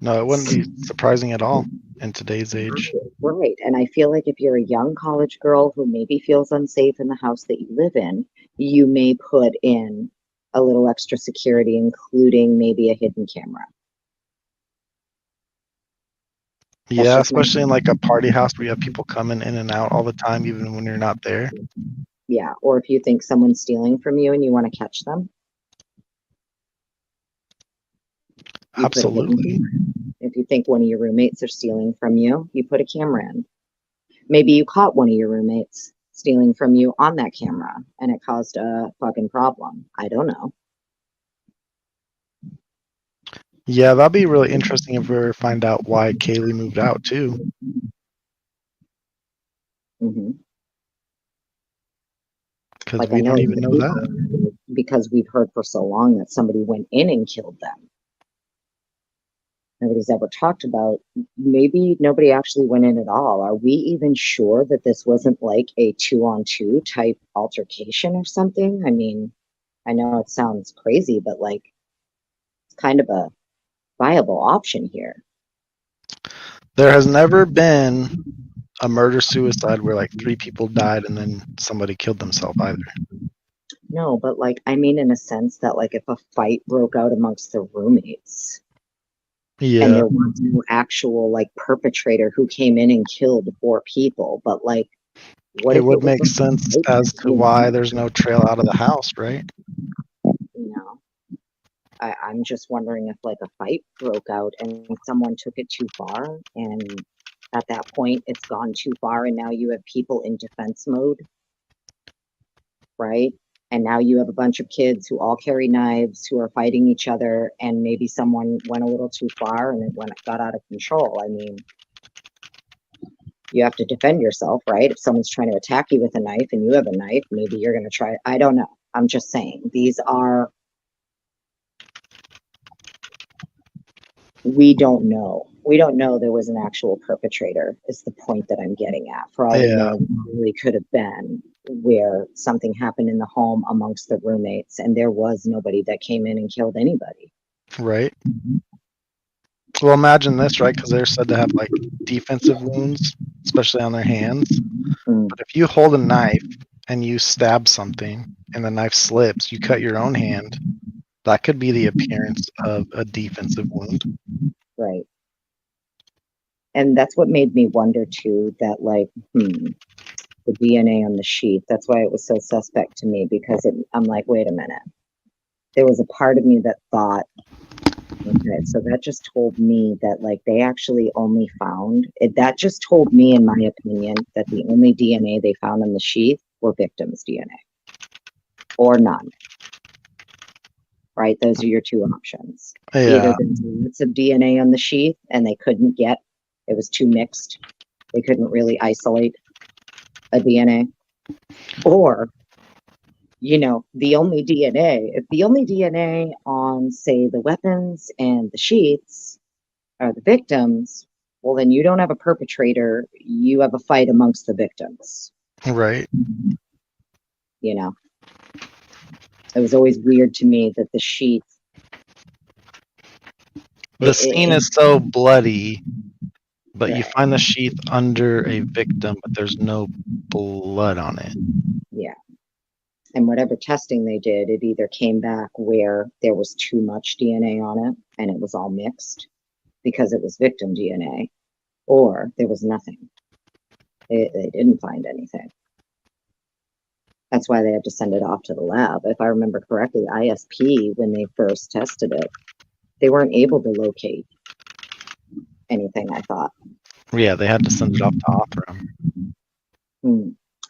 No, it wouldn't be surprising at all. in today's age. Right. And I feel like if you're a young college girl who maybe feels unsafe in the house that you live in, you may put in a little extra security, including maybe a hidden camera. Yeah, just my- especially in like a party house where you have people coming in and out all the time, even when you're not there. Yeah. Or if you think someone's stealing from you and you want to catch them. you put a hidden Absolutely. camera in. If you think one of your roommates are stealing from you, you put a camera in. Maybe you caught one of your roommates stealing from you on that camera and it caused a fucking problem. I don't know. Yeah, that'd be really interesting if we ever find out why Kaylee moved out too. hmm Because Like I we know don't even know that. because we've heard for so long that somebody went in and killed them. Nobody's ever talked about, maybe nobody actually went in at all. Are we even sure that this wasn't like a 2-on-2 type altercation or something? I mean, I know it sounds crazy, but like it's kind of a viable option here. There has never been a murder-suicide where like 3 people died and then somebody killed themselves either. No, but like, I mean, in a sense that like if a fight broke out amongst the roommates and Yeah, there was no actual like perpetrator who came in and killed 4 people, but like, what it if would it was make a sense fight, as to you why know? there's no trail out of the house, right? You know, I'm just wondering if like a fight broke out and someone took it too far, and at that point it's gone too far, and now you have people in defense mode, right? And now you have a bunch of kids who all carry knives who are fighting each other, and maybe someone went a little too far and it got out of control. I mean, you have to defend yourself, right? If someone's trying to attack you with a knife and you have a knife, maybe you're going to try. I don't know. I'm just saying we don't know. We don't know there was an actual perpetrator, is the point that I'm getting at. For all we Yeah, know, it really could have been where something happened in the home amongst the roommates and there was nobody that came in and killed anybody. right. Well, imagine this, right? Because they're said to have like defensive wounds, especially on their hands. Mm, But if you hold a knife and you stab something and the knife slips, you cut your own hand. That could be the appearance of a defensive wound. right. And that's what made me wonder too, that like, the DNA on the sheet, that's why it was so suspect to me, because I'm like, wait a minute. There was a part of me that thought, okay, so that just told me that like they actually only found it. That just told me, in my opinion, that the only DNA they found in the sheath were victims' DNA or none. Right? Those are your 2 options. Yeah, Either there's lots of DNA on the sheath and they couldn't get, it was too mixed. They couldn't really isolate a DNA, or the only DNA, if the only DNA on, say, the weapons and the sheaths are the victims, well, then you don't have a perpetrator. You have a fight amongst the victims. right. It was always weird to me that the sheath. The scene is so bloody, but you Right. find the sheath under a victim, but there's no blood on it. Yeah. And whatever testing they did, it either came back where there was too much DNA on it and it was all mixed because it was victim DNA, or there was nothing. They didn't find anything. That's why they had to send it off to the lab. If I remember correctly, ISP, when they first tested it, they weren't able to locate anything, I thought. Yeah, they had to send it off to Othram.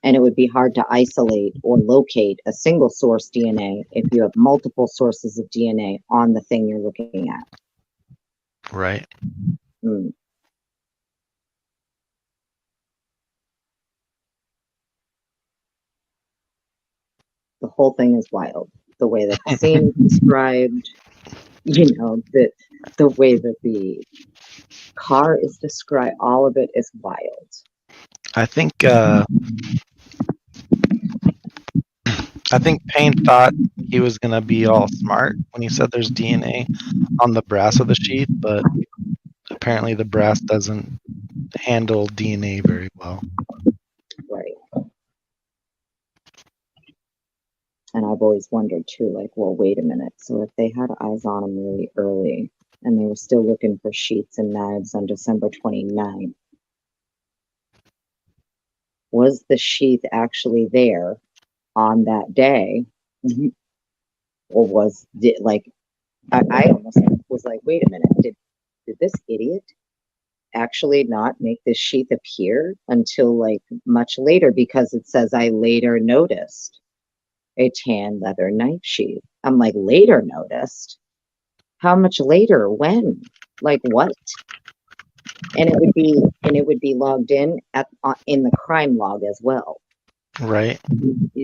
And it would be hard to isolate or locate a single source DNA if you have multiple sources of DNA on the thing you're looking at. Right. Mm. The whole thing is wild. The way that the scene is described, the way that the car is described, all of it is wild. I think Payne thought he was gonna be all smart when he said there's DNA on the brass of the sheath, but apparently the brass doesn't handle DNA very well. Right. And I've always wondered too, like, well, wait a minute. So if they had eyes on him really early and they were still looking for sheets and knives on December 29th, was the sheath actually there on that day? Or was it like, I almost was like, wait a minute, did this idiot actually not make this sheath appear until like much later? Because it says I later noticed a tan leather knife sheath. I'm like, later noticed? How much later? When? Like what? And it would be logged in in the crime log as well. Right.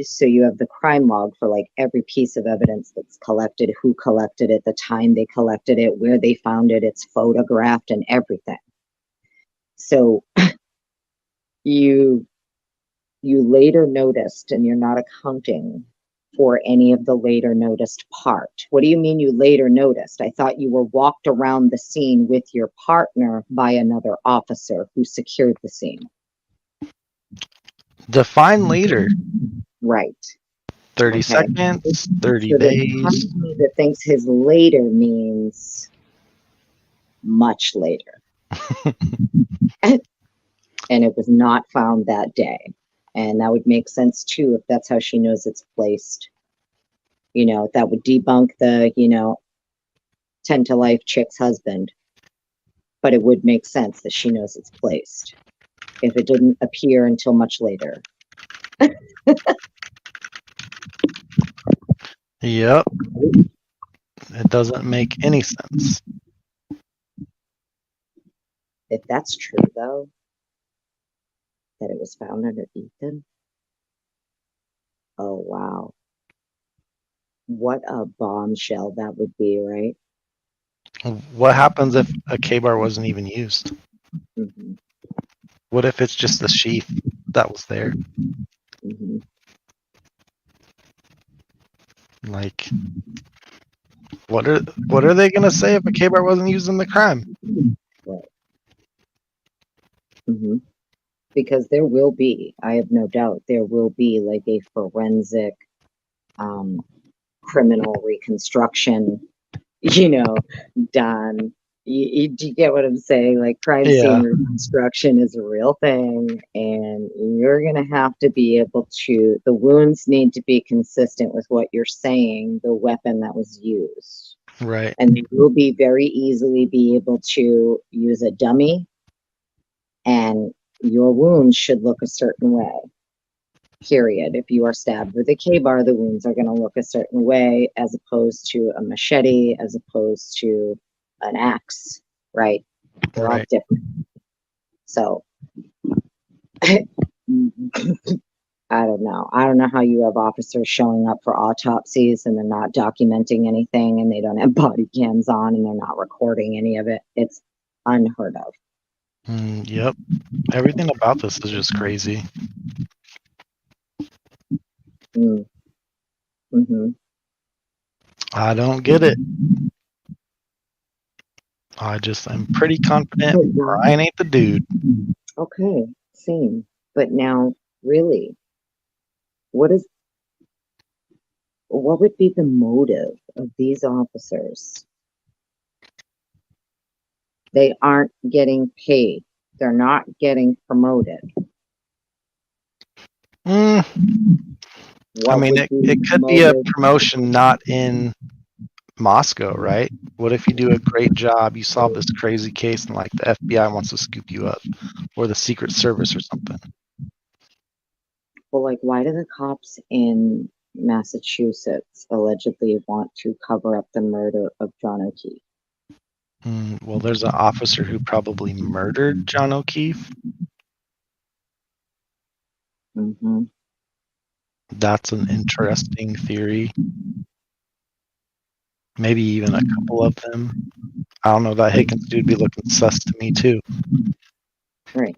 So you have the crime log for like every piece of evidence that's collected, who collected it, the time they collected it, where they found it, it's photographed and everything. So you later noticed, and you're not accounting for any of the later noticed part. What do you mean you later noticed? I thought you were walked around the scene with your partner by another officer who secured the scene. Define later. Right. 30 Okay. seconds, 30 So there's part days. of me that thinks his later means much later. And it was not found that day. And that would make sense too if that's how she knows it's placed. You know, that would debunk the, 10 to life chick's husband. But it would make sense that she knows it's placed if it didn't appear until much later. Yep. It doesn't make any sense. If that's true, though, that it was found under Ethan. Oh, wow. What a bombshell that would be, right? What happens if a K-bar wasn't even used? Mm-hmm. What if it's just the sheath that was there? Mm-hmm. Like, what are they gonna say if a K-bar wasn't used in the crime? Right. Mm-hmm. Because there will be, I have no doubt, there will be like a forensic criminal reconstruction, done. Do you get what I'm saying? Like crime scene reconstruction is a real thing, and you're going to have to be able to, the wounds need to be consistent with what you're saying, the weapon that was used. Right. And you will be very easily be able to use a dummy, and your wounds should look a certain way. Period. If you are stabbed with a K-bar, the wounds are going to look a certain way as opposed to a machete, as opposed to an axe, right? They're all different. So, I don't know. I don't know how you have officers showing up for autopsies and they're not documenting anything and they don't have body cams on and they're not recording any of it. It's unheard of. Yep. Everything about this is just crazy. Mm-hmm. I don't get it. I'm pretty confident Brian ain't the dude. Okay, same. But now, really, what would be the motive of these officers? They aren't getting paid. They're not getting promoted. I mean, it could be a promotion not in Moscow, right? What if you do a great job, you solve this crazy case, and like the FBI wants to scoop you up, or the Secret Service or something? Well, like, why do the cops in Massachusetts allegedly want to cover up the murder of John O'Keefe? Well, there's an officer who probably murdered John O'Keefe. Mm-hmm. That's an interesting theory. Maybe even a couple of them. I don't know, that Higgins dude be looking sus to me too. Right.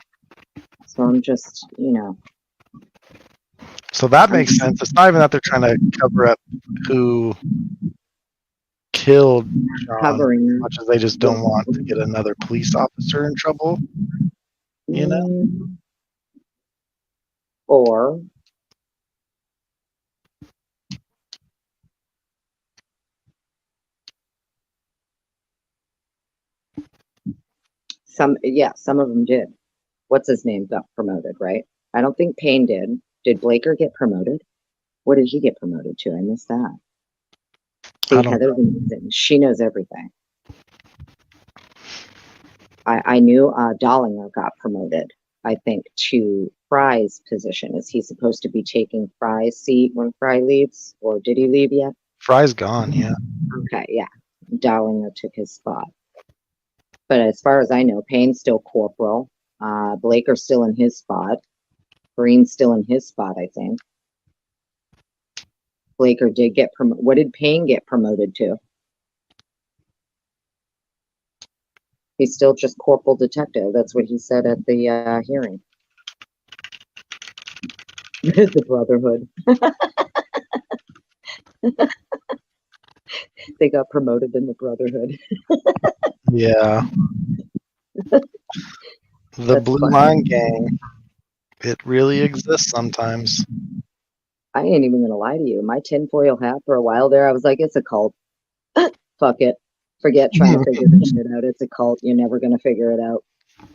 So I'm just, So that makes sense. It's not even that they're trying to cover up who killed John, as much as they just don't want to get another police officer in trouble. You know? Or some of them did. What's his name got promoted, right? I don't think Payne did. Did Blaker get promoted? What did he get promoted to? I missed that. See, Heather's amazing. She knows everything. I knew Dollinger got promoted, I think, to Fry's position. Is he supposed to be taking Fry's seat when Fry leaves? Or did he leave yet? Fry's gone, yeah. Okay, yeah. Dollinger took his spot. But as far as I know, Payne's still corporal. Blaker's still in his spot. Green's still in his spot, I think. Blaker did get promoted. What did Payne get promoted to? He's still just corporal detective. That's what he said at the hearing. The Brotherhood. They got promoted in the Brotherhood. Yeah. The That's Blue funny. Line Gang. It really exists sometimes. I ain't even gonna lie to you. My tinfoil hat for a while there, I was like, it's a cult. Fuck it. Forget trying to figure this shit out. It's a cult. You're never gonna figure it out.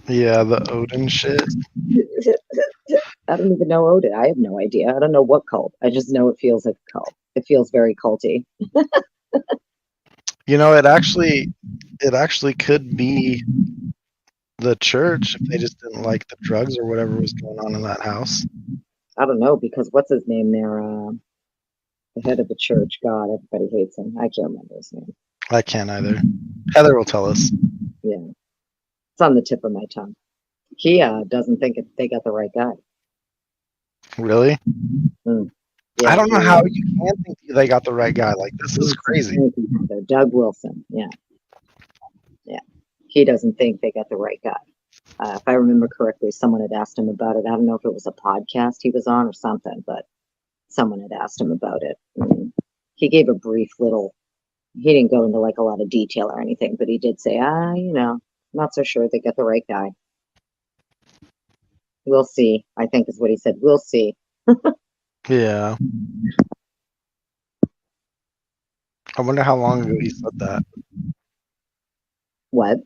Yeah, the Odin shit. I don't even know Odin. I have no idea. I don't know what cult. I just know it feels like a cult. It feels very culty. You know, it actually could be the church if they just didn't like the drugs or whatever was going on in that house. I don't know, because what's his name there? The head of the church. God, everybody hates him. I can't remember his name. I can't either. Heather will tell us. Yeah. It's on the tip of my tongue. He doesn't think they got the right guy. Really? Yeah, I don't know how you can think they got the right guy. Like, this is crazy. Doug Wilson. Yeah. Yeah. He doesn't think they got the right guy. If I remember correctly, someone had asked him about it. I don't know if it was a podcast he was on or something, but someone had asked him about it. He gave a brief little, he didn't go into like a lot of detail or anything, but he did say, not so sure they got the right guy. We'll see, I think is what he said. We'll see. Yeah. I wonder how long ago he said that. What?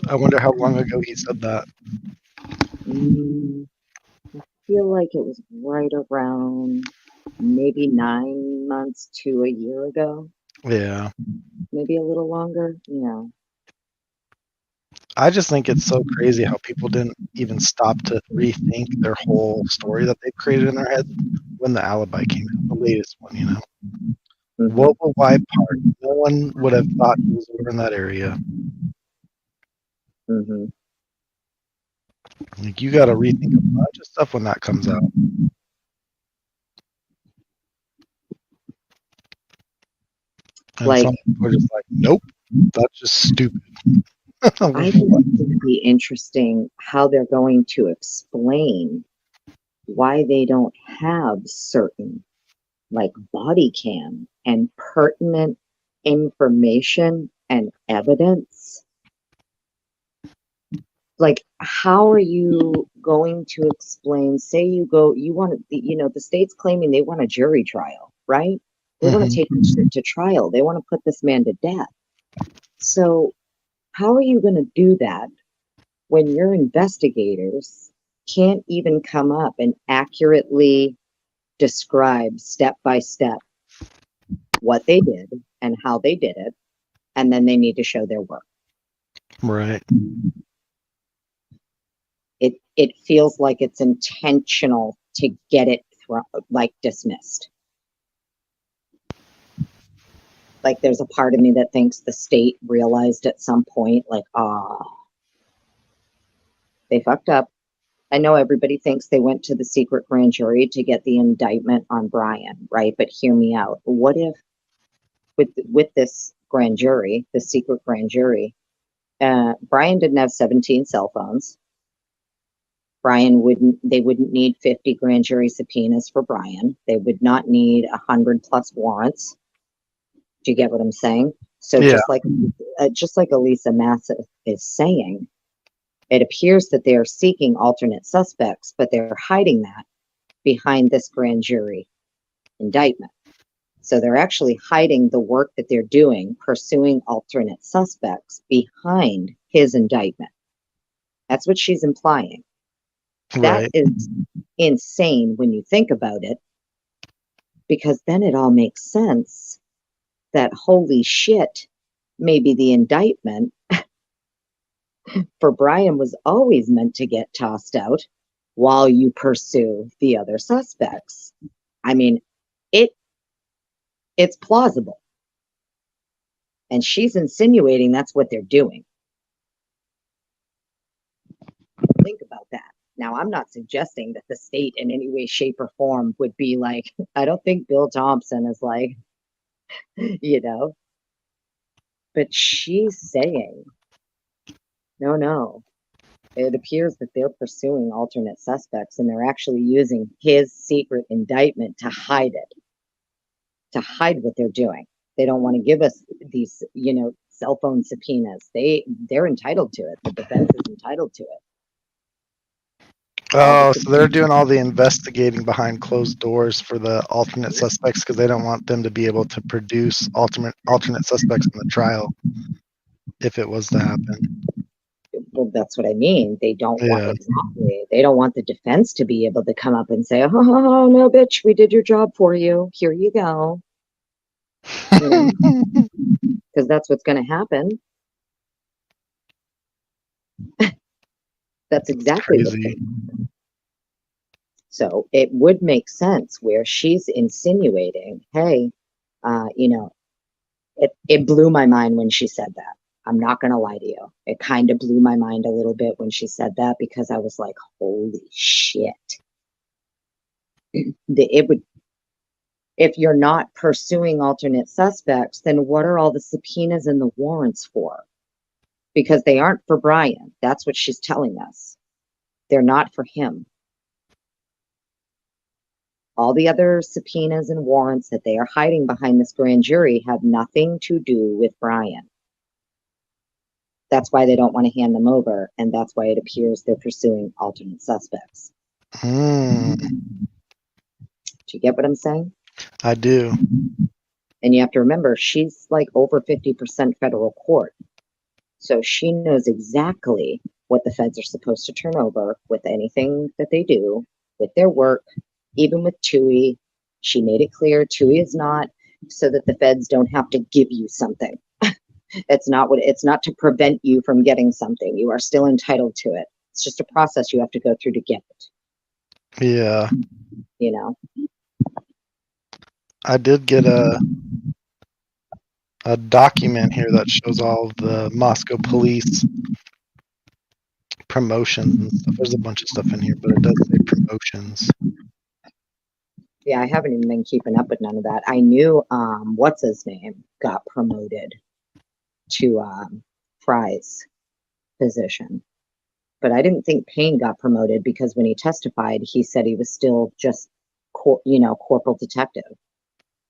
I wonder how long ago he said that. I feel like it was right around maybe 9 months to a year ago. Yeah. Maybe a little longer. Yeah. I just think it's so crazy how people didn't even stop to rethink their whole story that they've created in their head when the alibi came out, the latest one, you know. Woba Wide Park. No one would have thought he was over in that area. Like, you got to rethink a bunch of stuff when that comes out. And like, some people are just like, nope, that's just stupid. I think it's going to be interesting how they're going to explain why they don't have certain like body cam and pertinent information and evidence. Like, how are you going to explain, say you want to, the state's claiming they want a jury trial, right? They want to take this shit to trial. They want to put this man to death. So how are you going to do that when your investigators can't even come up and accurately describe step by step what they did and how they did it, and then they need to show their work? Right. It feels like it's intentional to get it dismissed. Like, there's a part of me that thinks the state realized at some point, like, they fucked up. I know everybody thinks they went to the secret grand jury to get the indictment on Brian, right? But hear me out. What if with this grand jury, the secret grand jury, Brian didn't have 17 cell phones. They wouldn't need 50 grand jury subpoenas for Brian. They would not need 100 plus warrants. Do you get what I'm saying? So yeah. just like Elisa Massa is saying, It appears that they are seeking alternate suspects, but they're hiding that behind this grand jury indictment. So they're actually hiding the work that they're doing, pursuing alternate suspects behind his indictment. That's what she's implying. That Right. is insane when you think about it, because then it all makes sense that holy shit, maybe the indictment for Brian was always meant to get tossed out while you pursue the other suspects. I mean, it's plausible. And she's insinuating that's what they're doing. Think about that. Now, I'm not suggesting that the state in any way, shape, or form would be like, I don't think Bill Thompson is like, you know, but she's saying, no. It appears that they're pursuing alternate suspects and they're actually using his secret indictment to hide it, to hide what they're doing. They don't want to give us these, cell phone subpoenas. They're entitled to it. The defense is entitled to it. Oh, so they're doing all the investigating behind closed doors for the alternate suspects because they don't want them to be able to produce alternate suspects in the trial if it was to happen. Well, that's what I mean. They don't want Yeah. exactly. They don't want the defense to be able to come up and say, "Oh no, bitch, we did your job for you. Here you go." Because that's what's going to happen. That's exactly what's going to happen. So it would make sense where she's insinuating, "Hey, it blew my mind when she said that. I'm not going to lie to you. It kind of blew my mind a little bit when she said that because I was like, holy shit." It would, if you're not pursuing alternate suspects, then what are all the subpoenas and the warrants for? Because they aren't for Brian. That's what she's telling us. They're not for him. All the other subpoenas and warrants that they are hiding behind this grand jury have nothing to do with Brian. That's why they don't want to hand them over, and that's why it appears they're pursuing alternate suspects. Do you get what I'm saying? I do. And you have to remember, she's like over 50% federal court. So she knows exactly what the feds are supposed to turn over with anything that they do, with their work, even with TUI. She made it clear TUI is not so that the feds don't have to give you something. It's not to prevent you from getting something. You are still entitled to it. It's just a process you have to go through to get it. Yeah. I did get a document here that shows all of the Moscow police promotions and stuff. There's a bunch of stuff in here, but it does say promotions. Yeah, I haven't even been keeping up with none of that. I knew what's his name got promoted to Fry's position, but I didn't think Payne got promoted because when he testified, he said he was still just corporal detective.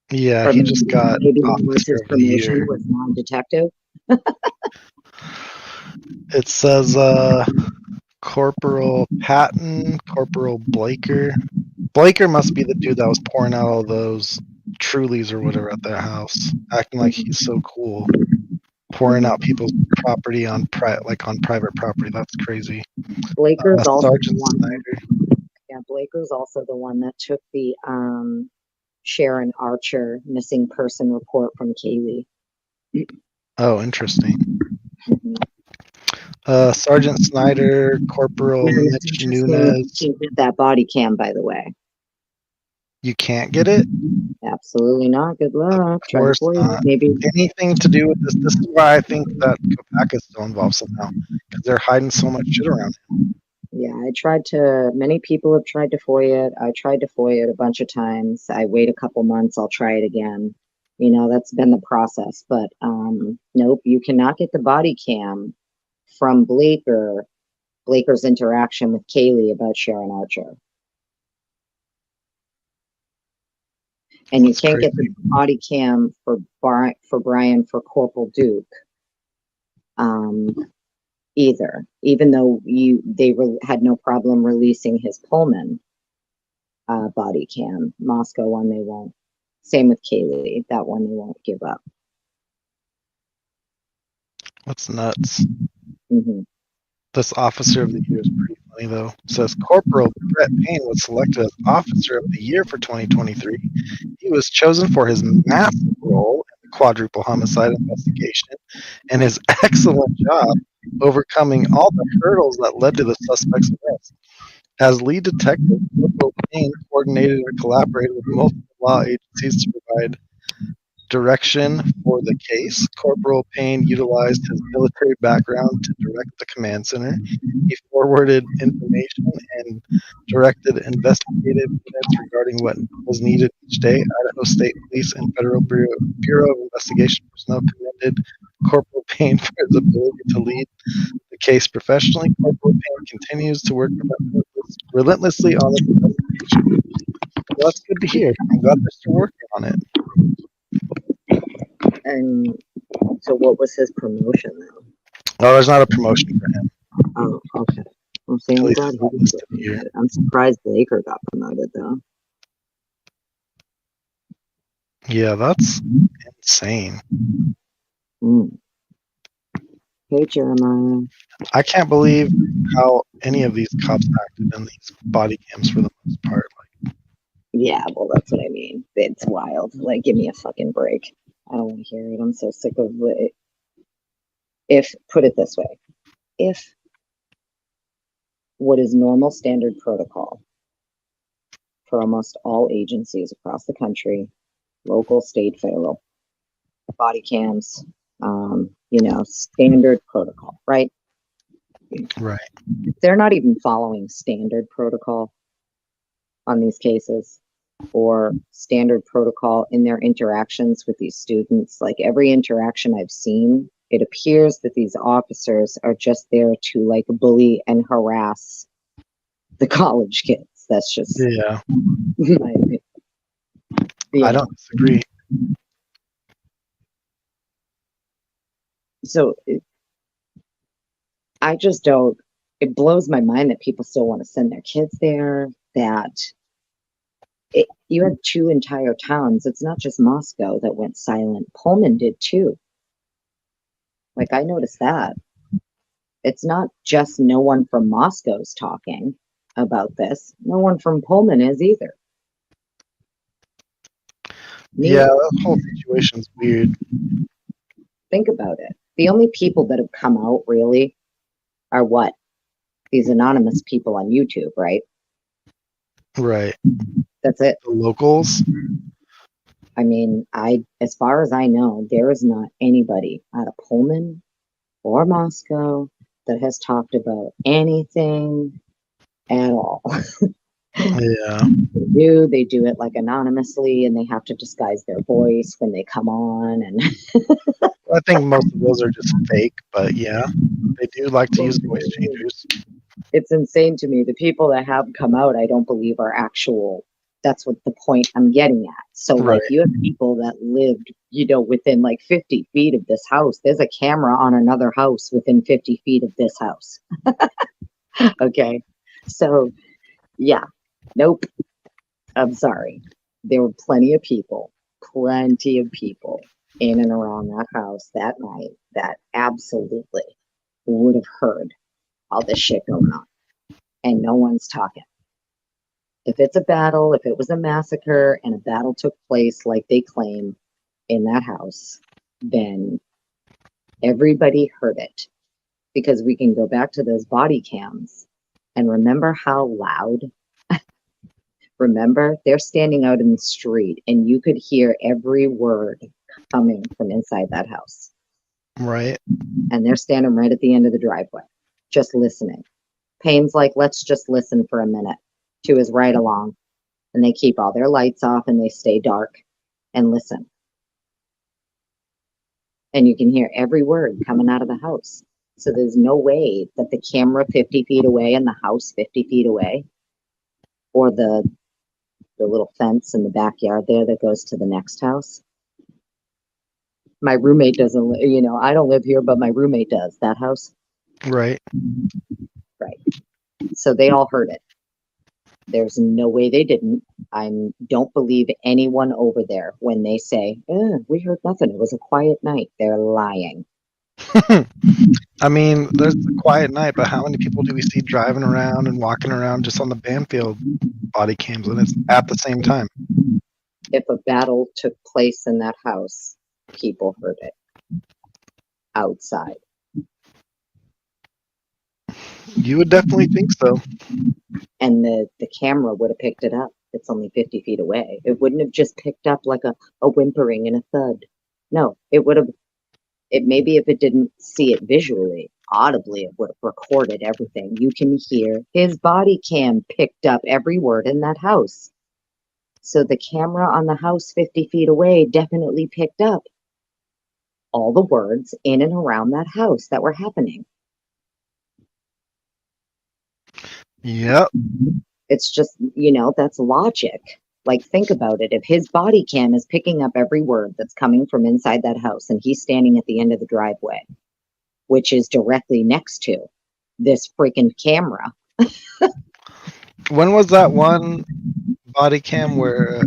Yeah, Or he just got maybe officer his of the year. promotion was non-detective. It says Corporal Patton, Corporal Blaker. Blaker must be the dude that was pouring out all those Trulies or whatever at their house, acting like he's so cool, pouring out people's property on private property. That's crazy. Blaker's also Sergeant the one. Snyder. Yeah, Blaker's also the one that took the Sharon Archer missing person report from Kaylee. Oh, interesting. Sergeant Snyder, Corporal Mitch Nunez. You get that body cam, by the way. You can't get it? Absolutely not. Good luck. Of course not. Maybe anything to do with this. This is why I think that Kopak is still involved somehow, because they're hiding so much shit around him. Yeah, many people have tried to FOIA it. I tried to FOIA it a bunch of times. I wait a couple months, I'll try it again. That's been the process. But nope, you cannot get the body cam from Blaker's interaction with Kaylee about Sharon Archer. And you can't get the body cam for Brian for Corporal Duke. either, even though had no problem releasing his Pullman body cam. Moscow one they won't. Same with Kaylee. That one they won't give up. What's nuts? Hmm. This Officer of the Year is pretty funny, though. It says Corporal Brett Payne was selected as Officer of the Year for 2023. He was chosen for his massive role in the quadruple homicide investigation and his excellent job overcoming all the hurdles that led to the suspect's arrest. As lead detective, Corporal Payne coordinated and collaborated with multiple law agencies to provide direction for the case. Corporal Payne utilized his military background to direct the command center. He forwarded information and directed investigative units regarding what was needed each day. Idaho State Police and Federal Bureau of Investigation personnel commended Corporal Payne for his ability to lead the case professionally. Corporal Payne continues to work relentlessly on this investigation. Well, that's good to hear. I'm glad they're still working on it. And so what was his promotion though? Oh, there's not a promotion for him. Oh, okay. I'm saying At I'm least glad it's not he was listed getting here. it. I'm surprised Baker got promoted though. Yeah, that's insane. Mm. Hey Jeremiah. I can't believe how any of these cops acted in these body cams for the most part. Yeah, well that's what I mean. It's wild. Like give me a fucking break. I don't want to hear it. I'm so sick of it. If put it this way, if what is normal standard protocol for almost all agencies across the country, local, state, federal, body cams, standard protocol, right? Right. They're not even following standard protocol on these cases or standard protocol in their interactions with these students. Like every interaction I've seen, it appears that these officers are just there to like bully and harass the college kids. That's just Yeah. my opinion. I don't disagree. So I just don't, it blows my mind that people still want to send their kids there, that you have two entire towns. It's not just Moscow that went silent. Pullman did too. Like I noticed that. It's not just no one from Moscow's talking about this. No one from Pullman is either. Yeah, that whole situation's weird. Think about it. The only people that have come out really are what? These anonymous people on YouTube, right? Right. That's it. The locals. I mean, as far as I know, there is not anybody out of Pullman or Moscow that has talked about anything at all. Yeah. They do it like anonymously and they have to disguise their voice when they come on. And I think most of those are just fake, but yeah, they do like to use voice changers. It's insane to me. The people that have come out, I don't believe are actual. That's what the point I'm getting at. So like you have people that lived, within like 50 feet of this house. There's a camera on another house within 50 feet of this house. Okay. So yeah, nope. I'm sorry. There were plenty of people in and around that house that night that absolutely would have heard all this shit going on. And no one's talking. If it's a battle, if it was a massacre and a battle took place like they claim in that house, then everybody heard it. Because we can go back to those body cams and remember how loud. Remember, they're standing out in the street and you could hear every word coming from inside that house. Right. And they're standing right at the end of the driveway, just listening. Payne's like, let's just listen for a minute to his ride along. And they keep all their lights off and they stay dark and listen. And you can hear every word coming out of the house. So there's no way that the camera 50 feet away and the house 50 feet away, or the little fence in the backyard there that goes to the next house. My roommate doesn't, I don't live here, but my roommate does, that house. Right. Right. So they all heard it. There's no way they didn't. I don't believe anyone over there when they say, we heard nothing. It was a quiet night. They're lying. I mean, there's a quiet night, but how many people do we see driving around and walking around just on the Banfield body cams, and it's at the same time? If a battle took place in that house, people heard it outside. You would definitely think so. And the camera would have picked it up. It's only 50 feet away. It wouldn't have just picked up like a whimpering and a thud. No, it would have. It maybe if it didn't see it visually, audibly, it would have recorded everything. You can hear his body cam picked up every word in that house. So the camera on the house 50 feet away definitely picked up all the words in and around that house that were happening. Yep. It's just, that's logic. Like, think about it. If his body cam is picking up every word that's coming from inside that house and he's standing at the end of the driveway, which is directly next to this freaking camera. When was that one body cam where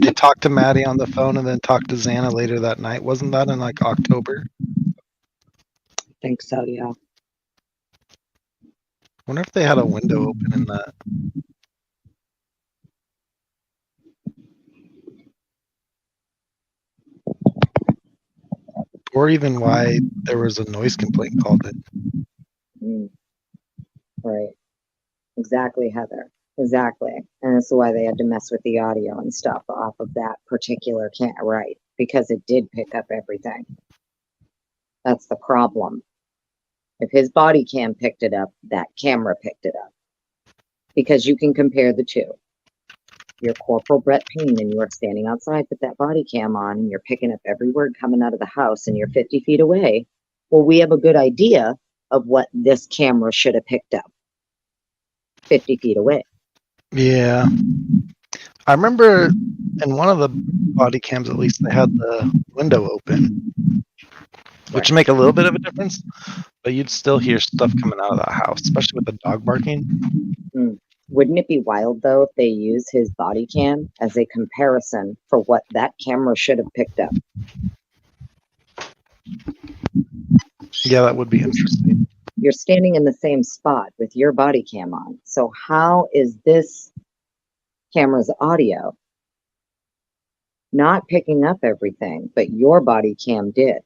they talked to Maddie on the phone and then talked to Xana later that night? Wasn't that in like October? I think so, yeah. Wonder if they had a window open in that. Or even why there was a noise complaint called in. Right. Exactly, Heather. Exactly. And that's why they had to mess with the audio and stuff off of that particular right, because it did pick up everything. That's the problem. If his body cam picked it up, that camera picked it up. Because you can compare the two. You're Corporal Brett Payne and you are standing outside with that body cam on and you're picking up every word coming out of the house and you're 50 feet away. Well, we have a good idea of what this camera should have picked up 50 feet away. Yeah. I remember in one of the body cams, at least, they had the window open, which would make a little bit of a difference, but you'd still hear stuff coming out of that house, especially with the dog barking. Wouldn't it be wild, though, if they use his body cam as a comparison for what that camera should have picked up? Yeah, that would be interesting. You're standing in the same spot with your body cam on. So how is this camera's audio not picking up everything, but your body cam did?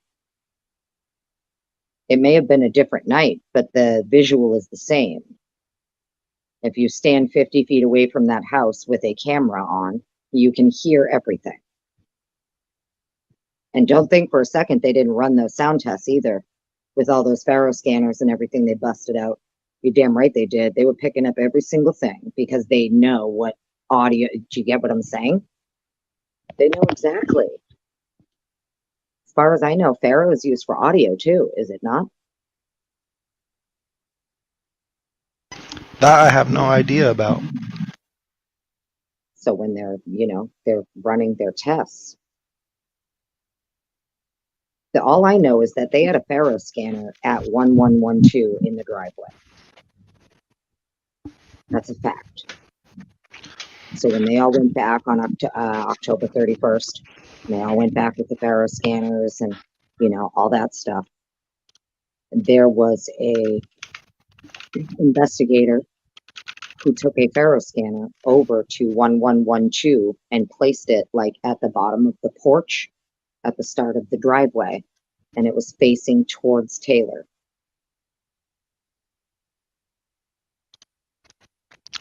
It may have been a different night, but the visual is the same. If you stand 50 feet away from that house with a camera on, you can hear everything. And don't think for a second they didn't run those sound tests either with all those Faro scanners and everything they busted out. You're damn right they did. They were picking up every single thing because they know what audio. Do you get what I'm saying? They know exactly. As far as I know, Faro is used for audio too, is it not? That I have no idea about. So when they're running their tests, all I know is that they had a Faro scanner at 1112 in the driveway. That's a fact. So when they all went back on October 31st, and they all went back with the Faro scanners and, all that stuff, there was a investigator who took a Faro scanner over to 1112 and placed it like at the bottom of the porch at the start of the driveway, and it was facing towards Taylor.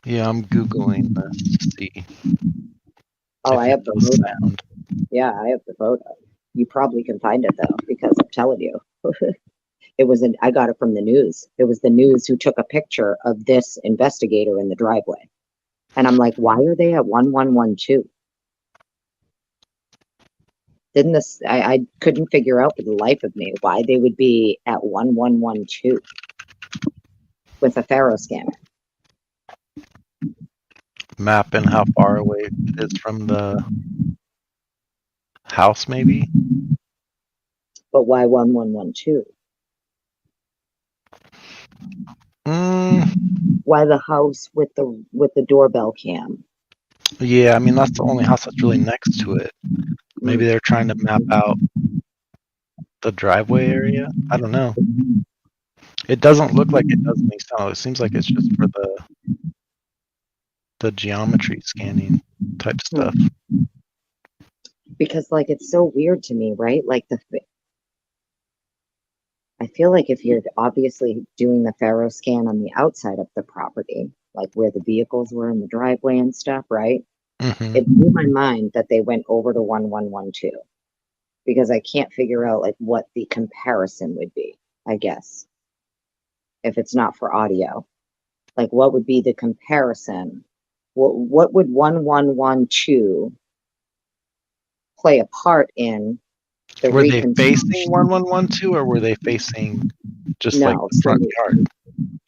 Yeah, I'm Googling this to see. Oh, I have the photo. Yeah, I have the photo. You probably can find it though, because I'm telling you. I got it from the news. It was the news who took a picture of this investigator in the driveway. And I'm like, why are they at 1112? I couldn't figure out for the life of me why they would be at 1112 with a Faro scanner. Map and how far away it is from the house, maybe. But why 1112? Why the house with the doorbell cam? Yeah, I mean that's the only house that's really next to it. Maybe they're trying to map out the driveway area. I don't know. It doesn't look like it does any sound. It seems like it's just for the geometry scanning type stuff. Because like it's so weird to me, right? Like I feel like if you're obviously doing the Faro scan on the outside of the property, like where the vehicles were in the driveway and stuff, right? It blew my mind that they went over to 1112 because I can't figure out like what the comparison would be, I guess, if it's not for audio. Like what would be the comparison? What would 1112 play a part in the Were they reconstruction? facing 1112 or were they facing just like No, the front yard?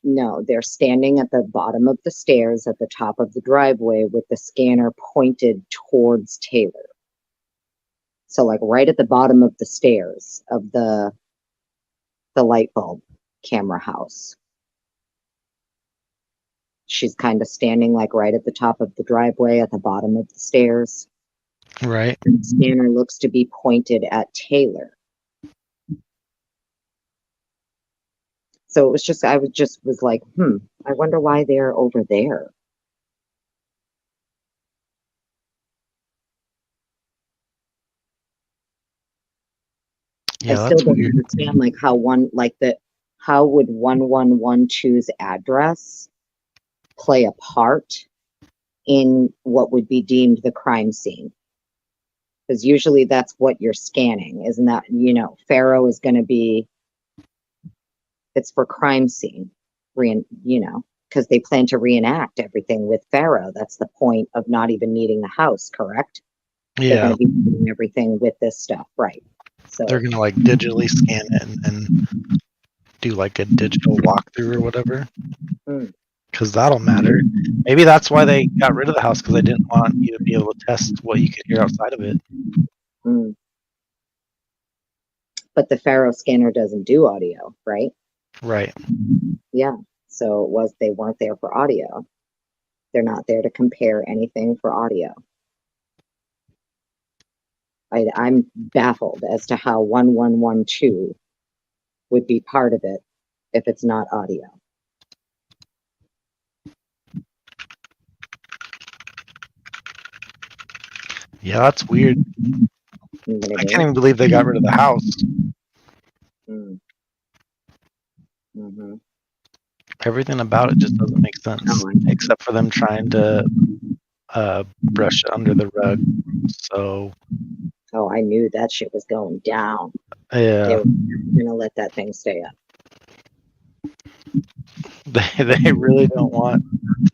No, they're standing at the bottom of the stairs at the top of the driveway with the scanner pointed towards Taylor. So like right at the bottom of the stairs of the light bulb camera house. She's kind of standing like right at the top of the driveway at the bottom of the stairs. Right. The scanner looks to be pointed at Taylor. So it was just, I was like, I wonder why they're over there. Yeah, I that's still don't weird. understand like how how would 1112's address play a part in what would be deemed the crime scene? Because usually that's what you're scanning, isn't that, Faro is going to be, it's for crime scene, because they plan to reenact everything with Faro. That's the point of not even needing the house, correct? They're Yeah. going to be doing everything with this stuff, right? So they're gonna like digitally scan it and do like a digital walkthrough or whatever. Because that'll matter. Maybe that's why they got rid of the house, because they didn't want you to be able to test what you could hear outside of it. But the Faro scanner doesn't do audio, right? Right. Yeah. So they weren't there for audio. They're not there to compare anything for audio. I'm baffled as to how 1112 would be part of it if it's not audio. Yeah, that's weird. I can't even believe they got rid of the house. Everything about it just doesn't make sense, except for them trying to brush it under the rug. So. Oh, I knew that shit was going down. Yeah. They were gonna let that thing stay up. They really don't want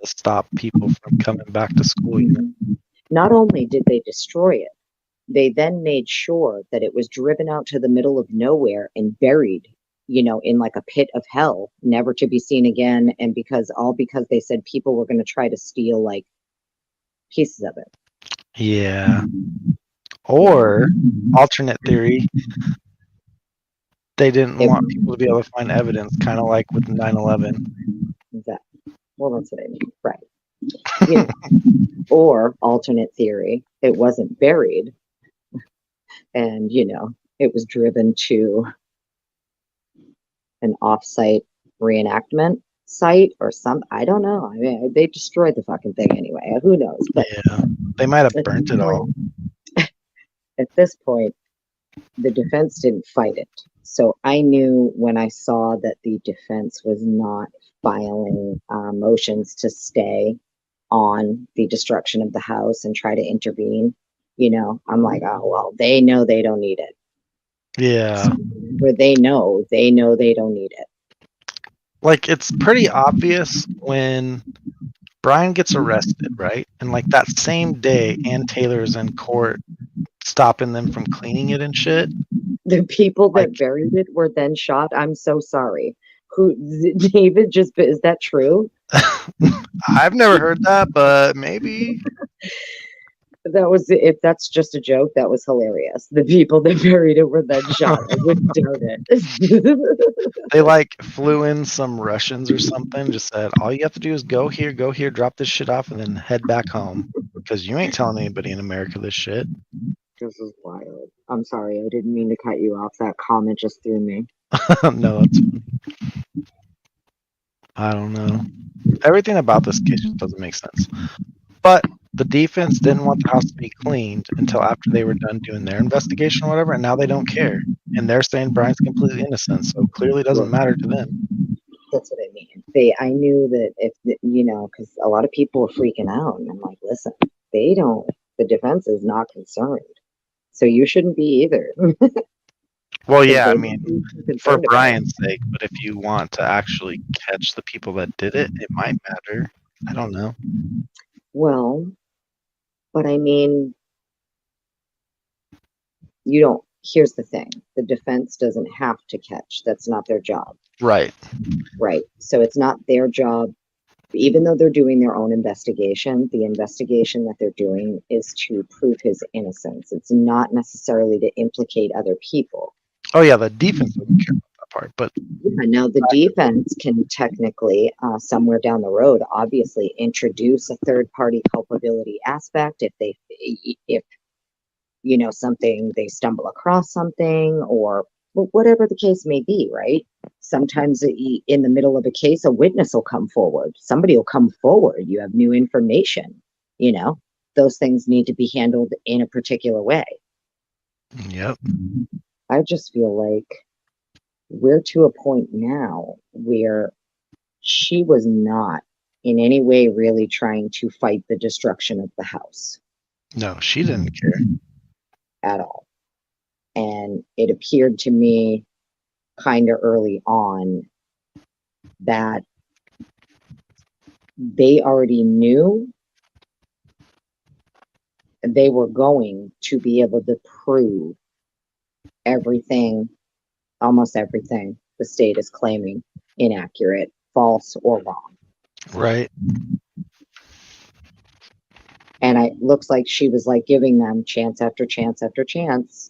to stop people from coming back to school. Not only did they destroy it, they then made sure that it was driven out to the middle of nowhere and buried, in like a pit of hell, never to be seen again. And because they said people were going to try to steal like pieces of it. Yeah. Or alternate theory, they didn't want people to be able to find evidence, kind of like with 9/11. Well, that's what I mean, right? Or alternate theory, it wasn't buried, and it was driven to an off-site reenactment site or I don't know. I mean, they destroyed the fucking thing anyway. Who knows? But yeah, they might have burnt it all. At this point, the defense didn't fight it. So I knew when I saw that the defense was not filing motions to stay on the destruction of the house and try to intervene, I'm like, oh, well, they know they don't need it. Yeah. So, where they know they don't need it. Like, it's pretty obvious when Brian gets arrested, right? And like that same day, Ann Taylor's in court stopping them from cleaning it and shit. The people that buried it were then shot. I'm so sorry. David, is that true? I've never heard that, but maybe. That was if that's just a joke, that was hilarious. The people that buried it were then shot. I wouldn't doubt it. They like flew in some Russians or something, just said, all you have to do is go here, drop this shit off, and then head back home. Because you ain't telling anybody in America this shit. This is wild. I'm sorry, I didn't mean to cut you off. That comment just threw me. No, that's I don't know. Everything about this case just doesn't make sense. But the defense didn't want the house to be cleaned until after they were done doing their investigation or whatever, and now they don't care. And they're saying Brian's completely innocent, so clearly it doesn't matter to them. That's what I mean. I knew that if, because a lot of people were freaking out, and I'm like, listen, the defense is not concerned. So you shouldn't be either. Well, yeah, I mean, for Brian's sake, but if you want to actually catch the people that did it, it might matter. I don't know. Well, but I mean, here's the thing. The defense doesn't have to catch. That's not their job. Right. Right. So it's not their job. Even though they're doing their own investigation, the investigation that they're doing is to prove his innocence. It's not necessarily to implicate other people. Oh, yeah, the defense doesn't care about that part. But now the defense can technically, somewhere down the road, obviously introduce a third-party culpability aspect if something, they stumble across something or whatever the case may be, right? Sometimes in the middle of a case, a witness will come forward. Somebody will come forward. You have new information, those things need to be handled in a particular way. Yep. I just feel like we're to a point now where she was not in any way really trying to fight the destruction of the house. No, she didn't care at all. And it appeared to me kind of early on that they already knew they were going to be able to prove almost everything the state is claiming inaccurate, false, or wrong. Right. And it looks like she was like giving them chance after chance after chance.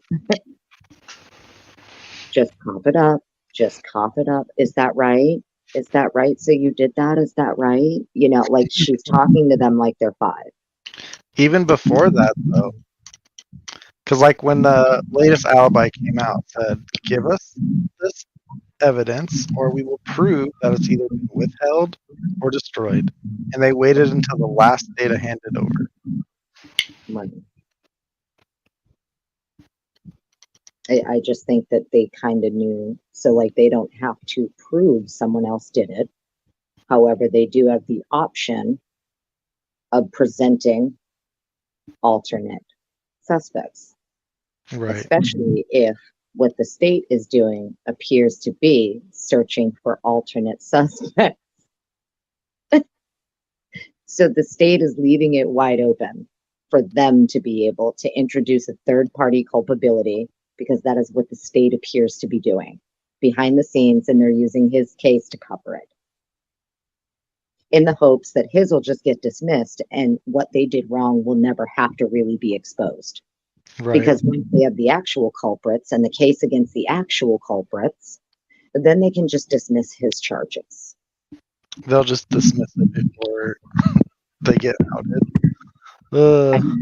Just cough it up. Just cough it up. Is that right? Is that right? So you did that? Is that right? Like she's talking to them like they're 5. Even before that, though. Because like when the latest alibi came out, said, give us this evidence or we will prove that it's either been withheld or destroyed. And they waited until the last day to hand it over. Money. I just think that they kind of knew. So like they don't have to prove someone else did it. However, they do have the option of presenting alternate suspects. Right. Especially if what the state is doing appears to be searching for alternate suspects. So the state is leaving it wide open for them to be able to introduce a third-party culpability, because that is what the state appears to be doing behind the scenes, and they're using his case to cover it in the hopes that his will just get dismissed and what they did wrong will never have to really be exposed. Right. Because once they have the actual culprits and the case against the actual culprits, then they can just dismiss his charges. They'll just dismiss it before they get outed.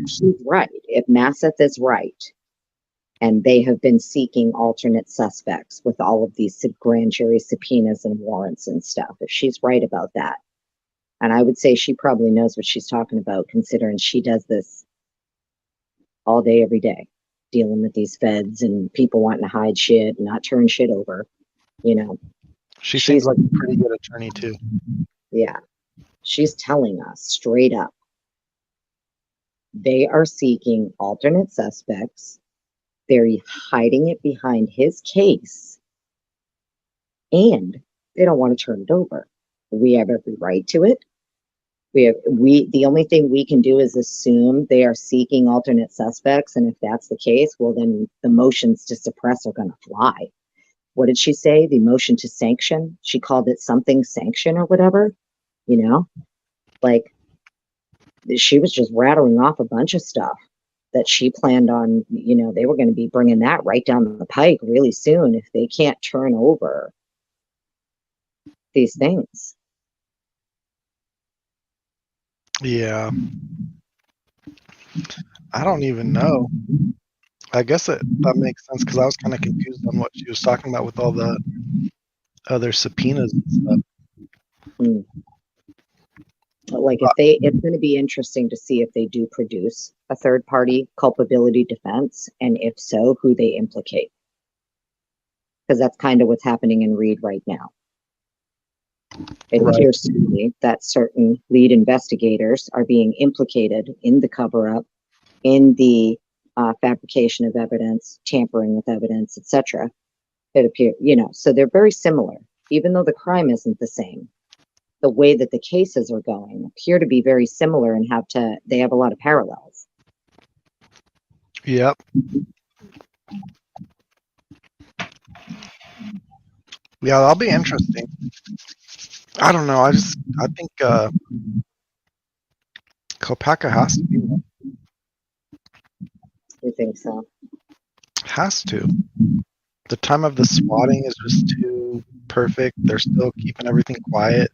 She's right. If Masseth is right, and they have been seeking alternate suspects with all of these grand jury subpoenas and warrants and stuff, if she's right about that, and I would say she probably knows what she's talking about, considering she does this all day, every day, dealing with these feds and people wanting to hide shit and not turn shit over, She seems like a pretty good attorney too. Yeah. She's telling us straight up, they are seeking alternate suspects. They're hiding it behind his case, and they don't want to turn it over. We have every right to it. The only thing we can do is assume they are seeking alternate suspects, and if that's the case, well, then the motions to suppress are going to fly. What did she say? The motion to sanction? She called it something sanction or whatever. Like she was just rattling off a bunch of stuff that she planned on, they were going to be bringing that right down the pike really soon if they can't turn over these things. Yeah. I don't even know. I guess that makes sense because I was kind of confused on what she was talking about with all the other subpoenas and stuff. Like it's going to be interesting to see if they do produce a third party culpability defense, and if so, who they implicate. Because that's kind of what's happening in Reed right now. It appears to me that certain lead investigators are being implicated in the cover-up, in the fabrication of evidence, tampering with evidence, etc. It appears, so they're very similar, even though the crime isn't the same. The way that the cases are going appear to be very similar and they have a lot of parallels. Yep. Yeah, that'll be interesting. I don't know. I think Kopaka has to be one. You think so? Has to. The time of the swatting is just too perfect. They're still keeping everything quiet.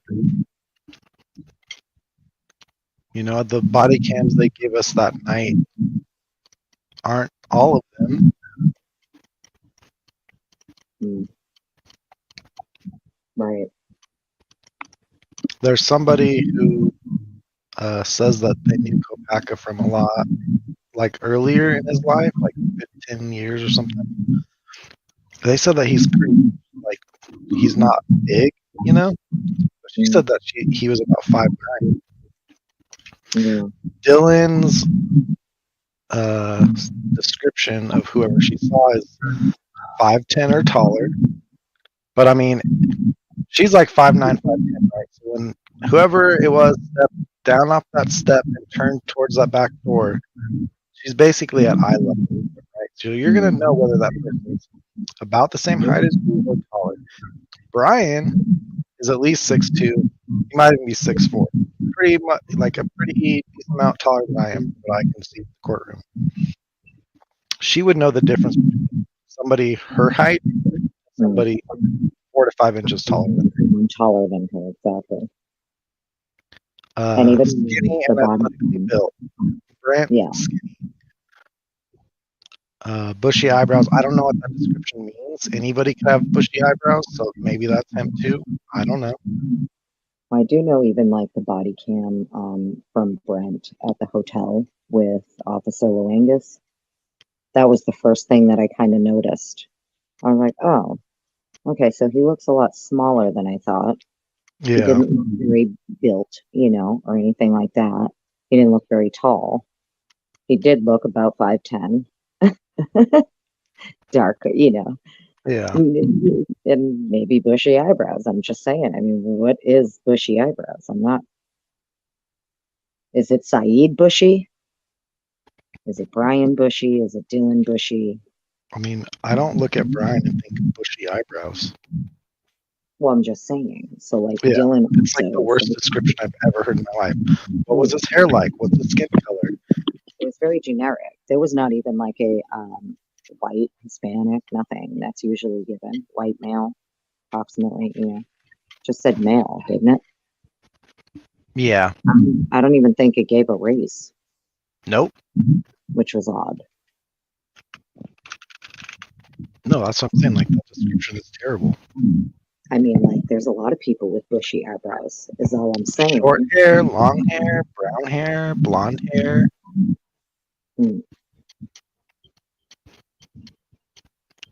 The body cams they gave us that night aren't all of them. Right. There's somebody who says that they knew Kopaka from a lot, like earlier in his life, like 15 years or something. They said that he's pretty, like, he's not big, But she said that he was about 5'9". Dylan's description of whoever she saw is 5'10" or taller. But I mean, she's like 5'9", 5'10", right? So when whoever it was stepped down off that step and turned towards that back door, she's basically at eye level, right? So you're gonna know whether that person's about the same height as you or taller. Brian is at least 6'2". He might even be 6'4". Pretty much like a pretty decent amount taller than I am, but I can see the courtroom. She would know the difference between somebody her height and somebody 4 to 5 inches taller than her. Taller than her, exactly. And even skinny and athletically built. Brent, skinny. Bushy eyebrows. I don't know what that description means. Anybody could have bushy eyebrows, so maybe that's him too. I don't know. I do know even like the body cam from Brent at the hotel with Officer Langus. That was the first thing that I kind of noticed. I was like, oh, okay, so he looks a lot smaller than I thought. Yeah. He didn't look very built, or anything like that. He didn't look very tall. He did look about 5'10". Dark, Yeah. And maybe bushy eyebrows. I'm just saying. I mean, what is bushy eyebrows? I'm not. Is it Saeed Bushy? Is it Brian Bushy? Is it Dylan Bushy? I mean, I don't look at Brian and think bushy eyebrows. Well, I'm just saying. So, like, yeah, Dylan. It's like the worst description I've ever heard in my life. What was his hair like? What's his skin color? It was very generic. There was not even like a white, Hispanic, nothing. That's usually given. White male, approximately, just said male, didn't it? Yeah. I don't even think it gave a race. Nope. Which was odd. No, that's what I'm saying. Like, that description is terrible. I mean, like, there's a lot of people with bushy eyebrows, is all I'm saying. Short hair, long hair, brown hair, blonde hair.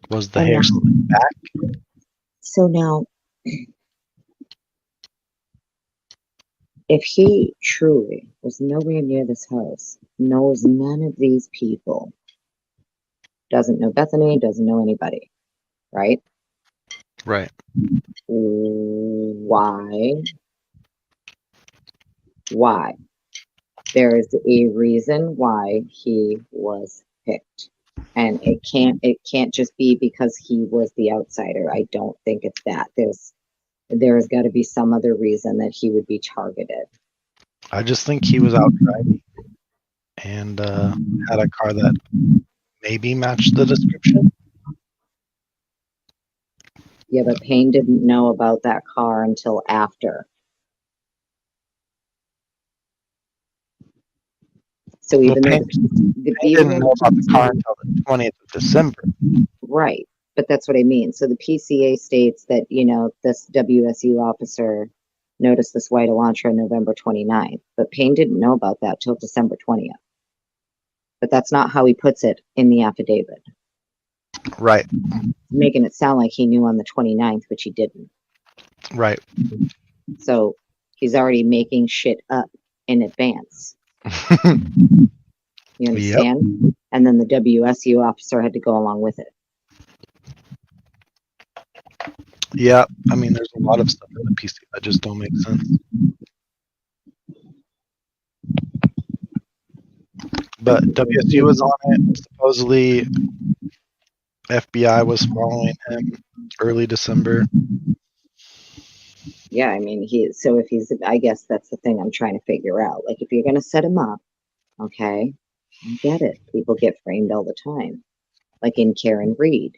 Was the hair slicked back? So now, if he truly was nowhere near this house, knows none of these people, doesn't know Bethany, doesn't know anybody, right? Right. Why? There is a reason why he was picked. And it can't just be because he was the outsider. I don't think it's that. There's got to be some other reason that he would be targeted. I just think he was out driving and had a car that maybe matched the description. Yeah, but Payne didn't know about that car until after. So Well, even though Payne even didn't though know about the car until the 20th of December. right, but that's what I mean. So the PCA states that, this WSU officer noticed this white Elantra on November 29th, but Payne didn't know about that till December 20th. But that's not how he puts it in the affidavit. Right. Making it sound like he knew on the 29th, which he didn't. Right. So he's already making shit up in advance. You understand? Yep. And then the WSU officer had to go along with it. Yeah, I mean, there's a lot of stuff in the PC that just don't make sense. But WSU was on it. Supposedly, FBI was following him early December. Yeah, I mean, I guess that's the thing I'm trying to figure out. Like, if you're going to set him up, okay, I get it. People get framed all the time. Like in Karen Reed,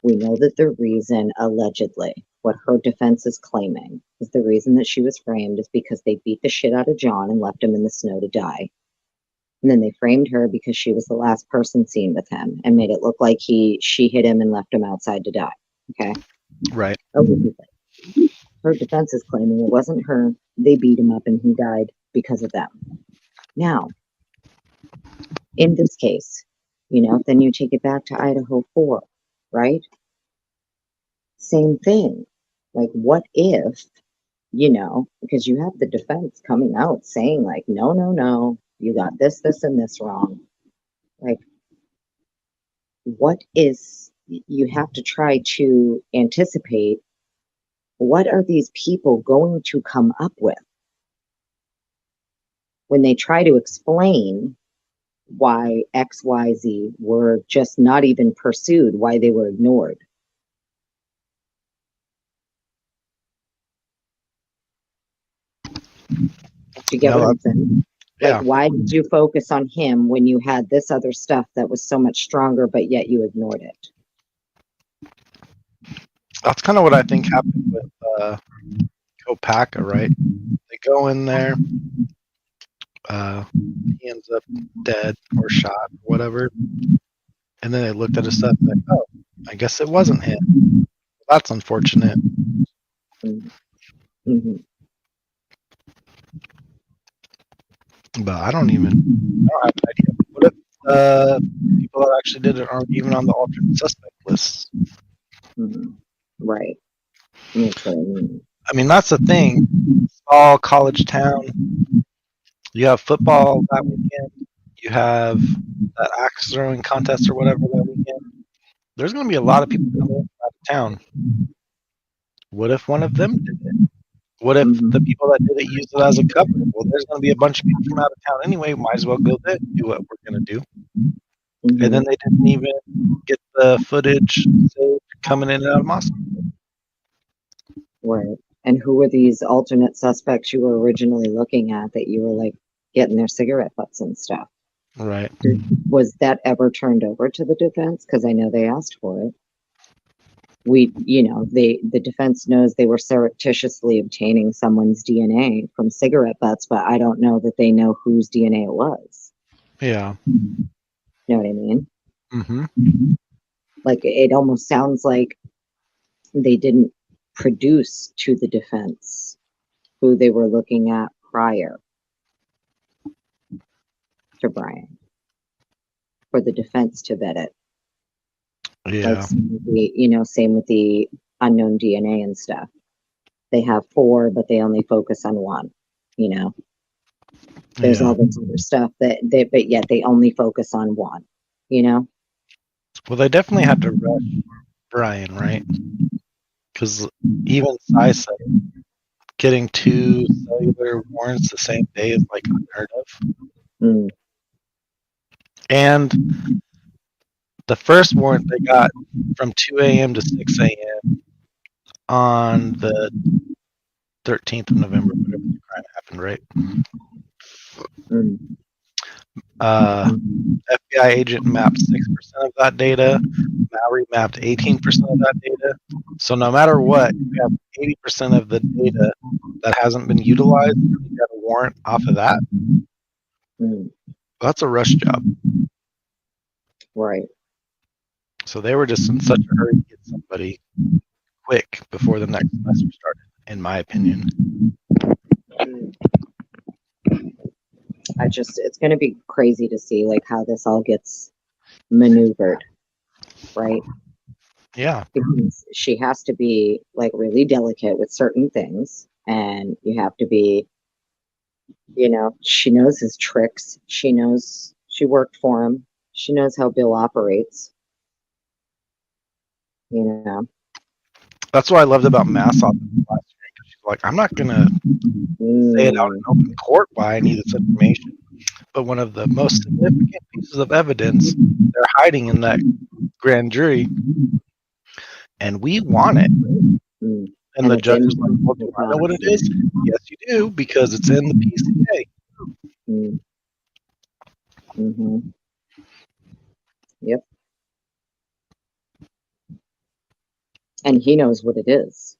we know that the reason, allegedly, what her defense is claiming is the reason that she was framed is because they beat the shit out of John and left him in the snow to die. And then they framed her because she was the last person seen with him and made it look like she hit him and left him outside to die. Okay. Right. Her defense is claiming it wasn't her. They beat him up and he died because of them. Now, in this case, then you take it back to Idaho 4, right? Same thing. Like, what if, because you have the defense coming out saying, like, no, you got this, and this wrong. Like, what is, you have to try to anticipate what are these people going to come up with when they try to explain why XYZ were just not even pursued, why they were ignored. You get what I'm saying? Yeah. Like, why did you focus on him when you had this other stuff that was so much stronger, but yet you ignored it? That's kind of what I think happened with Kohberger, right? They go in there, he ends up dead or shot or whatever, and then they looked at his stuff like, oh, I guess it wasn't him. That's unfortunate. Mm-hmm. But I don't have an idea. What if people that actually did it aren't even on the alternate suspect list? Mm-hmm. Right. That's what I mean. I mean, that's the thing. Small college town. You have football that weekend. You have that axe throwing contest or whatever that weekend. There's going to be a lot of people coming out of town. What if one of them did it? What if the people that did it used it as a cover? Well, there's going to be a bunch of people from out of town anyway. Might as well go there and do what we're going to do. Mm-hmm. And then they didn't even get the footage coming in and out of Moscow. Right. And who were these alternate suspects you were originally looking at that you were like getting their cigarette butts and stuff? Right. Was that ever turned over to the defense? Because I know they asked for it. The defense knows they were surreptitiously obtaining someone's DNA from cigarette butts, but I don't know that they know whose DNA it was. Yeah. You know what I mean? Mm-hmm. Like, it almost sounds like they didn't produce to the defense who they were looking at prior to Brian for the defense to vet it. Yeah. Like, same with the unknown DNA and stuff. They have 4, but they only focus on 1. There's all this other stuff but yet they only focus on 1. Well, they definitely had to rush Brian, right? Because even Cy said getting 2 cellular warrants the same day is like unheard of. And the first warrant they got from 2 a.m. to 6 a.m. on the 13th of November, whatever the crime happened, right? Mm. FBI agent mapped 6% of that data. Mallory mapped 18% of that data. So no matter what, you have 80% of the data that hasn't been utilized. You got a warrant off of that. Mm. That's a rush job. Right. So they were just in such a hurry to get somebody quick before the next semester started, in my opinion. It's going to be crazy to see like how this all gets maneuvered, right? Yeah. Because she has to be like really delicate with certain things, and you have to be, she knows his tricks. She knows she worked for him. She knows how Bill operates. That's what I loved about Massoff last year. She's like, I'm not gonna say it out in open court why I need this information, but one of the most significant pieces of evidence they're hiding in that grand jury, and we want it. And the judge is like, well, do I know what it is? Yes, you do, because it's in the PCA. Mm-hmm. Yep. And he knows what it is.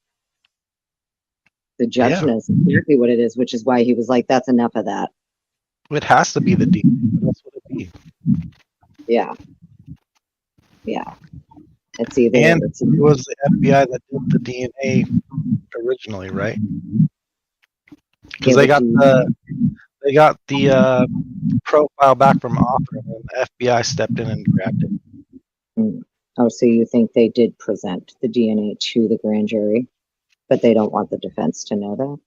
The judge knows exactly what it is, which is why he was like, that's enough of that. It has to be the DNA. That's what it be. Yeah. Yeah. It's either. And it was the FBI that did the DNA originally, right? Because they got the profile back from author, and the FBI stepped in and grabbed it. Oh, so you think they did present the DNA to the grand jury, but they don't want the defense to know that?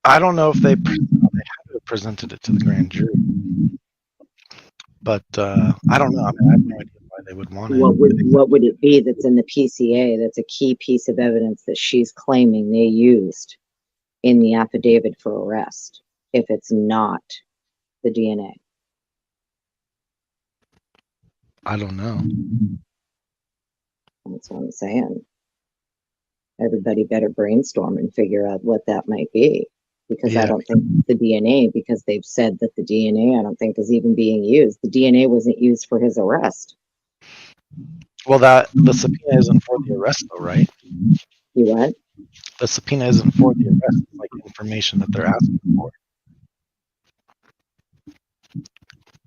I don't know if they had to have presented it to the grand jury, but I don't know. I mean, I have no idea why they would want it. What would it be that's in the PCA that's a key piece of evidence that she's claiming they used in the affidavit for arrest if it's not the DNA? I don't know. That's what I'm saying. Everybody better brainstorm and figure out what that might be, because I don't think the DNA, because they've said that the DNA, I don't think is even being used. The DNA wasn't used for his arrest. Well, the subpoena isn't for the arrest, though, right? You what? The subpoena isn't for the arrest. It's like information that they're asking for.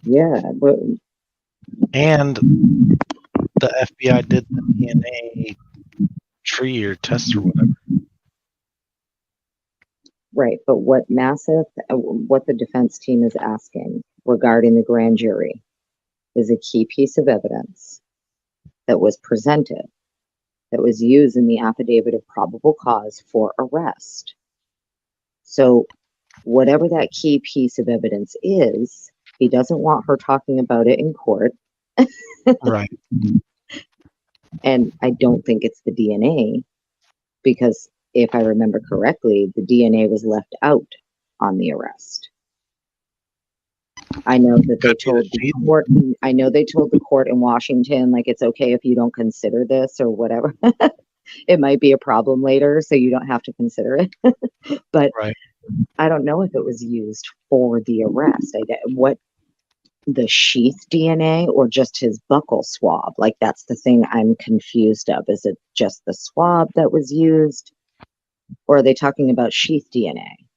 Yeah, but and the FBI did the DNA tree or test or whatever. Right, but what the defense team is asking regarding the grand jury is a key piece of evidence that was presented, that was used in the affidavit of probable cause for arrest. So whatever that key piece of evidence is, he doesn't want her talking about it in court. Right. And I don't think it's the DNA, because if I remember correctly, the DNA was left out on the arrest. I know that they told the court. I know they told the court in Washington, like, it's okay if you don't consider this or whatever. It might be a problem later, so you don't have to consider it. But I don't know if it was used for the arrest. What the sheath DNA or just his buccal swab? Like, that's the thing I'm confused of. Is it just the swab that was used, or are they talking about sheath DNA?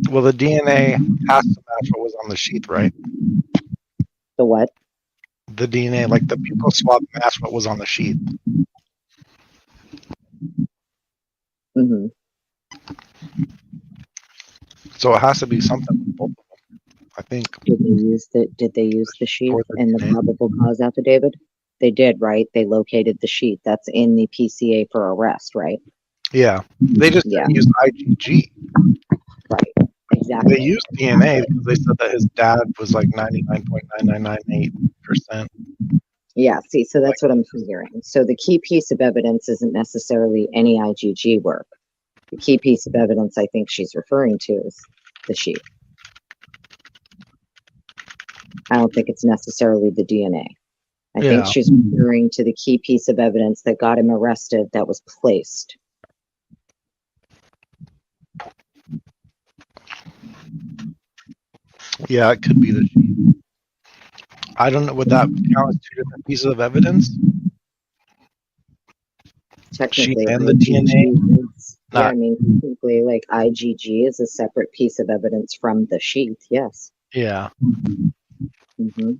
Well, the DNA has to match what was on the sheath, right? The what? The DNA, like the pupil swab, matched what was on the sheath. Mm-hmm. So it has to be something with both of them, I think. Did they use the sheath in the probable cause affidavit? They did, right? They located the sheath. That's in the PCA for arrest, right? Yeah. They just didn't use IgG. Right. Exactly. They used DNA because they said that his dad was like 99.9998%. Yeah, see, so that's what I'm figuring. So the key piece of evidence isn't necessarily any IgG work. The key piece of evidence I think she's referring to is the sheath. I don't think it's necessarily the DNA. I think she's referring to the key piece of evidence that got him arrested that was placed. Yeah, it could be the sheet. I don't know. Would that count as two different pieces of evidence? Technically, and the IgG DNA? is, yeah, I mean, technically, like IgG is a separate piece of evidence from the sheath. Yes. Yeah. Mm-hmm.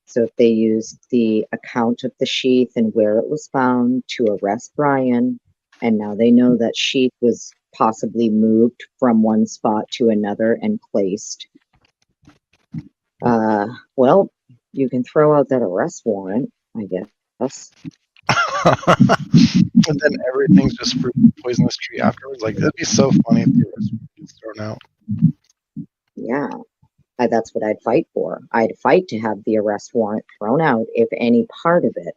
So if they used the account of the sheath and where it was found to arrest Brian, and now they know that sheath was possibly moved from one spot to another and placed, well, you can throw out that arrest warrant, I guess. And then everything's just fruit of the poisonous tree afterwards. Like, that'd be so funny if the arrest warrant gets thrown out. Yeah. That's what I'd fight for. I'd fight to have the arrest warrant thrown out if any part of it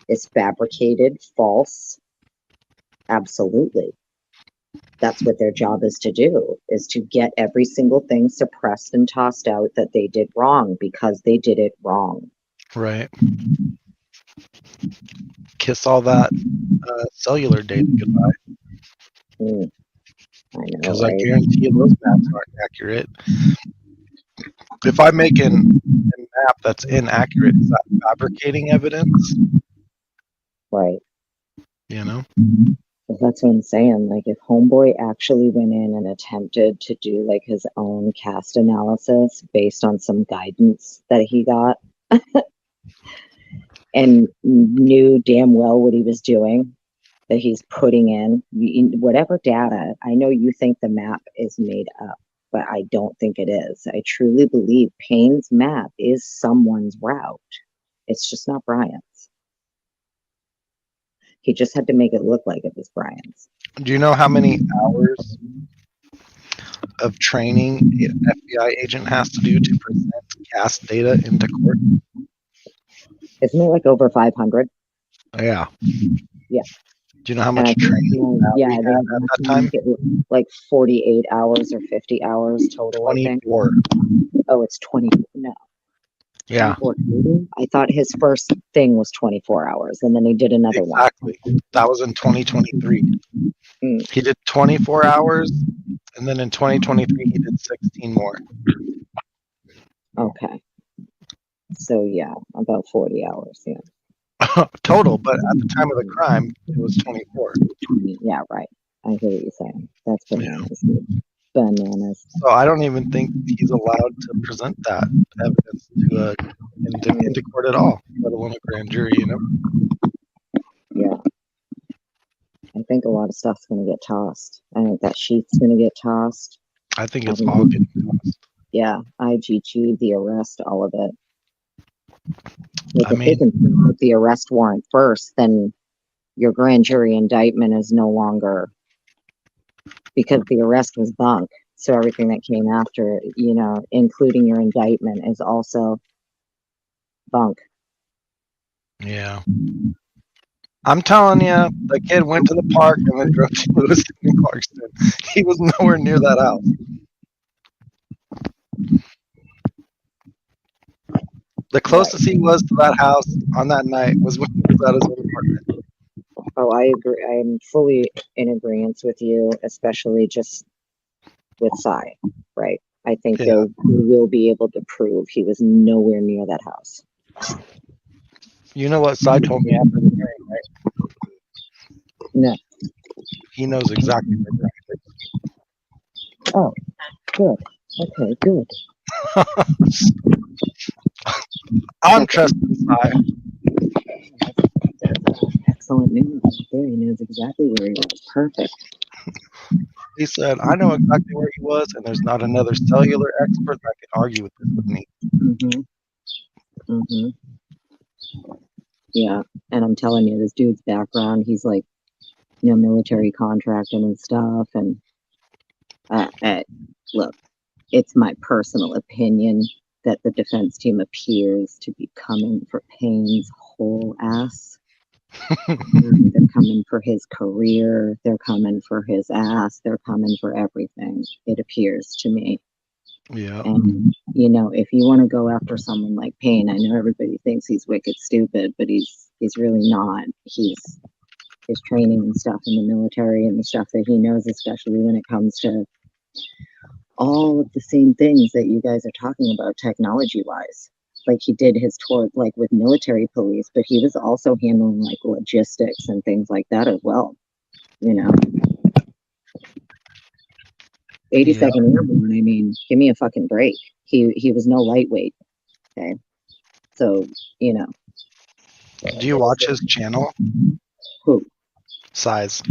is fabricated, false. Absolutely. That's what their job is to do, is to get every single thing suppressed and tossed out that they did wrong because they did it wrong. Right. Kiss all that cellular data goodbye. I know, Because right? I guarantee you those maps aren't accurate. If I make a map that's inaccurate, is that fabricating evidence? Right. You know? That's what I'm saying. Like, if Homeboy actually went in and attempted to do like his own cast analysis based on some guidance that he got and knew damn well what he was doing, that he's putting in whatever data, I know you think the map is made up, but I don't think it is. I truly believe Payne's map is someone's route. It's just not Brian's. He just had to make it look like it was Brian's. Do you know how many hours of training an FBI agent has to do to present cast data into court? Isn't it like over 500? Yeah. Yeah. Do you know how much training yeah, we had at that time? Like 48 hours or 50 hours total, 24. I think. Oh, it's 20. No. Yeah. 24. I thought his first thing was 24 hours, and then he did another one. Exactly. That was in 2023. He did 24 hours, and then in 2023 he did 16 more. Okay. So yeah, about 40 hours, yeah. Total, but at the time of the crime, it was 24. Yeah, right. I hear what you're saying. That's bananas. Dude. Bananas. So I don't even think he's allowed to present that evidence to into court at all, let alone a grand jury, you know? Yeah. I think a lot of stuff's going to get tossed. I think that sheet's going to get tossed. I think it's all getting tossed. Yeah, IgG, the arrest, all of it. Like, I if they can throw out the arrest warrant first, then your grand jury indictment is no longer, because the arrest was bunk. So everything that came after, you know, including your indictment, is also bunk. Yeah. I'm telling you, the kid went to the park and then drove to Lewiston and Clarkston. He was nowhere near that house. The closest he was to that house on that night was when he was at his own apartment. Oh, I agree. I'm fully in agreement with you, especially just with Cy, right? I think they will be able to prove he was nowhere near that house. You know what Cy told me after the hearing, right? No. He knows exactly where Brian is. Oh, good. Okay, good. I'm trusting Cy. Excellent news. There, he knows exactly where he was. Perfect. He said, I know exactly where he was, and there's not another cellular expert that can argue with this with me. Yeah, and I'm telling you, this dude's background, he's like, you know, military contracting and stuff. And look, it's my personal opinion that the defense team appears to be coming for Payne's whole ass. They're coming for his career. They're coming for his ass. They're coming for everything. It appears to me. Yeah. And, you know, if you want to go after someone like Payne, I know everybody thinks he's wicked stupid, but he's really not. He's his training and stuff in the military and the stuff that he knows, especially when it comes to all of the same things that you guys are talking about technology wise. Like he did his tour like with military police, but he was also handling like logistics and things like that as well. You know, Yeah. 82nd Airborne. I mean, give me a fucking break. He was no lightweight. Okay, so you know. Do you watch his channel? Who? Size.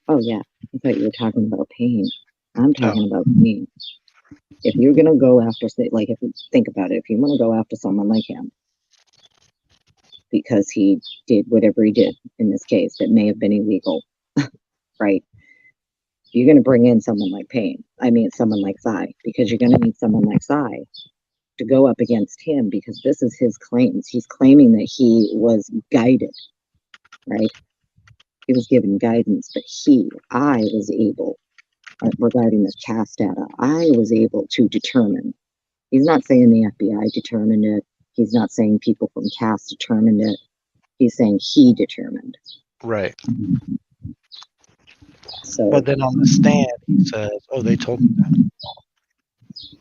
Oh yeah, I thought you were talking about Payne. I'm Oh. talking about Payne. If you're gonna go after, like, if you think about it, if you want to go after someone like him because he did whatever he did in this case that may have been illegal, right? You're gonna bring in someone like Payne. I mean, someone like Cy, because you're gonna need someone like Cy to go up against him because this is his claims. He's claiming that he was guided, right? He was given guidance, but I was able, regarding this cast data, I was able to determine. He's not saying the FBI determined it. He's not saying people from cast determined it. He's saying he determined. Right. So, But then on the stand, he says, "Oh, they told me that."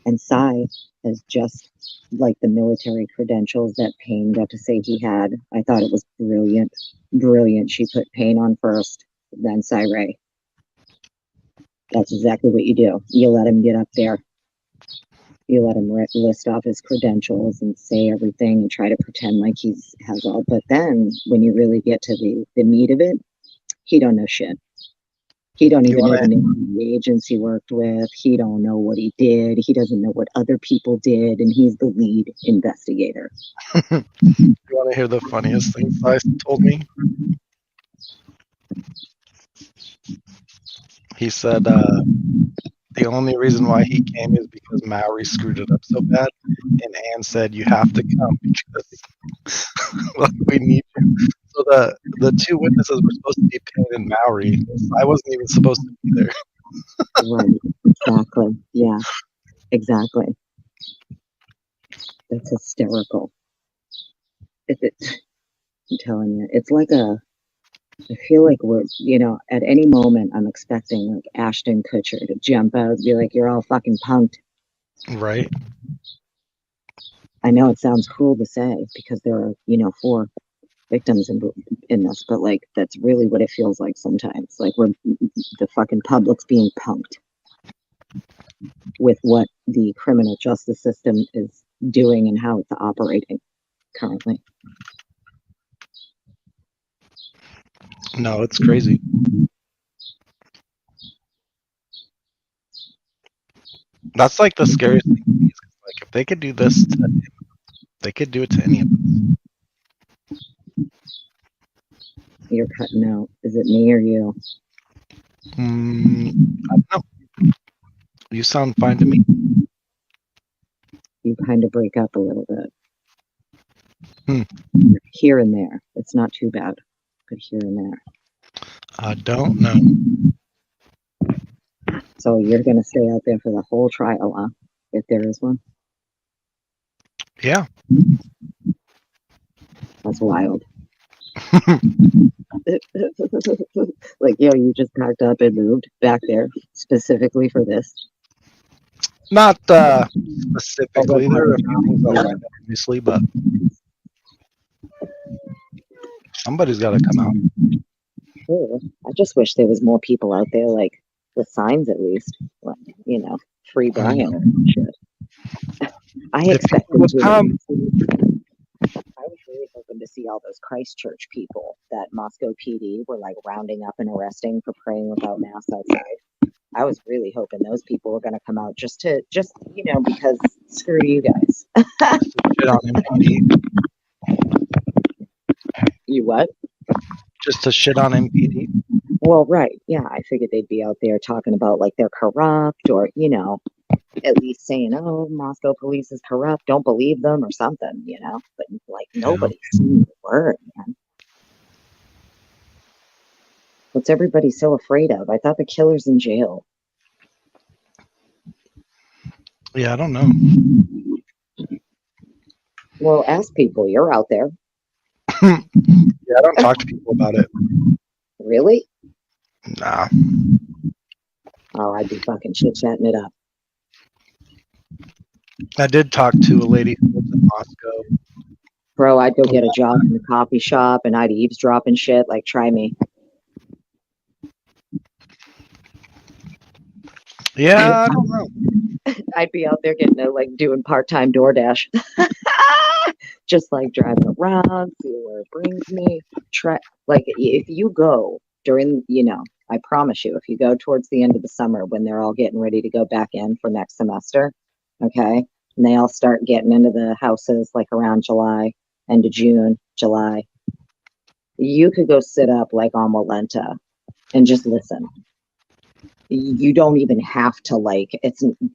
and Cy has just like the military credentials that Payne got to say he had. I thought it was brilliant. Brilliant. She put Payne on first, then Cy Ray. That's exactly what you do. You let him get up there. You let him list off his credentials and say everything and try to pretend like he's has all. But then when you really get to the meat of it, he don't know shit. He don't even know the name of the agents he worked with. He don't know what he did. He doesn't know what other people did, and he's the lead investigator. You want to hear the funniest thing Cy told me? He said the only reason why he came is because Maori screwed it up so bad, and Anne said you have to come because like, we need you. So the two witnesses were supposed to be Payne and Maori. I wasn't even supposed to be there. Right. Exactly. Yeah. Exactly. That's hysterical. I'm telling you, it's like I feel like we're, you know, at any moment I'm expecting like Ashton Kutcher to jump out and be like, "You're all fucking punked." Right. I know it sounds cruel to say because there are, you know, 4 victims in this, but like that's really what it feels like sometimes. Like the fucking public's being punked with what the criminal justice system is doing and how it's operating currently. No, it's crazy. That's like the scariest thing to me. Is like if they could do this to him, they could do it to any of us. You're cutting out. Is it me or you? I don't know. You sound fine to me. You kind of break up a little bit. Here and there. It's not too bad, but here and there. I don't know. So you're going to stay out there for the whole trial, huh? If there is one? Yeah. That's wild. Like, yo, you just packed up and moved back there specifically for this? Not specifically. There are a few things I lined up obviously, but somebody's got to come out. Cool. I just wish there was more people out there, like with signs at least, like, you know, free Brian or some shit. I expected to. I was really hoping to see all those Christchurch people that Moscow PD were like rounding up and arresting for praying without masks outside. I was really hoping those people were going to come out just you know, because screw you guys. Shit on MPD. You what? Just to shit on MPD. Well, right. Yeah, I figured they'd be out there talking about like they're corrupt or, you know, at least saying, "Oh, Moscow police is corrupt. Don't believe them," or something, you know. But like nobody's seen the word, man. What's everybody so afraid of? I thought the killer's in jail. Yeah, I don't know. Well, ask people. You're out there. Yeah, I don't talk to people about it. Really? Nah. Oh, I'd be fucking chit-chatting it up. I did talk to a lady who lives in Moscow. Bro, I'd go get a job in the coffee shop and I'd eavesdrop and shit. Like, try me. Yeah, I don't know. I'd be out there getting doing part-time DoorDash. Just like driving around, see where it brings me. If you go during, I promise you, if you go towards the end of the summer when they're all getting ready to go back in for next semester, okay, and they all start getting into the houses like around July, end of June, July, you could go sit up like on Walenta and just listen. You don't even have to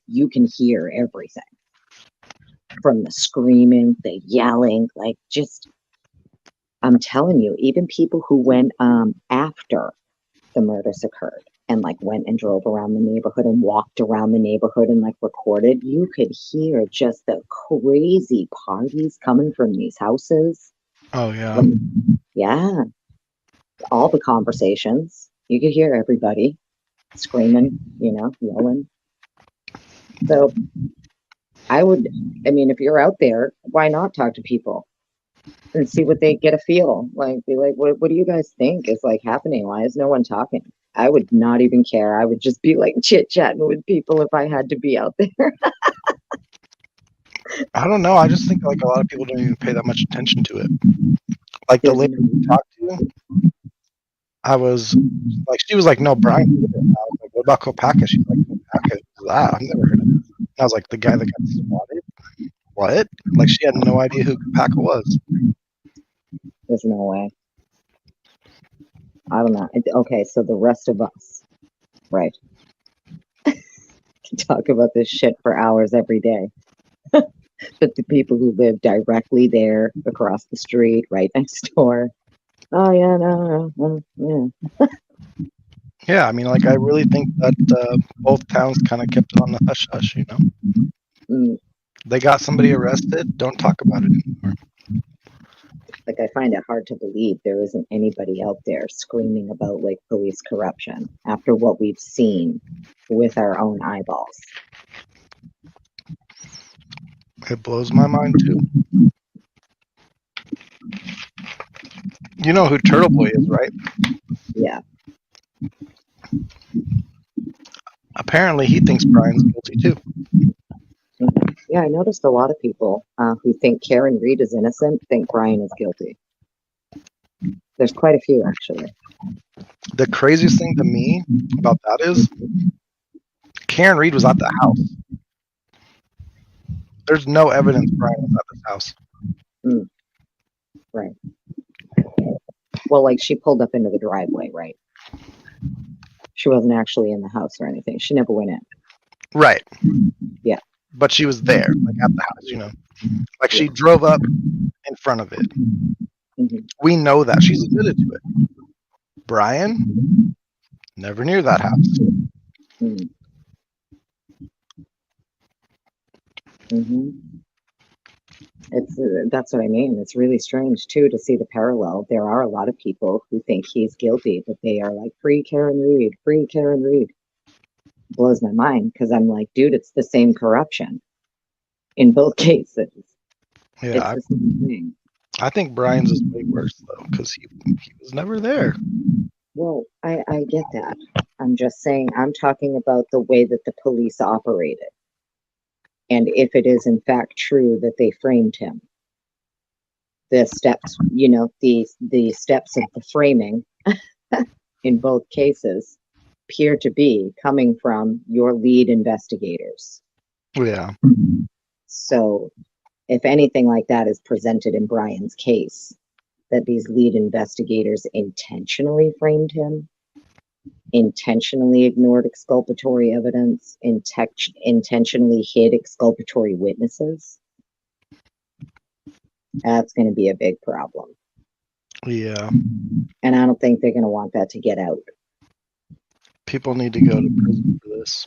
you can hear everything from the screaming, the yelling, I'm telling you, even people who went after the murders occurred and went and drove around the neighborhood and walked around the neighborhood and recorded, you could hear just the crazy parties coming from these houses. Oh, yeah. Yeah. All the conversations. You could hear everybody screaming, yelling. So if you're out there, why not talk to people and see what they get a feel? Be like, what do you guys think is happening? Why is no one talking? I would not even care. I would just be chit-chatting with people if I had to be out there. I don't know. I just think a lot of people don't even pay that much attention to it. Like the lady we talked to, I was she was like, no, Brian. I was like, what about Kopaka? She's like, Kopaka? Who's that? I've never heard of it. I was like, the guy that got swatted? What? She had no idea who Kopaka was. There's no way. I don't know. Okay, so the rest of us, right, can talk about this shit for hours every day. But the people who live directly there, across the street, right next door, oh yeah, no, yeah. Yeah, I really think that both towns kind of kept it on the hush hush, They got somebody arrested, don't talk about it anymore. I find it hard to believe there isn't anybody out there screaming about police corruption after what we've seen with our own eyeballs. It blows my mind too. You know who Turtle Boy is, right? Yeah. Apparently he thinks Brian's guilty too. Yeah, I noticed a lot of people who think Karen Reed is innocent think Brian is guilty. There's quite a few, actually. The craziest thing to me about that is Karen Reed was at the house. There's no evidence Brian was at this house. Right. Well, she pulled up into the driveway, right? She wasn't actually in the house or anything. She never went in. Right. Yeah. But she was there, at the house, she drove up in front of it. Mm-hmm. We know that. She's admitted to it. Brian, never near that house. Mm-hmm. That's what I mean. It's really strange too to see the parallel. There are a lot of people who think he's guilty, but they are free Karen Reed, free Karen Reed. Blows my mind because I'm like, dude, it's the same corruption in both cases. Yeah, it's the same thing. I think Brian's is way worse though because he was never there. Well, I get that. I'm just saying, I'm talking about the way that the police operated. And if it is in fact true that they framed him, the steps, the steps of the framing in both cases appear to be coming from your lead investigators. Yeah. So if anything like that is presented in Brian's case, that these lead investigators intentionally framed him, intentionally ignored exculpatory evidence, intentionally hid exculpatory witnesses, that's going to be a big problem. Yeah. And I don't think they're going to want that to get out. People need to go to prison for this.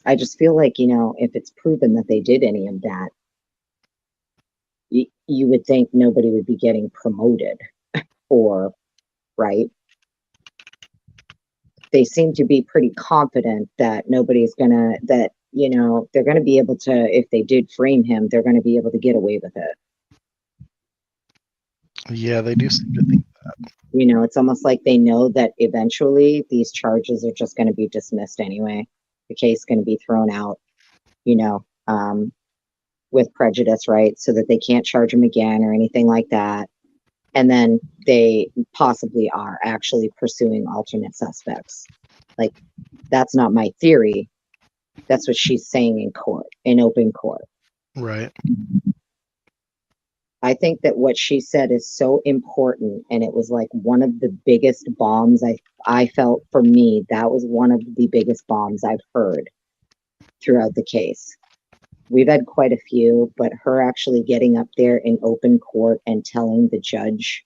I just feel like, if it's proven that they did any of that, you would think nobody would be getting promoted or, right? They seem to be pretty confident that nobody's gonna, that, they're gonna be able to, if they did frame him, they're gonna be able to get away with it. Yeah, they do seem to think that. It's almost like they know that eventually these charges are just going to be dismissed anyway. The case is going to be thrown out, with prejudice, right? So that they can't charge him again or anything like that. And then they possibly are actually pursuing alternate suspects. Like, that's not my theory. That's what she's saying in court, in open court. Right. I think that what she said is so important, and it was like one of the biggest bombs I felt. For me, that was one of the biggest bombs I've heard throughout the case. We've had quite a few, but her actually getting up there in open court and telling the judge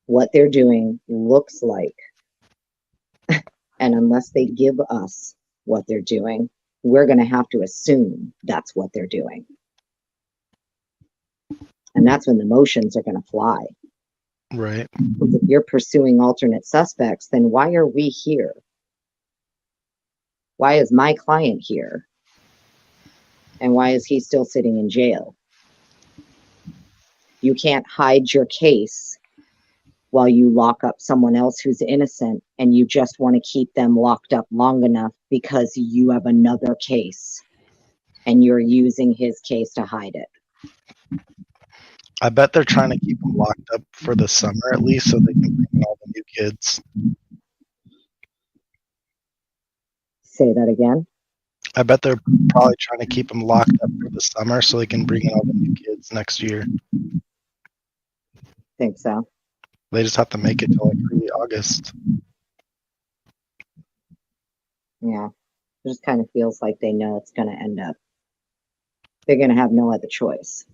what they're doing looks like, and unless they give us what they're doing, we're going to have to assume that's what they're doing. And that's when the motions are going to fly. Right. If you're pursuing alternate suspects, then why are we here? Why is my client here? And why is he still sitting in jail? You can't hide your case while you lock up someone else who's innocent, and you just want to keep them locked up long enough because you have another case and you're using his case to hide it. I bet they're trying to keep them locked up for the summer at least so they can bring in all the new kids. Say that again? I bet they're probably trying to keep them locked up for the summer so they can bring in all the new kids next year. Think so. They just have to make it till like early August. Yeah. It just kind of feels like they know it's going to end up. They're going to have no other choice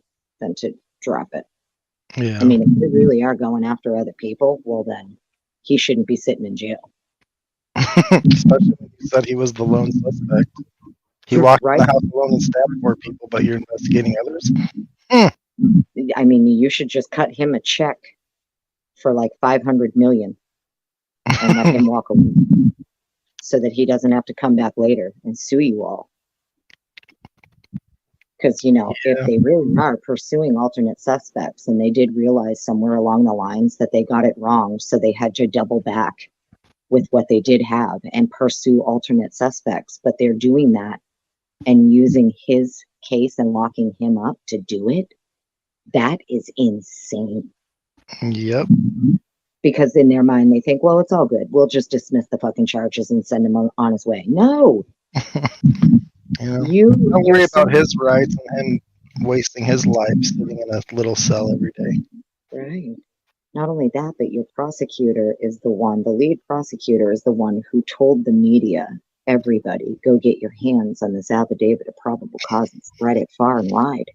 than to drop it. Yeah. I mean, if they really are going after other people, well, then he shouldn't be sitting in jail. Especially when you said he was the lone suspect. He walked in the house alone and stabbed 4 people, but you're investigating others? I mean, you should just cut him a check for like $500 million and let him walk away so that he doesn't have to come back later and sue you all. Because, if they really are pursuing alternate suspects, and they did realize somewhere along the lines that they got it wrong, so they had to double back with what they did have and pursue alternate suspects, but they're doing that and using his case and locking him up to do it, that is insane. Yep. Because in their mind, they think, well, it's all good. We'll just dismiss the fucking charges and send him on his way. No. Don't worry about his rights and him wasting his life sitting in a little cell every day. Right. Not only that, but your prosecutor is the lead prosecutor is the one who told the media, everybody, go get your hands on this affidavit of probable cause and spread it far and wide.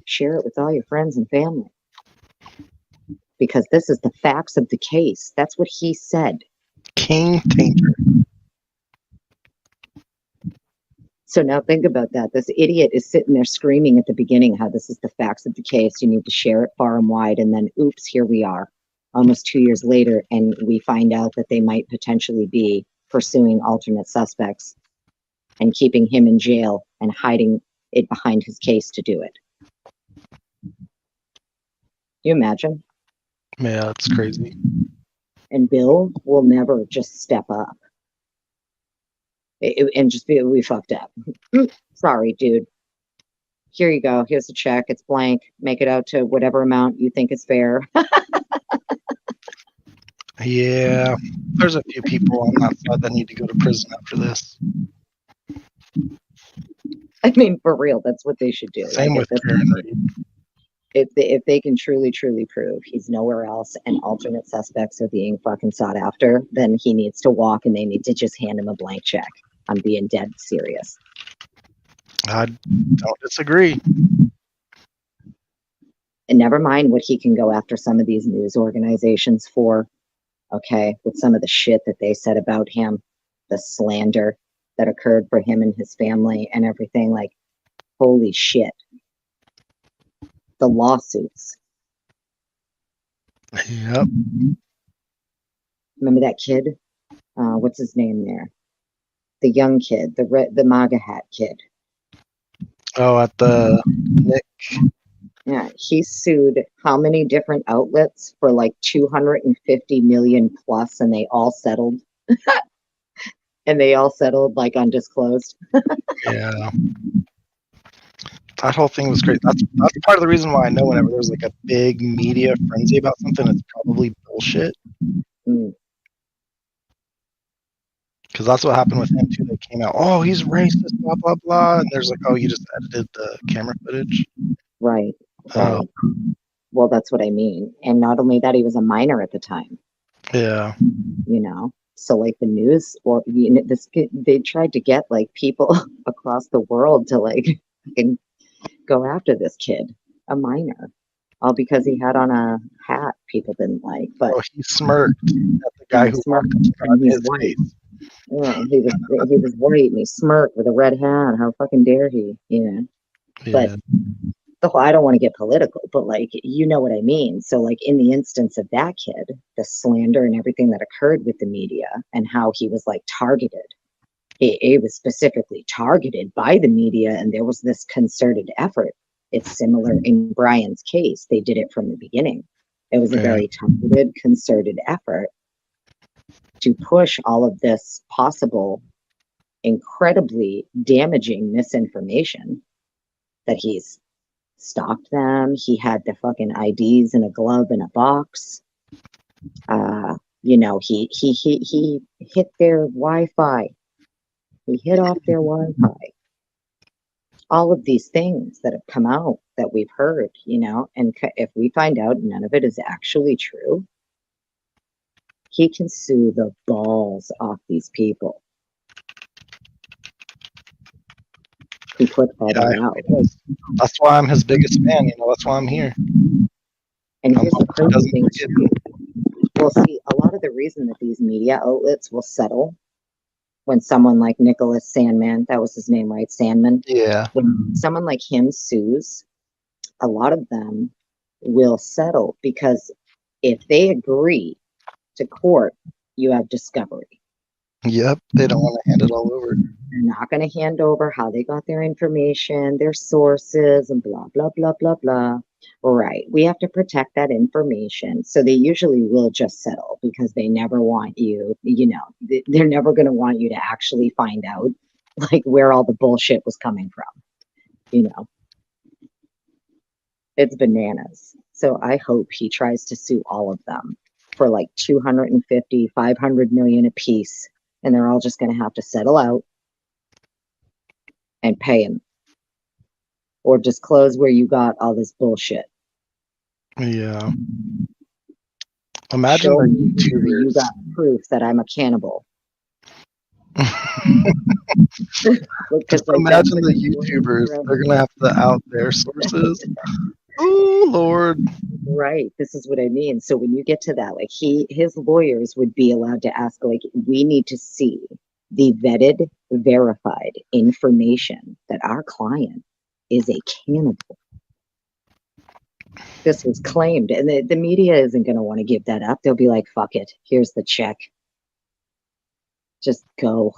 Share it with all your friends and family. Because this is the facts of the case. That's what he said. King Tainter. So now think about that. This idiot is sitting there screaming at the beginning how this is the facts of the case. You need to share it far and wide. And then, oops, here we are, almost 2 years later, and we find out that they might potentially be pursuing alternate suspects and keeping him in jail and hiding it behind his case to do it. You imagine? Yeah, it's crazy. And Bill will never just step up. And just be, we fucked up. Sorry, dude. Here you go. Here's the check. It's blank. Make it out to whatever amount you think is fair. Yeah, there's a few people on that side that need to go to prison after this. I mean, for real, that's what they should do. Same with Karen Reed. If they can truly prove he's nowhere else and alternate suspects are being fucking sought after, then he needs to walk and they need to just hand him a blank check. I'm being dead serious. I don't disagree. And never mind what he can go after some of these news organizations for, okay, with some of the shit that they said about him. the slander that occurred for him and his family and everything. Like, holy shit. The lawsuits. Yep. Remember that kid? What's his name there? The young kid, the MAGA hat kid. Oh, at the Nick. Yeah, he sued how many different outlets for like 250 million plus, and they all settled. And they all settled like undisclosed. Yeah. That whole thing was great. That's part of the reason why I know whenever there's like a big media frenzy about something, it's probably bullshit. Mm. Because that's what happened with him too. They came out, oh, he's racist, blah blah blah, and there's like, oh, you just edited the camera footage. Right. Right. Well, that's what I mean. And not only that, he was a minor at the time. Yeah. You know. So like the news, or you know, they tried to get like people across the world to like go after this kid, a minor, all because he had on a hat people didn't like. But he smirked at the guy who smirked, on he's his white. face. Yeah, he was white and he smirked with a red hat. How fucking dare he? You know. Yeah. But I don't want to get political, but like, you know what I mean. So like in the instance of that kid, the slander and everything that occurred with the media and how he was like targeted. He was specifically targeted by the media, and there was this concerted effort. It's similar in Brian's case. They did it from the beginning. It was a very targeted, concerted effort to push all of this possible, incredibly damaging misinformation that he's stalked them. He had the fucking IDs in a glove in a box. You know, he hit their Wi-Fi. He hit off their Wi-Fi. All of these things that have come out that we've heard, you know, and if we find out none of it is actually true, he can sue the balls off these people who put all that out. That's why I'm his biggest fan. You know, that's why I'm here. And here's the crazy thing too. Well, see, a lot of the reason that these media outlets will settle when someone like Nicholas Sandman, that was his name, right? Sandman. Yeah. When someone like him sues, a lot of them will settle because if they agree to court, you have discovery. Yep. They don't want to hand it all over. They're not going to hand over how they got their information, their sources, and blah, blah, blah, blah, blah. Right. We have to protect that information. So they usually will just settle because they never want you, you know, they're never going to want you to actually find out like where all the bullshit was coming from. You know, it's bananas. So I hope he tries to sue all of them for like 250, 500 million a piece. And they're all just going to have to settle out and pay him or disclose where you got all this bullshit. Yeah. Imagine Show the me YouTubers. where you got proof that I'm a cannibal. Just imagine the YouTubers. They're gonna have to out their sources. Oh Lord. Right. This is what I mean. So when you get to that, like his lawyers would be allowed to ask, like, we need to see the vetted, verified information that our client is a cannibal. This was claimed, and the media isn't going to want to give that up. They'll be like, fuck it. Here's the check. Just go.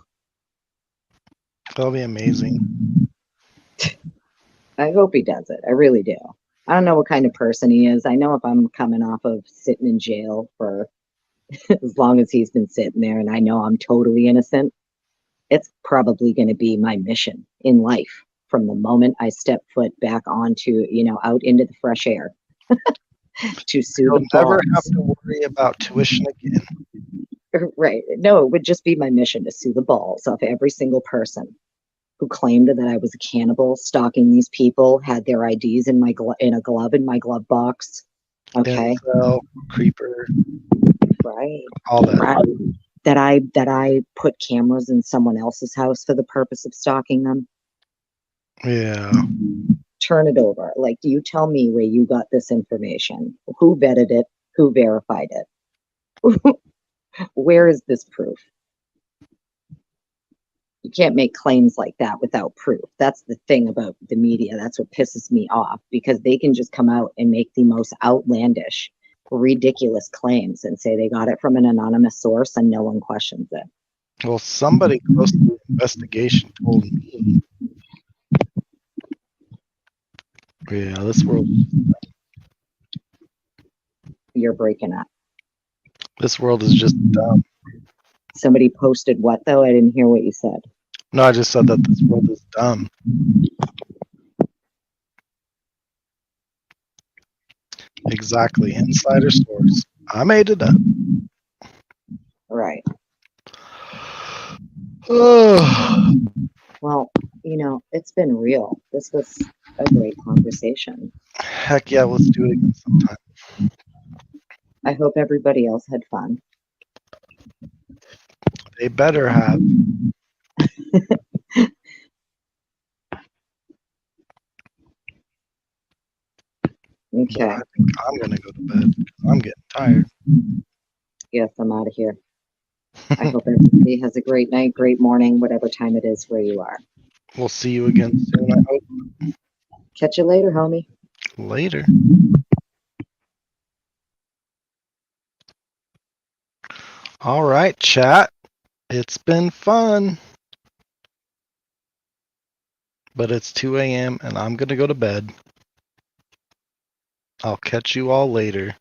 That'll be amazing. I hope he does it. I really do. I don't know what kind of person he is. I know if I'm coming off of sitting in jail for as long as he's been sitting there and I know I'm totally innocent, it's probably going to be my mission in life from the moment I step foot back onto, you know, out into the fresh air to sue You'll the never balls. have to worry about tuition again. Right. No, it would just be my mission to sue the balls off every single person who claimed that I was a cannibal, stalking these people, had their IDs in my in a glove in my glove box. Okay. Incel, creeper. Right. All that. Right. That I put cameras in someone else's house for the purpose of stalking them. Yeah. Turn it over. Like, you tell me where you got this information. Who vetted it? Who verified it? Where is this proof? You can't make claims like that without proof. That's the thing about the media. That's what pisses me off, because they can just come out and make the most outlandish, ridiculous claims and say they got it from an anonymous source and no one questions it. Well, somebody close to the investigation told me. Yeah, this world. You're breaking up. This world is just dumb. Somebody posted what, though? I didn't hear what you said. No, I just said that this world is dumb. Exactly. Insider source. I made it up. Right. Oh. Well, it's been real. This was a great conversation. Heck yeah, let's do it again sometime. I hope everybody else had fun. They better have. Okay. I think I'm gonna go to bed because I'm getting tired. Yes, I'm out of here. I hope everybody has a great night, great morning, whatever time it is where you are. We'll see you again soon, I hope. Catch you later, homie. Later. All right, chat. It's been fun. But it's 2 a.m. and I'm going to go to bed. I'll catch you all later.